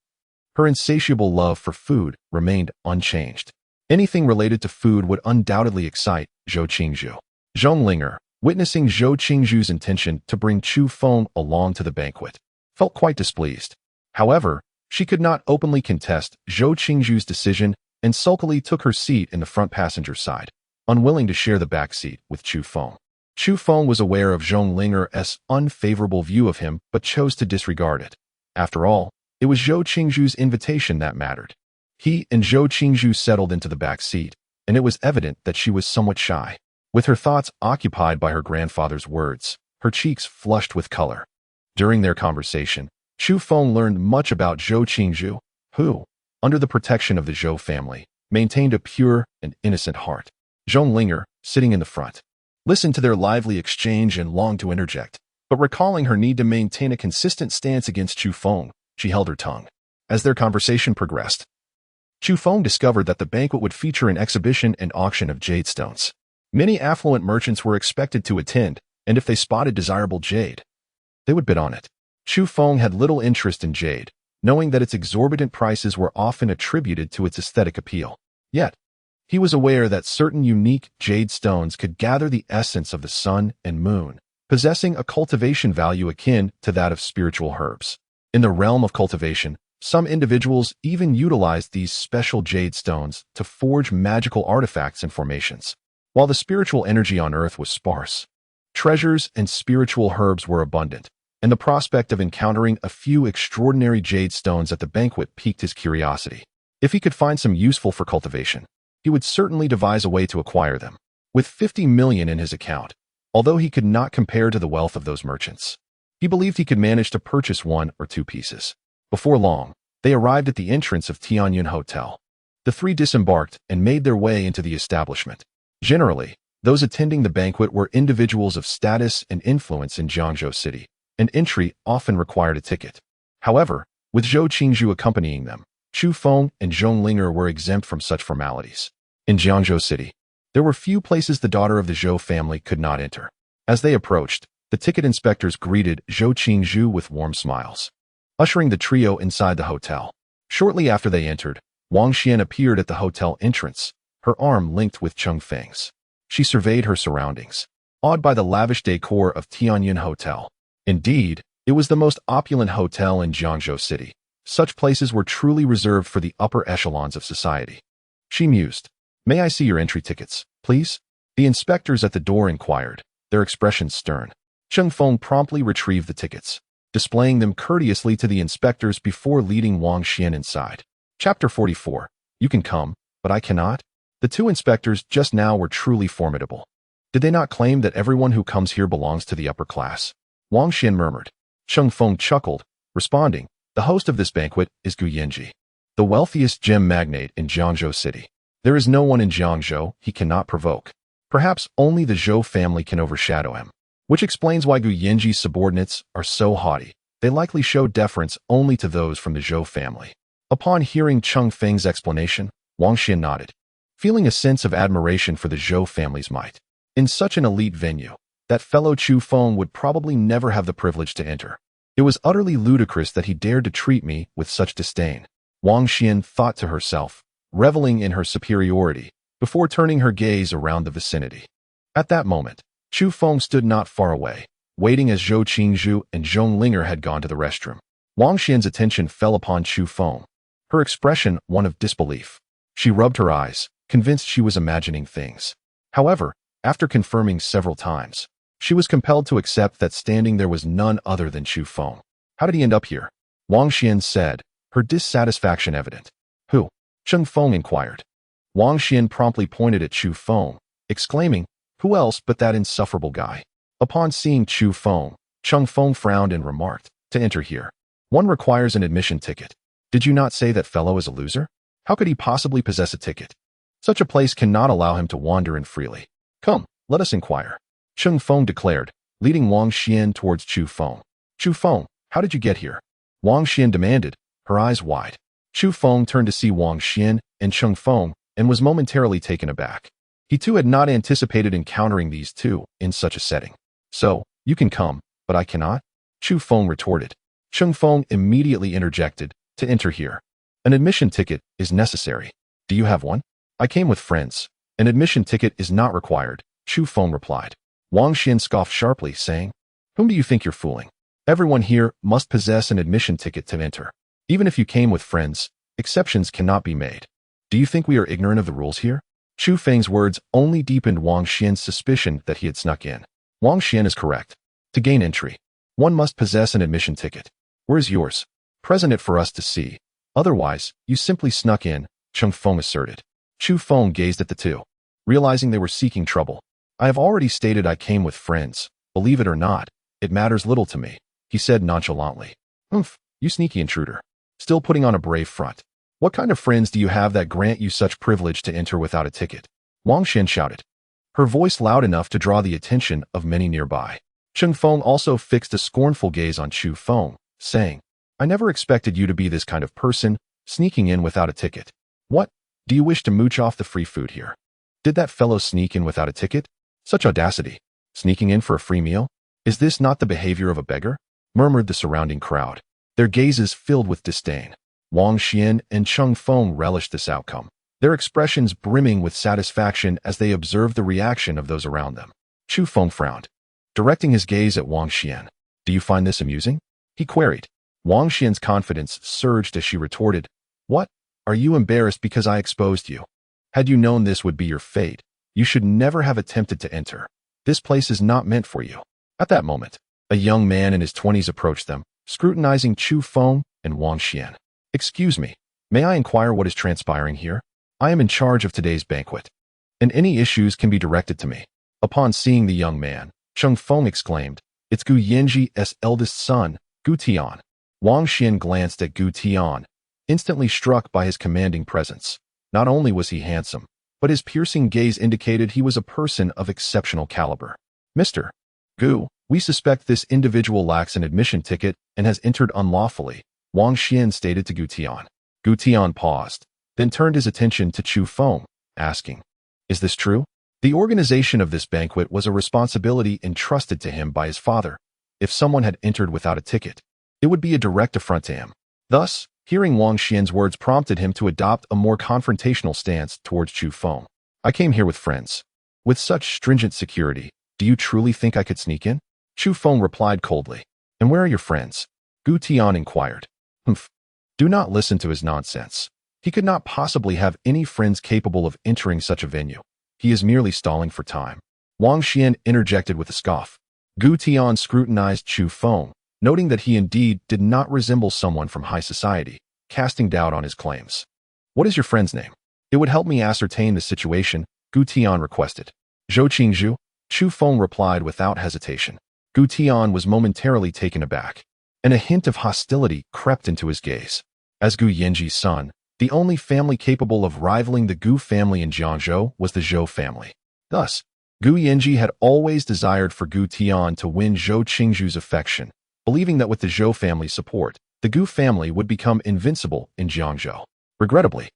her insatiable love for food remained unchanged. Anything related to food would undoubtedly excite Zhou Qingzhu. Zhong Linger, witnessing Zhou Qingzhu's intention to bring Chu Feng along to the banquet, felt quite displeased. However, she could not openly contest Zhou Qingzhu's decision and sulkily took her seat in the front passenger side, unwilling to share the back seat with Chu Feng. Chu Feng was aware of Zhong Linger's unfavorable view of him but chose to disregard it. After all, it was Zhou Qingzhu's invitation that mattered. He and Zhou Qingzhu settled into the back seat, and it was evident that she was somewhat shy. With her thoughts occupied by her grandfather's words, her cheeks flushed with color. During their conversation, Chu Feng learned much about Zhou Qingzhu, who, under the protection of the Zhou family, maintained a pure and innocent heart. Zhong Linger, sitting in the front, listened to their lively exchange and longed to interject, but recalling her need to maintain a consistent stance against Chu Feng, she held her tongue. As their conversation progressed, Chu Feng discovered that the banquet would feature an exhibition and auction of jade stones. Many affluent merchants were expected to attend, and if they spotted desirable jade, they would bid on it. Chu Feng had little interest in jade, knowing that its exorbitant prices were often attributed to its aesthetic appeal. Yet, He was aware that certain unique jade stones could gather the essence of the sun and moon, possessing a cultivation value akin to that of spiritual herbs. In the realm of cultivation, some individuals even utilized these special jade stones to forge magical artifacts and formations. While the spiritual energy on Earth was sparse, treasures and spiritual herbs were abundant, and the prospect of encountering a few extraordinary jade stones at the banquet piqued his curiosity. If he could find some useful for cultivation, he would certainly devise a way to acquire them. With 50 million in his account, although he could not compare to the wealth of those merchants, he believed he could manage to purchase 1 or 2 pieces. Before long, they arrived at the entrance of Tianyun Hotel. The three disembarked and made their way into the establishment. Generally, those attending the banquet were individuals of status and influence in Jiangzhou City, and entry often required a ticket. However, with Zhou Qingzhu accompanying them, Chu Feng and Zhong Linger were exempt from such formalities. In Jiangzhou City, there were few places the daughter of the Zhou family could not enter. As they approached, the ticket inspectors greeted Zhou Qingzhu with warm smiles, ushering the trio inside the hotel. Shortly after they entered, Wang Xian appeared at the hotel entrance, her arm linked with Cheng Feng's. She surveyed her surroundings, awed by the lavish decor of Tianyun Hotel. Indeed, it was the most opulent hotel in Jiangzhou City. Such places were truly reserved for the upper echelons of society. She mused. "May I see your entry tickets, please?" The inspectors at the door inquired, their expressions stern. Cheng Feng promptly retrieved the tickets, displaying them courteously to the inspectors before leading Wang Xian inside. Chapter 44. You can come, but I cannot? The two inspectors just now were truly formidable. Did they not claim that everyone who comes here belongs to the upper class? Wang Xian murmured. Cheng Feng chuckled, responding, "The host of this banquet is Gu Yanji, the wealthiest gem magnate in Jiangzhou City. There is no one in Jiangzhou he cannot provoke. Perhaps only the Zhou family can overshadow him. Which explains why Gu Yanji's subordinates are so haughty. They likely show deference only to those from the Zhou family." Upon hearing Cheng Feng's explanation, Wang Xian nodded, feeling a sense of admiration for the Zhou family's might. In such an elite venue, that fellow Chu Feng would probably never have the privilege to enter. It was utterly ludicrous that he dared to treat me with such disdain, Wang Xian thought to herself, reveling in her superiority, before turning her gaze around the vicinity. At that moment, Chu Feng stood not far away, waiting as Zhou Qingzhu and Zhong Linger had gone to the restroom. Wang Xian's attention fell upon Chu Feng, her expression one of disbelief. She rubbed her eyes, convinced she was imagining things. However, after confirming several times, she was compelled to accept that standing there was none other than Chu Feng. "How did he end up here?" Wang Xian said, her dissatisfaction evident. "Who?" Cheng Feng inquired. Wang Xian promptly pointed at Chu Feng, exclaiming, "Who else but that insufferable guy?" Upon seeing Chu Feng, Cheng Feng frowned and remarked, "To enter here, one requires an admission ticket. Did you not say that fellow is a loser? How could he possibly possess a ticket? Such a place cannot allow him to wander in freely. Come, let us inquire," Cheng Feng declared, leading Wang Xian towards Chu Feng. "Chu Feng, how did you get here?" Wang Xian demanded, her eyes wide. Chu Feng turned to see Wang Xian and Cheng Feng and was momentarily taken aback. He too had not anticipated encountering these two in such a setting. "So, you can come, but I cannot?" Chu Feng retorted. Cheng Feng immediately interjected, "To enter here, an admission ticket is necessary. Do you have one?" "I came with friends. An admission ticket is not required," Chu Feng replied. Wang Xian scoffed sharply, saying, "Whom do you think you're fooling? Everyone here must possess an admission ticket to enter. Even if you came with friends, exceptions cannot be made. Do you think we are ignorant of the rules here?" Chu Feng's words only deepened Wang Xian's suspicion that he had snuck in. Wang Xian is correct. To gain entry, one must possess an admission ticket. Where is yours? Present it for us to see. Otherwise, you simply snuck in, Cheng Feng asserted. Chu Feng gazed at the two, realizing they were seeking trouble. "I have already stated I came with friends. Believe it or not, it matters little to me," he said nonchalantly. "Humph, you sneaky intruder. Still putting on a brave front. What kind of friends do you have that grant you such privilege to enter without a ticket?" Wang Xian shouted, her voice loud enough to draw the attention of many nearby. Cheng Feng also fixed a scornful gaze on Chu Feng, saying, "I never expected you to be this kind of person, sneaking in without a ticket. What? Do you wish to mooch off the free food here? Did that fellow sneak in without a ticket? Such audacity. Sneaking in for a free meal? Is this not the behavior of a beggar?" murmured the surrounding crowd, their gazes filled with disdain. Wang Xian and Cheng Feng relished this outcome. their expressions brimming with satisfaction as they observed the reaction of those around them. Chu Feng frowned, directing his gaze at Wang Xian. "Do you find this amusing?" he queried. Wang Xian's confidence surged as she retorted, "What? Are you embarrassed because I exposed you? Had you known this would be your fate, you should never have attempted to enter. This place is not meant for you." At that moment, a young man in his 20s approached them, scrutinizing Chu Feng and Wang Xian. "Excuse me, may I inquire what is transpiring here? I am in charge of today's banquet, and any issues can be directed to me." Upon seeing the young man, Cheng Feng exclaimed, "It's Gu Yanji's eldest son, Gu Tian." Wang Xian glanced at Gu Tian, instantly struck by his commanding presence. Not only was he handsome, but his piercing gaze indicated he was a person of exceptional caliber. "Mr. Gu, we suspect this individual lacks an admission ticket and has entered unlawfully," Wang Xian stated to Gu Tian. Gu Tian paused, then turned his attention to Chu Feng, asking, "Is this true?" The organization of this banquet was a responsibility entrusted to him by his father. If someone had entered without a ticket, it would be a direct affront to him. Thus, hearing Wang Xian's words prompted him to adopt a more confrontational stance towards Chu Feng. "I came here with friends. With such stringent security, do you truly think I could sneak in?" Chu Feng replied coldly. "And where are your friends?" Gu Tian inquired. "Humph. Do not listen to his nonsense. He could not possibly have any friends capable of entering such a venue. He is merely stalling for time." Wang Xian interjected with a scoff. Gu Tian scrutinized Chu Feng, noting that he indeed did not resemble someone from high society, casting doubt on his claims. "What is your friend's name? It would help me ascertain the situation," Gu Tian requested. "Zhou Qingzhu," Chu Feng replied without hesitation. Gu Tian was momentarily taken aback, and a hint of hostility crept into his gaze. As Gu Yanji's son, the only family capable of rivaling the Gu family in Jiangzhou was the Zhou family. Thus, Gu Yanji had always desired for Gu Tian to win Zhou Qingzhu's affection, believing that with the Zhou family's support, the Gu family would become invincible in Jiangzhou. Regrettably,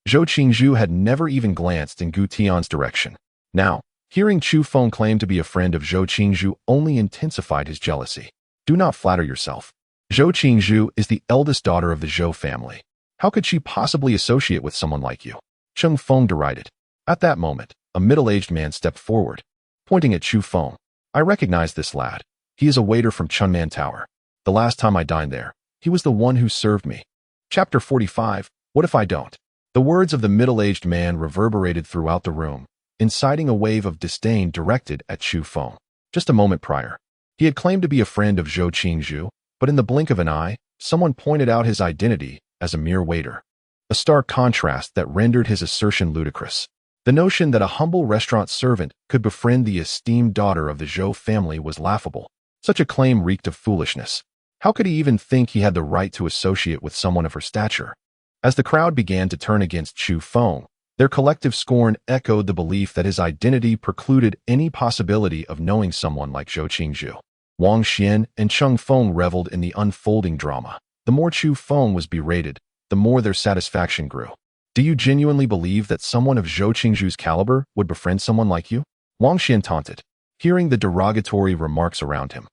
Zhou Qingzhu had never even glanced in Gu Tian's direction. Now, hearing Chu Feng claim to be a friend of Zhou Qingzhu only intensified his jealousy. "Do not flatter yourself. Zhou Qingzhu is the eldest daughter of the Zhou family. How could she possibly associate with someone like you?" Cheng Feng derided. At that moment, a middle-aged man stepped forward, pointing at Chu Feng. "I recognize this lad. He is a waiter from Chunman Tower. The last time I dined there, he was the one who served me." Chapter 45, What If I Don't? The words of the middle-aged man reverberated throughout the room, inciting a wave of disdain directed at Chu Feng. Just a moment prior, he had claimed to be a friend of Zhou Qingzhu, but in the blink of an eye, someone pointed out his identity as a mere waiter. A stark contrast that rendered his assertion ludicrous. The notion that a humble restaurant servant could befriend the esteemed daughter of the Zhou family was laughable. Such a claim reeked of foolishness. How could he even think he had the right to associate with someone of her stature? As the crowd began to turn against Chu Feng, their collective scorn echoed the belief that his identity precluded any possibility of knowing someone like Zhou Qingzhu. Wang Xian and Cheng Feng reveled in the unfolding drama. The more Chu Feng was berated, the more their satisfaction grew. "Do you genuinely believe that someone of Zhou Qingzhu's caliber would befriend someone like you?" Wang Xian taunted, hearing the derogatory remarks around him.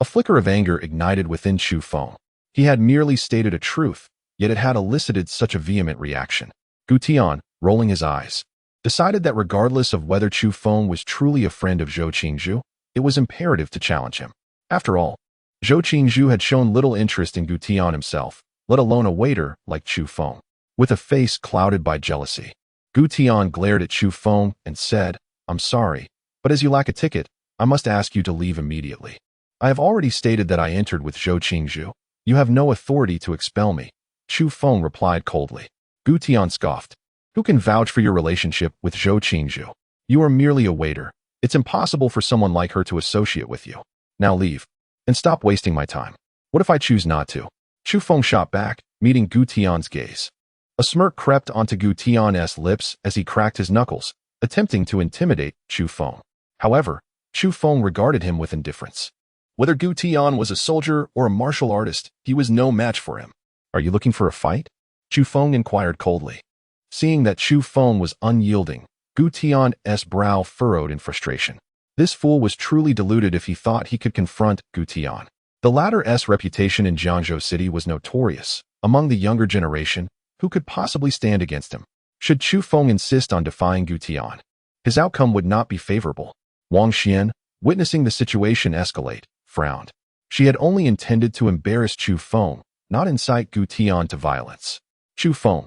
A flicker of anger ignited within Chu Feng. He had merely stated a truth, yet it had elicited such a vehement reaction. Gu Tian, rolling his eyes, decided that regardless of whether Chu Feng was truly a friend of Zhou Qingzhu, it was imperative to challenge him. After all, Zhou Qingzhu had shown little interest in Gu Tian himself, let alone a waiter like Chu Feng. With a face clouded by jealousy, Gu Tian glared at Chu Feng and said, "I'm sorry, but as you lack a ticket, I must ask you to leave immediately. I have already stated that I entered with Zhou Qingzhu. You have no authority to expel me." Chu Feng replied coldly. Gu Tian scoffed. "Who can vouch for your relationship with Zhou Qingzhu? You are merely a waiter. It's impossible for someone like her to associate with you. Now leave, and stop wasting my time." "What if I choose not to?" Chu Feng shot back, meeting Gu Tian's gaze. A smirk crept onto Gu Tian's lips as he cracked his knuckles, attempting to intimidate Chu Feng. However, Chu Feng regarded him with indifference. Whether Gu Tian was a soldier or a martial artist, he was no match for him. "Are you looking for a fight?" Chu Feng inquired coldly. Seeing that Chu Feng was unyielding, Gu Tian's brow furrowed in frustration. This fool was truly deluded if he thought he could confront Gu Tian. The latter's reputation in Jiangzhou City was notorious. Among the younger generation, who could possibly stand against him? Should Chu Feng insist on defying Gu Tian, his outcome would not be favorable. Wang Xian, witnessing the situation escalate, frowned. She had only intended to embarrass Chu Feng, not incite Gu Tian to violence. Chu Feng,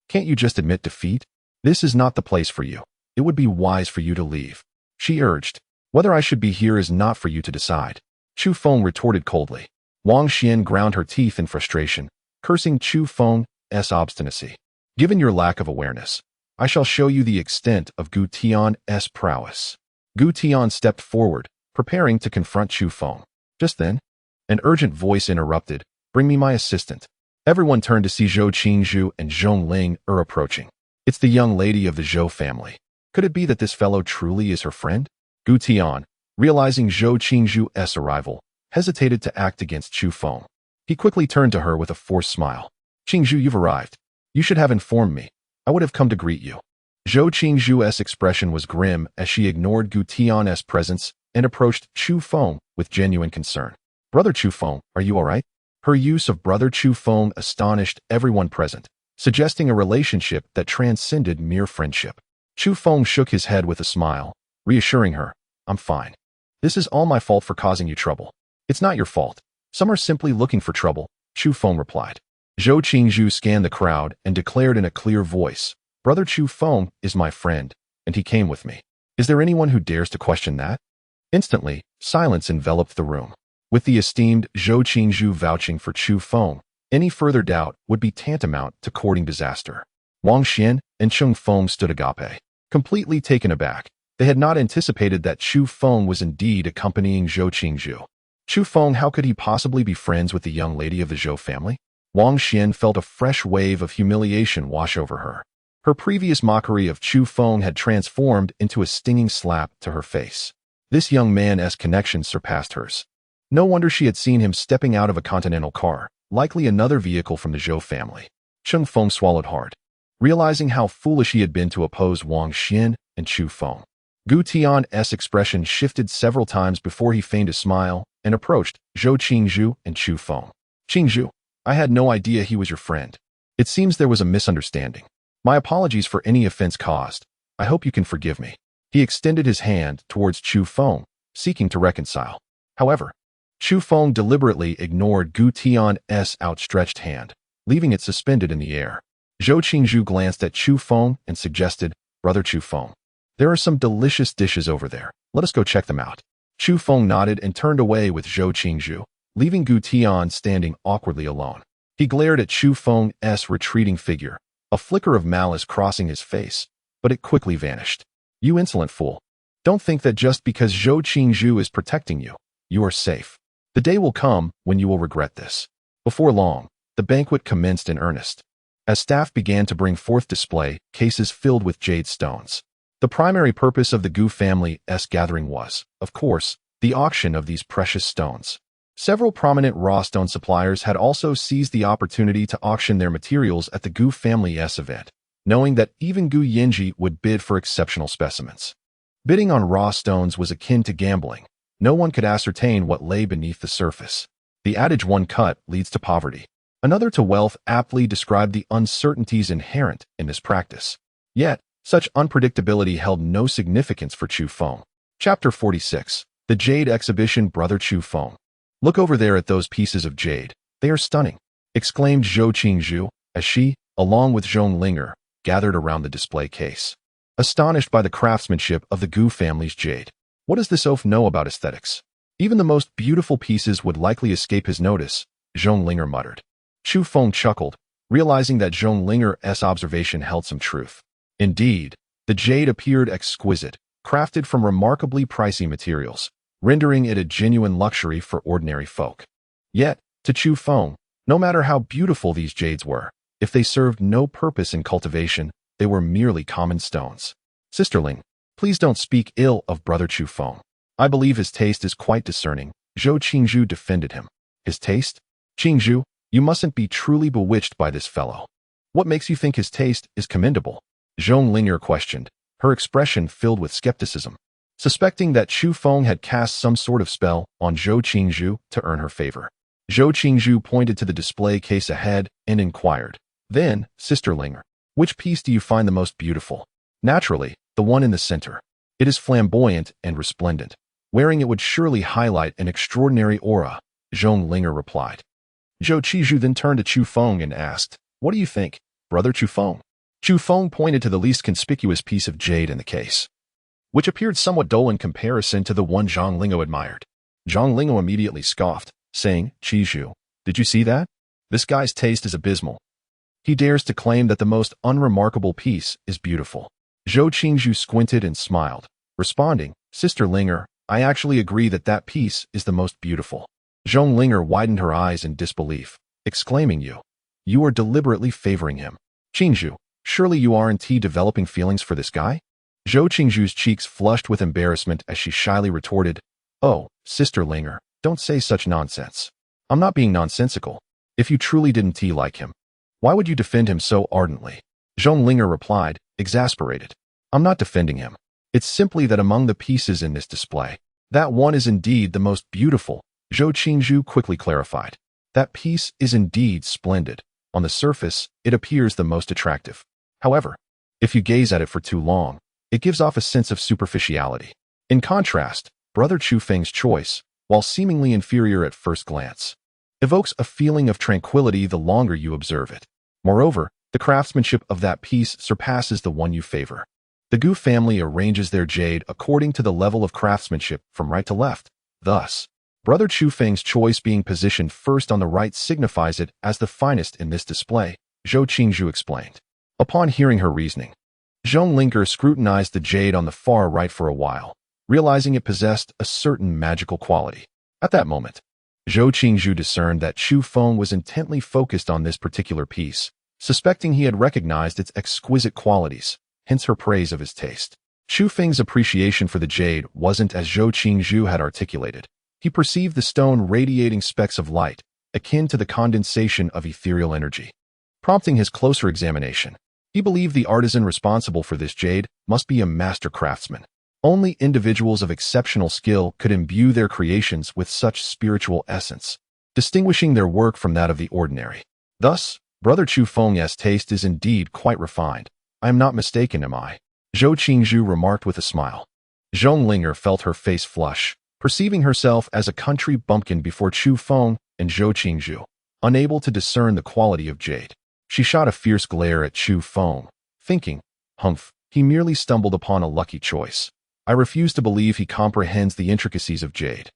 can't you just admit defeat? This is not the place for you. It would be wise for you to leave, she urged. Whether I should be here is not for you to decide, Chu Feng retorted coldly. Wang Xian ground her teeth in frustration, cursing Chu Feng's obstinacy. Given your lack of awareness, I shall show you the extent of Gu Tian's prowess. Gu Tian stepped forward, preparing to confront Chu Feng. Just then, an urgent voice interrupted, "Bring me my assistant." Everyone turned to see Zhou Qingzhu and Zhong Ling approaching. It's the young lady of the Zhou family. Could it be that this fellow truly is her friend? Gu Tian, realizing Zhou Qingzhu's arrival, hesitated to act against Chu Feng. He quickly turned to her with a forced smile. "Qingzhu, you've arrived. You should have informed me. I would have come to greet you." Zhou Qingzhu's expression was grim as she ignored Gu Tian's presence and approached Chu Feng with genuine concern. "Brother Chu Feng, are you all right?" Her use of Brother Chu Feng astonished everyone present, suggesting a relationship that transcended mere friendship. Chu Feng shook his head with a smile, reassuring her, "I'm fine. This is all my fault for causing you trouble." "It's not your fault. Some are simply looking for trouble," Chu Feng replied. Zhou Qingzhu scanned the crowd and declared in a clear voice, "Brother Chu Feng is my friend, and he came with me. Is there anyone who dares to question that?" Instantly, silence enveloped the room. With the esteemed Zhou Qingzhu vouching for Chu Feng, any further doubt would be tantamount to courting disaster. Wang Xian and Cheng Feng stood agape, completely taken aback. They had not anticipated that Chu Feng was indeed accompanying Zhou Qingzhu. Chu Feng, how could he possibly be friends with the young lady of the Zhou family? Wang Xian felt a fresh wave of humiliation wash over her. Her previous mockery of Chu Feng had transformed into a stinging slap to her face. This young man's connections surpassed hers. No wonder she had seen him stepping out of a continental car, likely another vehicle from the Zhou family. Cheng Feng swallowed hard, realizing how foolish he had been to oppose Wang Xian and Chu Feng. Gu Tian's expression shifted several times before he feigned a smile and approached Zhou Qingzhu and Chu Feng. "Qingzhu, I had no idea he was your friend. It seems there was a misunderstanding. My apologies for any offense caused. I hope you can forgive me." He extended his hand towards Chu Feng, seeking to reconcile. However, Chu Feng deliberately ignored Gu Tian's outstretched hand, leaving it suspended in the air. Zhou Qingzhu glanced at Chu Feng and suggested, "Brother Chu Feng, there are some delicious dishes over there. Let us go check them out." Chu Feng nodded and turned away with Zhou Qingzhu, leaving Gu Tian standing awkwardly alone. He glared at Chu Feng's retreating figure, a flicker of malice crossing his face, but it quickly vanished. "You insolent fool. Don't think that just because Zhou Qingzhu is protecting you, you are safe. The day will come when you will regret this." Before long, the banquet commenced in earnest, as staff began to bring forth display cases filled with jade stones. The primary purpose of the Gu family's gathering was, of course, the auction of these precious stones. Several prominent raw stone suppliers had also seized the opportunity to auction their materials at the Gu family's event, knowing that even Gu Yinji would bid for exceptional specimens. Bidding on raw stones was akin to gambling. No one could ascertain what lay beneath the surface. The adage "one cut leads to poverty, another to wealth" aptly described the uncertainties inherent in this practice. Yet, such unpredictability held no significance for Chu Feng. Chapter 46. The Jade Exhibition. "Brother Chu Feng, look over there at those pieces of jade. They are stunning," exclaimed Zhou Qingzhu, as she, along with Zhong Linger, gathered around the display case. Astonished by the craftsmanship of the Gu family's jade. What does this oaf know about aesthetics? Even the most beautiful pieces would likely escape his notice, Zhong Linger muttered. Chu Feng chuckled, realizing that Zhong Linger's observation held some truth. Indeed, the jade appeared exquisite, crafted from remarkably pricey materials, rendering it a genuine luxury for ordinary folk. Yet, to Chu Feng, no matter how beautiful these jades were, if they served no purpose in cultivation, they were merely common stones. "Sisterling, please don't speak ill of Brother Chu Feng. I believe his taste is quite discerning," Zhou Qingzhu defended him. "His taste? Qingzhu, you mustn't be truly bewitched by this fellow. What makes you think his taste is commendable?" Zhong Linger questioned, her expression filled with skepticism. Suspecting that Chu Feng had cast some sort of spell on Zhou Qingzhu to earn her favor. Zhou Qingzhu pointed to the display case ahead and inquired, "Then, Sister Linger, Which piece do you find the most beautiful? Naturally, the one in the center. It is flamboyant and resplendent. Wearing it would surely highlight an extraordinary aura, Zhong Linger replied. Zhou Qizhu then turned to Chu Feng and asked, "What do you think, brother Chu Feng?" Chu Feng pointed to the least conspicuous piece of jade in the case, which appeared somewhat dull in comparison to the one Zhang Lingo admired. Zhang Lingo immediately scoffed, saying, "Qizhu, did you see that? This guy's taste is abysmal. He dares to claim that the most unremarkable piece is beautiful." Zhou Qingzhu squinted and smiled, responding, "Sister Linger, I actually agree that that piece is the most beautiful." Zhong Linger widened her eyes in disbelief, exclaiming, You are deliberately favoring him. Qingzhu, surely you aren't developing feelings for this guy?" Zhou Qingzhu's cheeks flushed with embarrassment as she shyly retorted, "Oh, Sister Linger, don't say such nonsense. I'm not being nonsensical. If you truly didn't like him, why would you defend him so ardently?" Zhong Linger replied, exasperated. "I'm not defending him. It's simply that among the pieces in this display, that one is indeed the most beautiful," Zhou Qingzhu quickly clarified. "That piece is indeed splendid. On the surface, it appears the most attractive. However, if you gaze at it for too long, it gives off a sense of superficiality. In contrast, Brother Chu Feng's choice, while seemingly inferior at first glance, evokes a feeling of tranquility the longer you observe it. Moreover, the craftsmanship of that piece surpasses the one you favor. The Gu family arranges their jade according to the level of craftsmanship from right to left. Thus, Brother Chu Feng's choice being positioned first on the right signifies it as the finest in this display," Zhou Qingzhu explained. Upon hearing her reasoning, Zhong Linger scrutinized the jade on the far right for a while, realizing it possessed a certain magical quality. At that moment, Zhou Qingzhu discerned that Chu Feng was intently focused on this particular piece, suspecting he had recognized its exquisite qualities, hence her praise of his taste. Chu Feng's appreciation for the jade wasn't as Zhou Qingzhu had articulated. He perceived the stone radiating specks of light, akin to the condensation of ethereal energy, prompting his closer examination. He believed the artisan responsible for this jade must be a master craftsman. Only individuals of exceptional skill could imbue their creations with such spiritual essence, distinguishing their work from that of the ordinary. Thus, Brother Chu Feng's taste is indeed quite refined. I am not mistaken, am I? Zhou Qingzhu remarked with a smile. Zhong Linger felt her face flush, perceiving herself as a country bumpkin before Chu Feng and Zhou Qingzhu, unable to discern the quality of jade. She shot a fierce glare at Chu Feng, thinking, "Humph, he merely stumbled upon a lucky choice. I refuse to believe he comprehends the intricacies of jade."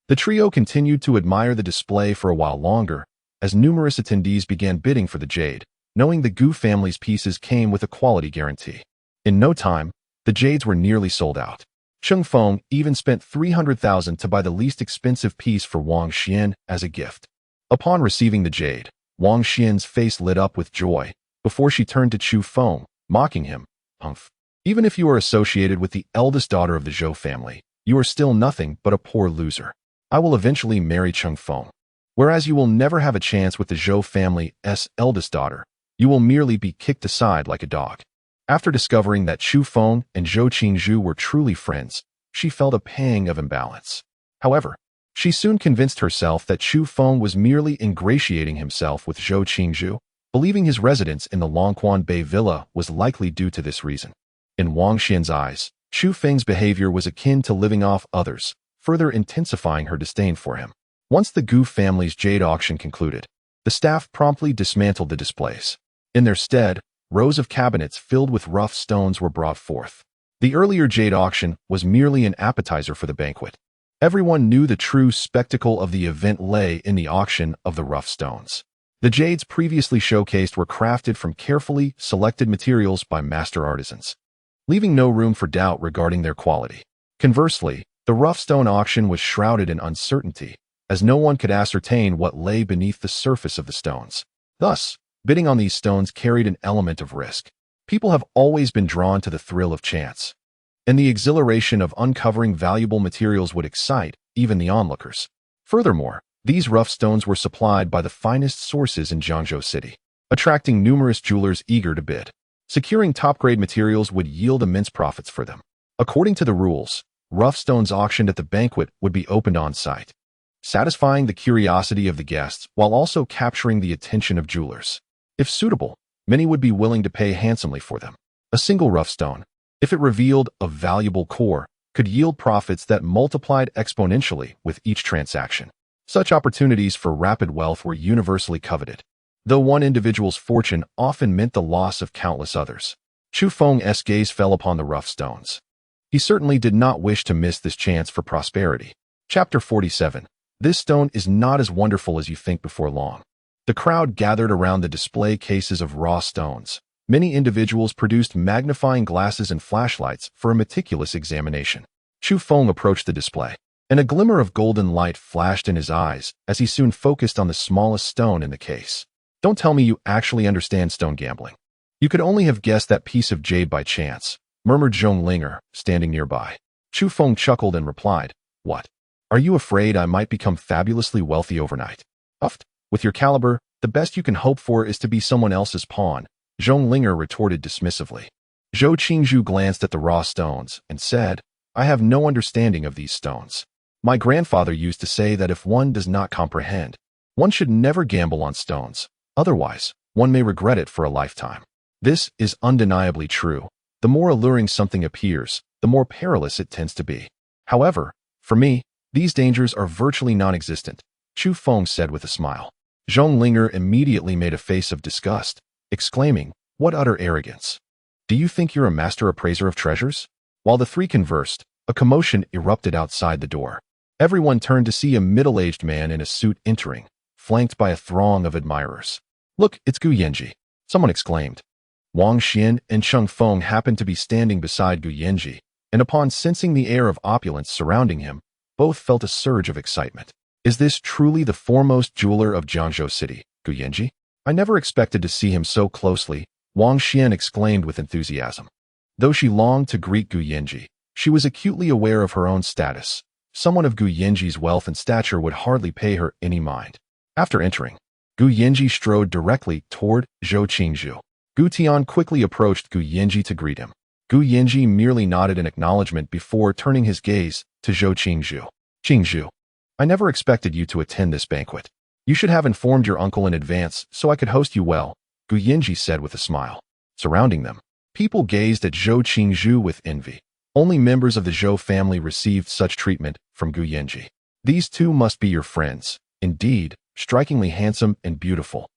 The trio continued to admire the display for a while longer, as numerous attendees began bidding for the jade, knowing the Gu family's pieces came with a quality guarantee. In no time, the jades were nearly sold out. Cheng Feng even spent 300,000 to buy the least expensive piece for Wang Xian as a gift. Upon receiving the jade, Wang Xian's face lit up with joy, before she turned to Chu Feng, mocking him. "Humph. Even if you are associated with the eldest daughter of the Zhou family, you are still nothing but a poor loser. I will eventually marry Cheng Feng. Whereas you will never have a chance with the Zhou family's eldest daughter, you will merely be kicked aside like a dog." After discovering that Chu Feng and Zhou Qingzhu were truly friends, she felt a pang of imbalance. However, she soon convinced herself that Chu Feng was merely ingratiating himself with Zhou Qingzhu, believing his residence in the Longquan Bay Villa was likely due to this reason. In Wang Xian's eyes, Chu Feng's behavior was akin to living off others, further intensifying her disdain for him. Once the Gu family's jade auction concluded, the staff promptly dismantled the displays. In their stead, rows of cabinets filled with rough stones were brought forth. The earlier jade auction was merely an appetizer for the banquet. Everyone knew the true spectacle of the event lay in the auction of the rough stones. The jades previously showcased were crafted from carefully selected materials by master artisans, leaving no room for doubt regarding their quality. Conversely, the rough stone auction was shrouded in uncertainty, as no one could ascertain what lay beneath the surface of the stones. Thus, bidding on these stones carried an element of risk. People have always been drawn to the thrill of chance, and the exhilaration of uncovering valuable materials would excite even the onlookers. Furthermore, these rough stones were supplied by the finest sources in Jiangzhou City, attracting numerous jewelers eager to bid. Securing top-grade materials would yield immense profits for them. According to the rules, rough stones auctioned at the banquet would be opened on site, satisfying the curiosity of the guests while also capturing the attention of jewelers. If suitable, Many would be willing to pay handsomely for them. A single rough stone, if it revealed a valuable core, could yield profits that multiplied exponentially with each transaction. Such opportunities for rapid wealth were universally coveted, though one individual's fortune often meant the loss of countless others. Chu Feng's gaze fell upon the rough stones. He certainly did not wish to miss this chance for prosperity. Chapter 47. This stone is not as wonderful as you think before long. The crowd gathered around the display cases of raw stones. Many individuals produced magnifying glasses and flashlights for a meticulous examination. Chu Feng approached the display, and a glimmer of golden light flashed in his eyes as he soon focused on the smallest stone in the case. Don't tell me you actually understand stone gambling. You could only have guessed that piece of jade by chance, murmured Zhonglinger, standing nearby. Chu Feng chuckled and replied, What? Are you afraid I might become fabulously wealthy overnight? Uffed. With your caliber, the best you can hope for is to be someone else's pawn, Zhonglinger retorted dismissively. Zhou Qingzhu glanced at the raw stones and said, I have no understanding of these stones. My grandfather used to say that if one does not comprehend, one should never gamble on stones. Otherwise, one may regret it for a lifetime. This is undeniably true. The more alluring something appears, the more perilous it tends to be. However, for me, these dangers are virtually non-existent, Chu Feng said with a smile. Zhonglinger immediately made a face of disgust, exclaiming, What utter arrogance! Do you think you're a master appraiser of treasures? While the three conversed, a commotion erupted outside the door. Everyone turned to see a middle-aged man in a suit entering, flanked by a throng of admirers. Look, it's Gu Yanji, someone exclaimed. Wang Xian and Cheng Feng happened to be standing beside Gu Yanji, and upon sensing the air of opulence surrounding him, both felt a surge of excitement. Is this truly the foremost jeweler of Jiangzhou City, Gu Yanji? I never expected to see him so closely, Wang Xian exclaimed with enthusiasm. Though she longed to greet Gu Yanji, she was acutely aware of her own status. Someone of Gu Yanji's wealth and stature would hardly pay her any mind. After entering, Gu Yanji strode directly toward Zhou Qingzhu. Gu Tian quickly approached Gu Yanji to greet him. Gu Yanji merely nodded in acknowledgement before turning his gaze to Zhou Qingzhu. Qingzhu, I never expected you to attend this banquet. You should have informed your uncle in advance so I could host you well, Gu Yanji said with a smile. Surrounding them, people gazed at Zhou Qingzhu with envy. Only members of the Zhou family received such treatment from Gu Yanji. These two must be your friends. Indeed, strikingly handsome and beautiful,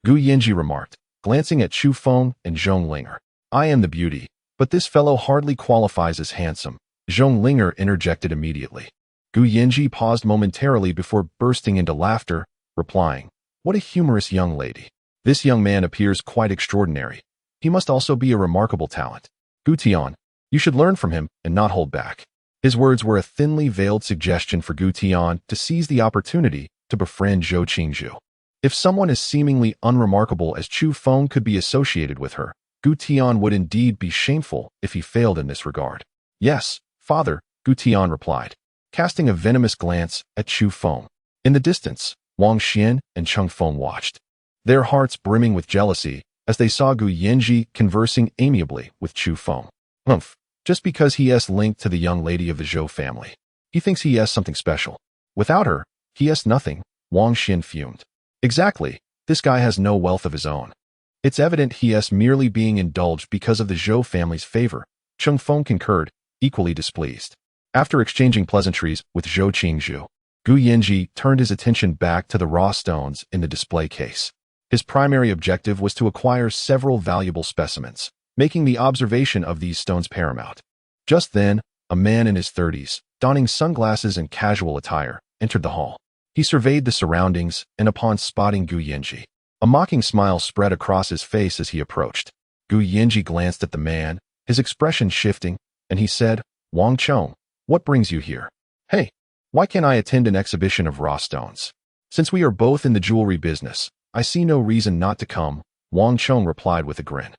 Gu Yanji remarked, glancing at Chu Feng and Zhonglinger. I am the beauty, but this fellow hardly qualifies as handsome, Zhonglinger interjected immediately. Gu Yanji paused momentarily before bursting into laughter, replying, What a humorous young lady. This young man appears quite extraordinary. He must also be a remarkable talent. Gu Tian, you should learn from him and not hold back. His words were a thinly veiled suggestion for Gu Tian to seize the opportunity to befriend Zhou Qingzhu. If someone as seemingly unremarkable as Chu Feng could be associated with her, Gu Tian would indeed be shameful if he failed in this regard. Yes, father, Gu Tian replied, casting a venomous glance at Chu Feng. In the distance, Wang Xian and Cheng Feng watched, their hearts brimming with jealousy as they saw Gu Yanji conversing amiably with Chu Feng. Just because he is linked to the young lady of the Zhou family. He thinks he has something special. Without her, he has nothing, Wang Xian fumed. Exactly, this guy has no wealth of his own. It's evident he is merely being indulged because of the Zhou family's favor, Cheng Feng concurred, equally displeased. After exchanging pleasantries with Zhou Qingzhu, Gu Yanji turned his attention back to the raw stones in the display case. His primary objective was to acquire several valuable specimens, making the observation of these stones paramount. Just then, a man in his 30s, donning sunglasses and casual attire, entered the hall. He surveyed the surroundings, and upon spotting Gu Yanji, a mocking smile spread across his face as he approached. Gu Yanji glanced at the man, his expression shifting, and he said, Wang Chong, what brings you here? Hey, why can't I attend an exhibition of raw stones? Since we are both in the jewelry business, I see no reason not to come, Wang Chong replied with a grin.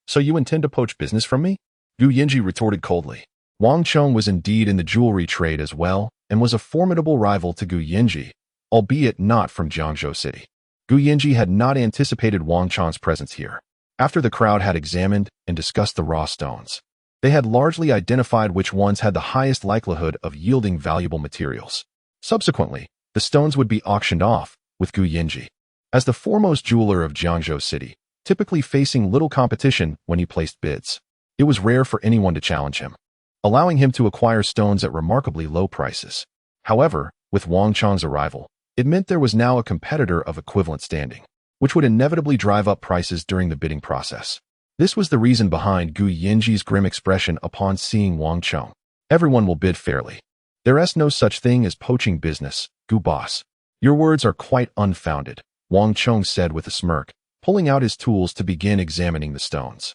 So you intend to poach business from me? Gu Yanji retorted coldly. Wang Chong was indeed in the jewelry trade as well, and was a formidable rival to Gu Yanji, albeit not from Jiangzhou City. Gu Yanji had not anticipated Wang Chong's presence here. After the crowd had examined and discussed the raw stones, they had largely identified which ones had the highest likelihood of yielding valuable materials. Subsequently, the stones would be auctioned off, with Gu Yanji, as the foremost jeweler of Jiangzhou City, typically facing little competition when he placed bids. It was rare for anyone to challenge him, allowing him to acquire stones at remarkably low prices. However, with Wang Chong's arrival, it meant there was now a competitor of equivalent standing, which would inevitably drive up prices during the bidding process. This was the reason behind Gu Yanji's grim expression upon seeing Wang Chong. Everyone will bid fairly. There is no such thing as poaching business, Gu boss. Your words are quite unfounded, Wang Chong said with a smirk, pulling out his tools to begin examining the stones.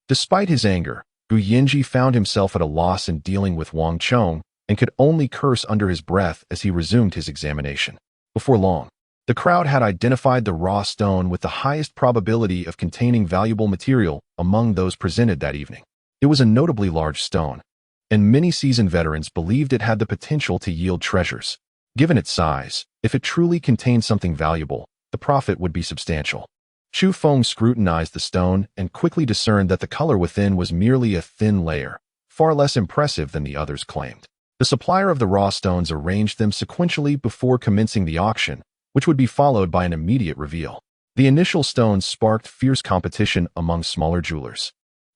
Despite his anger, Gu Yanji found himself at a loss in dealing with Wang Chong and could only curse under his breath as he resumed his examination. Before long, the crowd had identified the raw stone with the highest probability of containing valuable material among those presented that evening. It was a notably large stone, and many seasoned veterans believed it had the potential to yield treasures. Given its size, if it truly contained something valuable, the profit would be substantial. Chu Feng scrutinized the stone and quickly discerned that the color within was merely a thin layer, far less impressive than the others claimed. The supplier of the raw stones arranged them sequentially before commencing the auction, which would be followed by an immediate reveal. The initial stones sparked fierce competition among smaller jewelers,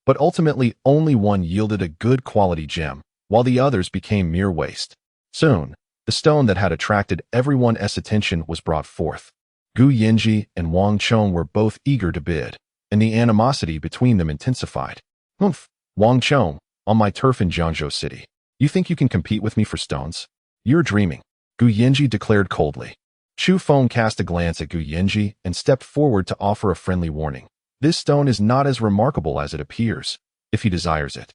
but ultimately only one yielded a good quality gem, while the others became mere waste. Soon, the stone that had attracted everyone's attention was brought forth. Gu Yanji and Wang Chong were both eager to bid, and the animosity between them intensified. "Humph, Wang Chong, on my turf in Jiangzhou City. You think you can compete with me for stones? You're dreaming," Gu Yanji declared coldly. Chu Feng cast a glance at Gu Yanji and stepped forward to offer a friendly warning. This stone is not as remarkable as it appears. If he desires it,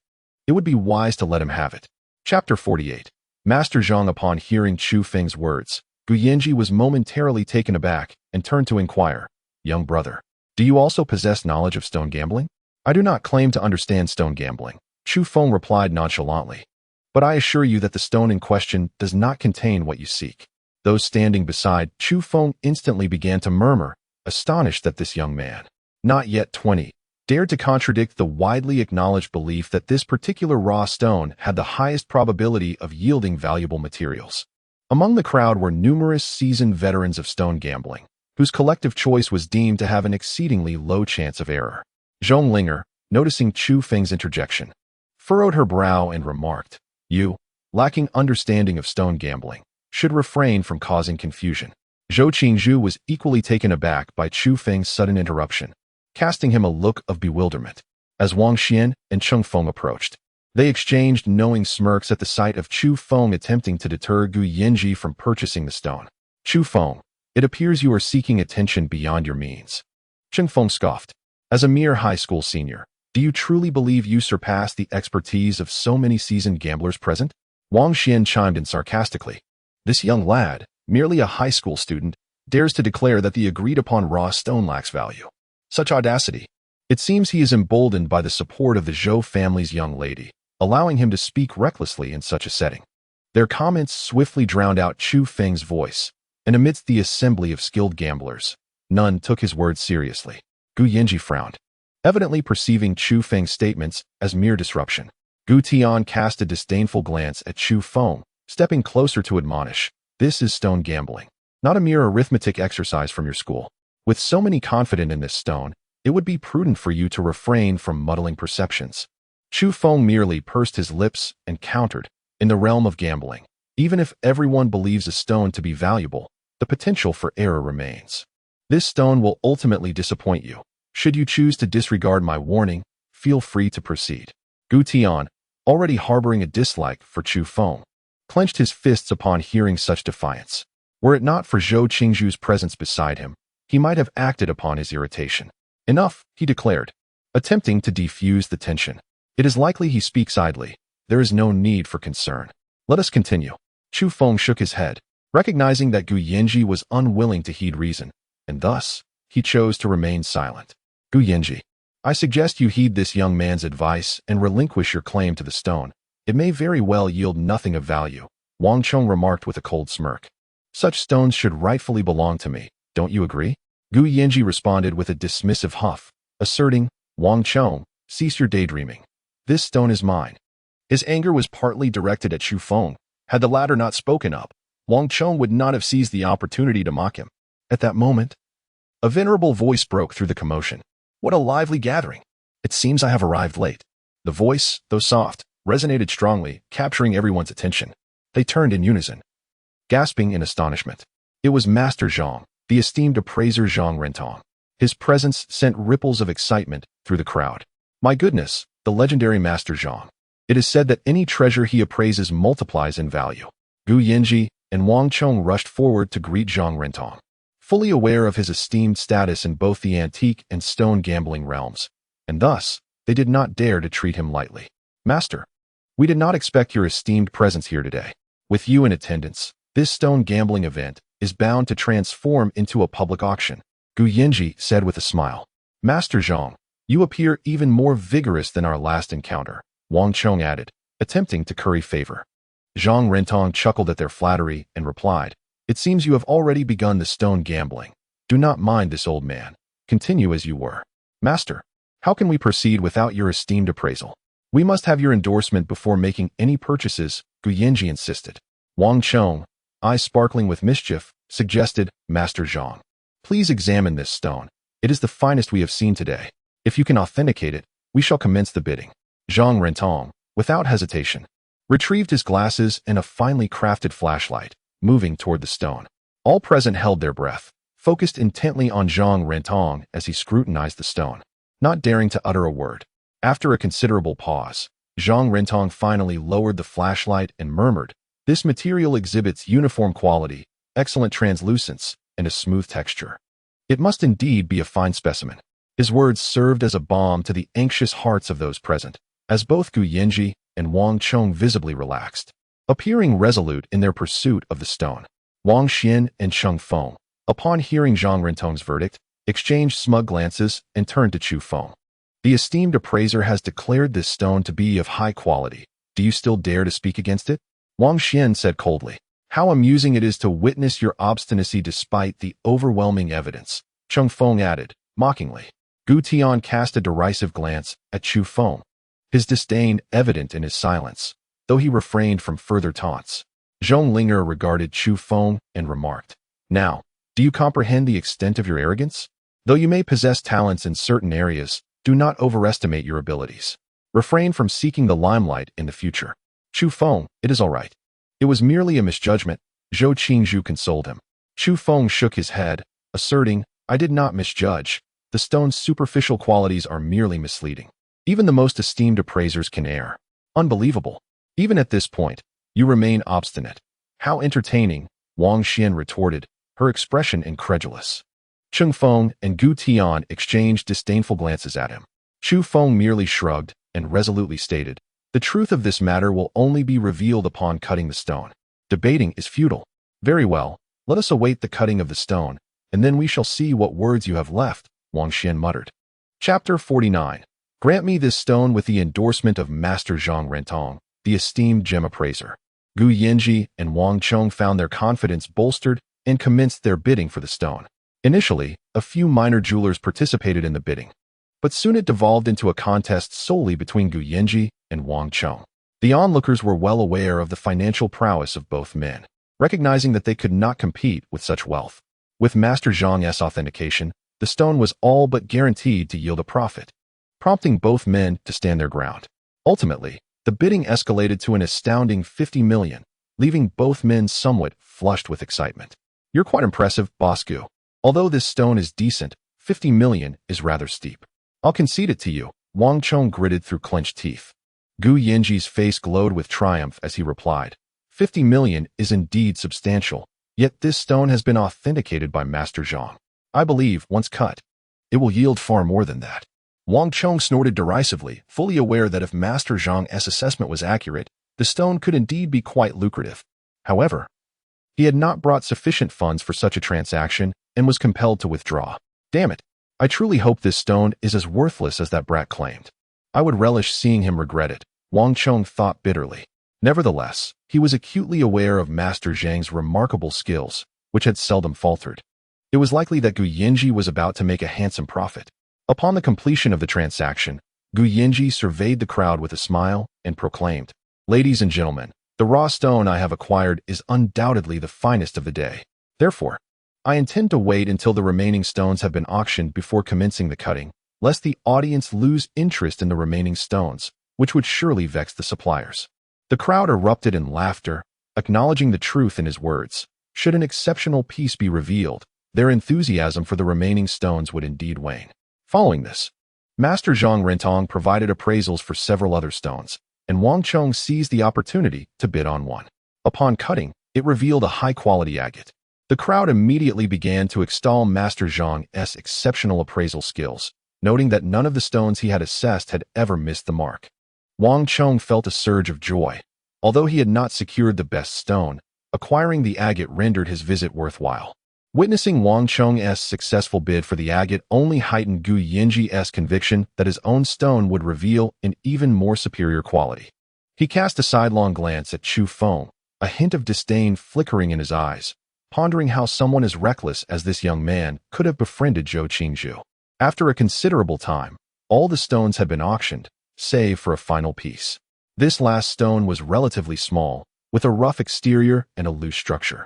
it would be wise to let him have it. Chapter 48. Master Zhang. Upon hearing Chu Feng's words, Gu Yanji was momentarily taken aback and turned to inquire, "Young brother, do you also possess knowledge of stone gambling?" "I do not claim to understand stone gambling," Chu Feng replied nonchalantly, "but I assure you that the stone in question does not contain what you seek." Those standing beside Chu Feng instantly began to murmur, astonished that this young man, not yet 20, dared to contradict the widely acknowledged belief that this particular raw stone had the highest probability of yielding valuable materials. Among the crowd were numerous seasoned veterans of stone gambling, whose collective choice was deemed to have an exceedingly low chance of error. Zhong Linger, noticing Chu Feng's interjection, furrowed her brow and remarked, "You, lacking understanding of stone gambling, should refrain from causing confusion." Zhou Qingzhu was equally taken aback by Chu Feng's sudden interruption, casting him a look of bewilderment. As Wang Xian and Cheng Feng approached, they exchanged knowing smirks at the sight of Chu Feng attempting to deter Gu Yanji from purchasing the stone. "Chu Feng, it appears you are seeking attention beyond your means." Cheng Feng scoffed. "As a mere high school senior, do you truly believe you surpass the expertise of so many seasoned gamblers present?" Wang Xian chimed in sarcastically. "This young lad, merely a high school student, dares to declare that the agreed-upon raw stone lacks value. Such audacity! It seems he is emboldened by the support of the Zhou family's young lady, allowing him to speak recklessly in such a setting." Their comments swiftly drowned out Chu Feng's voice, and amidst the assembly of skilled gamblers, none took his words seriously. Gu Yanji frowned, evidently perceiving Chu Feng's statements as mere disruption. Gu Tian cast a disdainful glance at Chu Feng, stepping closer to admonish, "This is stone gambling, not a mere arithmetic exercise from your school. With so many confident in this stone, it would be prudent for you to refrain from muddling perceptions." Chu Feng merely pursed his lips and countered, "In the realm of gambling, even if everyone believes a stone to be valuable, the potential for error remains. This stone will ultimately disappoint you. Should you choose to disregard my warning, feel free to proceed." Gu Tian, already harboring a dislike for Chu Feng, clenched his fists upon hearing such defiance. Were it not for Zhou Qingzhu's presence beside him, he might have acted upon his irritation. "Enough," he declared, attempting to defuse the tension. "It is likely he speaks idly. There is no need for concern. Let us continue." Chu Feng shook his head, recognizing that Gu Yanji was unwilling to heed reason, and thus, he chose to remain silent. "Gu Yanji, I suggest you heed this young man's advice and relinquish your claim to the stone. It may very well yield nothing of value," Wang Chong remarked with a cold smirk. "Such stones should rightfully belong to me, don't you agree?" Gu Yanji responded with a dismissive huff, asserting, "Wang Chong, cease your daydreaming. This stone is mine." His anger was partly directed at Chu Feng. Had the latter not spoken up, Wang Chong would not have seized the opportunity to mock him. At that moment, a venerable voice broke through the commotion. What a lively gathering. It seems I have arrived late. The voice, though soft, resonated strongly, capturing everyone's attention. They turned in unison, gasping in astonishment. It was Master Zhang, the esteemed appraiser Zhang Rentong. His presence sent ripples of excitement through the crowd. My goodness, the legendary Master Zhang. It is said that any treasure he appraises multiplies in value. Gu Yinji and Wang Chong rushed forward to greet Zhang Rentong. Fully aware of his esteemed status in both the antique and stone gambling realms, and thus, they did not dare to treat him lightly. Master, we did not expect your esteemed presence here today. With you in attendance, this stone gambling event is bound to transform into a public auction, Gu Yinji said with a smile. Master Zhang, you appear even more vigorous than our last encounter, Wang Chong added, attempting to curry favor. Zhang Rentong chuckled at their flattery and replied, It seems you have already begun the stone gambling. Do not mind this old man. Continue as you were. Master, how can we proceed without your esteemed appraisal? We must have your endorsement before making any purchases, Gu Yinji insisted. Wang Chong, eyes sparkling with mischief, suggested, Master Zhang, please examine this stone. It is the finest we have seen today. If you can authenticate it, we shall commence the bidding. Zhang Rentong, without hesitation, retrieved his glasses and a finely crafted flashlight, moving toward the stone. All present held their breath, focused intently on Zhang Rentong as he scrutinized the stone, not daring to utter a word. After a considerable pause, Zhang Rentong finally lowered the flashlight and murmured, This material exhibits uniform quality, excellent translucence, and a smooth texture. It must indeed be a fine specimen. His words served as a balm to the anxious hearts of those present, as both Gu Yinji and Wang Chong visibly relaxed, appearing resolute in their pursuit of the stone. Wang Xian and Cheng Feng, upon hearing Zhang Rentong's verdict, exchanged smug glances and turned to Chu Feng. The esteemed appraiser has declared this stone to be of high quality. Do you still dare to speak against it? Wang Xian said coldly. How amusing it is to witness your obstinacy despite the overwhelming evidence, Cheng Feng added, mockingly. Gu Tian cast a derisive glance at Chu Feng, his disdain evident in his silence, though he refrained from further taunts. Zhong Linger regarded Chu Feng and remarked, Now, do you comprehend the extent of your arrogance? Though you may possess talents in certain areas, do not overestimate your abilities. Refrain from seeking the limelight in the future. Chu Feng, it is all right. It was merely a misjudgment, Zhou Qingzhu consoled him. Chu Feng shook his head, asserting, I did not misjudge. The stone's superficial qualities are merely misleading. Even the most esteemed appraisers can err. Unbelievable. Even at this point, you remain obstinate. How entertaining, Wang Xian retorted, her expression incredulous. Cheng Feng and Gu Tian exchanged disdainful glances at him. Chu Feng merely shrugged and resolutely stated, The truth of this matter will only be revealed upon cutting the stone. Debating is futile. Very well, let us await the cutting of the stone, and then we shall see what words you have left, Wang Xian muttered. Chapter 49. Grant me this stone with the endorsement of Master Zhang Rentong, the esteemed gem appraiser. Gu Yinji and Wang Chong found their confidence bolstered and commenced their bidding for the stone. Initially, a few minor jewelers participated in the bidding, but soon it devolved into a contest solely between Gu Yinji and Wang Chong. The onlookers were well aware of the financial prowess of both men, recognizing that they could not compete with such wealth. With Master Zhang's authentication, the stone was all but guaranteed to yield a profit, prompting both men to stand their ground. Ultimately, the bidding escalated to an astounding 50 million, leaving both men somewhat flushed with excitement. You're quite impressive, Boss Gu. Although this stone is decent, 50 million is rather steep. I'll concede it to you, Wang Chong gritted through clenched teeth. Gu Yinji's face glowed with triumph as he replied, 50 million is indeed substantial, yet this stone has been authenticated by Master Zhang. I believe, once cut, it will yield far more than that. Wang Chong snorted derisively, fully aware that if Master Zhang's assessment was accurate, the stone could indeed be quite lucrative. However, he had not brought sufficient funds for such a transaction and was compelled to withdraw. Damn it, I truly hope this stone is as worthless as that brat claimed. I would relish seeing him regret it, Wang Chong thought bitterly. Nevertheless, he was acutely aware of Master Zhang's remarkable skills, which had seldom faltered. It was likely that Gu Yinji was about to make a handsome profit. Upon the completion of the transaction, Gu Yinji surveyed the crowd with a smile and proclaimed, Ladies and gentlemen, the raw stone I have acquired is undoubtedly the finest of the day. Therefore, I intend to wait until the remaining stones have been auctioned before commencing the cutting, lest the audience lose interest in the remaining stones, which would surely vex the suppliers. The crowd erupted in laughter, acknowledging the truth in his words. Should an exceptional piece be revealed, their enthusiasm for the remaining stones would indeed wane. Following this, Master Zhang Rentong provided appraisals for several other stones, and Wang Chong seized the opportunity to bid on one. Upon cutting, it revealed a high-quality agate. The crowd immediately began to extol Master Zhang's exceptional appraisal skills, noting that none of the stones he had assessed had ever missed the mark. Wang Chong felt a surge of joy. Although he had not secured the best stone, acquiring the agate rendered his visit worthwhile. Witnessing Wang Chong's successful bid for the agate only heightened Gu Yinji's conviction that his own stone would reveal an even more superior quality. He cast a sidelong glance at Chu Feng, a hint of disdain flickering in his eyes, pondering how someone as reckless as this young man could have befriended Zhou Qingzhu. After a considerable time, all the stones had been auctioned, save for a final piece. This last stone was relatively small, with a rough exterior and a loose structure,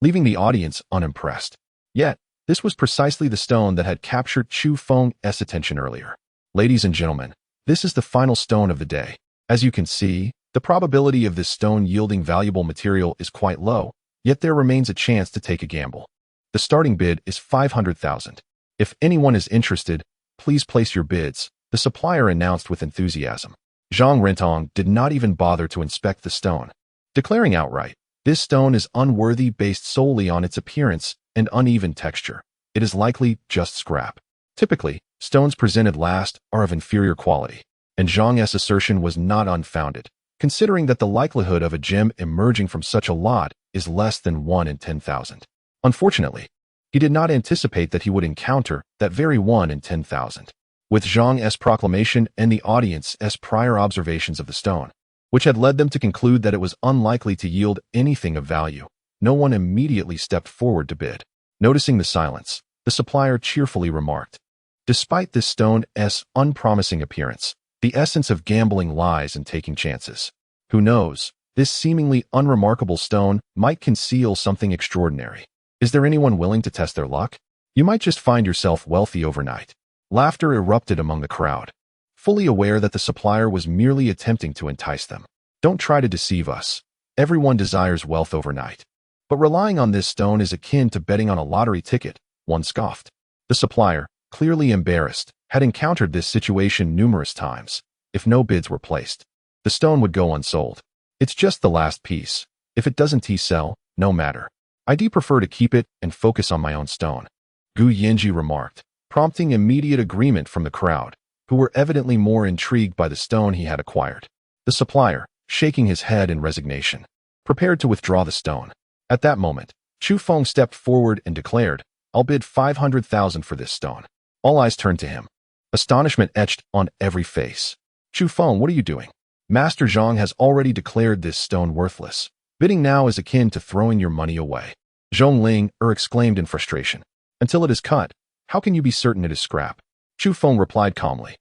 leaving the audience unimpressed. Yet, this was precisely the stone that had captured Chu Feng's attention earlier. Ladies and gentlemen, this is the final stone of the day. As you can see, the probability of this stone yielding valuable material is quite low, yet there remains a chance to take a gamble. The starting bid is 500,000. If anyone is interested, please place your bids, the supplier announced with enthusiasm. Zhang Rentong did not even bother to inspect the stone, declaring outright, "This stone is unworthy based solely on its appearance and uneven texture. It is likely just scrap." Typically, stones presented last are of inferior quality, and Zhang's assertion was not unfounded, considering that the likelihood of a gem emerging from such a lot is less than 1 in 10,000. Unfortunately, he did not anticipate that he would encounter that very 1 in 10,000. With Zhang's proclamation and the audience's prior observations of the stone, which had led them to conclude that it was unlikely to yield anything of value, no one immediately stepped forward to bid. Noticing the silence, the supplier cheerfully remarked, "Despite this stone's unpromising appearance, the essence of gambling lies in taking chances. Who knows, this seemingly unremarkable stone might conceal something extraordinary. Is there anyone willing to test their luck? You might just find yourself wealthy overnight." Laughter erupted among the crowd, fully aware that the supplier was merely attempting to entice them. "Don't try to deceive us. Everyone desires wealth overnight. But relying on this stone is akin to betting on a lottery ticket," one scoffed. The supplier, clearly embarrassed, had encountered this situation numerous times. If no bids were placed, the stone would go unsold. "It's just the last piece. If it doesn't sell, no matter. I'd prefer to keep it and focus on my own stone," Gu Yinji remarked, prompting immediate agreement from the crowd, who were evidently more intrigued by the stone he had acquired. The supplier, shaking his head in resignation, prepared to withdraw the stone. At that moment, Chu Feng stepped forward and declared, "I'll bid 500,000 for this stone." All eyes turned to him. Astonishment etched on every face. "Chu Feng, what are you doing? Master Zhang has already declared this stone worthless. Bidding now is akin to throwing your money away." Zhongling exclaimed in frustration. "Until it is cut, how can you be certain it is scrap?" Chu Feng replied calmly.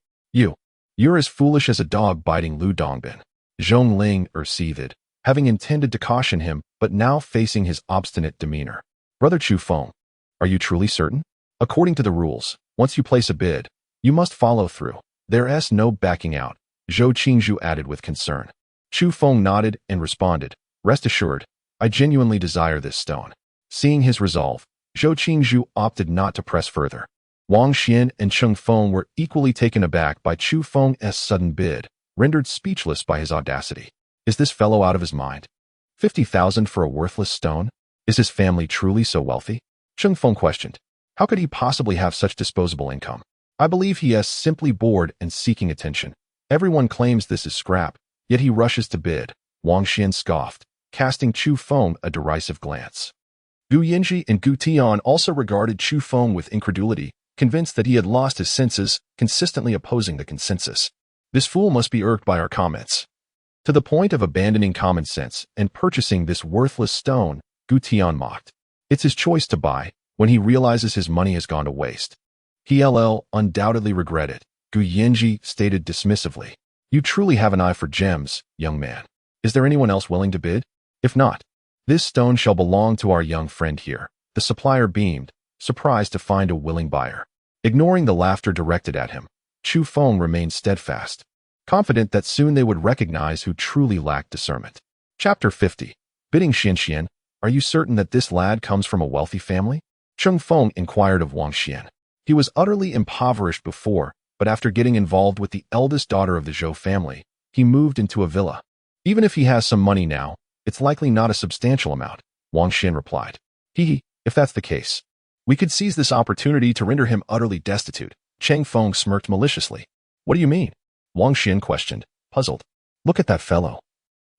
You're as foolish as a dog biting Lu Dongbin." Zhongling seethed, having intended to caution him, but now facing his obstinate demeanor. "Brother Chu Feng, are you truly certain? According to the rules, once you place a bid, you must follow through. There's no backing out," Zhou Qingzhu added with concern. Chu Feng nodded and responded, "Rest assured, I genuinely desire this stone." Seeing his resolve, Zhou Qingzhu opted not to press further. Wang Xian and Cheng Feng were equally taken aback by Chu Feng's sudden bid, rendered speechless by his audacity. Is this fellow out of his mind? 50,000 for a worthless stone? Is his family truly so wealthy? Cheng Feng questioned. How could he possibly have such disposable income? I believe he is simply bored and seeking attention. Everyone claims this is scrap, yet he rushes to bid. Wang Xian scoffed, casting Chu Feng a derisive glance. Gu Yinji and Gu Tian also regarded Chu Feng with incredulity, convinced that he had lost his senses, consistently opposing the consensus. This fool must be irked by our comments. To the point of abandoning common sense and purchasing this worthless stone, Gu Tian mocked. It's his choice to buy, when he realizes his money has gone to waste. He'll undoubtedly regret it, Gu Yinji stated dismissively. You truly have an eye for gems, young man. Is there anyone else willing to bid? If not, this stone shall belong to our young friend here. The supplier beamed, surprised to find a willing buyer. Ignoring the laughter directed at him, Chu Feng remained steadfast, confident that soon they would recognize who truly lacked discernment. Chapter 50. Bidding Xianxian, are you certain that this lad comes from a wealthy family? Cheng Feng inquired of Wang Xian. He was utterly impoverished before, but after getting involved with the eldest daughter of the Zhou family, he moved into a villa. Even if he has some money now, it's likely not a substantial amount, Wang Xian replied. If that's the case, we could seize this opportunity to render him utterly destitute. Cheng Feng smirked maliciously. What do you mean? Wang Xian questioned, puzzled. Look at that fellow.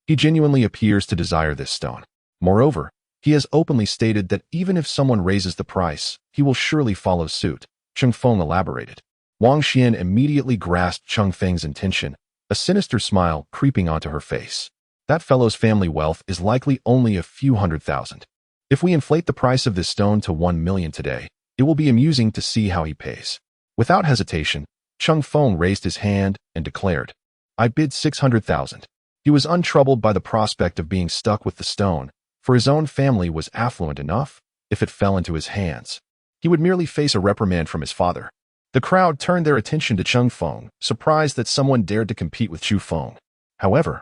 He genuinely appears to desire this stone. Moreover, he has openly stated that even if someone raises the price, he will surely follow suit, Cheng Feng elaborated. Wang Xian immediately grasped Cheng Feng's intention, a sinister smile creeping onto her face. That fellow's family wealth is likely only a few 100,000. If we inflate the price of this stone to 1 million today, it will be amusing to see how he pays. Without hesitation, Cheng Feng raised his hand and declared, I bid 600,000. He was untroubled by the prospect of being stuck with the stone, for his own family was affluent enough. If it fell into his hands, he would merely face a reprimand from his father. The crowd turned their attention to Cheng Feng, surprised that someone dared to compete with Chu Feng. However,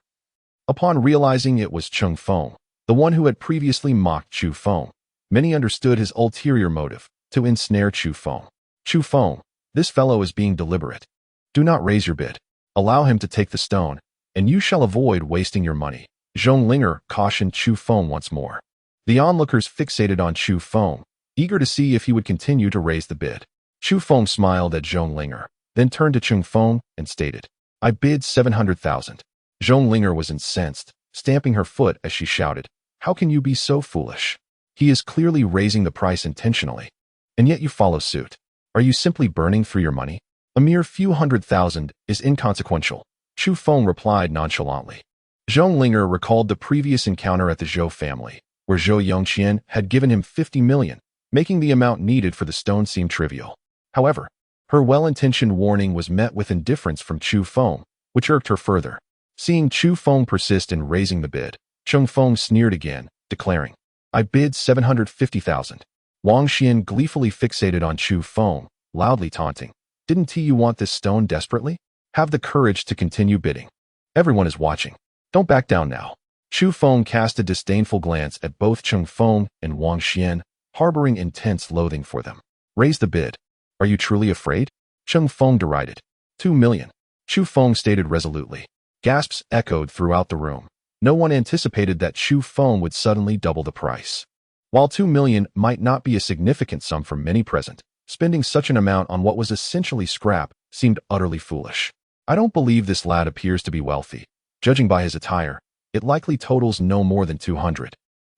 upon realizing it was Cheng Feng, the one who had previously mocked Chu Feng, many understood his ulterior motive, to ensnare Chu Feng. Chu Feng, this fellow is being deliberate. Do not raise your bid. Allow him to take the stone, and you shall avoid wasting your money. Zhong Linger cautioned Chu Feng once more. The onlookers fixated on Chu Feng, eager to see if he would continue to raise the bid. Chu Feng smiled at Zhong Linger, then turned to Cheng Feng and stated, I bid 700,000. Zhong Linger was incensed, stamping her foot as she shouted, How can you be so foolish? He is clearly raising the price intentionally, and yet you follow suit. Are you simply burning through your money? A mere few 100,000 is inconsequential, Chu Feng replied nonchalantly. Zhong Linger recalled the previous encounter at the Zhou family, where Zhou Yongqian had given him 50 million, making the amount needed for the stone seem trivial. However, her well-intentioned warning was met with indifference from Chu Feng, which irked her further. Seeing Chu Feng persist in raising the bid, Cheng Feng sneered again, declaring, I bid 750,000. Wang Xian gleefully fixated on Chu Feng, loudly taunting, Didn't you want this stone desperately? Have the courage to continue bidding. Everyone is watching. Don't back down now. Chu Feng cast a disdainful glance at both Cheng Feng and Wang Xian, harboring intense loathing for them. Raise the bid. Are you truly afraid? Cheng Feng derided. 2 million. Chu Feng stated resolutely. Gasps echoed throughout the room. No one anticipated that Chu Feng would suddenly double the price. While 2 million might not be a significant sum for many present, spending such an amount on what was essentially scrap seemed utterly foolish. I don't believe this lad appears to be wealthy. Judging by his attire, it likely totals no more than 200.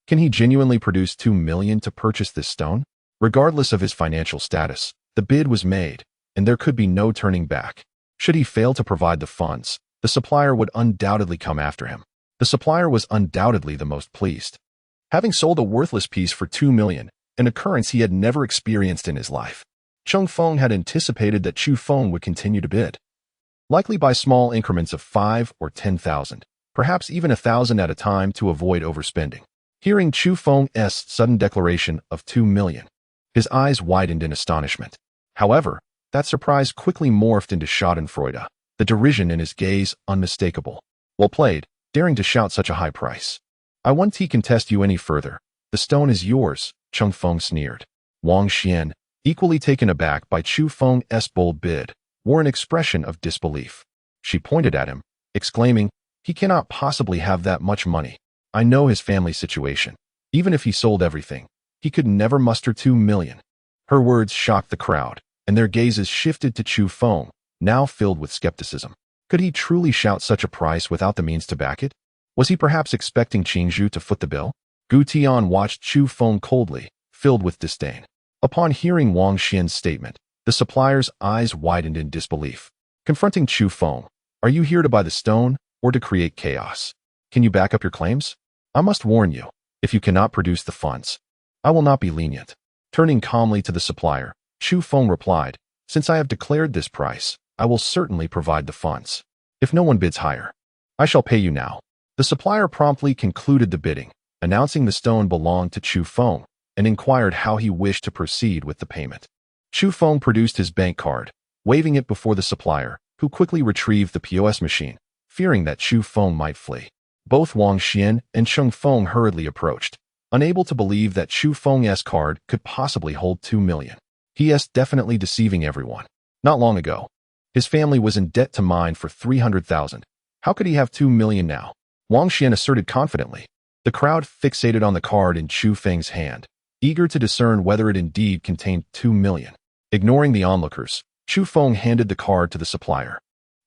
Can he genuinely produce 2 million to purchase this stone? Regardless of his financial status, the bid was made, and there could be no turning back. Should he fail to provide the funds, the supplier would undoubtedly come after him. The supplier was undoubtedly the most pleased. Having sold a worthless piece for 2 million, an occurrence he had never experienced in his life, Cheng Feng had anticipated that Chu Feng would continue to bid, likely by small increments of 5 or 10,000, perhaps even 1,000 at a time to avoid overspending. Hearing Chu Feng's sudden declaration of 2 million, his eyes widened in astonishment. However, that surprise quickly morphed into schadenfreude, the derision in his gaze unmistakable. Well played, daring to shout such a high price. I won't contest you any further. The stone is yours, Cheng Feng sneered. Wang Xian, equally taken aback by Chu Feng's bold bid, wore an expression of disbelief. She pointed at him, exclaiming, He cannot possibly have that much money. I know his family situation. Even if he sold everything, he could never muster 2 million. Her words shocked the crowd, and their gazes shifted to Chu Feng, now filled with skepticism. Could he truly shout such a price without the means to back it? Was he perhaps expecting Qingzhu to foot the bill? Gu Tian watched Chu Feng coldly, filled with disdain. Upon hearing Wang Xian's statement, the supplier's eyes widened in disbelief. Confronting Chu Feng, are you here to buy the stone, or to create chaos? Can you back up your claims? I must warn you, if you cannot produce the funds, I will not be lenient. Turning calmly to the supplier, Chu Feng replied, Since I have declared this price, I will certainly provide the funds. If no one bids higher, I shall pay you now. The supplier promptly concluded the bidding, announcing the stone belonged to Chu Feng, and inquired how he wished to proceed with the payment. Chu Feng produced his bank card, waving it before the supplier, who quickly retrieved the POS machine, fearing that Chu Feng might flee. Both Wang Xian and Cheng Feng hurriedly approached, unable to believe that Chu Feng's card could possibly hold 2 million. He is definitely deceiving everyone. Not long ago, his family was in debt to mine for 300,000. How could he have 2 million now? Wang Xian asserted confidently. The crowd fixated on the card in Chu Feng's hand, eager to discern whether it indeed contained 2 million. Ignoring the onlookers, Chu Feng handed the card to the supplier,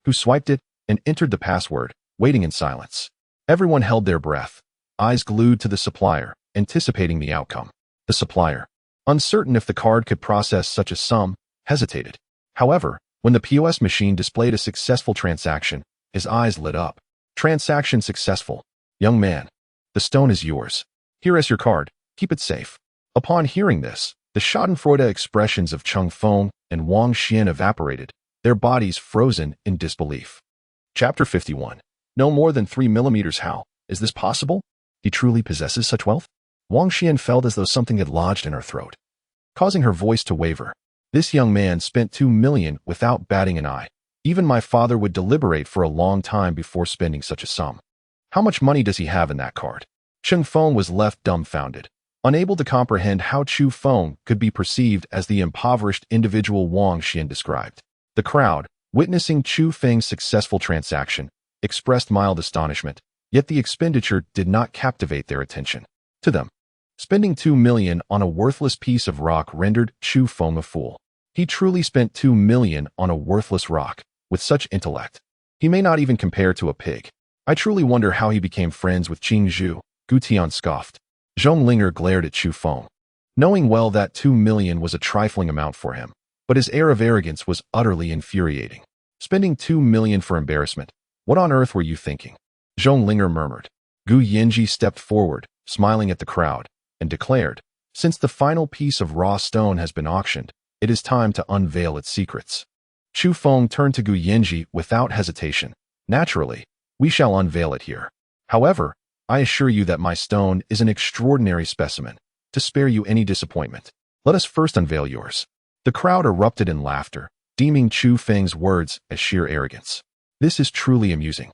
who swiped it and entered the password, waiting in silence. Everyone held their breath, eyes glued to the supplier, anticipating the outcome. The supplier, uncertain if the card could process such a sum, hesitated. However, when the POS machine displayed a successful transaction, his eyes lit up. Transaction successful. Young man, the stone is yours. Here is your card. Keep it safe. Upon hearing this, the schadenfreude expressions of Cheng Feng and Wang Xian evaporated, their bodies frozen in disbelief. Chapter 51. No more than 3 millimeters. How is this possible? He truly possesses such wealth? Wang Xian felt as though something had lodged in her throat, causing her voice to waver. This young man spent 2 million without batting an eye. Even my father would deliberate for a long time before spending such a sum. How much money does he have in that card? Cheng Feng was left dumbfounded, unable to comprehend how Chu Feng could be perceived as the impoverished individual Wang Xian described. The crowd, witnessing Chu Feng's successful transaction, expressed mild astonishment, yet the expenditure did not captivate their attention. To them, spending 2 million on a worthless piece of rock rendered Chu Feng a fool. He truly spent 2 million on a worthless rock. With such intellect, he may not even compare to a pig. I truly wonder how he became friends with Qing Zhu. Gu Tian scoffed. Zhong Linger glared at Chu Feng, knowing well that 2 million was a trifling amount for him, but his air of arrogance was utterly infuriating. Spending 2 million for embarrassment. What on earth were you thinking? Zhong Linger murmured. Gu Yanji stepped forward, smiling at the crowd, and declared, since the final piece of raw stone has been auctioned, it is time to unveil its secrets. Chu Feng turned to Gu Yanji without hesitation. Naturally, we shall unveil it here. However, I assure you that my stone is an extraordinary specimen. To spare you any disappointment, let us first unveil yours. The crowd erupted in laughter, deeming Chu Feng's words as sheer arrogance. This is truly amusing.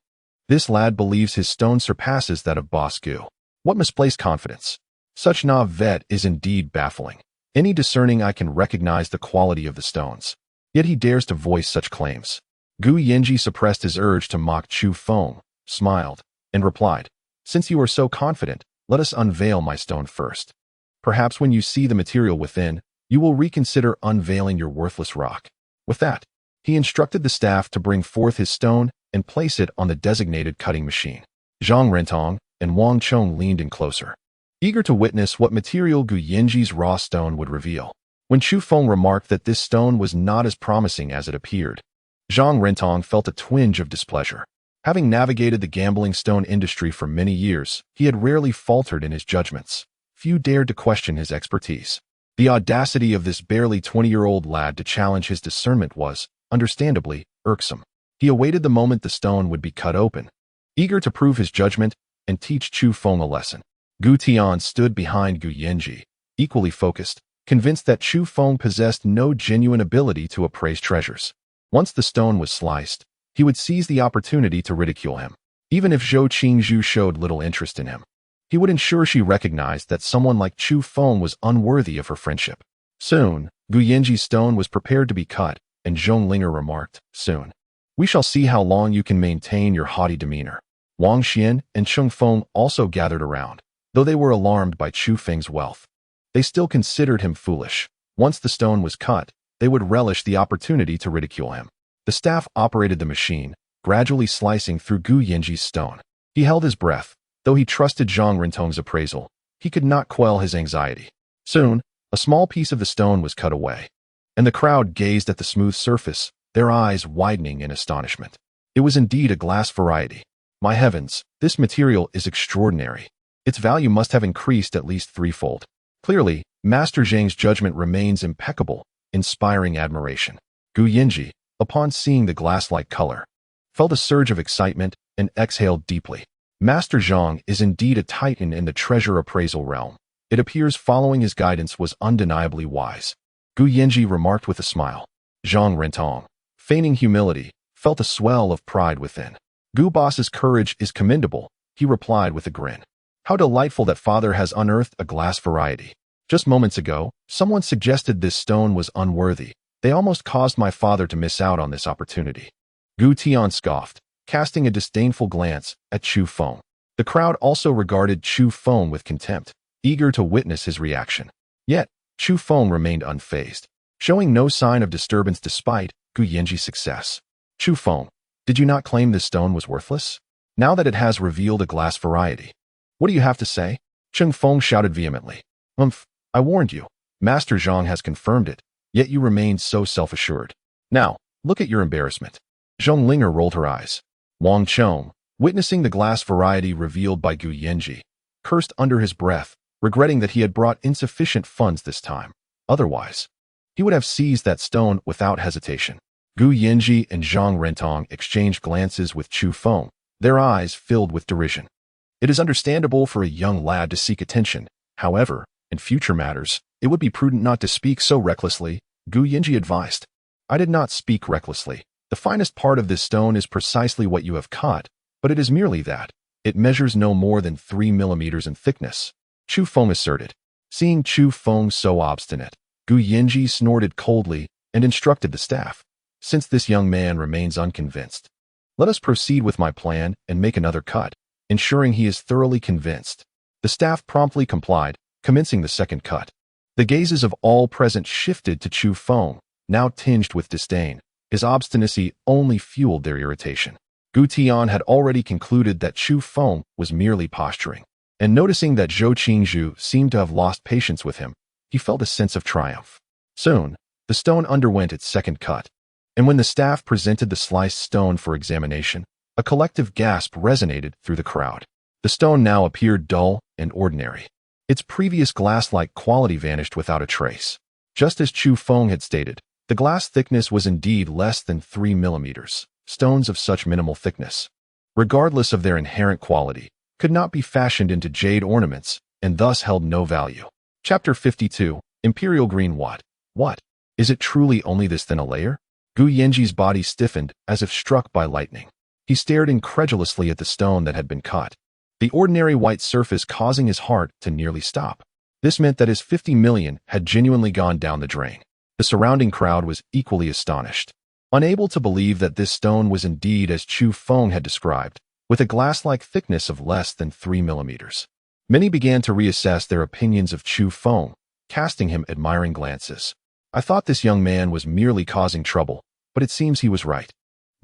This lad believes his stone surpasses that of Boss Gu. What misplaced confidence. Such naivete is indeed baffling. Any discerning eye can recognize the quality of the stones. Yet he dares to voice such claims. Gu Yanji suppressed his urge to mock Chu Feng, smiled, and replied, since you are so confident, let us unveil my stone first. Perhaps when you see the material within, you will reconsider unveiling your worthless rock. With that, he instructed the staff to bring forth his stone and place it on the designated cutting machine. Zhang Rentong and Wang Chong leaned in closer, eager to witness what material Gu Yanji's raw stone would reveal. When Chu Feng remarked that this stone was not as promising as it appeared, Zhang Rentong felt a twinge of displeasure. Having navigated the gambling stone industry for many years, he had rarely faltered in his judgments. Few dared to question his expertise. The audacity of this barely 20-year-old lad to challenge his discernment was, understandably, irksome. He awaited the moment the stone would be cut open, eager to prove his judgment and teach Chu Feng a lesson. Gu Tian stood behind Gu Yanji, equally focused, convinced that Chu Feng possessed no genuine ability to appraise treasures. Once the stone was sliced, he would seize the opportunity to ridicule him. Even if Zhou Qingzhu showed little interest in him, he would ensure she recognized that someone like Chu Feng was unworthy of her friendship. Soon, Gu Yanji's stone was prepared to be cut, and Zhong Linger remarked, soon. We shall see how long you can maintain your haughty demeanor. Wang Xian and Cheng Feng also gathered around, though they were alarmed by Chu Feng's wealth. They still considered him foolish. Once the stone was cut, they would relish the opportunity to ridicule him. The staff operated the machine, gradually slicing through Gu Yanji's stone. He held his breath. Though he trusted Zhang Rentong's appraisal, he could not quell his anxiety. Soon, a small piece of the stone was cut away, and the crowd gazed at the smooth surface, their eyes widening in astonishment. It was indeed a glass variety. My heavens, this material is extraordinary. Its value must have increased at least threefold. Clearly, Master Zhang's judgment remains impeccable, inspiring admiration. Gu Yanji, upon seeing the glass-like color, felt a surge of excitement and exhaled deeply. Master Zhang is indeed a titan in the treasure appraisal realm. It appears following his guidance was undeniably wise. Gu Yanji remarked with a smile. Zhang Rentong, feigning humility, felt a swell of pride within. Gu Boss's courage is commendable, he replied with a grin. How delightful that father has unearthed a glass variety. Just moments ago, someone suggested this stone was unworthy. They almost caused my father to miss out on this opportunity. Gu Tian scoffed, casting a disdainful glance at Chu Feng. The crowd also regarded Chu Feng with contempt, eager to witness his reaction. Yet, Chu Feng remained unfazed, showing no sign of disturbance despite Gu Yanji's success. Chu Feng, did you not claim this stone was worthless? Now that it has revealed a glass variety, what do you have to say? Cheng Feng shouted vehemently. I warned you. Master Zhang has confirmed it, yet you remain so self-assured. Now, look at your embarrassment. Zhong Linger rolled her eyes. Wang Chong, witnessing the glass variety revealed by Gu Yanji, cursed under his breath, regretting that he had brought insufficient funds this time. Otherwise, he would have seized that stone without hesitation. Gu Yanji and Zhang Rentong exchanged glances with Chu Feng, their eyes filled with derision. It is understandable for a young lad to seek attention. However, in future matters, it would be prudent not to speak so recklessly, Gu Yanji advised. I did not speak recklessly. The finest part of this stone is precisely what you have caught, but it is merely that. It measures no more than 3 millimeters in thickness, Chu Feng asserted. Seeing Chu Feng so obstinate, Gu Yanji snorted coldly and instructed the staff. Since this young man remains unconvinced, let us proceed with my plan and make another cut, ensuring he is thoroughly convinced. The staff promptly complied, commencing the second cut. The gazes of all present shifted to Chu Feng, now tinged with disdain. His obstinacy only fueled their irritation. Gu Tian had already concluded that Chu Feng was merely posturing, and noticing that Zhou Qingzhu seemed to have lost patience with him, he felt a sense of triumph. Soon, the stone underwent its second cut, and when the staff presented the sliced stone for examination, a collective gasp resonated through the crowd. The stone now appeared dull and ordinary. Its previous glass-like quality vanished without a trace. Just as Chu Feng had stated, the glass thickness was indeed less than 3 millimeters. Stones of such minimal thickness, regardless of their inherent quality, could not be fashioned into jade ornaments and thus held no value. Chapter 52, Imperial Green What? What? Is it truly only this thin a layer? Gu Yanji's body stiffened as if struck by lightning. He stared incredulously at the stone that had been cut, the ordinary white surface causing his heart to nearly stop. This meant that his 50 million had genuinely gone down the drain. The surrounding crowd was equally astonished, unable to believe that this stone was indeed as Chu Feng had described, with a glass-like thickness of less than 3 millimeters. Many began to reassess their opinions of Chu Feng, casting him admiring glances. I thought this young man was merely causing trouble, but it seems he was right.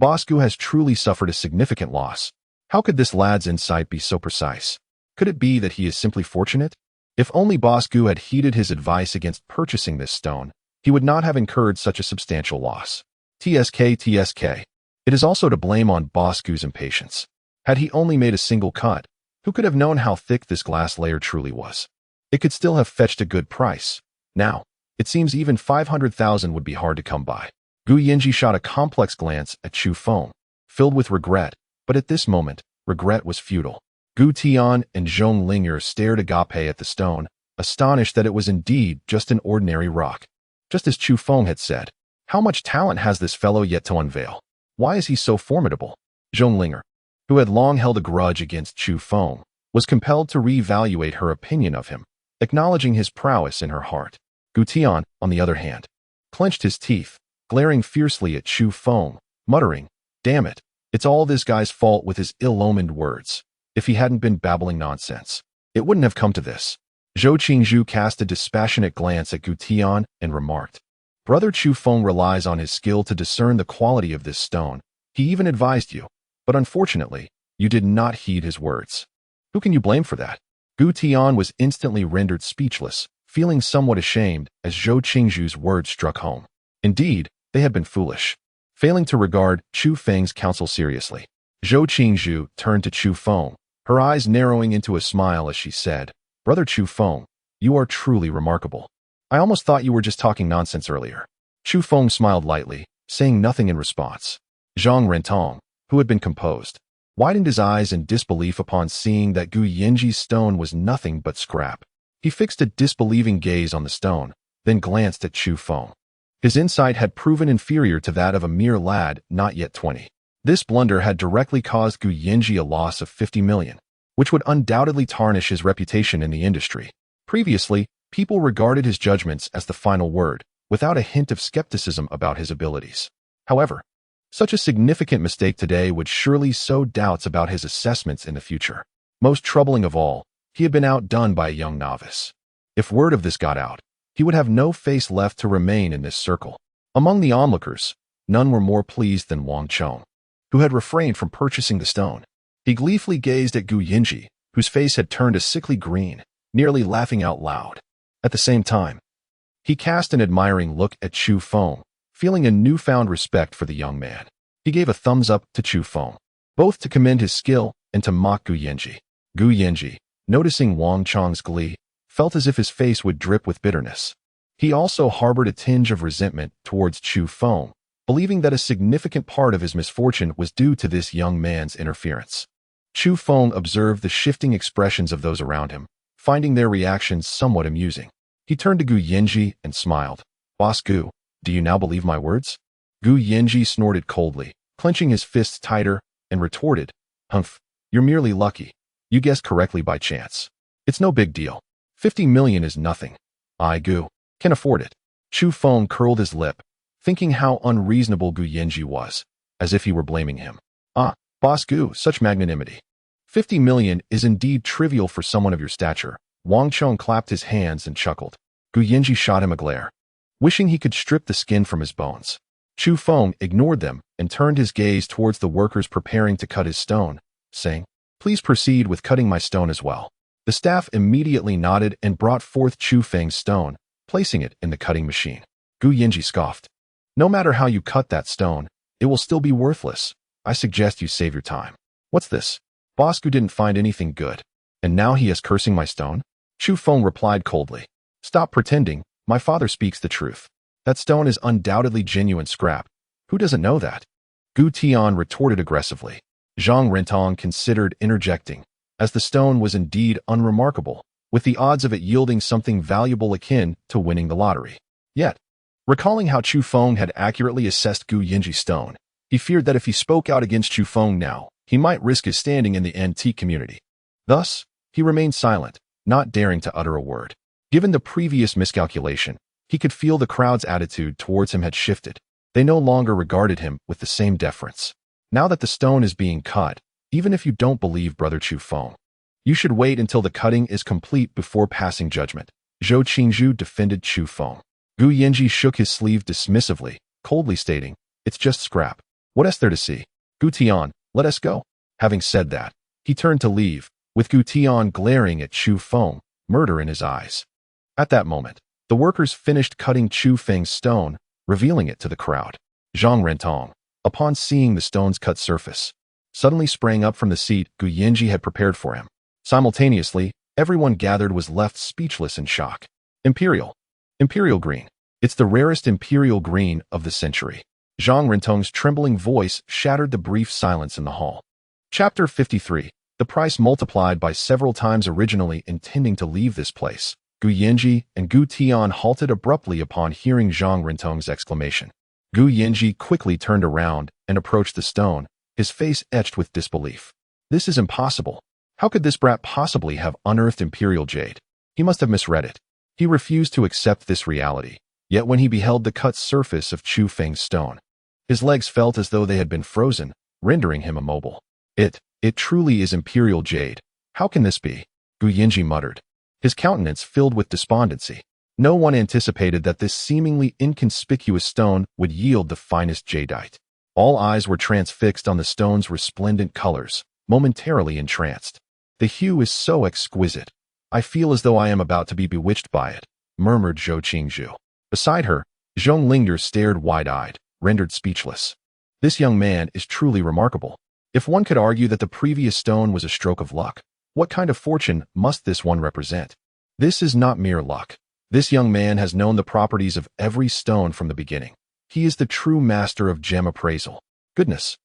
Bosku has truly suffered a significant loss. How could this lad's insight be so precise? Could it be that he is simply fortunate? If only Bosku had heeded his advice against purchasing this stone, he would not have incurred such a substantial loss. TSK. It is also to blame on Bosku's impatience. Had he only made a single cut, who could have known how thick this glass layer truly was? It could still have fetched a good price. Now, it seems even 500,000 would be hard to come by. Gu Yanji shot a complex glance at Chu Feng, filled with regret, but at this moment, regret was futile. Gu Tian and Zhong Linger stared agape at the stone, astonished that it was indeed just an ordinary rock. Just as Chu Feng had said, how much talent has this fellow yet to unveil? Why is he so formidable? Zhong Linger, who had long held a grudge against Chu Feng, was compelled to reevaluate her opinion of him, acknowledging his prowess in her heart. Gu Tian, on the other hand, clenched his teeth, glaring fiercely at Chu Feng, muttering, "Damn it, it's all this guy's fault with his ill-omened words. If he hadn't been babbling nonsense, it wouldn't have come to this." Zhou Qingzhu cast a dispassionate glance at Gu Tian and remarked, "Brother Chu Feng relies on his skill to discern the quality of this stone. He even advised you, but unfortunately, you did not heed his words. Who can you blame for that?" Gu Tian was instantly rendered speechless, feeling somewhat ashamed as Zhou Qingzhu's words struck home. Indeed, they had been foolish, failing to regard Chu Feng's counsel seriously. Zhou Qingzhu turned to Chu Feng, her eyes narrowing into a smile as she said, "Brother Chu Feng, you are truly remarkable. I almost thought you were just talking nonsense earlier." Chu Feng smiled lightly, saying nothing in response. Zhang Rentong, who had been composed, widened his eyes in disbelief upon seeing that Gu Yanji's stone was nothing but scrap. He fixed a disbelieving gaze on the stone, then glanced at Chu Feng. His insight had proven inferior to that of a mere lad not yet 20. This blunder had directly caused Gu Yinji a loss of 50 million, which would undoubtedly tarnish his reputation in the industry. Previously, people regarded his judgments as the final word, without a hint of skepticism about his abilities. However, such a significant mistake today would surely sow doubts about his assessments in the future. Most troubling of all, he had been outdone by a young novice. If word of this got out, he would have no face left to remain in this circle. Among the onlookers, none were more pleased than Wang Chong, who had refrained from purchasing the stone. He gleefully gazed at Gu Yinji, whose face had turned a sickly green, nearly laughing out loud. At the same time, he cast an admiring look at Chu Feng, feeling a newfound respect for the young man. He gave a thumbs up to Chu Feng, both to commend his skill and to mock Gu Yinji. Gu Yinji, noticing Wang Chong's glee, felt as if his face would drip with bitterness. He also harbored a tinge of resentment towards Chu Feng, believing that a significant part of his misfortune was due to this young man's interference. Chu Feng observed the shifting expressions of those around him, finding their reactions somewhat amusing. He turned to Gu Yinji and smiled. "Boss Gu, do you now believe my words?" Gu Yinji snorted coldly, clenching his fists tighter, and retorted, "Humph, you're merely lucky. You guessed correctly by chance. It's no big deal. 50 million is nothing. I, Gu, can afford it." Chu Feng curled his lip, thinking how unreasonable Gu Yinji was, as if he were blaming him. "Ah, Boss Gu, such magnanimity. 50 million is indeed trivial for someone of your stature." Wang Chong clapped his hands and chuckled. Gu Yinji shot him a glare, wishing he could strip the skin from his bones. Chu Feng ignored them and turned his gaze towards the workers preparing to cut his stone, saying, "Please proceed with cutting my stone as well." The staff immediately nodded and brought forth Chu Feng's stone, placing it in the cutting machine. Gu Yinji scoffed. "No matter how you cut that stone, it will still be worthless. I suggest you save your time." "What's this? Boss Gu didn't find anything good, and now he is cursing my stone?" Chu Feng replied coldly. "Stop pretending. My father speaks the truth. That stone is undoubtedly genuine scrap. Who doesn't know that?" Gu Tian retorted aggressively. Zhang Rentong considered interjecting, as the stone was indeed unremarkable, with the odds of it yielding something valuable akin to winning the lottery. Yet, recalling how Chu Feng had accurately assessed Gu Yinji's stone, he feared that if he spoke out against Chu Feng now, he might risk his standing in the antique community. Thus, he remained silent, not daring to utter a word. Given the previous miscalculation, he could feel the crowd's attitude towards him had shifted. They no longer regarded him with the same deference. Now that the stone is being cut, even if you don't believe Brother Chu Feng, you should wait until the cutting is complete before passing judgment. Zhou Qingzhu defended Chu Feng. Gu Yinji shook his sleeve dismissively, coldly stating, "It's just scrap. What is there to see? Gu Tian, let us go." Having said that, he turned to leave, with Gu Tian glaring at Chu Feng, murder in his eyes. At that moment, the workers finished cutting Chu Feng's stone, revealing it to the crowd. Zhang Rentong, upon seeing the stone's cut surface, suddenly sprang up from the seat Gu Yinji had prepared for him. Simultaneously, everyone gathered was left speechless in shock. Imperial green. It's the rarest imperial green of the century. Zhang Rentong's trembling voice shattered the brief silence in the hall. Chapter 53. The price multiplied by several times. Originally intending to leave this place, Gu Yinji and Gu Tian halted abruptly upon hearing Zhang Rentong's exclamation. Gu Yinji quickly turned around and approached the stone, his face etched with disbelief. "This is impossible. How could this brat possibly have unearthed imperial jade? He must have misread it." He refused to accept this reality, yet when he beheld the cut surface of Chu Feng's stone, his legs felt as though they had been frozen, rendering him immobile. It truly is imperial jade. How can this be?" Gu Yinji muttered, his countenance filled with despondency. No one anticipated that this seemingly inconspicuous stone would yield the finest jadeite. All eyes were transfixed on the stone's resplendent colors, momentarily entranced. "The hue is so exquisite. I feel as though I am about to be bewitched by it," murmured Zhou Qingzhu. Beside her, Zhong Lingder stared wide-eyed, rendered speechless. This young man is truly remarkable. If one could argue that the previous stone was a stroke of luck, what kind of fortune must this one represent? This is not mere luck. This young man has known the properties of every stone from the beginning. He is the true master of gem appraisal. Goodness,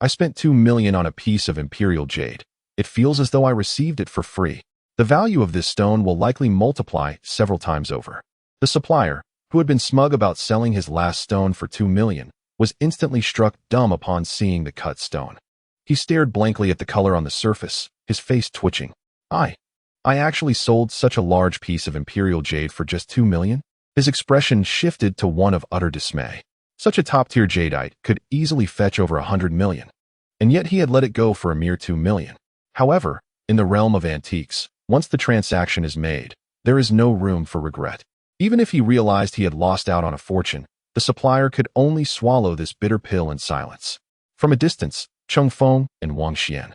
I spent 2 million on a piece of imperial jade. It feels as though I received it for free. The value of this stone will likely multiply several times over. The supplier, who had been smug about selling his last stone for 2 million, was instantly struck dumb upon seeing the cut stone. He stared blankly at the color on the surface, his face twitching. I actually sold such a large piece of imperial jade for just 2 million? His expression shifted to one of utter dismay. Such a top-tier jadeite could easily fetch over 100 million, and yet he had let it go for a mere 2 million. However, in the realm of antiques, once the transaction is made, there is no room for regret. Even if he realized he had lost out on a fortune, the supplier could only swallow this bitter pill in silence. From a distance, Cheng Feng and Wang Xian,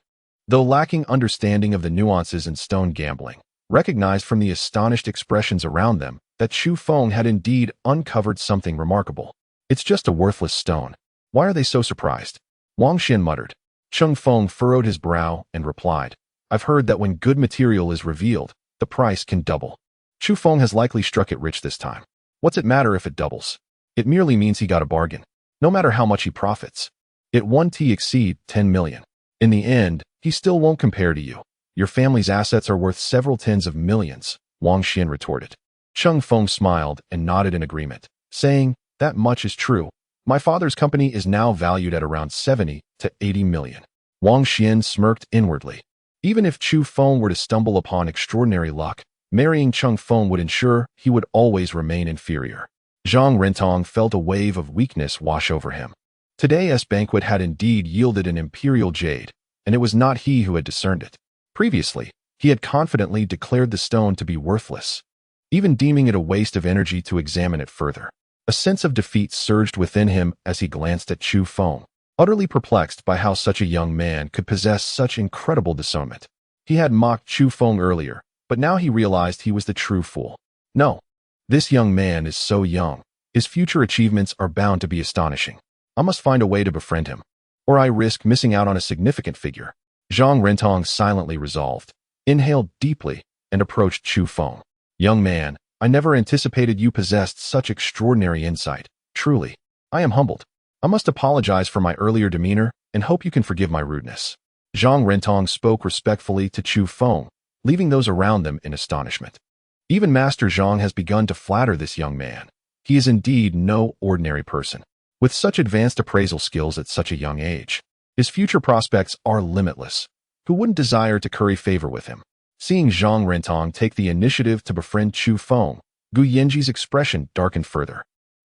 though lacking understanding of the nuances in stone gambling, recognized from the astonished expressions around them that Chu Feng had indeed uncovered something remarkable. It's just a worthless stone. Why are they so surprised? Wang Xian muttered. Cheng Feng furrowed his brow and replied, I've heard that when good material is revealed, the price can double. Chu Feng has likely struck it rich this time. What's it matter if it doubles? It merely means he got a bargain, no matter how much he profits. It won't exceed 10 million. In the end, he still won't compare to you. Your family's assets are worth several tens of millions, Wang Xian retorted. Cheng Feng smiled and nodded in agreement, saying, that much is true. My father's company is now valued at around 70 to 80 million. Wang Xian smirked inwardly. Even if Chu Feng were to stumble upon extraordinary luck, marrying Cheng Feng would ensure he would always remain inferior. Zhang Rentong felt a wave of weakness wash over him. Today's banquet had indeed yielded an imperial jade, and it was not he who had discerned it. Previously, he had confidently declared the stone to be worthless, even deeming it a waste of energy to examine it further. A sense of defeat surged within him as he glanced at Chu Feng, utterly perplexed by how such a young man could possess such incredible discernment. He had mocked Chu Feng earlier, but now he realized he was the true fool. No, this young man is so young. His future achievements are bound to be astonishing. I must find a way to befriend him, or I risk missing out on a significant figure. Zhang Rentong silently resolved, inhaled deeply, and approached Chu Feng. Young man, I never anticipated you possessed such extraordinary insight. Truly, I am humbled. I must apologize for my earlier demeanor and hope you can forgive my rudeness. Zhang Rentong spoke respectfully to Chu Feng, leaving those around them in astonishment. Even Master Zhang has begun to flatter this young man. He is indeed no ordinary person. With such advanced appraisal skills at such a young age, his future prospects are limitless. Who wouldn't desire to curry favor with him? Seeing Zhang Rentong take the initiative to befriend Chu Feng, Gu Yanji's expression darkened further.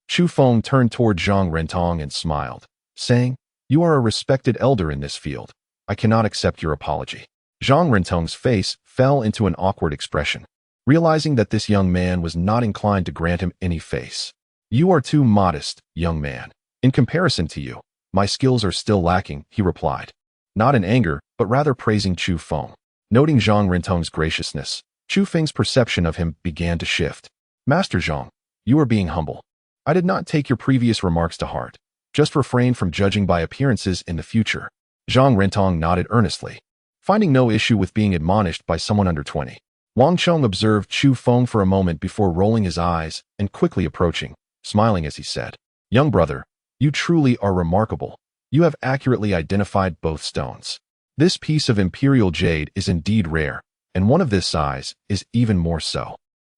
Chu Feng turned toward Zhang Rentong and smiled, saying, You are a respected elder in this field. I cannot accept your apology. Zhang Rentong's face fell into an awkward expression, realizing that this young man was not inclined to grant him any face. You are too modest, young man. In comparison to you, my skills are still lacking, he replied. Not in anger, but rather praising Chu Feng. Noting Zhang Rentong's graciousness, Chu Feng's perception of him began to shift. Master Zhang, you are being humble. I did not take your previous remarks to heart. Just refrain from judging by appearances in the future. Zhang Rentong nodded earnestly, finding no issue with being admonished by someone under 20. Wang Chong observed Chu Feng for a moment before rolling his eyes and quickly approaching, smiling as he said, Young brother, you truly are remarkable. You have accurately identified both stones. This piece of imperial jade is indeed rare, and one of this size is even more so.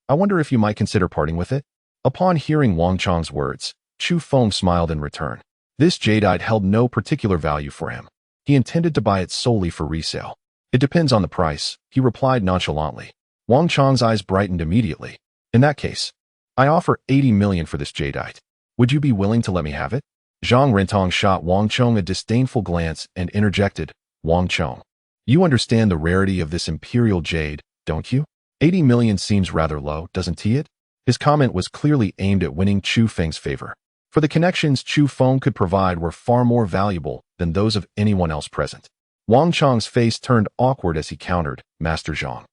I wonder if you might consider parting with it? Upon hearing Wang Chong's words, Chu Feng smiled in return. This jadeite held no particular value for him. He intended to buy it solely for resale. It depends on the price, he replied nonchalantly. Wang Chong's eyes brightened immediately. In that case, I offer 80 million for this jadeite. Would you be willing to let me have it? Zhang Rentong shot Wang Chong a disdainful glance and interjected, Wang Chong, you understand the rarity of this imperial jade, don't you? 80 million seems rather low, doesn't it? His comment was clearly aimed at winning Chu Feng's favor. For the connections Chu Feng could provide were far more valuable than those of anyone else present. Wang Chong's face turned awkward as he countered, Master Zhang.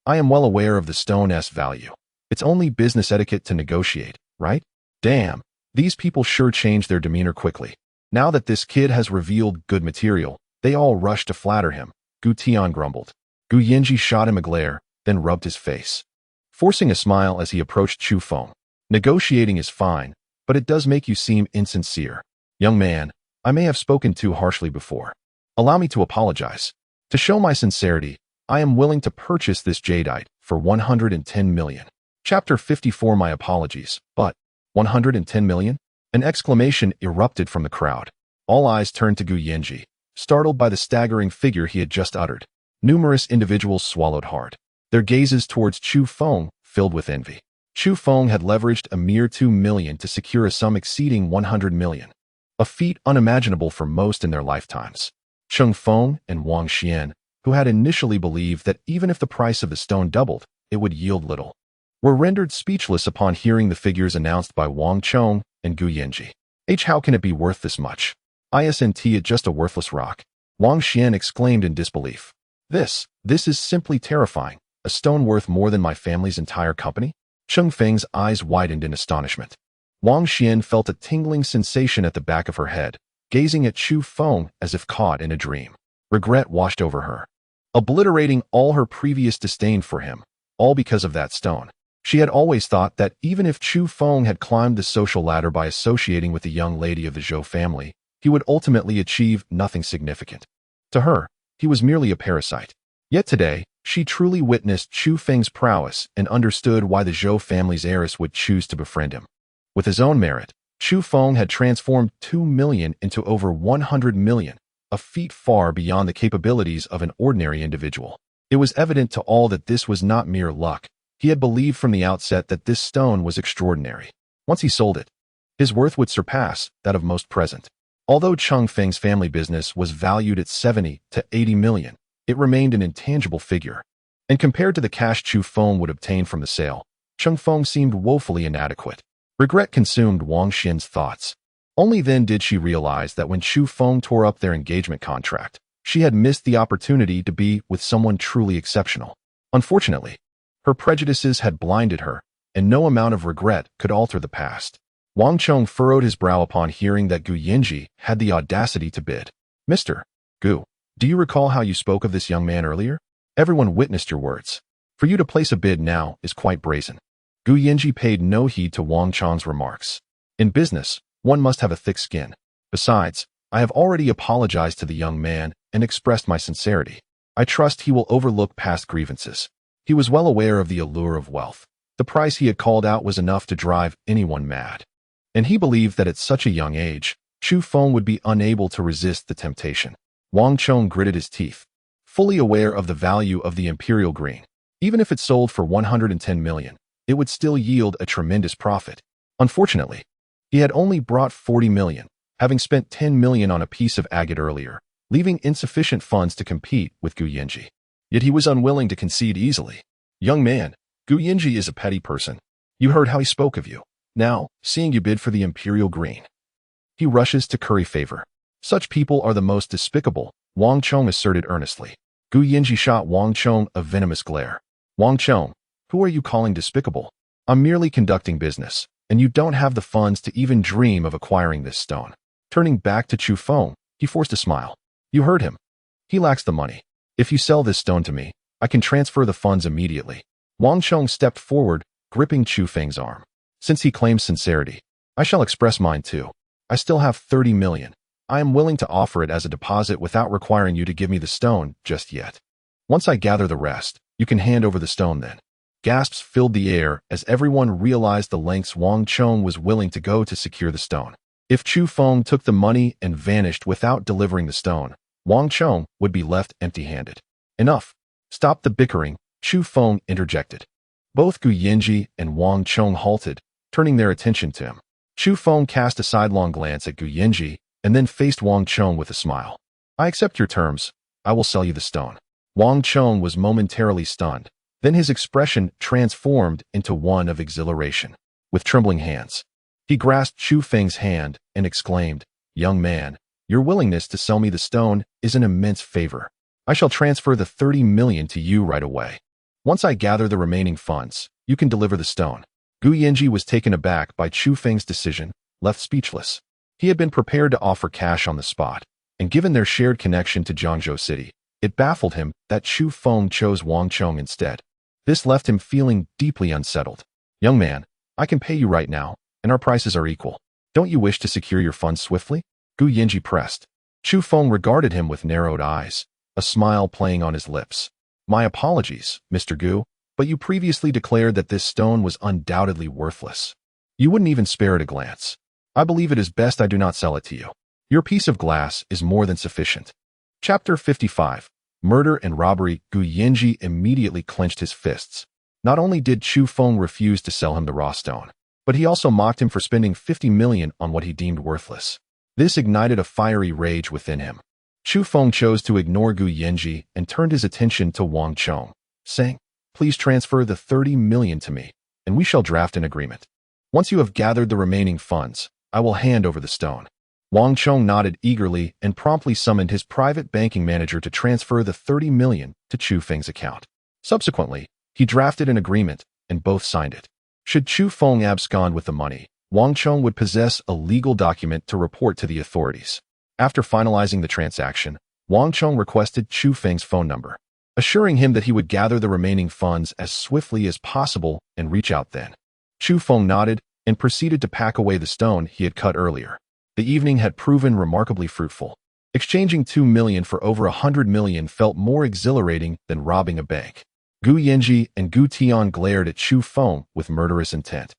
I am well aware of the stone's value. It's only business etiquette to negotiate, right? Damn, these people sure changed their demeanor quickly. Now that this kid has revealed good material, they all rush to flatter him, Gu Tian grumbled. Gu Yanji shot him a glare, then rubbed his face, forcing a smile as he approached Chu Feng. Negotiating is fine, but it does make you seem insincere. Young man, I may have spoken too harshly before. Allow me to apologize. To show my sincerity, I am willing to purchase this jadeite for 110 million. Chapter 54. My apologies, but 110 million? An exclamation erupted from the crowd. All eyes turned to Gu Yanji, startled by the staggering figure he had just uttered. Numerous individuals swallowed hard, their gazes towards Chu Feng filled with envy. Chu Feng had leveraged a mere 2 million to secure a sum exceeding 100 million, a feat unimaginable for most in their lifetimes. Cheng Feng and Wang Xian, who had initially believed that even if the price of the stone doubled, it would yield little, were rendered speechless upon hearing the figures announced by Wang Chong and Gu Yanji. How can it be worth this much? Isn't it just a worthless rock? Wang Xian exclaimed in disbelief. This is simply terrifying. A stone worth more than my family's entire company? Cheng Feng's eyes widened in astonishment. Wang Xian felt a tingling sensation at the back of her head, gazing at Chu Feng as if caught in a dream. Regret washed over her, obliterating all her previous disdain for him, all because of that stone. She had always thought that even if Chu Feng had climbed the social ladder by associating with the young lady of the Zhou family, he would ultimately achieve nothing significant. To her, he was merely a parasite. Yet today, she truly witnessed Chu Feng's prowess and understood why the Zhou family's heiress would choose to befriend him. With his own merit, Chu Feng had transformed 2 million into over 100 million, a feat far beyond the capabilities of an ordinary individual. It was evident to all that this was not mere luck. He had believed from the outset that this stone was extraordinary. Once he sold it, his worth would surpass that of most present. Although Cheng Feng's family business was valued at 70 to 80 million, it remained an intangible figure. And compared to the cash Chu Feng would obtain from the sale, Cheng Feng seemed woefully inadequate. Regret consumed Wang Xian's thoughts. Only then did she realize that when Chu Feng tore up their engagement contract, she had missed the opportunity to be with someone truly exceptional. Unfortunately, her prejudices had blinded her, and no amount of regret could alter the past. Wang Chong furrowed his brow upon hearing that Gu Yanji had the audacity to bid. Mr. Gu, do you recall how you spoke of this young man earlier? Everyone witnessed your words. For you to place a bid now is quite brazen. Gu Yanji paid no heed to Wang Chong's remarks. In business, one must have a thick skin. Besides, I have already apologized to the young man and expressed my sincerity. I trust he will overlook past grievances. He was well aware of the allure of wealth. The price he had called out was enough to drive anyone mad. And he believed that at such a young age, Chu Feng would be unable to resist the temptation. Wang Chong gritted his teeth, fully aware of the value of the imperial green. Even if it sold for 110 million, it would still yield a tremendous profit. Unfortunately, he had only brought 40 million, having spent 10 million on a piece of agate earlier, leaving insufficient funds to compete with Gu Yanji. Yet he was unwilling to concede easily. Young man, Gu Yanji is a petty person. You heard how he spoke of you. Now, seeing you bid for the imperial green, he rushes to curry favor. Such people are the most despicable, Wang Chong asserted earnestly. Gu Yanji shot Wang Chong a venomous glare. Wang Chong, who are you calling despicable? I'm merely conducting business, and you don't have the funds to even dream of acquiring this stone. Turning back to Chu Feng, he forced a smile. You heard him. He lacks the money. If you sell this stone to me, I can transfer the funds immediately. Wang Chong stepped forward, gripping Chu Feng's arm. Since he claims sincerity, I shall express mine too. I still have 30 million. I am willing to offer it as a deposit without requiring you to give me the stone just yet. Once I gather the rest, you can hand over the stone then. Gasps filled the air as everyone realized the lengths Wang Chong was willing to go to secure the stone. If Chu Feng took the money and vanished without delivering the stone, Wang Chong would be left empty-handed. Enough. Stop the bickering, Chu Feng interjected. Both Gu Yanji and Wang Chong halted, turning their attention to him. Chu Feng cast a sidelong glance at Gu Yanji and then faced Wang Chong with a smile. I accept your terms. I will sell you the stone. Wang Chong was momentarily stunned. Then his expression transformed into one of exhilaration. With trembling hands, he grasped Chu Feng's hand and exclaimed, Young man, your willingness to sell me the stone is an immense favor. I shall transfer the 30 million to you right away. Once I gather the remaining funds, you can deliver the stone. Gu Yanji was taken aback by Chu Feng's decision, left speechless. He had been prepared to offer cash on the spot, and given their shared connection to Zhangzhou City, it baffled him that Chu Feng chose Wang Chong instead. This left him feeling deeply unsettled. Young man, I can pay you right now, and our prices are equal. Don't you wish to secure your funds swiftly? Gu Yanji pressed. Chu Feng regarded him with narrowed eyes, a smile playing on his lips. My apologies, Mr. Gu. But you previously declared that this stone was undoubtedly worthless. You wouldn't even spare it a glance. I believe it is best I do not sell it to you. Your piece of glass is more than sufficient. Chapter 55. Murder and Robbery. Gu Yanji immediately clenched his fists. Not only did Chu Feng refuse to sell him the raw stone, but he also mocked him for spending 50 million on what he deemed worthless. This ignited a fiery rage within him. Chu Feng chose to ignore Gu Yanji and turned his attention to Wang Chong, saying, "Please transfer the 30 million to me, and we shall draft an agreement. Once you have gathered the remaining funds, I will hand over the stone." Wang Chong nodded eagerly and promptly summoned his private banking manager to transfer the 30 million to Chu Feng's account. Subsequently, he drafted an agreement, and both signed it. Should Chu Feng abscond with the money, Wang Chong would possess a legal document to report to the authorities. After finalizing the transaction, Wang Chong requested Chu Feng's phone number, assuring him that he would gather the remaining funds as swiftly as possible and reach out then. Chu Feng nodded and proceeded to pack away the stone he had cut earlier. The evening had proven remarkably fruitful. Exchanging 2 million for over 100 million felt more exhilarating than robbing a bank. Gu Yanji and Gu Tian glared at Chu Feng with murderous intent,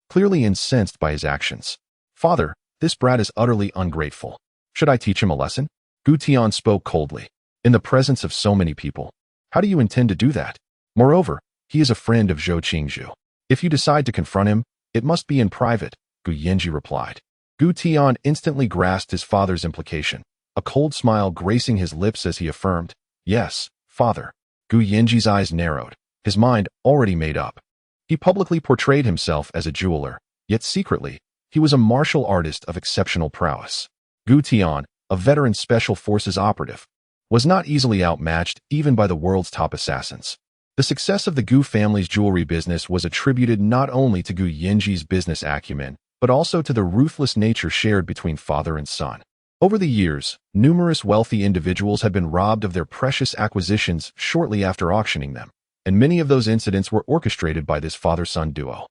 clearly incensed by his actions. "Father, this brat is utterly ungrateful. Should I teach him a lesson?" Gu Tian spoke coldly. "In the presence of so many people, how do you intend to do that? Moreover, he is a friend of Zhou Qingzhu. If you decide to confront him, it must be in private," Gu Yanji replied. Gu Tian instantly grasped his father's implication, a cold smile gracing his lips as he affirmed, "Yes, father." Gu Yanji's eyes narrowed, his mind already made up. He publicly portrayed himself as a jeweler, yet secretly, he was a martial artist of exceptional prowess. Gu Tian, a veteran special forces operative, was not easily outmatched even by the world's top assassins. The success of the Gu family's jewelry business was attributed not only to Gu Yanji's business acumen, but also to the ruthless nature shared between father and son. Over the years, numerous wealthy individuals had been robbed of their precious acquisitions shortly after auctioning them, and many of those incidents were orchestrated by this father-son duo.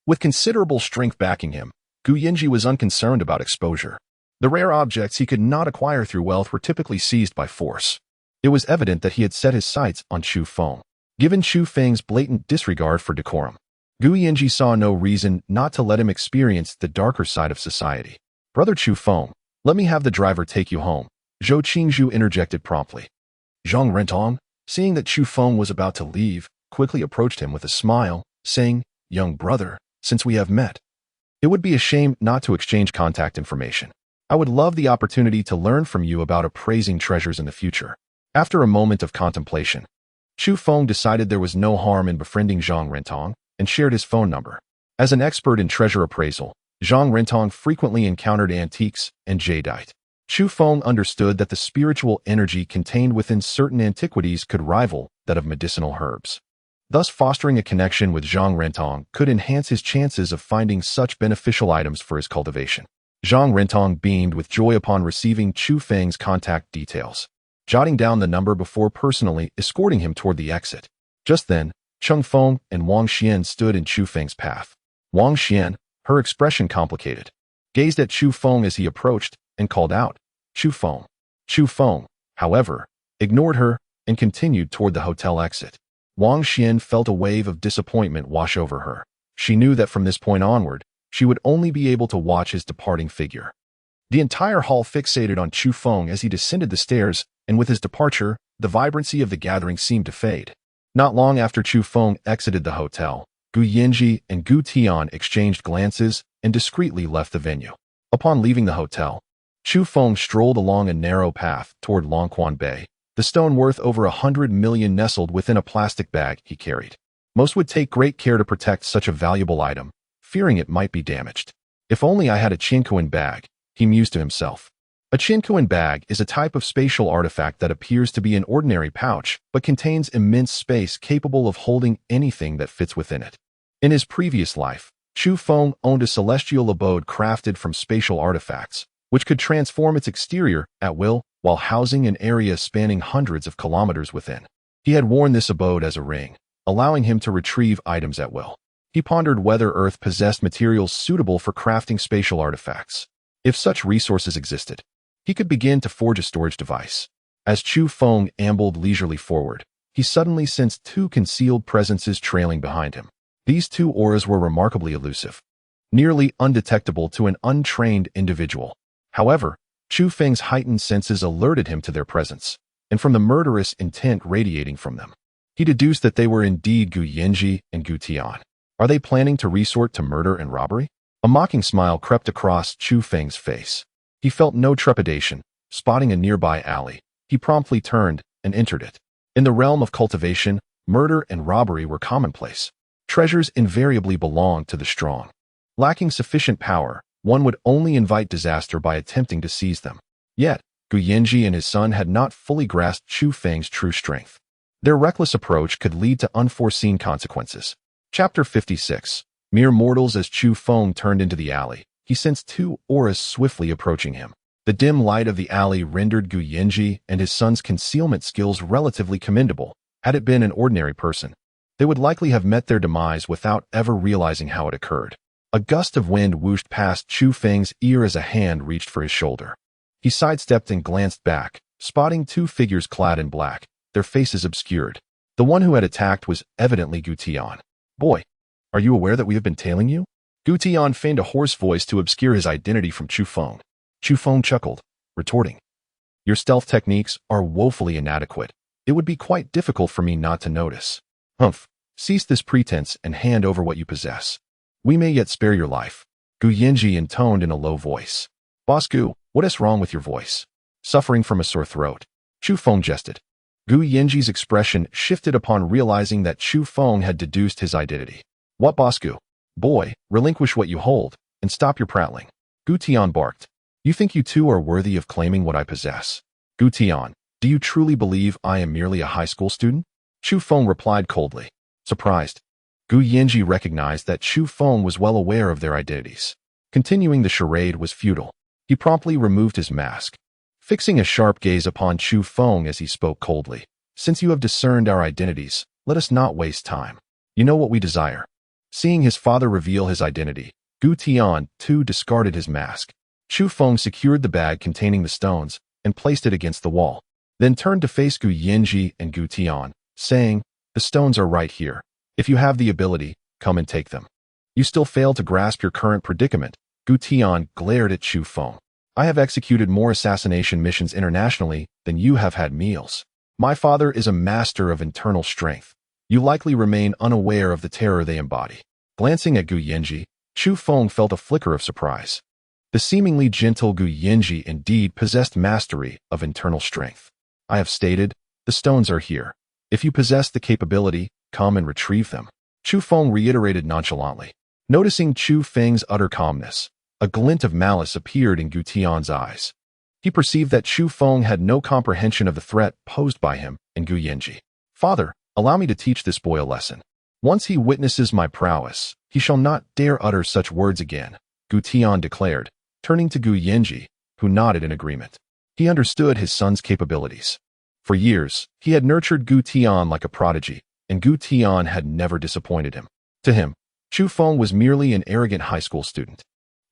With considerable strength backing him, Gu Yanji was unconcerned about exposure. The rare objects he could not acquire through wealth were typically seized by force. It was evident that he had set his sights on Chu Feng. Given Chu Feng's blatant disregard for decorum, Gu Yanji saw no reason not to let him experience the darker side of society. "Brother Chu Feng, let me have the driver take you home," Zhou Qingzhu interjected promptly. Zhang Rentong, seeing that Chu Feng was about to leave, quickly approached him with a smile, saying, "Young brother, since we have met, it would be a shame not to exchange contact information. I would love the opportunity to learn from you about appraising treasures in the future." After a moment of contemplation, Chu Feng decided there was no harm in befriending Zhang Rentong, and shared his phone number. As an expert in treasure appraisal, Zhang Rentong frequently encountered antiques and jadeite. Chu Feng understood that the spiritual energy contained within certain antiquities could rival that of medicinal herbs. Thus, fostering a connection with Zhang Rentong could enhance his chances of finding such beneficial items for his cultivation. Zhang Rentong beamed with joy upon receiving Chu Feng's contact details, jotting down the number before personally escorting him toward the exit. Just then, Cheng Feng and Wang Xian stood in Chu Feng's path. Wang Xian, her expression complicated, gazed at Chu Feng as he approached and called out, "Chu Feng." Chu Feng, however, ignored her and continued toward the hotel exit. Wang Xian felt a wave of disappointment wash over her. She knew that from this point onward, she would only be able to watch his departing figure. The entire hall fixated on Chu Feng as he descended the stairs, and with his departure, the vibrancy of the gathering seemed to fade. Not long after Chu Feng exited the hotel, Gu Yanji and Gu Tian exchanged glances and discreetly left the venue. Upon leaving the hotel, Chu Feng strolled along a narrow path toward Longquan Bay, the stone worth over 100 million nestled within a plastic bag he carried. Most would take great care to protect such a valuable item, fearing it might be damaged. "If only I had a Qinkuan bag," he mused to himself. A Qinkuan bag is a type of spatial artifact that appears to be an ordinary pouch, but contains immense space capable of holding anything that fits within it. In his previous life, Chu Feng owned a celestial abode crafted from spatial artifacts, which could transform its exterior at will while housing an area spanning hundreds of kilometers within. He had worn this abode as a ring, allowing him to retrieve items at will. He pondered whether Earth possessed materials suitable for crafting spatial artifacts. If such resources existed, he could begin to forge a storage device. As Chu Feng ambled leisurely forward, he suddenly sensed two concealed presences trailing behind him. These two auras were remarkably elusive, nearly undetectable to an untrained individual. However, Chu Feng's heightened senses alerted him to their presence, and from the murderous intent radiating from them, he deduced that they were indeed Gu Yanji and Gu Tian. Are they planning to resort to murder and robbery? A mocking smile crept across Chu Feng's face. He felt no trepidation. Spotting a nearby alley, he promptly turned and entered it. In the realm of cultivation, murder and robbery were commonplace. Treasures invariably belonged to the strong. Lacking sufficient power, one would only invite disaster by attempting to seize them. Yet, Gu Yanji and his son had not fully grasped Chu Feng's true strength. Their reckless approach could lead to unforeseen consequences. Chapter 56. Mere mortals. As Chu Feng turned into the alley, he sensed two auras swiftly approaching him. The dim light of the alley rendered Gu Yanji and his son's concealment skills relatively commendable. Had it been an ordinary person, they would likely have met their demise without ever realizing how it occurred. A gust of wind whooshed past Chu Feng's ear as a hand reached for his shoulder. He sidestepped and glanced back, spotting two figures clad in black, their faces obscured. The one who had attacked was evidently Gu Tian. "Boy, are you aware that we have been tailing you?" Gu Tian feigned a hoarse voice to obscure his identity from Chu Feng. Chu Feng chuckled, retorting, "Your stealth techniques are woefully inadequate. It would be quite difficult for me not to notice. Humph, cease this pretense and hand over what you possess. We may yet spare your life." Gu Yanji intoned in a low voice. "Boss Gu, what is wrong with your voice? Suffering from a sore throat?" Chu Feng jested. Gu Yanji's expression shifted upon realizing that Chu Feng had deduced his identity. "What, Boss Gu? Boy, relinquish what you hold, and stop your prattling." Gu Tian barked. "You think you two are worthy of claiming what I possess? Gu Tian, do you truly believe I am merely a high school student?" Chu Feng replied coldly. Surprised, Gu Yanji recognized that Chu Feng was well aware of their identities. Continuing the charade was futile. He promptly removed his mask, fixing a sharp gaze upon Chu Feng as he spoke coldly. "Since you have discerned our identities, let us not waste time. You know what we desire." Seeing his father reveal his identity, Gu Tian too discarded his mask. Chu Feng secured the bag containing the stones and placed it against the wall, then turned to face Gu Yanji and Gu Tian, saying, "The stones are right here. If you have the ability, come and take them." "You still fail to grasp your current predicament." Gu Tian glared at Chu Feng. "I have executed more assassination missions internationally than you have had meals. My father is a master of internal strength. You likely remain unaware of the terror they embody." Glancing at Gu Yanji, Chu Feng felt a flicker of surprise. The seemingly gentle Gu Yanji indeed possessed mastery of internal strength. "I have stated, the stones are here. If you possess the capability, come and retrieve them." Chu Feng reiterated nonchalantly. Noticing Chu Feng's utter calmness, a glint of malice appeared in Gu Tian's eyes. He perceived that Chu Feng had no comprehension of the threat posed by him and Gu Yanji. "Father, allow me to teach this boy a lesson. Once he witnesses my prowess, he shall not dare utter such words again," Gu Tian declared, turning to Gu Yanji, who nodded in agreement. He understood his son's capabilities. For years, he had nurtured Gu Tian like a prodigy, and Gu Tian had never disappointed him. To him, Chu Feng was merely an arrogant high school student,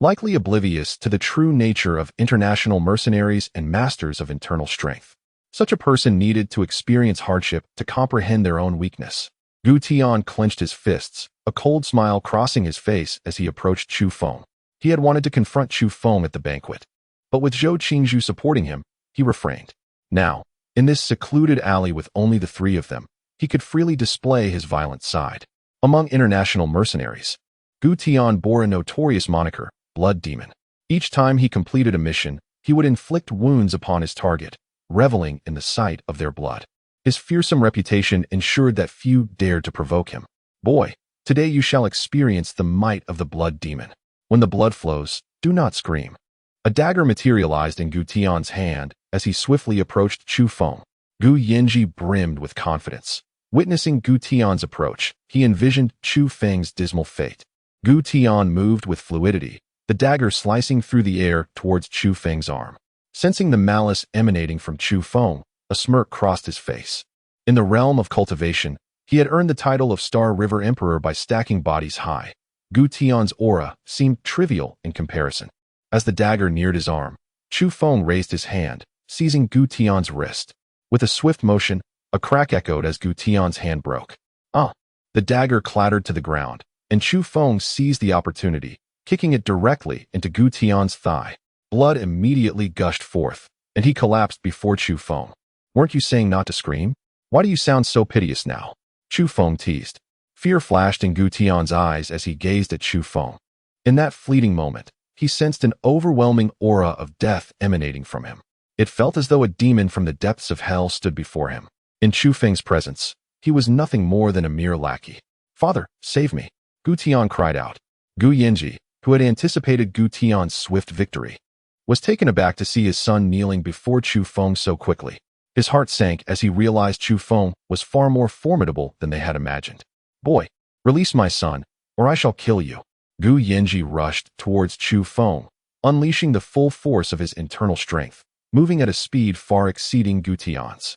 likely oblivious to the true nature of international mercenaries and masters of internal strength. Such a person needed to experience hardship to comprehend their own weakness. Gu Tian clenched his fists, a cold smile crossing his face as he approached Chu Feng. He had wanted to confront Chu Feng at the banquet, but with Zhou Qingzhu supporting him, he refrained. Now, in this secluded alley with only the three of them, he could freely display his violent side. Among international mercenaries, Gu Tian bore a notorious moniker, Blood Demon. Each time he completed a mission, he would inflict wounds upon his target, reveling in the sight of their blood. His fearsome reputation ensured that few dared to provoke him. "Boy, today you shall experience the might of the Blood Demon. When the blood flows, do not scream." A dagger materialized in Gu Tian's hand as he swiftly approached Chu Feng. Gu Yanji brimmed with confidence. Witnessing Gu Tian's approach, he envisioned Chu Feng's dismal fate. Gu Tian moved with fluidity, the dagger slicing through the air towards Chu Feng's arm. Sensing the malice emanating from Chu Feng, a smirk crossed his face. In the realm of cultivation, he had earned the title of Star River Emperor by stacking bodies high. Gu Tian's aura seemed trivial in comparison. As the dagger neared his arm, Chu Feng raised his hand, seizing Gu Tian's wrist. With a swift motion, A crack echoed as Gu Tian's hand broke. Ah! The dagger clattered to the ground, and Chu Feng seized the opportunity, kicking it directly into Gu Tian's thigh. Blood immediately gushed forth, and he collapsed before Chu Feng. Weren't you saying not to scream? Why do you sound so piteous now? Chu Feng teased. Fear flashed in Gu Tian's eyes as he gazed at Chu Feng. In that fleeting moment, he sensed an overwhelming aura of death emanating from him. It felt as though a demon from the depths of hell stood before him. In Chu Feng's presence, he was nothing more than a mere lackey. "Father, save me!" Gu Tian cried out. Gu Yanji, who had anticipated Gu Tian's swift victory, was taken aback to see his son kneeling before Chu Feng so quickly. His heart sank as he realized Chu Feng was far more formidable than they had imagined. "Boy, release my son, or I shall kill you." Gu Yanji rushed towards Chu Feng, unleashing the full force of his internal strength, moving at a speed far exceeding Gu Tian's.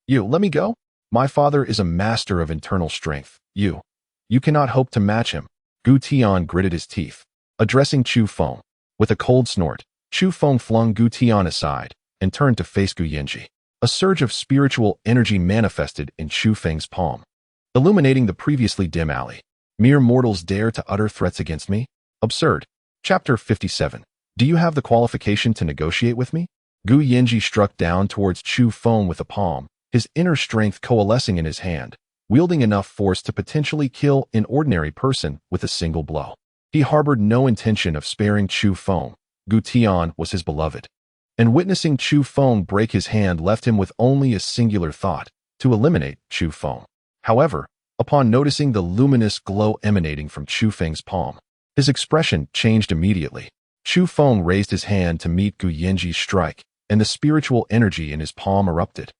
"You, let me go? My father is a master of internal strength. You cannot hope to match him." Gu Tian gritted his teeth, addressing Chu Feng. With a cold snort, Chu Feng flung Gu Tian aside and turned to face Gu Yanji. A surge of spiritual energy manifested in Chu Feng's palm, illuminating the previously dim alley. "Mere mortals dare to utter threats against me? Absurd." Chapter 57. Do you have the qualification to negotiate with me? Gu Yanji struck down towards Chu Feng with a palm, his inner strength coalescing in his hand, wielding enough force to potentially kill an ordinary person with a single blow. He harbored no intention of sparing Chu Feng. Gu Tian was his beloved, and witnessing Chu Feng break his hand left him with only a singular thought: to eliminate Chu Feng. However, upon noticing the luminous glow emanating from Chu Feng's palm, his expression changed immediately. Chu Feng raised his hand to meet Gu Yanji's strike, and the spiritual energy in his palm erupted,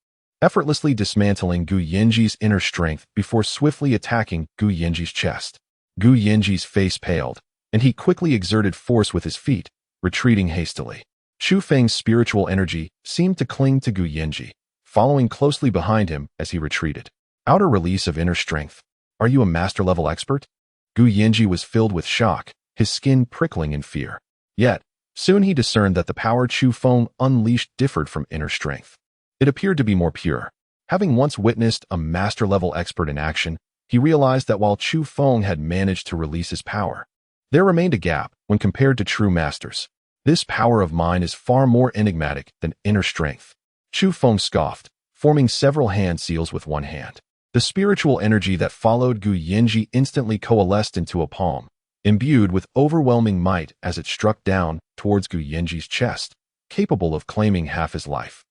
effortlessly dismantling Gu Yanji's inner strength before swiftly attacking Gu Yanji's chest. Gu Yanji's face paled, and he quickly exerted force with his feet, retreating hastily. Chu Feng's spiritual energy seemed to cling to Gu Yanji, following closely behind him as he retreated. Outer release of inner strength. Are you a master-level expert? Gu Yanji was filled with shock, his skin prickling in fear. Yet, soon he discerned that the power Chu Feng unleashed differed from inner strength. It appeared to be more pure. Having once witnessed a master-level expert in action, he realized that while Chu Feng had managed to release his power, there remained a gap when compared to true masters. "This power of mine is far more enigmatic than inner strength." Chu Feng scoffed, forming several hand seals with one hand. The spiritual energy that followed Gu Yanji instantly coalesced into a palm, imbued with overwhelming might as it struck down towards Gu Yanji's chest, capable of claiming half his life.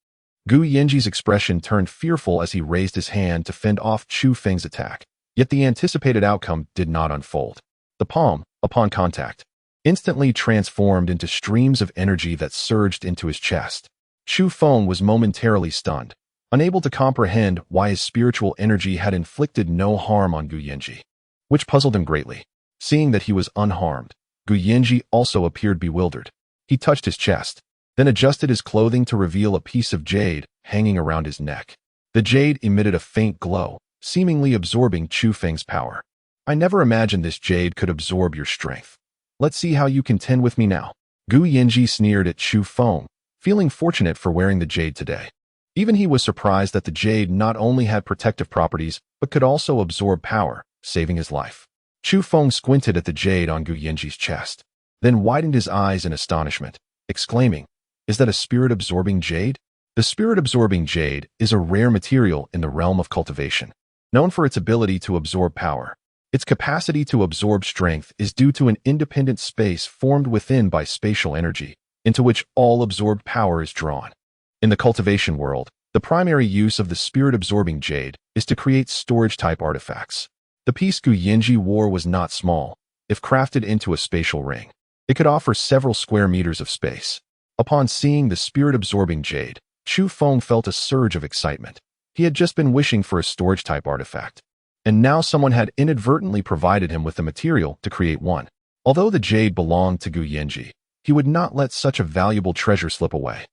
Gu Yanji's expression turned fearful as he raised his hand to fend off Chu Feng's attack, yet the anticipated outcome did not unfold. The palm, upon contact, instantly transformed into streams of energy that surged into his chest. Chu Feng was momentarily stunned, unable to comprehend why his spiritual energy had inflicted no harm on Gu Yanji, which puzzled him greatly. Seeing that he was unharmed, Gu Yanji also appeared bewildered. He touched his chest, then adjusted his clothing to reveal a piece of jade hanging around his neck. The jade emitted a faint glow, seemingly absorbing Chu Feng's power. "I never imagined this jade could absorb your strength. Let's see how you contend with me now." Gu Yanji sneered at Chu Feng, feeling fortunate for wearing the jade today. Even he was surprised that the jade not only had protective properties, but could also absorb power, saving his life. Chu Feng squinted at the jade on Gu Yanji's chest, then widened his eyes in astonishment, exclaiming, "Is that a spirit-absorbing jade?" The spirit-absorbing jade is a rare material in the realm of cultivation, known for its ability to absorb power. Its capacity to absorb strength is due to an independent space formed within by spatial energy, into which all absorbed power is drawn. In the cultivation world, the primary use of the spirit-absorbing jade is to create storage-type artifacts. The piece Gu Yanji wore was not small. If crafted into a spatial ring, it could offer several square meters of space. Upon seeing the spirit-absorbing jade, Chu Feng felt a surge of excitement. He had just been wishing for a storage-type artifact, and now someone had inadvertently provided him with the material to create one. Although the jade belonged to Gu Yanji, he would not let such a valuable treasure slip away.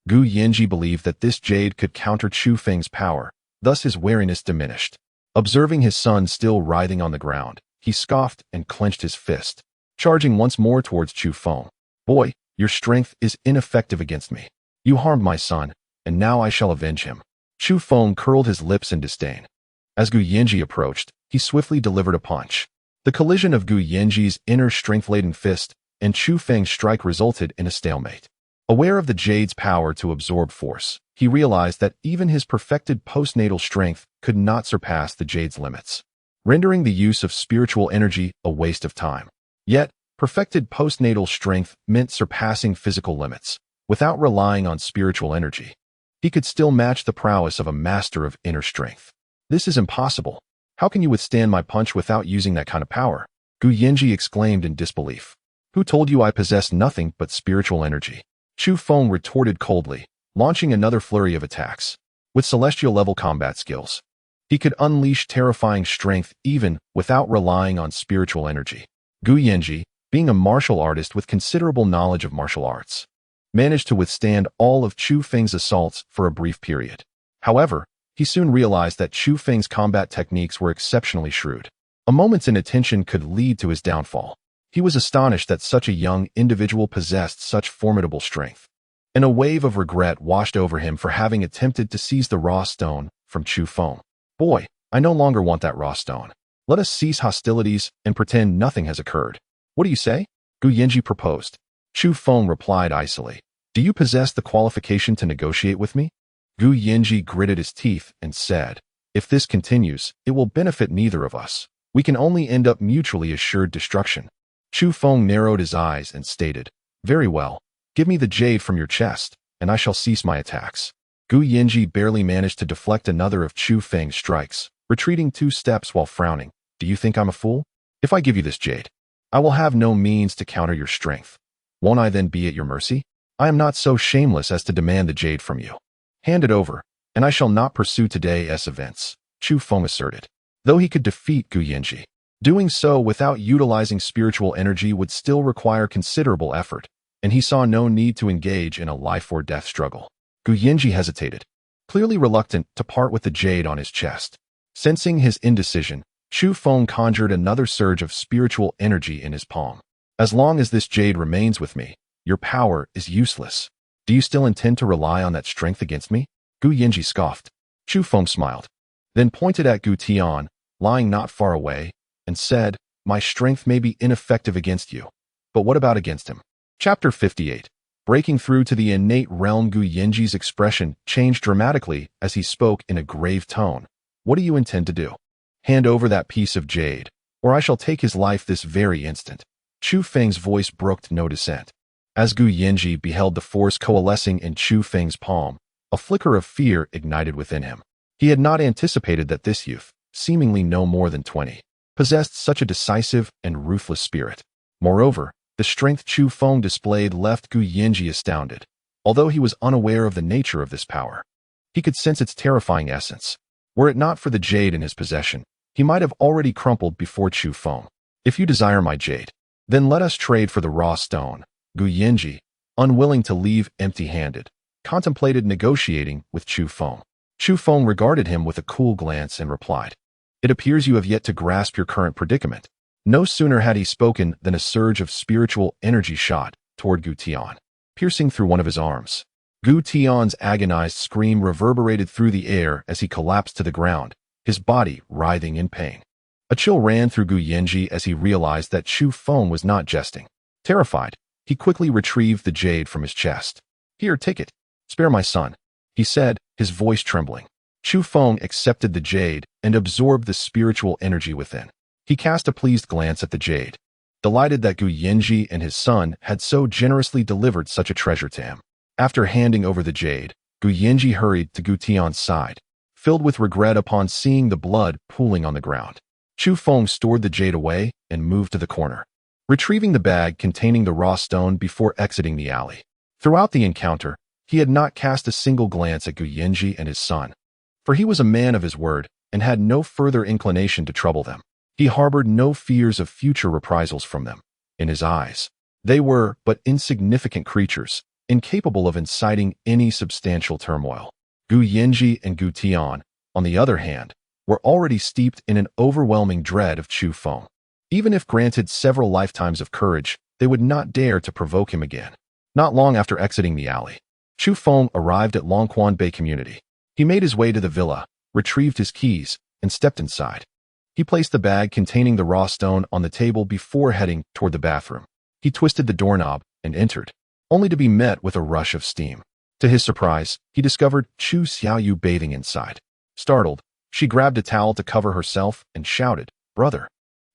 Gu Yanji believed that this jade could counter Chu Feng's power, thus his wariness diminished. Observing his son still writhing on the ground, he scoffed and clenched his fist, charging once more towards Chu Feng. "Boy, your strength is ineffective against me. You harmed my son, and now I shall avenge him." Chu Feng curled his lips in disdain. As Gu Yanji approached, he swiftly delivered a punch. The collision of Gu Yanji's inner strength-laden fist and Chu Feng's strike resulted in a stalemate. Aware of the jade's power to absorb force, he realized that even his perfected postnatal strength could not surpass the jade's limits, rendering the use of spiritual energy a waste of time. Yet, perfected postnatal strength meant surpassing physical limits, without relying on spiritual energy. He could still match the prowess of a master of inner strength. This is impossible. How can you withstand my punch without using that kind of power? Gu Yanji exclaimed in disbelief. Who told you I possess nothing but spiritual energy? Chu Feng retorted coldly, launching another flurry of attacks. With celestial-level combat skills, he could unleash terrifying strength even without relying on spiritual energy. Gu Yanji, being a martial artist with considerable knowledge of martial arts, managed to withstand all of Chu Feng's assaults for a brief period. However, he soon realized that Chu Feng's combat techniques were exceptionally shrewd. A moment's inattention could lead to his downfall. He was astonished that such a young individual possessed such formidable strength, and a wave of regret washed over him for having attempted to seize the raw stone from Chu Feng. Boy, I no longer want that raw stone. Let us cease hostilities and pretend nothing has occurred. What do you say? Gu Yanji proposed. Chu Feng replied icily. Do you possess the qualification to negotiate with me? Gu Yanji gritted his teeth and said, if this continues, it will benefit neither of us. We can only end up mutually assured destruction. Chu Feng narrowed his eyes and stated, very well, give me the jade from your chest, and I shall cease my attacks. Gu Yanji barely managed to deflect another of Chu Feng's strikes, retreating 2 steps while frowning. Do you think I'm a fool? If I give you this jade, I will have no means to counter your strength. Won't I then be at your mercy? I am not so shameless as to demand the jade from you. Hand it over, and I shall not pursue today's events, Chu Feng asserted. Though he could defeat Gu Yanji, doing so without utilizing spiritual energy would still require considerable effort, and he saw no need to engage in a life-or-death struggle. Gu Yanji hesitated, clearly reluctant to part with the jade on his chest. Sensing his indecision, Chu Feng conjured another surge of spiritual energy in his palm. As long as this jade remains with me, your power is useless. Do you still intend to rely on that strength against me? Gu Yanji scoffed. Chu Feng smiled, then pointed at Gu Tian, lying not far away, and said, my strength may be ineffective against you, but what about against him? Chapter 58. Breaking through to the innate realm. Gu Yanji's expression changed dramatically as he spoke in a grave tone. What do you intend to do? Hand over that piece of jade, or I shall take his life this very instant. Chu Feng's voice brooked no dissent. As Gu Yanji beheld the force coalescing in Chu Feng's palm, a flicker of fear ignited within him. He had not anticipated that this youth, seemingly no more than 20, possessed such a decisive and ruthless spirit. Moreover, the strength Chu Feng displayed left Gu Yanji astounded. Although he was unaware of the nature of this power, he could sense its terrifying essence. Were it not for the jade in his possession, he might have already crumpled before Chu Feng. If you desire my jade, then let us trade for the raw stone. Gu Yanji, unwilling to leave empty-handed, contemplated negotiating with Chu Feng. Chu Feng regarded him with a cool glance and replied, it appears you have yet to grasp your current predicament. No sooner had he spoken than a surge of spiritual energy shot toward Gu Tian, piercing through one of his arms. Gu Tian's agonized scream reverberated through the air as he collapsed to the ground, his body writhing in pain. A chill ran through Gu Yanji as he realized that Chu Feng was not jesting. Terrified, he quickly retrieved the jade from his chest. Here, take it. Spare my son, he said, his voice trembling. Chu Feng accepted the jade and absorbed the spiritual energy within. He cast a pleased glance at the jade, delighted that Gu Yanji and his son had so generously delivered such a treasure to him. After handing over the jade, Gu Yanji hurried to Gu Tian's side, filled with regret upon seeing the blood pooling on the ground. Chu Feng stored the jade away and moved to the corner, retrieving the bag containing the raw stone before exiting the alley. Throughout the encounter, he had not cast a single glance at Gu Yanji and his son, for he was a man of his word and had no further inclination to trouble them. He harbored no fears of future reprisals from them. In his eyes, they were but insignificant creatures, incapable of inciting any substantial turmoil. Gu Yanji and Gu Tian, on the other hand, were already steeped in an overwhelming dread of Chu Feng. Even if granted several lifetimes of courage, they would not dare to provoke him again. Not long after exiting the alley, Chu Feng arrived at Longquan Bay Community. He made his way to the villa, retrieved his keys, and stepped inside. He placed the bag containing the raw stone on the table before heading toward the bathroom. He twisted the doorknob and entered, only to be met with a rush of steam. To his surprise, he discovered Chu Xiaoyu bathing inside. Startled, she grabbed a towel to cover herself and shouted, "Brother,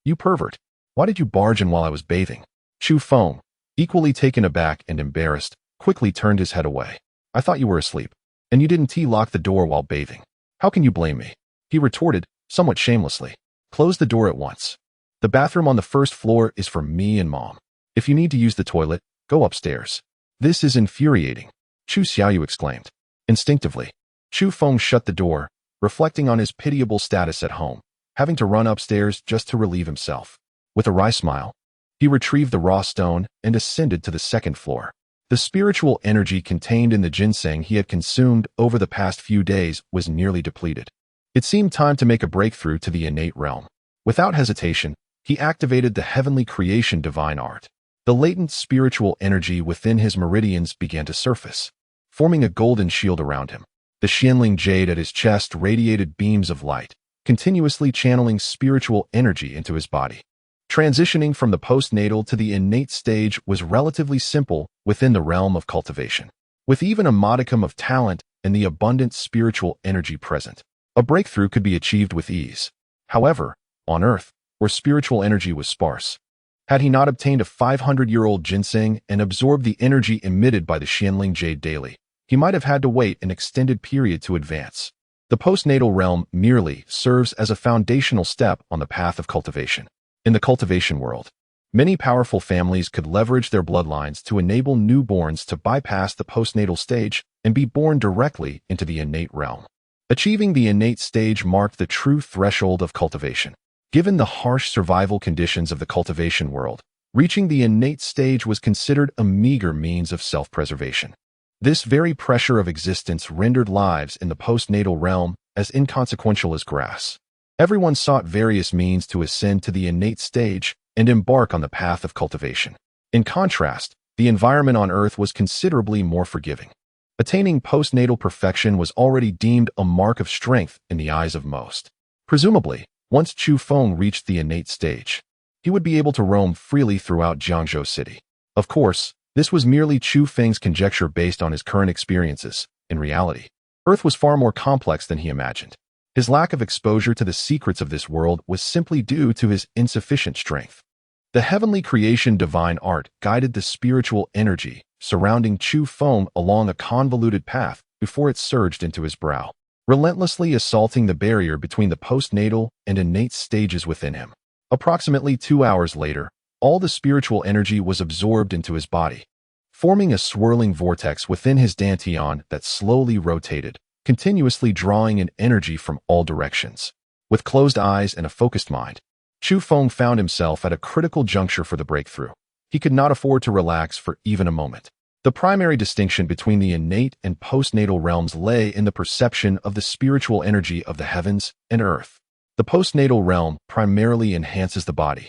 you pervert! Why did you barge in while I was bathing?" Chu Feng, equally taken aback and embarrassed, quickly turned his head away. "I thought you were asleep, and you didn't lock the door while bathing. How can you blame me?" he retorted, somewhat shamelessly. "Close the door at once. The bathroom on the first floor is for me and Mom. If you need to use the toilet, go upstairs." "This is infuriating," Chu Xiaoyu exclaimed. Instinctively, Chu Feng shut the door, reflecting on his pitiable status at home, having to run upstairs just to relieve himself. With a wry smile, he retrieved the raw stone and ascended to the second floor. The spiritual energy contained in the ginseng he had consumed over the past few days was nearly depleted. It seemed time to make a breakthrough to the innate realm. Without hesitation, he activated the heavenly creation divine art. The latent spiritual energy within his meridians began to surface, forming a golden shield around him. The Xianling jade at his chest radiated beams of light, continuously channeling spiritual energy into his body. Transitioning from the postnatal to the innate stage was relatively simple within the realm of cultivation. With even a modicum of talent and the abundant spiritual energy present, a breakthrough could be achieved with ease. However, on Earth, where spiritual energy was sparse, had he not obtained a 500-year-old ginseng and absorbed the energy emitted by the Xianling jade daily, he might have had to wait an extended period to advance. The postnatal realm merely serves as a foundational step on the path of cultivation. In the cultivation world, many powerful families could leverage their bloodlines to enable newborns to bypass the postnatal stage and be born directly into the innate realm. Achieving the innate stage marked the true threshold of cultivation. Given the harsh survival conditions of the cultivation world, reaching the innate stage was considered a meager means of self-preservation. This very pressure of existence rendered lives in the postnatal realm as inconsequential as grass. Everyone sought various means to ascend to the innate stage and embark on the path of cultivation. In contrast, the environment on Earth was considerably more forgiving. Attaining postnatal perfection was already deemed a mark of strength in the eyes of most. Presumably, once Chu Feng reached the innate stage, he would be able to roam freely throughout Jiangzhou City. Of course, this was merely Chu Feng's conjecture based on his current experiences. In reality, Earth was far more complex than he imagined. His lack of exposure to the secrets of this world was simply due to his insufficient strength. The heavenly creation divine art guided the spiritual energy surrounding Chu Feng along a convoluted path before it surged into his brow, relentlessly assaulting the barrier between the postnatal and innate stages within him. Approximately 2 hours later, all the spiritual energy was absorbed into his body, forming a swirling vortex within his dantian that slowly rotated, continuously drawing in energy from all directions. With closed eyes and a focused mind, Chu Feng found himself at a critical juncture for the breakthrough. He could not afford to relax for even a moment. The primary distinction between the innate and postnatal realms lay in the perception of the spiritual energy of the heavens and earth. The postnatal realm primarily enhances the body,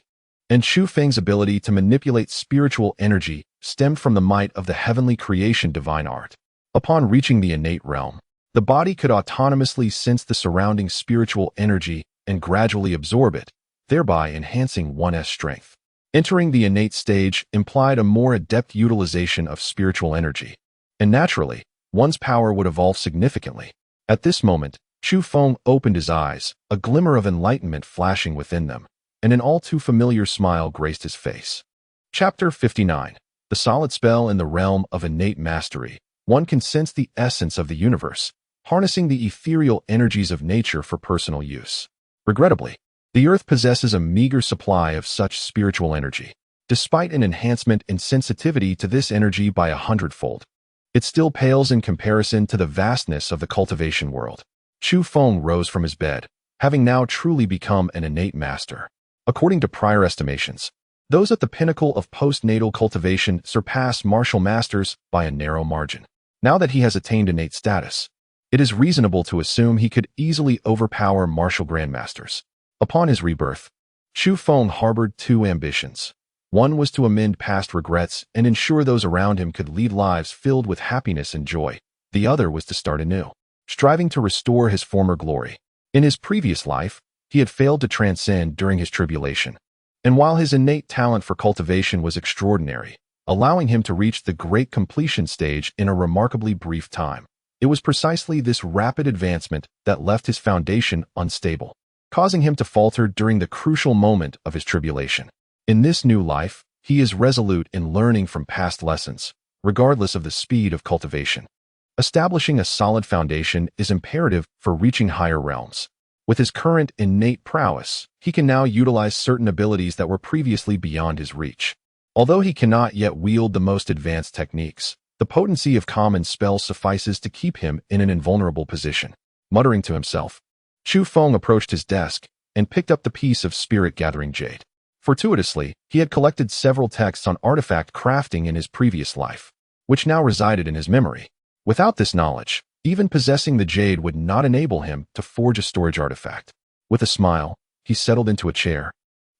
and Chu Feng's ability to manipulate spiritual energy stemmed from the might of the heavenly creation divine art. Upon reaching the innate realm, the body could autonomously sense the surrounding spiritual energy and gradually absorb it, thereby enhancing one's strength. Entering the innate stage implied a more adept utilization of spiritual energy, and naturally, one's power would evolve significantly. At this moment, Chu Feng opened his eyes, a glimmer of enlightenment flashing within them, and an all-too-familiar smile graced his face. Chapter 59. The solid spell in the realm of innate mastery. One can sense the essence of the universe, harnessing the ethereal energies of nature for personal use. Regrettably, the Earth possesses a meager supply of such spiritual energy. Despite an enhancement in sensitivity to this energy by 100-fold, it still pales in comparison to the vastness of the cultivation world. Chu Feng rose from his bed, having now truly become an innate master. According to prior estimations, those at the pinnacle of postnatal cultivation surpass martial masters by a narrow margin. Now that he has attained innate status, it is reasonable to assume he could easily overpower martial grandmasters. Upon his rebirth, Chu Feng harbored two ambitions. One was to amend past regrets and ensure those around him could lead lives filled with happiness and joy. The other was to start anew. striving to restore his former glory. In his previous life, he had failed to transcend during his tribulation. And while his innate talent for cultivation was extraordinary, allowing him to reach the great completion stage in a remarkably brief time, it was precisely this rapid advancement that left his foundation unstable, causing him to falter during the crucial moment of his tribulation. In this new life, he is resolute in learning from past lessons, regardless of the speed of cultivation. Establishing a solid foundation is imperative for reaching higher realms. With his current innate prowess, he can now utilize certain abilities that were previously beyond his reach. Although he cannot yet wield the most advanced techniques, the potency of common spells suffices to keep him in an invulnerable position. Muttering to himself, Chu Feng approached his desk and picked up the piece of spirit-gathering jade. Fortuitously, he had collected several texts on artifact crafting in his previous life, which now resided in his memory. Without this knowledge, even possessing the jade would not enable him to forge a storage artifact. With a smile, he settled into a chair,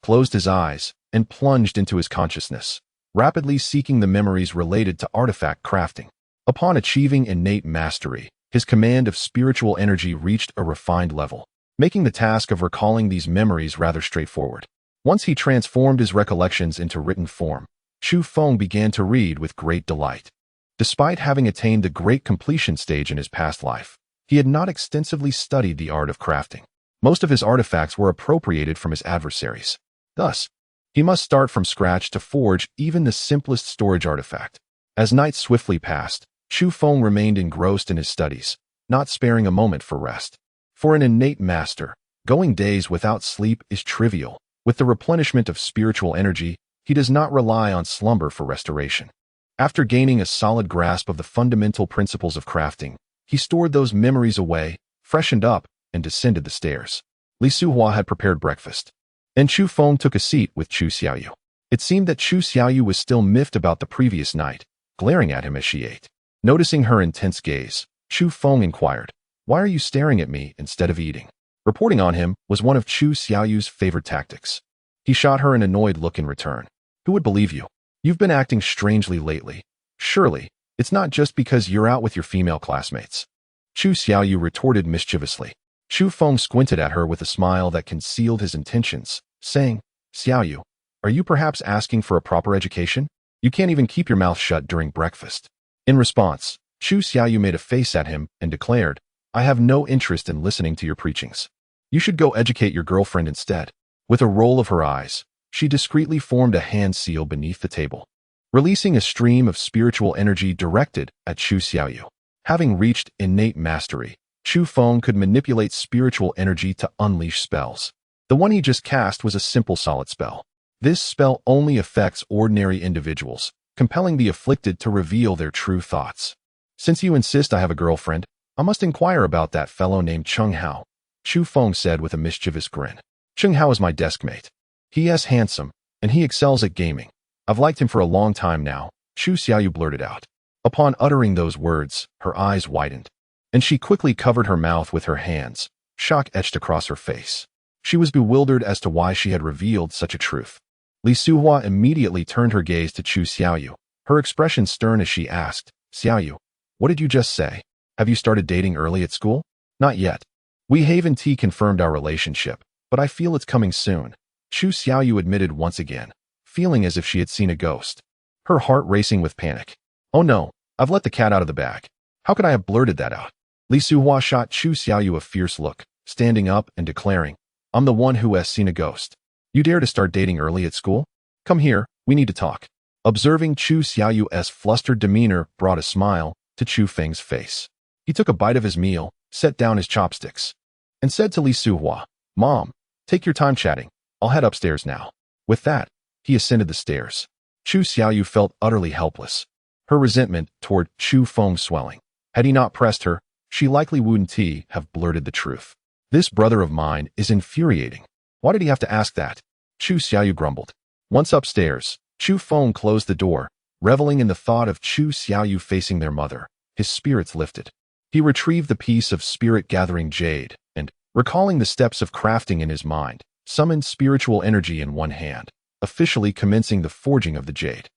closed his eyes, and plunged into his consciousness, rapidly seeking the memories related to artifact crafting. Upon achieving innate mastery, his command of spiritual energy reached a refined level, making the task of recalling these memories rather straightforward. Once he transformed his recollections into written form, Chu Feng began to read with great delight. Despite having attained the great completion stage in his past life, he had not extensively studied the art of crafting. Most of his artifacts were appropriated from his adversaries. Thus, he must start from scratch to forge even the simplest storage artifact. As nights swiftly passed, Chu Feng remained engrossed in his studies, not sparing a moment for rest. For an innate master, going days without sleep is trivial. With the replenishment of spiritual energy, he does not rely on slumber for restoration. After gaining a solid grasp of the fundamental principles of crafting, he stored those memories away, freshened up, and descended the stairs. Li Suhua had prepared breakfast, and Chu Feng took a seat with Chu Xiaoyu. It seemed that Chu Xiaoyu was still miffed about the previous night, glaring at him as she ate. Noticing her intense gaze, Chu Feng inquired, "Why are you staring at me instead of eating?" Reporting on him was one of Chu Xiaoyu's favorite tactics. He shot her an annoyed look in return. "Who would believe you? You've been acting strangely lately. Surely, it's not just because you're out with your female classmates." Chu Xiaoyu retorted mischievously. Chu Feng squinted at her with a smile that concealed his intentions, saying, "Xiaoyu, are you perhaps asking for a proper education? You can't even keep your mouth shut during breakfast." In response, Chu Xiaoyu made a face at him and declared, "I have no interest in listening to your preachings. You should go educate your girlfriend instead." With a roll of her eyes, she discreetly formed a hand seal beneath the table, releasing a stream of spiritual energy directed at Chu Xiaoyu. Having reached innate mastery, Chu Feng could manipulate spiritual energy to unleash spells. The one he just cast was a simple solid spell. This spell only affects ordinary individuals, compelling the afflicted to reveal their true thoughts. "Since you insist I have a girlfriend, I must inquire about that fellow named Cheng Hao," Chu Feng said with a mischievous grin. "Cheng Hao is my desk mate. He is handsome, and he excels at gaming. I've liked him for a long time now," Chu Xiaoyu blurted out. Upon uttering those words, her eyes widened, and she quickly covered her mouth with her hands, shock etched across her face. She was bewildered as to why she had revealed such a truth. Li Suhua immediately turned her gaze to Chu Xiaoyu, her expression stern as she asked, "Xiaoyu, what did you just say? Have you started dating early at school?" "Not yet. We Haven Tea confirmed our relationship, but I feel it's coming soon," Chu Xiaoyu admitted once again, feeling as if she had seen a ghost, her heart racing with panic. "Oh no, I've let the cat out of the bag. How could I have blurted that out?" Li Suhua shot Chu Xiaoyu a fierce look, standing up and declaring, "I'm the one who has seen a ghost. You dare to start dating early at school? Come here, we need to talk." Observing Chu Xiaoyu's flustered demeanor brought a smile to Chu Feng's face. He took a bite of his meal, set down his chopsticks, and said to Li Suhua, "Mom, take your time chatting. I'll head upstairs now." With that, he ascended the stairs. Chu Xiaoyu felt utterly helpless, her resentment toward Chu Feng swelling. Had he not pressed her, she likely wouldn't have blurted the truth. "This brother of mine is infuriating. Why did he have to ask that?" Chu Xiaoyu grumbled. Once upstairs, Chu Feng closed the door, reveling in the thought of Chu Xiaoyu facing their mother. His spirits lifted. He retrieved the piece of spirit-gathering jade, and, recalling the steps of crafting in his mind, summoned spiritual energy in one hand, officially commencing the forging of the jade.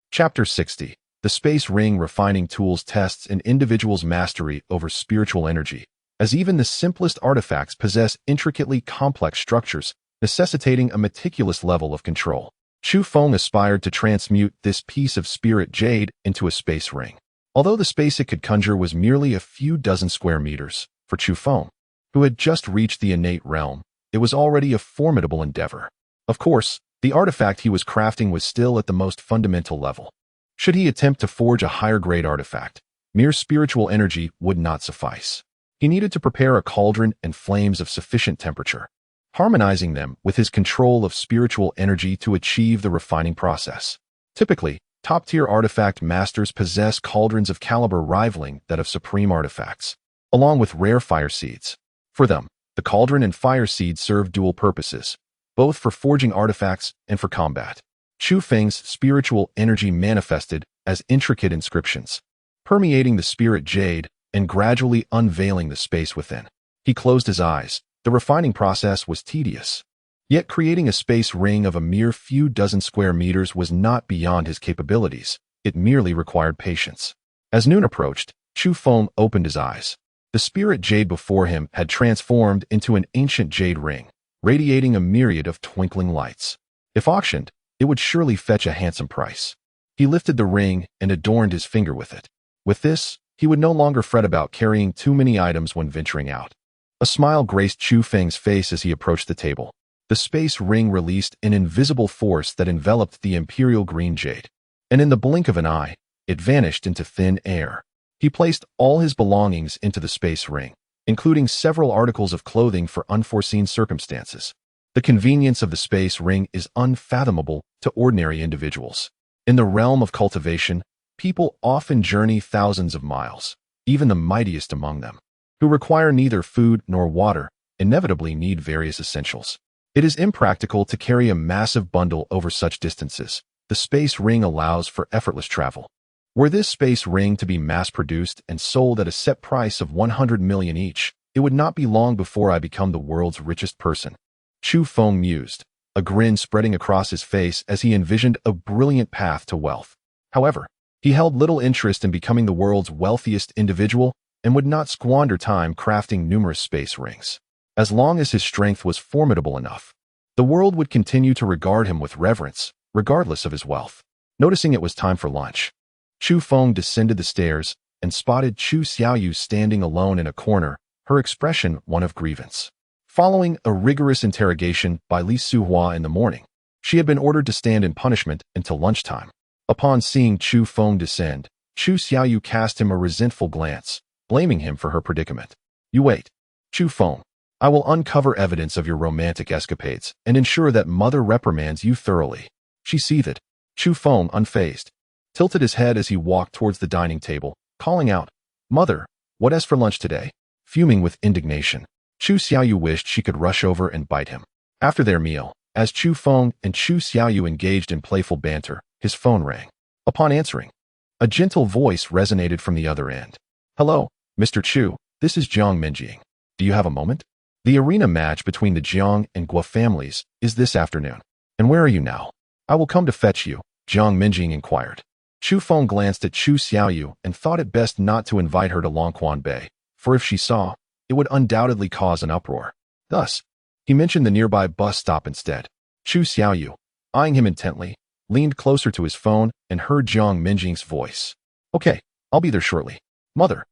Chapter 60. The Space Ring Refining Tools tests an individual's mastery over spiritual energy. as even the simplest artifacts possess intricately complex structures, necessitating a meticulous level of control. Chu Feng aspired to transmute this piece of spirit jade into a space ring. Although the space it could conjure was merely a few dozen square meters, for Chu Feng, who had just reached the innate realm, it was already a formidable endeavor. Of course, the artifact he was crafting was still at the most fundamental level. Should he attempt to forge a higher-grade artifact, mere spiritual energy would not suffice. He needed to prepare a cauldron and flames of sufficient temperature, harmonizing them with his control of spiritual energy to achieve the refining process. Typically, top-tier artifact masters possess cauldrons of caliber rivaling that of supreme artifacts, along with rare fire seeds. For them, the cauldron and fire seed serve dual purposes, both for forging artifacts and for combat. Chu Feng's spiritual energy manifested as intricate inscriptions, permeating the spirit jade and gradually unveiling the space within. He closed his eyes. The refining process was tedious. Yet creating a space ring of a mere few dozen square meters was not beyond his capabilities. It merely required patience. As noon approached, Chu Feng opened his eyes. The spirit jade before him had transformed into an ancient jade ring, radiating a myriad of twinkling lights. If auctioned, it would surely fetch a handsome price. He lifted the ring and adorned his finger with it. With this, he would no longer fret about carrying too many items when venturing out. A smile graced Chu Feng's face as he approached the table. The space ring released an invisible force that enveloped the imperial green jade, and in the blink of an eye, it vanished into thin air. He placed all his belongings into the space ring, including several articles of clothing for unforeseen circumstances. The convenience of the space ring is unfathomable to ordinary individuals. In the realm of cultivation, people often journey thousands of miles, even the mightiest among them, who require neither food nor water, inevitably need various essentials. It is impractical to carry a massive bundle over such distances. The space ring allows for effortless travel. Were this space ring to be mass-produced and sold at a set price of 100 million each, it would not be long before I become the world's richest person. Chu Feng mused, a grin spreading across his face as he envisioned a brilliant path to wealth. However, he held little interest in becoming the world's wealthiest individual and would not squander time crafting numerous space rings. As long as his strength was formidable enough, the world would continue to regard him with reverence, regardless of his wealth. Noticing it was time for lunch, Chu Feng descended the stairs and spotted Chu Xiaoyu standing alone in a corner, her expression one of grievance. Following a rigorous interrogation by Li Suhua in the morning, she had been ordered to stand in punishment until lunchtime. Upon seeing Chu Feng descend, Chu Xiaoyu cast him a resentful glance, blaming him for her predicament. "You wait, Chu Feng. I will uncover evidence of your romantic escapades and ensure that Mother reprimands you thoroughly." She seethed. Chu Feng, unfazed, tilted his head as he walked towards the dining table, calling out, "Mother, what is for lunch today?" Fuming with indignation, Chu Xiaoyu wished she could rush over and bite him. After their meal, as Chu Feng and Chu Xiaoyu engaged in playful banter, his phone rang. Upon answering, a gentle voice resonated from the other end. "Hello, Mr. Chu, this is Jiang Minjing. Do you have a moment? The arena match between the Jiang and Guo families is this afternoon. And where are you now?" "I will come to fetch you," Jiang Minjing inquired. Chu Feng glanced at Chu Xiaoyu and thought it best not to invite her to Longquan Bay, for if she saw, it would undoubtedly cause an uproar. Thus, he mentioned the nearby bus stop instead. Chu Xiaoyu, eyeing him intently, leaned closer to his phone and heard Jiang Minjing's voice. "Okay, I'll be there shortly. Mother,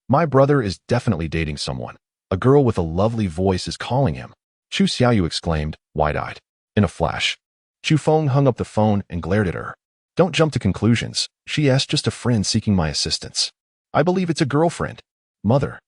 my brother is definitely dating someone. A girl with a lovely voice is calling him." Chu Xiaoyu exclaimed, wide-eyed. In a flash, Chu Feng hung up the phone and glared at her. "Don't jump to conclusions. She asked just a friend seeking my assistance. I believe it's a girlfriend. Mother,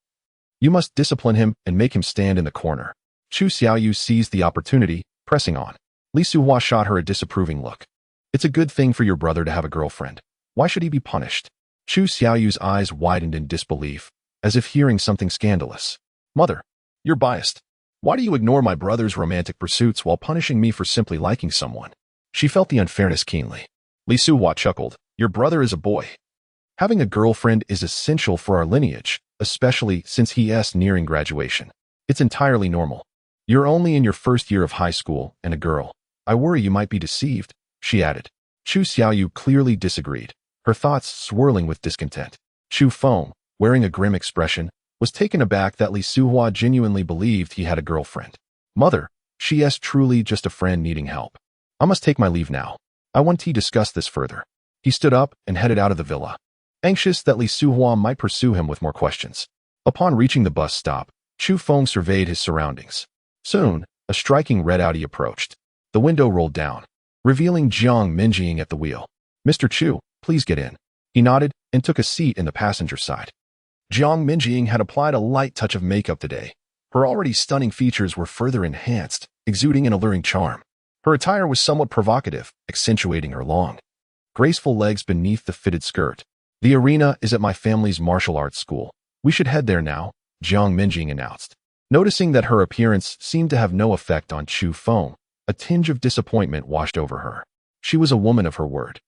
you must discipline him and make him stand in the corner." Chu Xiaoyu seized the opportunity, pressing on. Li Suhua shot her a disapproving look. "It's a good thing for your brother to have a girlfriend. Why should he be punished?" Chu Xiaoyu's eyes widened in disbelief, as if hearing something scandalous. "Mother, you're biased. Why do you ignore my brother's romantic pursuits while punishing me for simply liking someone?" She felt the unfairness keenly. Li Suhua chuckled. "Your brother is a boy. Having a girlfriend is essential for our lineage, especially since he is nearing graduation. It's entirely normal. You're only in your first year of high school and a girl. I worry you might be deceived," she added. Chu Xiaoyu clearly disagreed, her thoughts swirling with discontent. Chu Feng, wearing a grim expression, was taken aback that Li Suhua genuinely believed he had a girlfriend. Mother, she is truly just a friend needing help. I must take my leave now. I want to discuss this further. He stood up and headed out of the villa, anxious that Li Suhua might pursue him with more questions. Upon reaching the bus stop, Chu Feng surveyed his surroundings. Soon, a striking red Audi approached. The window rolled down, revealing Jiang Minjing at the wheel. Mr. Chu, please get in. He nodded and took a seat in the passenger side. Jiang Minjing had applied a light touch of makeup today. Her already stunning features were further enhanced, exuding an alluring charm. Her attire was somewhat provocative, accentuating her long, graceful legs beneath the fitted skirt. The arena is at my family's martial arts school. We should head there now, Jiang Minjing announced. Noticing that her appearance seemed to have no effect on Chu Feng, a tinge of disappointment washed over her. She was a woman of her word.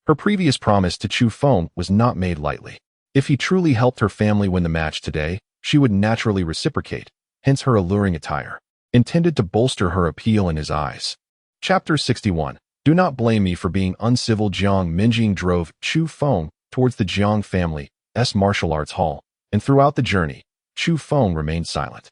Her previous promise to Chu Feng was not made lightly. If he truly helped her family win the match today, she would naturally reciprocate, hence her alluring attire, intended to bolster her appeal in his eyes. Chapter 61. Do not blame me for being uncivil. Jiang Minjing drove Chu Feng towards the Jiang family's martial arts hall, and throughout the journey, Chu Feng remained silent.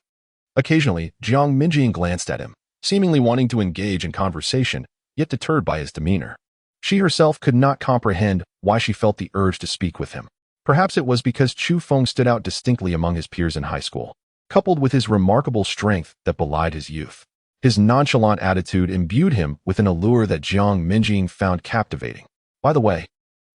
Occasionally, Jiang Minjing glanced at him, seemingly wanting to engage in conversation, yet deterred by his demeanor. She herself could not comprehend why she felt the urge to speak with him. Perhaps it was because Chu Feng stood out distinctly among his peers in high school, coupled with his remarkable strength that belied his youth. His nonchalant attitude imbued him with an allure that Jiang Minjing found captivating. By the way,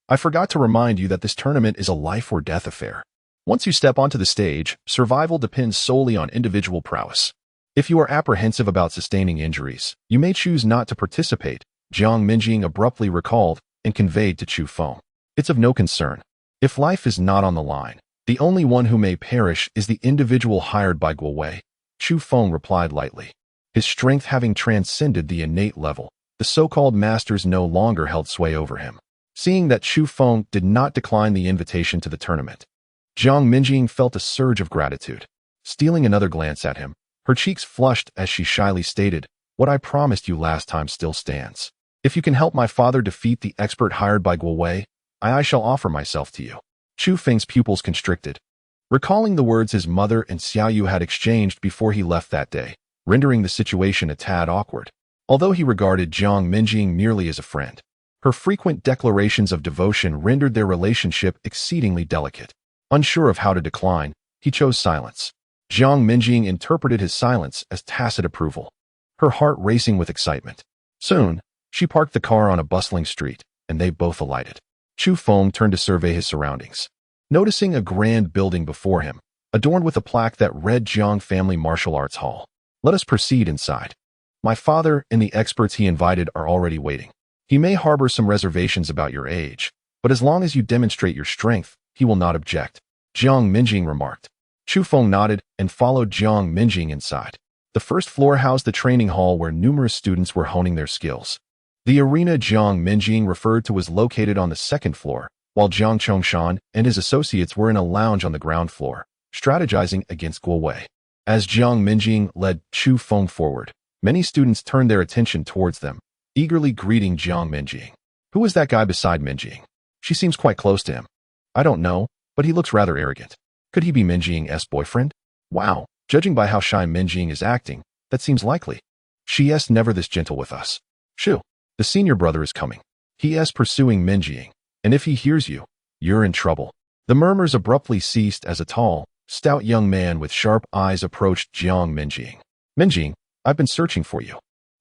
I forgot to remind you that this tournament is a life-or-death affair. Once you step onto the stage, survival depends solely on individual prowess. If you are apprehensive about sustaining injuries, you may choose not to participate, Jiang Minjing abruptly recalled and conveyed to Chu Feng. It's of no concern. If life is not on the line, the only one who may perish is the individual hired by Guowei, Chu Feng replied lightly. His strength having transcended the innate level, the so-called masters no longer held sway over him. Seeing that Chu Feng did not decline the invitation to the tournament, Jiang Minjing felt a surge of gratitude. Stealing another glance at him, her cheeks flushed as she shyly stated, "What I promised you last time still stands. If you can help my father defeat the expert hired by Guowei, I shall offer myself to you." Chu Feng's pupils constricted, recalling the words his mother and Xiaoyu had exchanged before he left that day, rendering the situation a tad awkward. Although he regarded Jiang Minjing merely as a friend, her frequent declarations of devotion rendered their relationship exceedingly delicate. Unsure of how to decline, he chose silence. Jiang Minjing interpreted his silence as tacit approval, her heart racing with excitement. Soon, she parked the car on a bustling street, and they both alighted. Chu Feng turned to survey his surroundings. Noticing a grand building before him, adorned with a plaque that read Jiang Family Martial Arts Hall. Let us proceed inside. My father and the experts he invited are already waiting. He may harbor some reservations about your age, but as long as you demonstrate your strength, he will not object, Jiang Minjing remarked. Chu Feng nodded and followed Jiang Minjing inside. The first floor housed the training hall where numerous students were honing their skills. The arena Jiang Minjing referred to was located on the second floor, while Jiang Chongshan and his associates were in a lounge on the ground floor, strategizing against Guowei. As Jiang Minjing led Chu Feng forward, many students turned their attention towards them, eagerly greeting Jiang Minjing. Who is that guy beside Minjing? She seems quite close to him. I don't know, but he looks rather arrogant. Could he be Minjing's boyfriend? Wow, judging by how shy Minjing is acting, that seems likely. She is never this gentle with us. Shoo, the senior brother is coming. He is pursuing Minjing, and if he hears you, you're in trouble. The murmurs abruptly ceased as a tall, stout young man with sharp eyes approached Jiang Minjing. Minjing, I've been searching for you.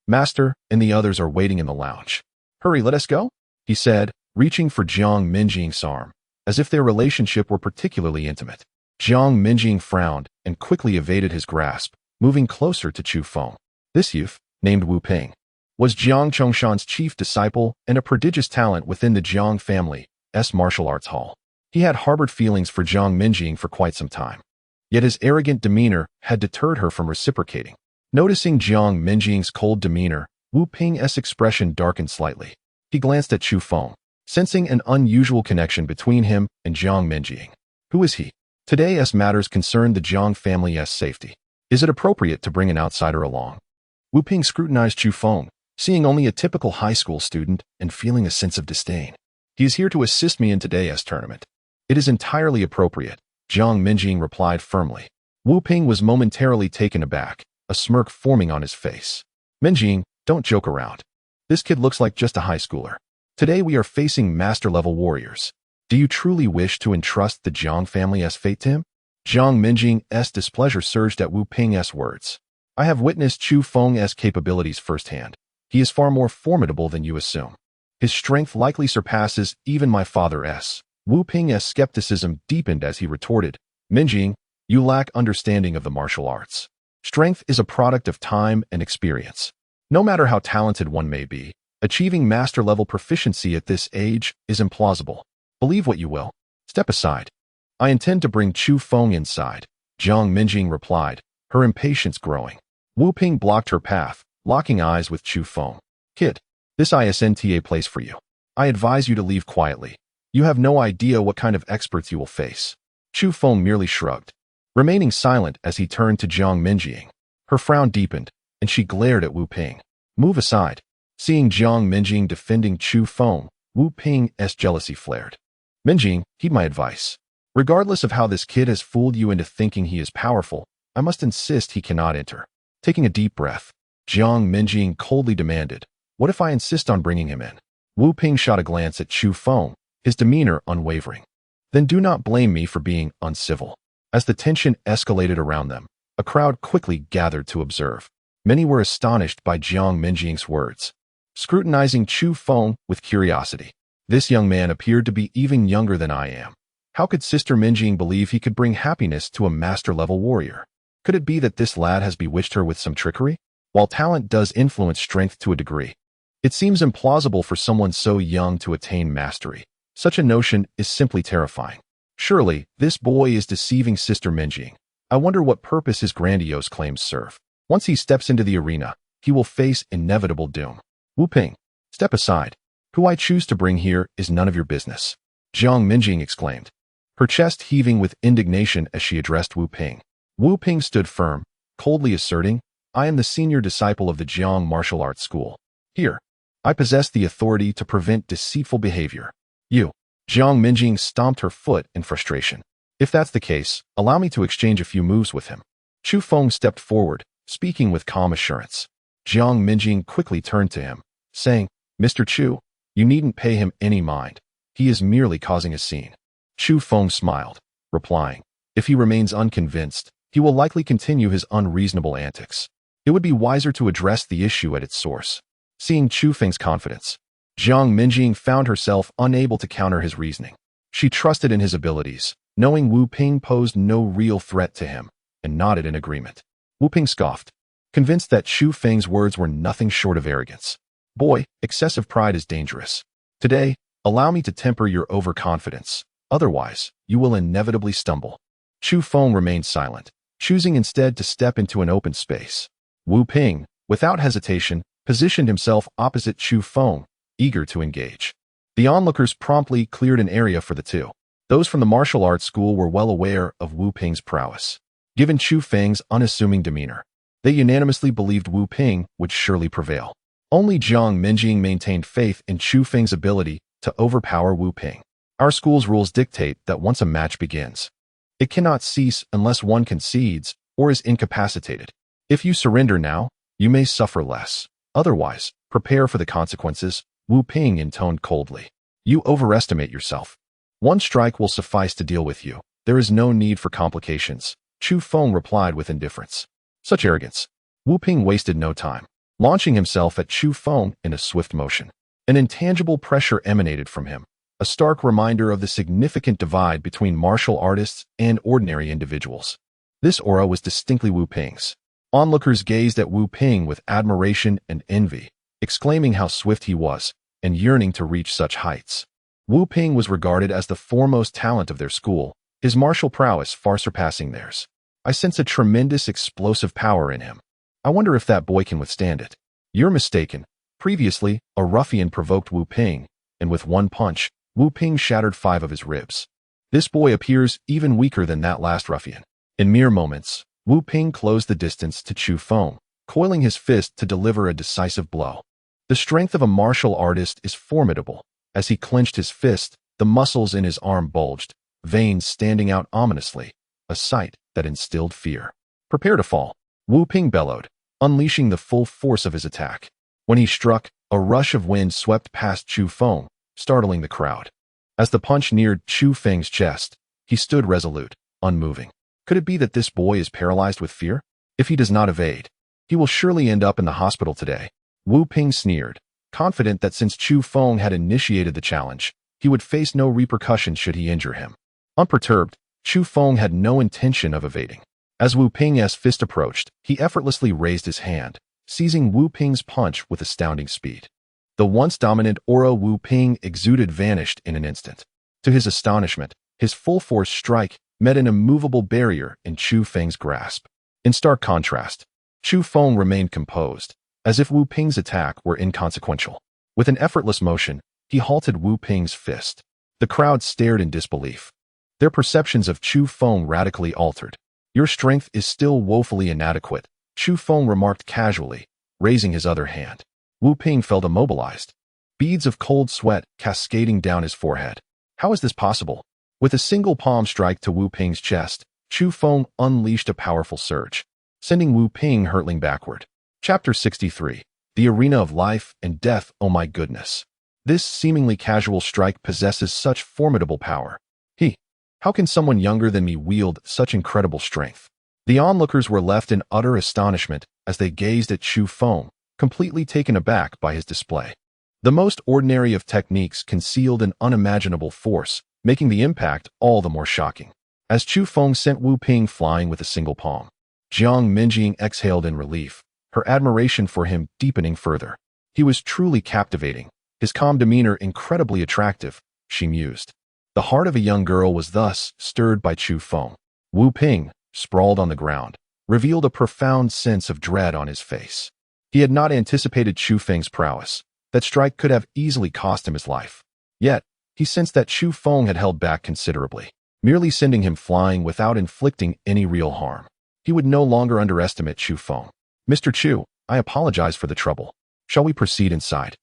Master and the others are waiting in the lounge. Hurry, let us go, he said, reaching for Jiang Minjing's arm, as if their relationship were particularly intimate. Jiang Minjing frowned and quickly evaded his grasp, moving closer to Chu Feng. This youth, named Wu Ping, was Jiang Chongshan's chief disciple and a prodigious talent within the Jiang family's martial arts hall. He had harbored feelings for Jiang Minjing for quite some time, yet his arrogant demeanor had deterred her from reciprocating. Noticing Jiang Minjing's cold demeanor, Wu Ping's expression darkened slightly. He glanced at Chu Feng, sensing an unusual connection between him and Jiang Minjing. Who is he? Today's matters concern the Jiang family's safety. Is it appropriate to bring an outsider along? Wu Ping scrutinized Chu Feng, seeing only a typical high school student and feeling a sense of disdain. He is here to assist me in today's tournament. It is entirely appropriate, Jiang Minjing replied firmly. Wu Ping was momentarily taken aback, a smirk forming on his face. Minjing, don't joke around. This kid looks like just a high schooler. Today we are facing master-level warriors. Do you truly wish to entrust the Jiang family's fate to him? Jiang Minjing's displeasure surged at Wu Ping's words. I have witnessed Chu Feng's capabilities firsthand. He is far more formidable than you assume. His strength likely surpasses even my father's. Wu Ping's skepticism deepened as he retorted, Minjing, you lack understanding of the martial arts. Strength is a product of time and experience. No matter how talented one may be, achieving master-level proficiency at this age is implausible. Believe what you will. Step aside. I intend to bring Chu Feng inside, Jiang Minjing replied, her impatience growing. Wu Ping blocked her path, locking eyes with Chu Feng. Kid, this xianxia place for you. I advise you to leave quietly. You have no idea what kind of experts you will face. Chu Feng merely shrugged, remaining silent as he turned to Jiang Minjing. Her frown deepened, and she glared at Wu Ping. Move aside. Seeing Jiang Minjing defending Chu Feng, Wu Ping's jealousy flared. Minjing, heed my advice. Regardless of how this kid has fooled you into thinking he is powerful, I must insist he cannot enter. Taking a deep breath, Jiang Minjing coldly demanded, what if I insist on bringing him in? Wu Ping shot a glance at Chu Feng, his demeanor unwavering. Then do not blame me for being uncivil. As the tension escalated around them, a crowd quickly gathered to observe. Many were astonished by Jiang Minjing's words, scrutinizing Chu Feng with curiosity. This young man appeared to be even younger than I am. How could Sister Minjing believe he could bring happiness to a master-level warrior? Could it be that this lad has bewitched her with some trickery? While talent does influence strength to a degree, it seems implausible for someone so young to attain mastery. Such a notion is simply terrifying. Surely, this boy is deceiving Sister Minjing. I wonder what purpose his grandiose claims serve. Once he steps into the arena, he will face inevitable doom. Wu Ping, step aside. Who I choose to bring here is none of your business, Jiang Minjing exclaimed, her chest heaving with indignation as she addressed Wu Ping. Wu Ping stood firm, coldly asserting, I am the senior disciple of the Jiang martial arts school. Here, I possess the authority to prevent deceitful behavior. You, Jiang Minjing stomped her foot in frustration. If that's the case, allow me to exchange a few moves with him. Chu Feng stepped forward, speaking with calm assurance. Jiang Minjing quickly turned to him, saying, Mr. Chu, you needn't pay him any mind. He is merely causing a scene. Chu Feng smiled, replying, if he remains unconvinced, he will likely continue his unreasonable antics. It would be wiser to address the issue at its source. Seeing Chu Feng's confidence, Jiang Minjing found herself unable to counter his reasoning. She trusted in his abilities, knowing Wu Ping posed no real threat to him, and nodded in agreement. Wu Ping scoffed, convinced that Chu Feng's words were nothing short of arrogance. Boy, excessive pride is dangerous. Today, allow me to temper your overconfidence. Otherwise, you will inevitably stumble. Chu Feng remained silent, choosing instead to step into an open space. Wu Ping, without hesitation, positioned himself opposite Chu Feng, eager to engage. The onlookers promptly cleared an area for the two. Those from the martial arts school were well aware of Wu Ping's prowess. Given Chu Feng's unassuming demeanor, they unanimously believed Wu Ping would surely prevail. Only Jiang Minjing maintained faith in Chu Feng's ability to overpower Wu Ping. Our school's rules dictate that once a match begins, it cannot cease unless one concedes or is incapacitated. If you surrender now, you may suffer less. Otherwise, prepare for the consequences, Wu Ping intoned coldly. You overestimate yourself. One strike will suffice to deal with you. There is no need for complications, Chu Feng replied with indifference. Such arrogance. Wu Ping wasted no time, launching himself at Chu Feng in a swift motion. An intangible pressure emanated from him, a stark reminder of the significant divide between martial artists and ordinary individuals. This aura was distinctly Wu Ping's. Onlookers gazed at Wu Ping with admiration and envy, exclaiming how swift he was, and yearning to reach such heights. Wu Ping was regarded as the foremost talent of their school, his martial prowess far surpassing theirs. I sense a tremendous explosive power in him. I wonder if that boy can withstand it. You're mistaken. Previously, a ruffian provoked Wu Ping, and with one punch, Wu Ping shattered 5 of his ribs. This boy appears even weaker than that last ruffian. In mere moments, Wu Ping closed the distance to Chu Feng, coiling his fist to deliver a decisive blow. The strength of a martial artist is formidable. As he clenched his fist, the muscles in his arm bulged, veins standing out ominously, a sight that instilled fear. "Prepare to fall," Wu Ping bellowed, unleashing the full force of his attack. When he struck, a rush of wind swept past Chu Feng, startling the crowd. As the punch neared Chu Feng's chest, he stood resolute, unmoving. Could it be that this boy is paralyzed with fear? If he does not evade, he will surely end up in the hospital today. Wu Ping sneered, confident that since Chu Feng had initiated the challenge, he would face no repercussions should he injure him. Unperturbed, Chu Feng had no intention of evading. As Wu Ping's fist approached, he effortlessly raised his hand, seizing Wu Ping's punch with astounding speed. The once dominant aura Wu Ping exuded vanished in an instant. To his astonishment, his full-force strike met an immovable barrier in Chu Feng's grasp. In stark contrast, Chu Feng remained composed, as if Wu Ping's attack were inconsequential. With an effortless motion, he halted Wu Ping's fist. The crowd stared in disbelief. Their perceptions of Chu Feng radically altered. "Your strength is still woefully inadequate," Chu Feng remarked casually, raising his other hand. Wu Ping felt immobilized, beads of cold sweat cascading down his forehead. How is this possible? With a single palm strike to Wu Ping's chest, Chu Feng unleashed a powerful surge, sending Wu Ping hurtling backward. Chapter 63. The Arena of Life and Death. Oh my goodness. This seemingly casual strike possesses such formidable power. How can someone younger than me wield such incredible strength? The onlookers were left in utter astonishment as they gazed at Chu Feng, completely taken aback by his display. The most ordinary of techniques concealed an unimaginable force, making the impact all the more shocking. As Chu Feng sent Wu Ping flying with a single palm, Jiang Minjing exhaled in relief, her admiration for him deepening further. He was truly captivating, his calm demeanor incredibly attractive, she mused. The heart of a young girl was thus stirred by Chu Feng. Wu Ping, sprawled on the ground, revealed a profound sense of dread on his face. He had not anticipated Chu Feng's prowess. That strike could have easily cost him his life. Yet, he sensed that Chu Feng had held back considerably, merely sending him flying without inflicting any real harm. He would no longer underestimate Chu Feng. "Mr. Chu, I apologize for the trouble. Shall we proceed inside?"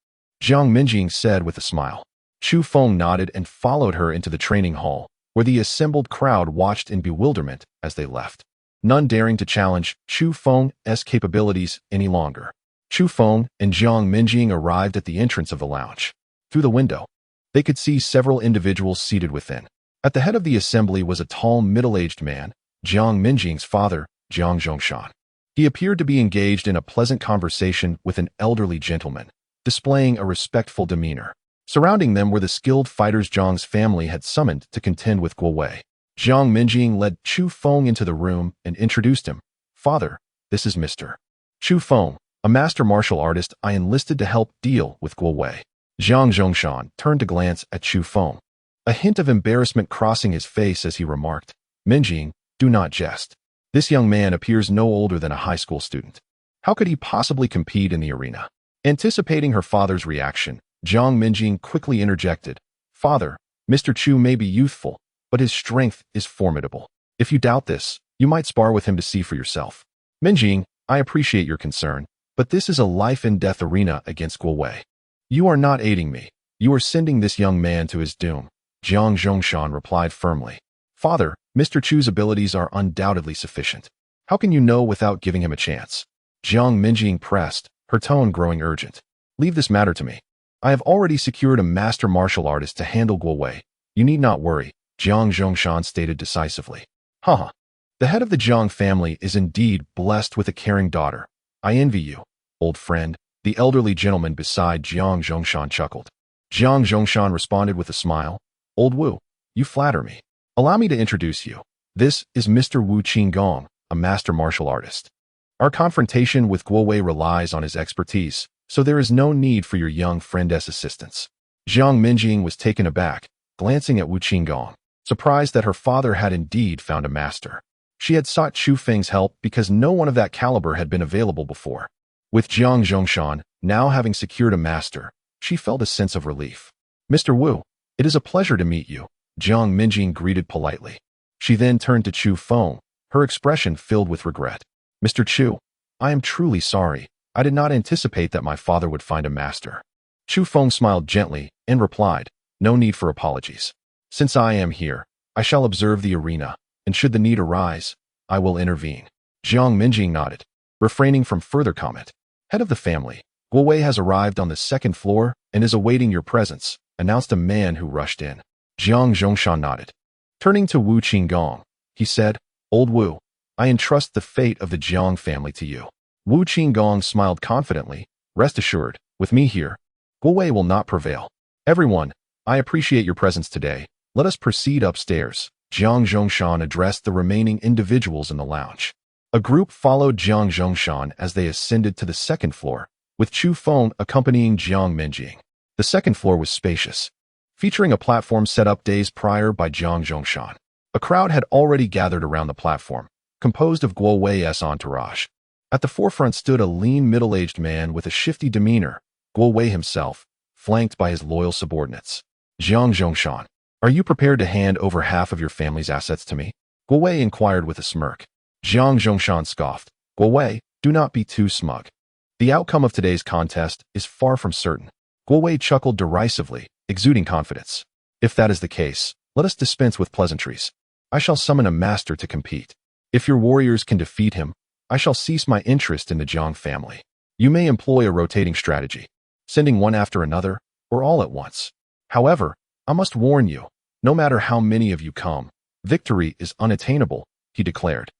Jiang Minjing said with a smile. Chu Feng nodded and followed her into the training hall, where the assembled crowd watched in bewilderment as they left, none daring to challenge Chu Feng's capabilities any longer. Chu Feng and Jiang Minjing arrived at the entrance of the lounge. Through the window, they could see several individuals seated within. At the head of the assembly was a tall, middle-aged man, Jiang Minjing's father, Jiang Zhongshan. He appeared to be engaged in a pleasant conversation with an elderly gentleman, displaying a respectful demeanor. Surrounding them were the skilled fighters Jiang's family had summoned to contend with Guo Wei. Jiang Minjing led Chu Feng into the room and introduced him. "Father, this is Mr. Chu Feng, a master martial artist I enlisted to help deal with Guo Wei." Jiang Zhongshan turned to glance at Chu Feng, a hint of embarrassment crossing his face as he remarked, "Minjing, do not jest. This young man appears no older than a high school student. How could he possibly compete in the arena?" Anticipating her father's reaction, Jiang Minjing quickly interjected, "Father, Mr. Chu may be youthful, but his strength is formidable. If you doubt this, you might spar with him to see for yourself." "Minjing, I appreciate your concern, but this is a life-and-death arena against Guo Wei. You are not aiding me. You are sending this young man to his doom," Jiang Zhongshan replied firmly. "Father, Mr. Chu's abilities are undoubtedly sufficient. How can you know without giving him a chance?" Jiang Minjing pressed, her tone growing urgent. "Leave this matter to me. I have already secured a master martial artist to handle Guo Wei. You need not worry," Jiang Zhongshan stated decisively. "Haha. The head of the Jiang family is indeed blessed with a caring daughter. I envy you, old friend," the elderly gentleman beside Jiang Zhongshan chuckled. Jiang Zhongshan responded with a smile. "Old Wu, you flatter me. Allow me to introduce you. This is Mr. Wu Qinggong, a master martial artist. Our confrontation with Guo Wei relies on his expertise, so there is no need for your young friend's assistance." Jiang Minjing was taken aback, glancing at Wu Qinggong, surprised that her father had indeed found a master. She had sought Chu Feng's help because no one of that caliber had been available before. With Jiang Zhongshan now having secured a master, she felt a sense of relief. "Mr. Wu, it is a pleasure to meet you," Jiang Minjing greeted politely. She then turned to Chu Feng, her expression filled with regret. "Mr. Chu, I am truly sorry. I did not anticipate that my father would find a master." Chu Feng smiled gently and replied, "No need for apologies. Since I am here, I shall observe the arena, and should the need arise, I will intervene. Jiang Minjing nodded, refraining from further comment. Head of the family, Guo Wei has arrived on the second floor and is awaiting your presence, announced a man who rushed in. Jiang Zhongshan nodded. Turning to Wu Qinggong, he said, Old Wu, I entrust the fate of the Jiang family to you. Wu Qinggong smiled confidently. Rest assured, with me here, Guo Wei will not prevail. Everyone, I appreciate your presence today. Let us proceed upstairs. Jiang Zhongshan addressed the remaining individuals in the lounge. A group followed Jiang Zhongshan as they ascended to the second floor, with Chu Feng accompanying Jiang Minjing. The second floor was spacious, featuring a platform set up days prior by Jiang Zhongshan. A crowd had already gathered around the platform, composed of Guo Wei's entourage. At the forefront stood a lean middle-aged man with a shifty demeanor, Guo Wei himself, flanked by his loyal subordinates. Jiang Zhongshan, are you prepared to hand over half of your family's assets to me? Guo Wei inquired with a smirk. Jiang Zhongshan scoffed. Guo Wei, do not be too smug. The outcome of today's contest is far from certain. Guo Wei chuckled derisively, exuding confidence. If that is the case, let us dispense with pleasantries. I shall summon a master to compete. If your warriors can defeat him, I shall cease my interest in the Jiang family. You may employ a rotating strategy, sending one after another, or all at once. However, I must warn you, no matter how many of you come, victory is unattainable, he declared.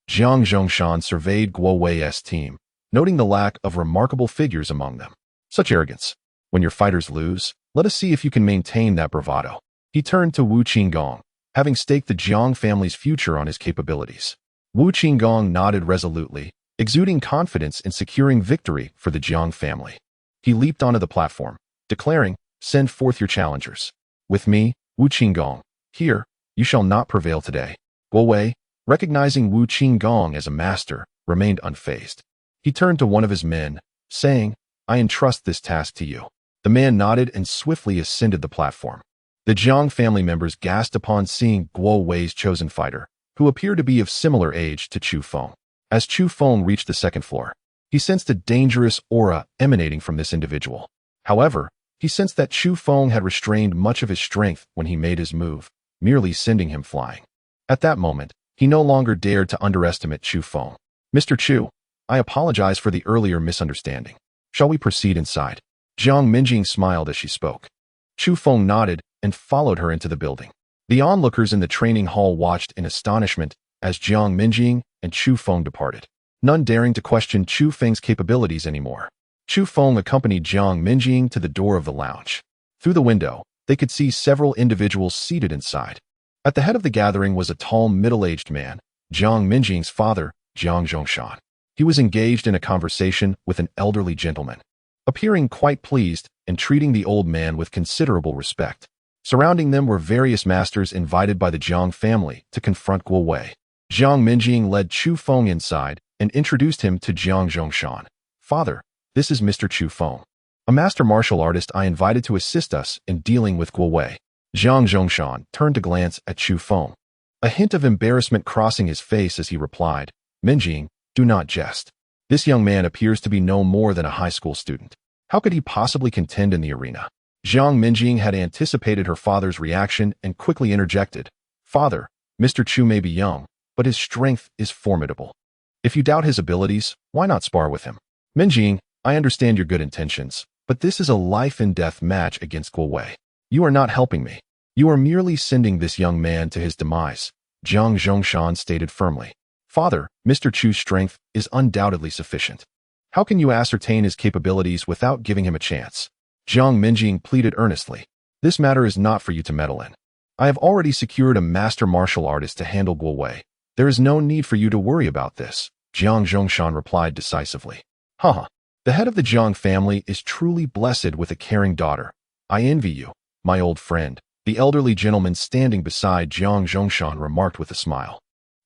Jiang Zhongshan surveyed Guo Wei's team, noting the lack of remarkable figures among them. Such arrogance. When your fighters lose, let us see if you can maintain that bravado. He turned to Wu Qinggong, having staked the Jiang family's future on his capabilities. Wu Qinggong nodded resolutely, exuding confidence in securing victory for the Jiang family. He leaped onto the platform, declaring, Send forth your challengers. With me, Wu Qinggong, here, you shall not prevail today. Guo Wei, recognizing Wu Qinggong as a master, remained unfazed. He turned to one of his men, saying, I entrust this task to you. The man nodded and swiftly ascended the platform. The Jiang family members gasped upon seeing Guo Wei's chosen fighter, who appeared to be of similar age to Chu Feng. As Chu Feng reached the second floor, he sensed a dangerous aura emanating from this individual. However, he sensed that Chu Feng had restrained much of his strength when he made his move, merely sending him flying. At that moment, he no longer dared to underestimate Chu Feng. Mr. Chu, I apologize for the earlier misunderstanding. Shall we proceed inside? Jiang Minjing smiled as she spoke. Chu Feng nodded and followed her into the building. The onlookers in the training hall watched in astonishment as Jiang Minjing and Chu Feng departed, none daring to question Chu Feng's capabilities anymore. Chu Feng accompanied Jiang Minjing to the door of the lounge. Through the window, they could see several individuals seated inside. At the head of the gathering was a tall, middle-aged man, Jiang Minjing's father, Jiang Zhongshan. He was engaged in a conversation with an elderly gentleman, appearing quite pleased and treating the old man with considerable respect. Surrounding them were various masters invited by the Jiang family to confront Guo Wei. Jiang Minjing led Chu Feng inside and introduced him to Jiang Zhongshan. Father, this is Mr. Chu Feng, a master martial artist I invited to assist us in dealing with Guo Wei. Jiang Zhongshan turned to glance at Chu Feng, a hint of embarrassment crossing his face as he replied, Minjing, do not jest. This young man appears to be no more than a high school student. How could he possibly contend in the arena? Jiang Minjing had anticipated her father's reaction and quickly interjected, Father, Mr. Chu may be young, but his strength is formidable. If you doubt his abilities, why not spar with him? Minjing, I understand your good intentions, but this is a life-and-death match against Guo Wei. You are not helping me. You are merely sending this young man to his demise, Jiang Zhongshan stated firmly. Father, Mr. Chu's strength is undoubtedly sufficient. How can you ascertain his capabilities without giving him a chance? Jiang Minjing pleaded earnestly. This matter is not for you to meddle in. I have already secured a master martial artist to handle Guo Wei. There is no need for you to worry about this, Jiang Zhongshan replied decisively. Haha, the head of the Jiang family is truly blessed with a caring daughter. I envy you, my old friend, the elderly gentleman standing beside Jiang Zhongshan remarked with a smile.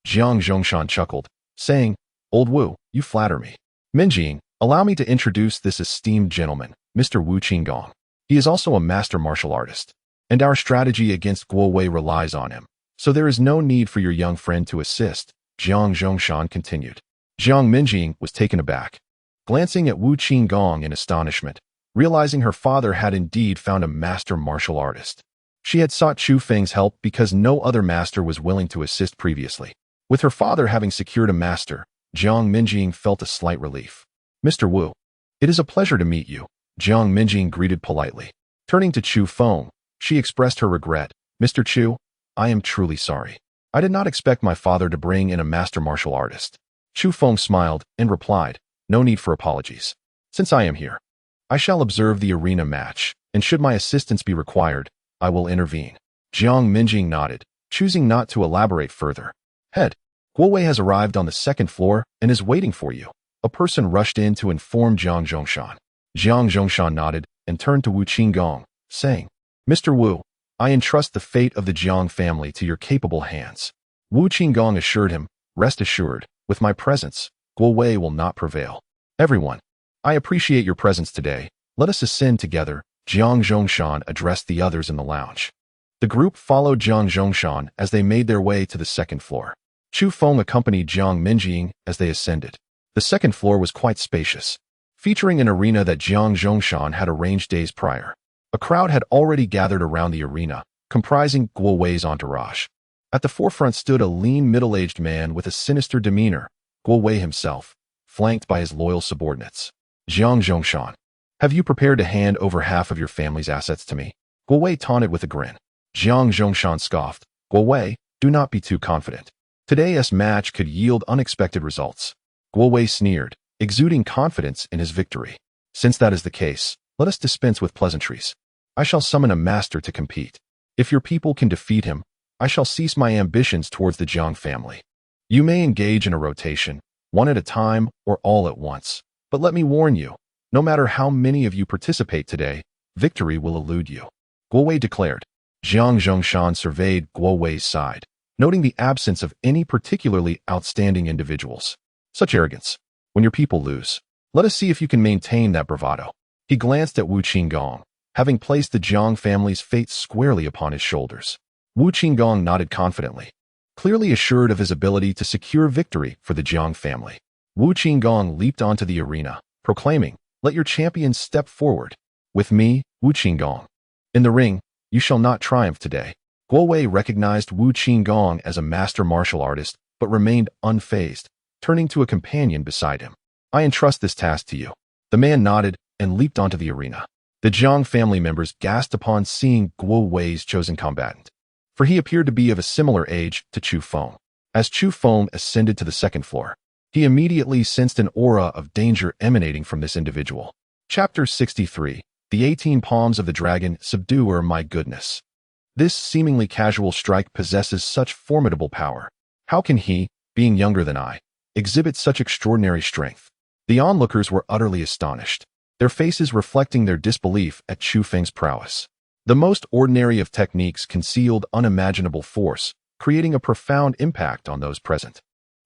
Jiang Zhongshan chuckled, saying, Old Wu, you flatter me. Minjing, allow me to introduce this esteemed gentleman, Mr. Wu Qinggong. He is also a master martial artist, and our strategy against Guo Wei relies on him, so there is no need for your young friend to assist, Jiang Zhongshan continued. Jiang Minjing was taken aback, glancing at Wu Qinggong in astonishment, realizing her father had indeed found a master martial artist. She had sought Chu Feng's help because no other master was willing to assist previously. With her father having secured a master, Jiang Minjing felt a slight relief. Mr. Wu, it is a pleasure to meet you, Jiang Minjing greeted politely. Turning to Chu Feng, she expressed her regret. Mr. Chu, I am truly sorry. I did not expect my father to bring in a master martial artist. Chu Feng smiled and replied, no need for apologies. Since I am here, I shall observe the arena match, and should my assistance be required, I will intervene. Jiang Minjing nodded, choosing not to elaborate further. Head, Guowei has arrived on the second floor and is waiting for you. A person rushed in to inform Jiang Zhongshan. Jiang Zhongshan nodded and turned to Wu Qinggong, saying, Mr. Wu, I entrust the fate of the Jiang family to your capable hands. Wu Qinggong assured him, rest assured, with my presence, Guowei will not prevail. Everyone, I appreciate your presence today. Let us ascend together, Jiang Zhongshan addressed the others in the lounge. The group followed Jiang Zhongshan as they made their way to the second floor. Chu Feng accompanied Jiang Minjing as they ascended. The second floor was quite spacious, featuring an arena that Jiang Zhongshan had arranged days prior. A crowd had already gathered around the arena, comprising Guowei's entourage. At the forefront stood a lean middle-aged man with a sinister demeanor, Guowei himself, flanked by his loyal subordinates. Jiang Zhongshan, have you prepared to hand over half of your family's assets to me? Guowei taunted with a grin. Jiang Zhongshan scoffed, Guowei, do not be too confident. Today's match could yield unexpected results. Guowei sneered, exuding confidence in his victory. Since that is the case, let us dispense with pleasantries. I shall summon a master to compete. If your people can defeat him, I shall cease my ambitions towards the Jiang family. You may engage in a rotation, one at a time or all at once. But let me warn you, no matter how many of you participate today, victory will elude you. Guowei declared. Jiang Zhongshan surveyed Guowei's side, noting the absence of any particularly outstanding individuals. Such arrogance. When your people lose, let us see if you can maintain that bravado. He glanced at Wu Qinggong, having placed the Jiang family's fate squarely upon his shoulders. Wu Qinggong nodded confidently, clearly assured of his ability to secure victory for the Jiang family. Wu Qinggong leaped onto the arena, proclaiming, let your champions step forward. With me, Wu Qinggong. In the ring, you shall not triumph today. Guowei recognized Wu Qinggong as a master martial artist, but remained unfazed, turning to a companion beside him. I entrust this task to you. The man nodded and leaped onto the arena. The Jiang family members gasped upon seeing Guowei's chosen combatant, for he appeared to be of a similar age to Chu Feng. As Chu Feng ascended to the second floor, he immediately sensed an aura of danger emanating from this individual. Chapter 63, The 18 Palms of the Dragon Subduer. My goodness. This seemingly casual strike possesses such formidable power. How can he, being younger than I, exhibit such extraordinary strength? The onlookers were utterly astonished, their faces reflecting their disbelief at Chu Feng's prowess. The most ordinary of techniques concealed unimaginable force, creating a profound impact on those present.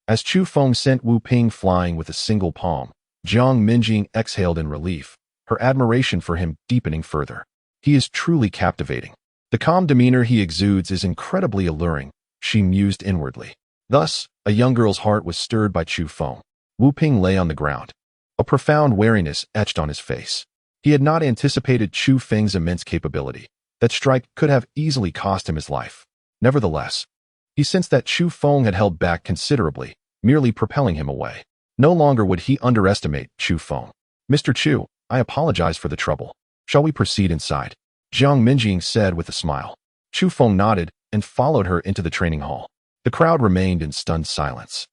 As Chu Feng sent Wu Ping flying with a single palm, Jiang Minjing exhaled in relief, her admiration for him deepening further. He is truly captivating. The calm demeanor he exudes is incredibly alluring, she mused inwardly. Thus, a young girl's heart was stirred by Chu Feng. Wu Ping lay on the ground, a profound wariness etched on his face. He had not anticipated Chu Feng's immense capability. That strike could have easily cost him his life. Nevertheless, he sensed that Chu Feng had held back considerably, merely propelling him away. No longer would he underestimate Chu Feng. Mr. Chu, I apologize for the trouble. Shall we proceed inside? Jiang Minjing said with a smile. Chu Feng nodded and followed her into the training hall. The crowd remained in stunned silence,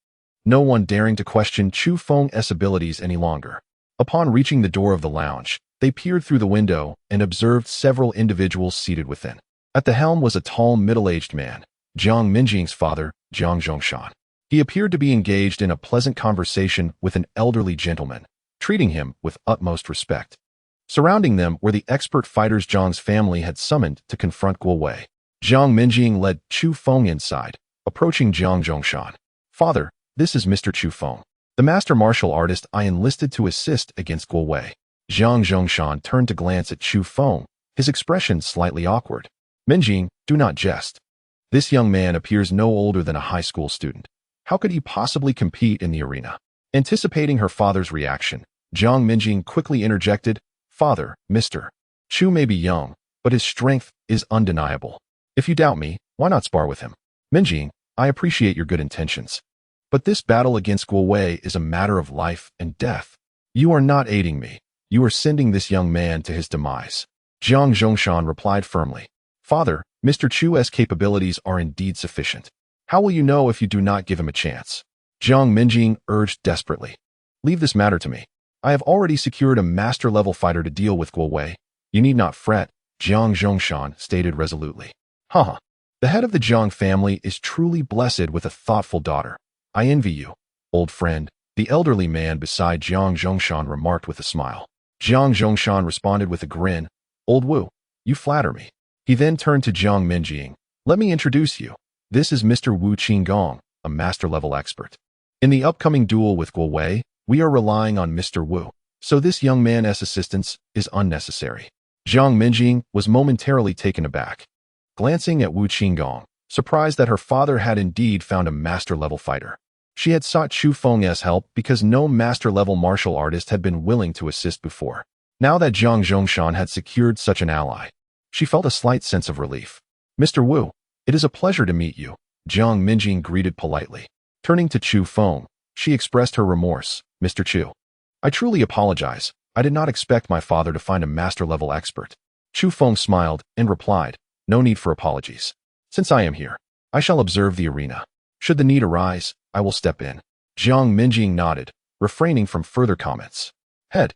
no one daring to question Chu Feng's abilities any longer. Upon reaching the door of the lounge, they peered through the window and observed several individuals seated within. At the helm was a tall, middle-aged man, Jiang Minjing's father, Jiang Zhongshan. He appeared to be engaged in a pleasant conversation with an elderly gentleman, treating him with utmost respect. Surrounding them were the expert fighters Jiang's family had summoned to confront Guowei. Jiang Minjing led Chu Feng inside, approaching Jiang Zhongshan. Father, this is Mr. Chu Feng, the master martial artist I enlisted to assist against Guowei. Jiang Zhongshan turned to glance at Chu Feng, his expression slightly awkward. Minjing, do not jest. This young man appears no older than a high school student. How could he possibly compete in the arena? Anticipating her father's reaction, Jiang Minjing quickly interjected, Father, Mr. Chu may be young, but his strength is undeniable. If you doubt me, why not spar with him? Minjing, I appreciate your good intentions, but this battle against Guo Wei is a matter of life and death. You are not aiding me. You are sending this young man to his demise. Jiang Zhongshan replied firmly. Father, Mr. Chu's capabilities are indeed sufficient. How will you know if you do not give him a chance? Jiang Minjing urged desperately. Leave this matter to me. I have already secured a master-level fighter to deal with Guo Wei. You need not fret, Jiang Zhongshan stated resolutely. Haha. The head of the Jiang family is truly blessed with a thoughtful daughter. I envy you, old friend, the elderly man beside Jiang Zhongshan remarked with a smile. Jiang Zhongshan responded with a grin. Old Wu, you flatter me. He then turned to Jiang Minjing. Let me introduce you. This is Mr. Wu Qinggong, a master-level expert. In the upcoming duel with Guo Wei, we are relying on Mr. Wu, so this young man's assistance is unnecessary. Jiang Minjing was momentarily taken aback. Glancing at Wu Qinggong, surprised that her father had indeed found a master-level fighter. She had sought Chu Feng's help because no master-level martial artist had been willing to assist before. Now that Jiang Zhongshan had secured such an ally, she felt a slight sense of relief. Mr. Wu, it is a pleasure to meet you, Jiang Minjing greeted politely. Turning to Chu Feng, she expressed her remorse. Mr. Chu, I truly apologize. I did not expect my father to find a master-level expert. Chu Feng smiled and replied, no need for apologies. Since I am here, I shall observe the arena. Should the need arise, I will step in. Jiang Minjing nodded, refraining from further comments. Head,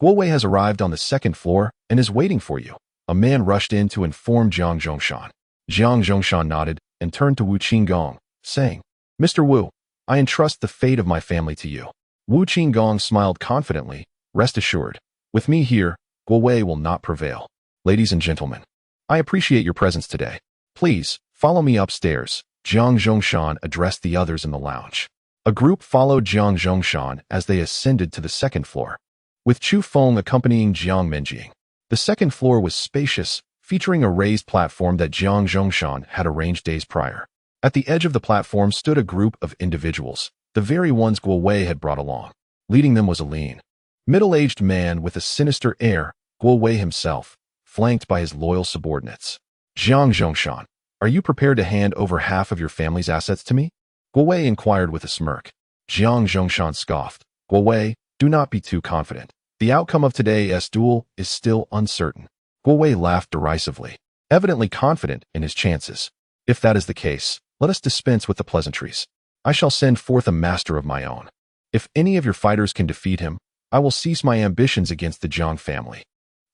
Guo Wei has arrived on the second floor and is waiting for you. A man rushed in to inform Jiang Zhongshan. Jiang Zhongshan nodded and turned to Wu Qinggong, saying, Mr. Wu, I entrust the fate of my family to you. Wu Qinggong smiled confidently. Rest assured, with me here, Guo Wei will not prevail. Ladies and gentlemen, I appreciate your presence today. Please, follow me upstairs. Jiang Zhongshan addressed the others in the lounge. A group followed Jiang Zhongshan as they ascended to the second floor, with Chu Feng accompanying Jiang Minjing. The second floor was spacious, featuring a raised platform that Jiang Zhongshan had arranged days prior. At the edge of the platform stood a group of individuals, the very ones Guo Wei had brought along. Leading them was a lean, middle-aged man with a sinister air, Guo Wei himself, flanked by his loyal subordinates. Jiang Zhongshan, are you prepared to hand over half of your family's assets to me? Guo Wei inquired with a smirk. Jiang Zhongshan scoffed. Guo Wei, do not be too confident. The outcome of today's duel is still uncertain. Guo Wei laughed derisively, evidently confident in his chances. If that is the case, let us dispense with the pleasantries. I shall send forth a master of my own. If any of your fighters can defeat him, I will cease my ambitions against the Jiang family.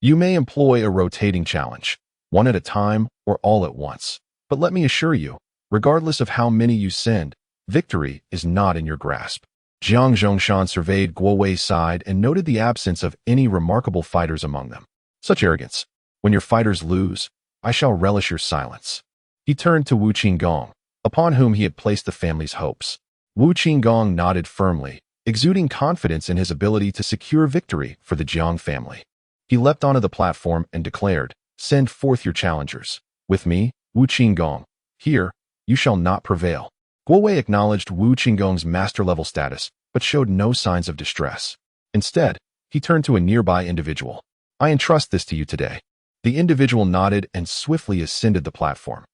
You may employ a rotating challenge, one at a time or all at once. But let me assure you, regardless of how many you send, victory is not in your grasp. Jiang Zhongshan surveyed Guo Wei's side and noted the absence of any remarkable fighters among them. Such arrogance. When your fighters lose, I shall relish your silence. He turned to Wu Qinggong, upon whom he had placed the family's hopes. Wu Qinggong nodded firmly, exuding confidence in his ability to secure victory for the Jiang family. He leapt onto the platform and declared, send forth your challengers. With me, Wu Qinggong. Here, you shall not prevail. Guo Wei acknowledged Wu Qinggong's master-level status, but showed no signs of distress. Instead, he turned to a nearby individual. I entrust this to you today. The individual nodded and swiftly ascended the platform.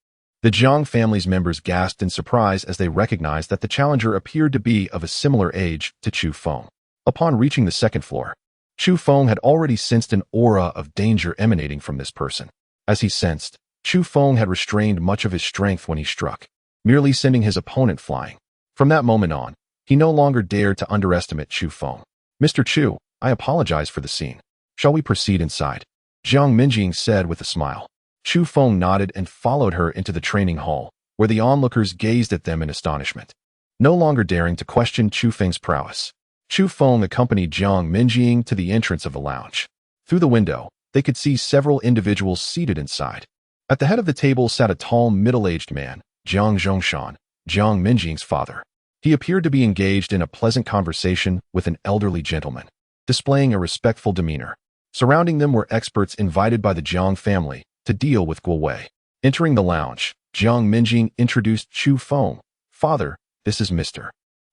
The Jiang family's members gasped in surprise as they recognized that the challenger appeared to be of a similar age to Chu Feng. Upon reaching the second floor, Chu Feng had already sensed an aura of danger emanating from this person. As he sensed, Chu Feng had restrained much of his strength when he struck, merely sending his opponent flying. From that moment on, he no longer dared to underestimate Chu Feng. Mr. Chu, I apologize for the scene. Shall we proceed inside? Jiang Minjing said with a smile. Chu Feng nodded and followed her into the training hall, where the onlookers gazed at them in astonishment. No longer daring to question Chu Feng's prowess, Chu Feng accompanied Jiang Minjing to the entrance of the lounge. Through the window, they could see several individuals seated inside. At the head of the table sat a tall, middle-aged man, Jiang Zhongshan, Jiang Minjing's father. He appeared to be engaged in a pleasant conversation with an elderly gentleman, displaying a respectful demeanor. Surrounding them were experts invited by the Jiang family to deal with Guo Wei. Entering the lounge, Jiang Minjing introduced Chu Feng. Father, this is Mr.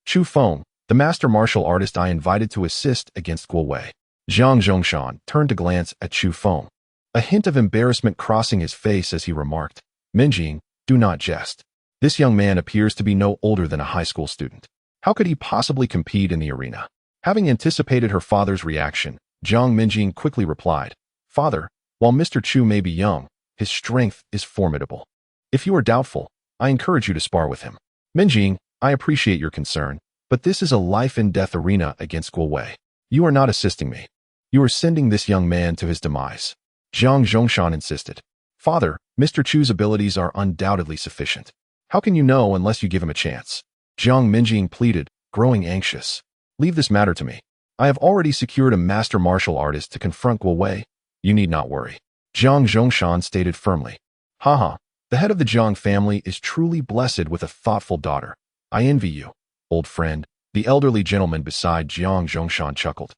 Chu Feng, the master martial artist I invited to assist against Guo Wei. Jiang Zhongshan turned to glance at Chu Feng. a hint of embarrassment crossing his face as he remarked, "Minjing, do not jest. This young man appears to be no older than a high school student. How could he possibly compete in the arena?" Having anticipated her father's reaction, Jiang Minjing quickly replied, "Father, while Mr. Chu may be young, his strength is formidable. If you are doubtful, I encourage you to spar with him." "Minjing, I appreciate your concern, but this is a life-and-death arena against Guowei. You are not assisting me. You are sending this young man to his demise." Jiang Zhongshan insisted. "Father, Mr. Chu's abilities are undoubtedly sufficient. How can you know unless you give him a chance?" Jiang Minjing pleaded, growing anxious. "Leave this matter to me. I have already secured a master martial artist to confront Guowei. You need not worry." Jiang Zhongshan stated firmly. "Haha, the head of the Jiang family is truly blessed with a thoughtful daughter. I envy you, old friend." The elderly gentleman beside Jiang Zhongshan chuckled.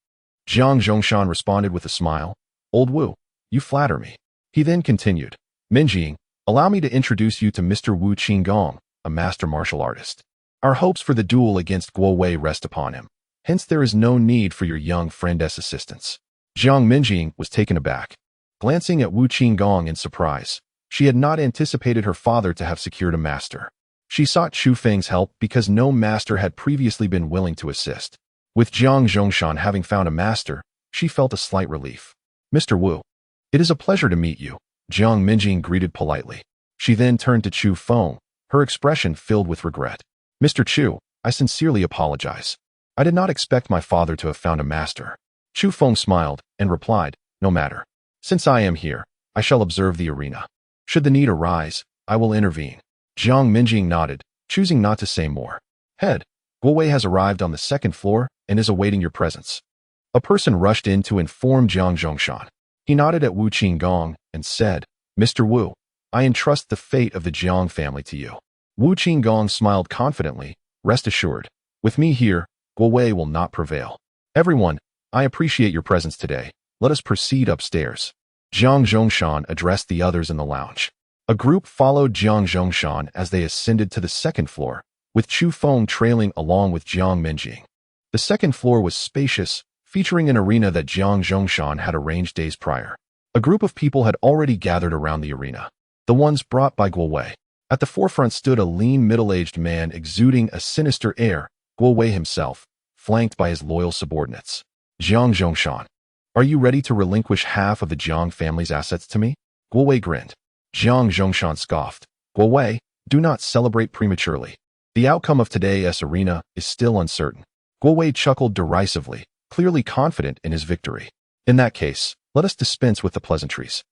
Jiang Zhongshan responded with a smile. "Old Wu, you flatter me." He then continued, "Minjing, allow me to introduce you to Mr. Wu Qinggong, a master martial artist. Our hopes for the duel against Guowei rest upon him. Hence there is no need for your young friend's assistance." Jiang Minjing was taken aback. Glancing at Wu Qinggong in surprise, she had not anticipated her father to have secured a master. She sought Chu Feng's help because no master had previously been willing to assist. With Jiang Zhongshan having found a master, she felt a slight relief. "Mr. Wu, it is a pleasure to meet you," Jiang Minjing greeted politely. She then turned to Chu Feng, her expression filled with regret. "Mr. Chu, I sincerely apologize. I did not expect my father to have found a master." Chu Feng smiled and replied, "No matter. Since I am here, I shall observe the arena. Should the need arise, I will intervene." Jiang Minjing nodded, choosing not to say more. "Head, Guowei has arrived on the second floor and is awaiting your presence." A person rushed in to inform Jiang Zhongshan. He nodded at Wu Qinggong and said, "Mr. Wu, I entrust the fate of the Jiang family to you." Wu Qinggong smiled confidently, "Rest assured, with me here, Guowei will not prevail. Everyone, I appreciate your presence today. Let us proceed upstairs." Jiang Zhongshan addressed the others in the lounge. A group followed Jiang Zhongshan as they ascended to the second floor, with Chu Feng trailing along with Jiang Minjing. The second floor was spacious, featuring an arena that Jiang Zhongshan had arranged days prior. A group of people had already gathered around the arena, the ones brought by Guowei. At the forefront stood a lean middle-aged man exuding a sinister air, Guowei himself, flanked by his loyal subordinates. "Jiang Zhongshan, are you ready to relinquish half of the Jiang family's assets to me?" Guowei grinned. Jiang Zhongshan scoffed. "Guowei, do not celebrate prematurely. The outcome of today's arena is still uncertain." Guowei chuckled derisively, clearly confident in his victory. "In that case, let us dispense with the pleasantries.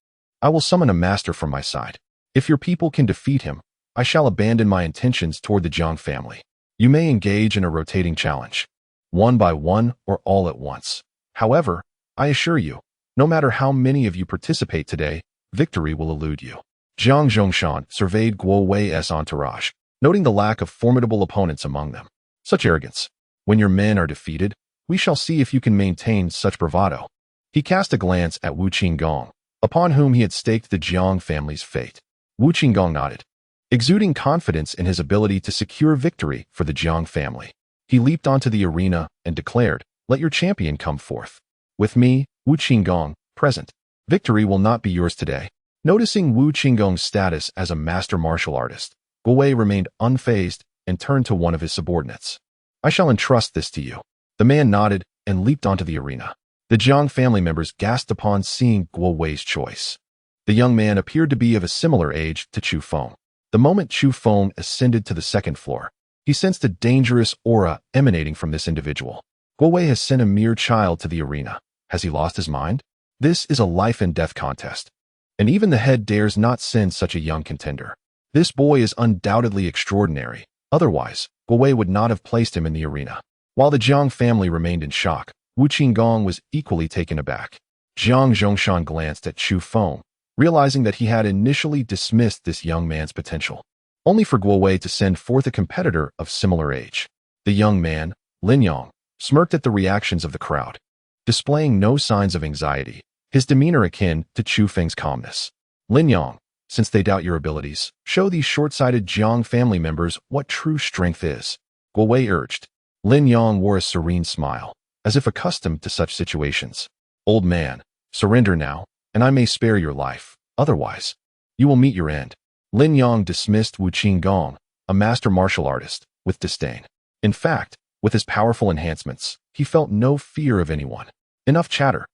I will summon a master from my side. If your people can defeat him, I shall abandon my intentions toward the Jiang family. You may engage in a rotating challenge, one by one or all at once. However, I assure you, no matter how many of you participate today, victory will elude you." Jiang Zhongshan surveyed Guowei's entourage, noting the lack of formidable opponents among them. "Such arrogance. When your men are defeated, we shall see if you can maintain such bravado." He cast a glance at Wu Qinggong, upon whom he had staked the Jiang family's fate. Wu Qinggong nodded, exuding confidence in his ability to secure victory for the Jiang family. He leaped onto the arena and declared, "Let your champion come forth. With me, Wu Qinggong, present. Victory will not be yours today." Noticing Wu Qinggong's status as a master martial artist, Guowei remained unfazed and turned to one of his subordinates. "I shall entrust this to you." The man nodded and leaped onto the arena. The Jiang family members gasped upon seeing Guowei's choice. The young man appeared to be of a similar age to Chu Feng. The moment Chu Feng ascended to the second floor, he sensed a dangerous aura emanating from this individual. Guowei has sent a mere child to the arena. Has he lost his mind? This is a life-and-death contest, and even the head dares not send such a young contender. This boy is undoubtedly extraordinary. Otherwise, Guowei would not have placed him in the arena. While the Jiang family remained in shock, Wu Qinggong was equally taken aback. Jiang Zhongshan glanced at Chu Feng, realizing that he had initially dismissed this young man's potential, only for Guowei to send forth a competitor of similar age. The young man, Lin Yang, smirked at the reactions of the crowd, displaying no signs of anxiety, his demeanor akin to Chu Feng's calmness. "Lin Yang, since they doubt your abilities, show these short-sighted Jiang family members what true strength is," Guowei urged. Lin Yang wore a serene smile, as if accustomed to such situations. "Old man, surrender now, and I may spare your life. Otherwise, you will meet your end. Lin Yang dismissed Wu Qinggong, a master martial artist, with disdain. In fact, with his powerful enhancements, he felt no fear of anyone. Enough chatter.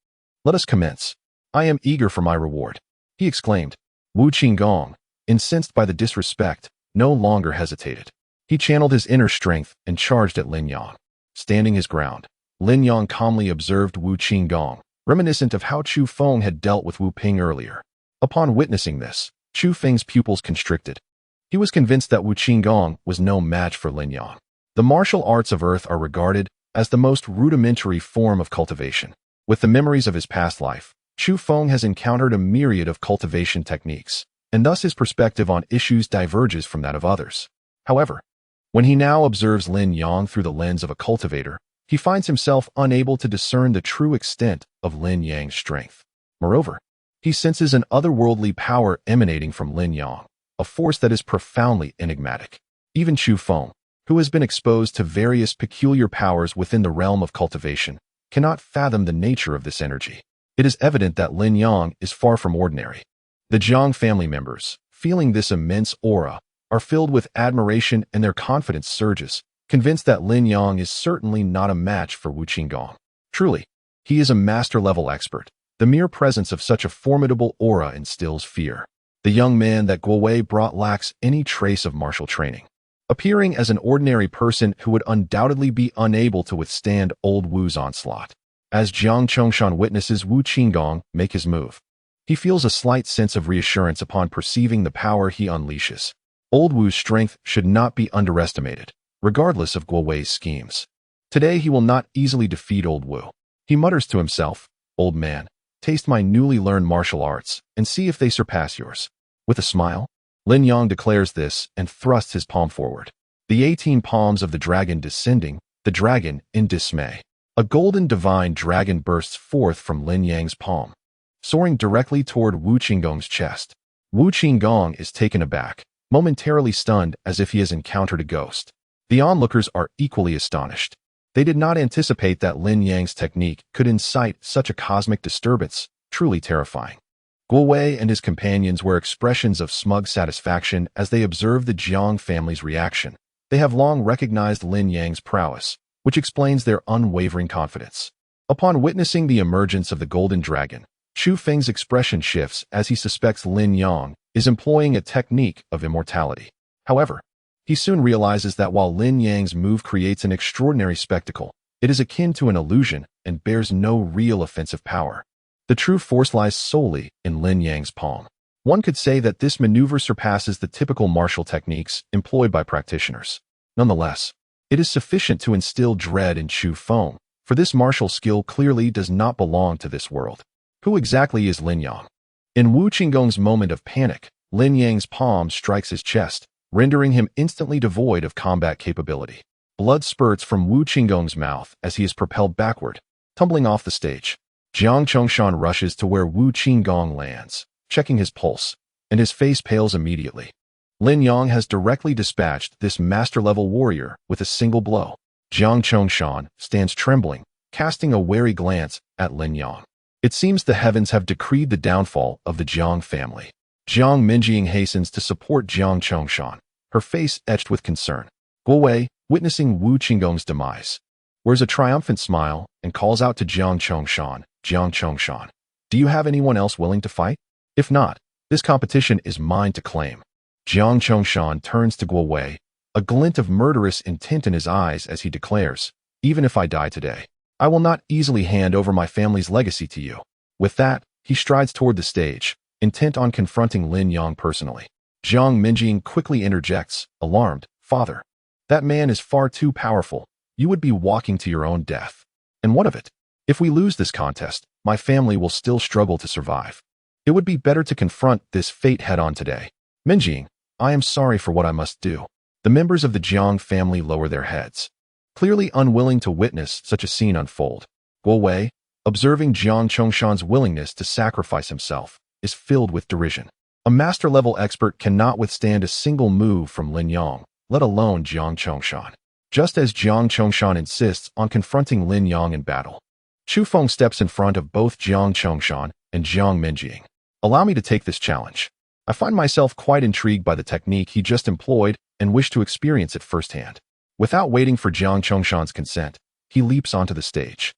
Let us commence. I am eager for my reward, he exclaimed. Wu Qinggong, incensed by the disrespect, no longer hesitated. He channeled his inner strength and charged at Lin Yang. Standing his ground, Lin Yang calmly observed Wu Qinggong, reminiscent of how Chu Feng had dealt with Wu Ping earlier. Upon witnessing this, Chu Feng's pupils constricted. He was convinced that Wu Qinggong was no match for Lin Yang. The martial arts of Earth are regarded as the most rudimentary form of cultivation. With the memories of his past life, Chu Feng has encountered a myriad of cultivation techniques, and thus his perspective on issues diverges from that of others. However, when he now observes Lin Yang through the lens of a cultivator, he finds himself unable to discern the true extent of Lin Yang's strength. Moreover, he senses an otherworldly power emanating from Lin Yang, a force that is profoundly enigmatic. Even Chu Feng, who has been exposed to various peculiar powers within the realm of cultivation, cannot fathom the nature of this energy. It is evident that Lin Yang is far from ordinary. The Jiang family members, feeling this immense aura, are filled with admiration and their confidence surges, convinced that Lin Yang is certainly not a match for Wu Qinggong. Truly, he is a master-level expert. The mere presence of such a formidable aura instills fear. The young man that Guo Wei brought lacks any trace of martial training, appearing as an ordinary person who would undoubtedly be unable to withstand old Wu's onslaught. As Jiang Chongshan witnesses Wu Qinggong make his move, he feels a slight sense of reassurance upon perceiving the power he unleashes. Old Wu's strength should not be underestimated, regardless of Guo Wei's schemes. Today he will not easily defeat old Wu. He mutters to himself, "Old man, taste my newly learned martial arts and see if they surpass yours." With a smile, Lin Yang declares this and thrusts his palm forward. The 18 palms of the dragon descending, the dragon in dismay. A golden divine dragon bursts forth from Lin Yang's palm, soaring directly toward Wu Qinggong's chest. Wu Qinggong is taken aback, momentarily stunned as if he has encountered a ghost. The onlookers are equally astonished. They did not anticipate that Lin Yang's technique could incite such a cosmic disturbance, truly terrifying. Guo Wei and his companions wear expressions of smug satisfaction as they observe the Jiang family's reaction. They have long recognized Lin Yang's prowess, which explains their unwavering confidence. Upon witnessing the emergence of the golden dragon, Chu Feng's expression shifts as he suspects Lin Yang is employing a technique of immortality. However, he soon realizes that while Lin Yang's move creates an extraordinary spectacle, it is akin to an illusion and bears no real offensive power. The true force lies solely in Lin Yang's palm. One could say that this maneuver surpasses the typical martial techniques employed by practitioners. Nonetheless, it is sufficient to instill dread in Chu Feng, for this martial skill clearly does not belong to this world. Who exactly is Lin Yang? In Wu Qinggong's moment of panic, Lin Yang's palm strikes his chest, rendering him instantly devoid of combat capability. Blood spurts from Wu Qinggong's mouth as he is propelled backward, tumbling off the stage. Jiang Chongshan rushes to where Wu Qinggong lands, checking his pulse, and his face pales immediately. Lin Yang has directly dispatched this master-level warrior with a single blow. Jiang Chongshan stands trembling, casting a wary glance at Lin Yang. It seems the heavens have decreed the downfall of the Jiang family. Jiang Minjing hastens to support Jiang Chongshan, her face etched with concern. Guo Wei, witnessing Wu Qinggong's demise, wears a triumphant smile and calls out to Jiang Chongshan, "Jiang Chongshan, do you have anyone else willing to fight? If not, this competition is mine to claim." Jiang Chongshan turns to Guo Wei, a glint of murderous intent in his eyes as he declares, "Even if I die today, I will not easily hand over my family's legacy to you." With that, he strides toward the stage, intent on confronting Lin Yang personally. Jiang Minjing quickly interjects, alarmed, "Father, that man is far too powerful. You would be walking to your own death. And what of it? If we lose this contest, my family will still struggle to survive. It would be better to confront this fate head-on today." "Minjing, I am sorry for what I must do." The members of the Jiang family lower their heads, clearly unwilling to witness such a scene unfold. Guo Wei, observing Jiang Chongshan's willingness to sacrifice himself, is filled with derision. A master-level expert cannot withstand a single move from Lin Yang, let alone Jiang Chongshan. Just as Jiang Chongshan insists on confronting Lin Yang in battle, Chu Feng steps in front of both Jiang Chongshan and Jiang Minjing. Allow me to take this challenge. I find myself quite intrigued by the technique he just employed and wish to experience it firsthand. Without waiting for Jiang Chongshan's consent, he leaps onto the stage.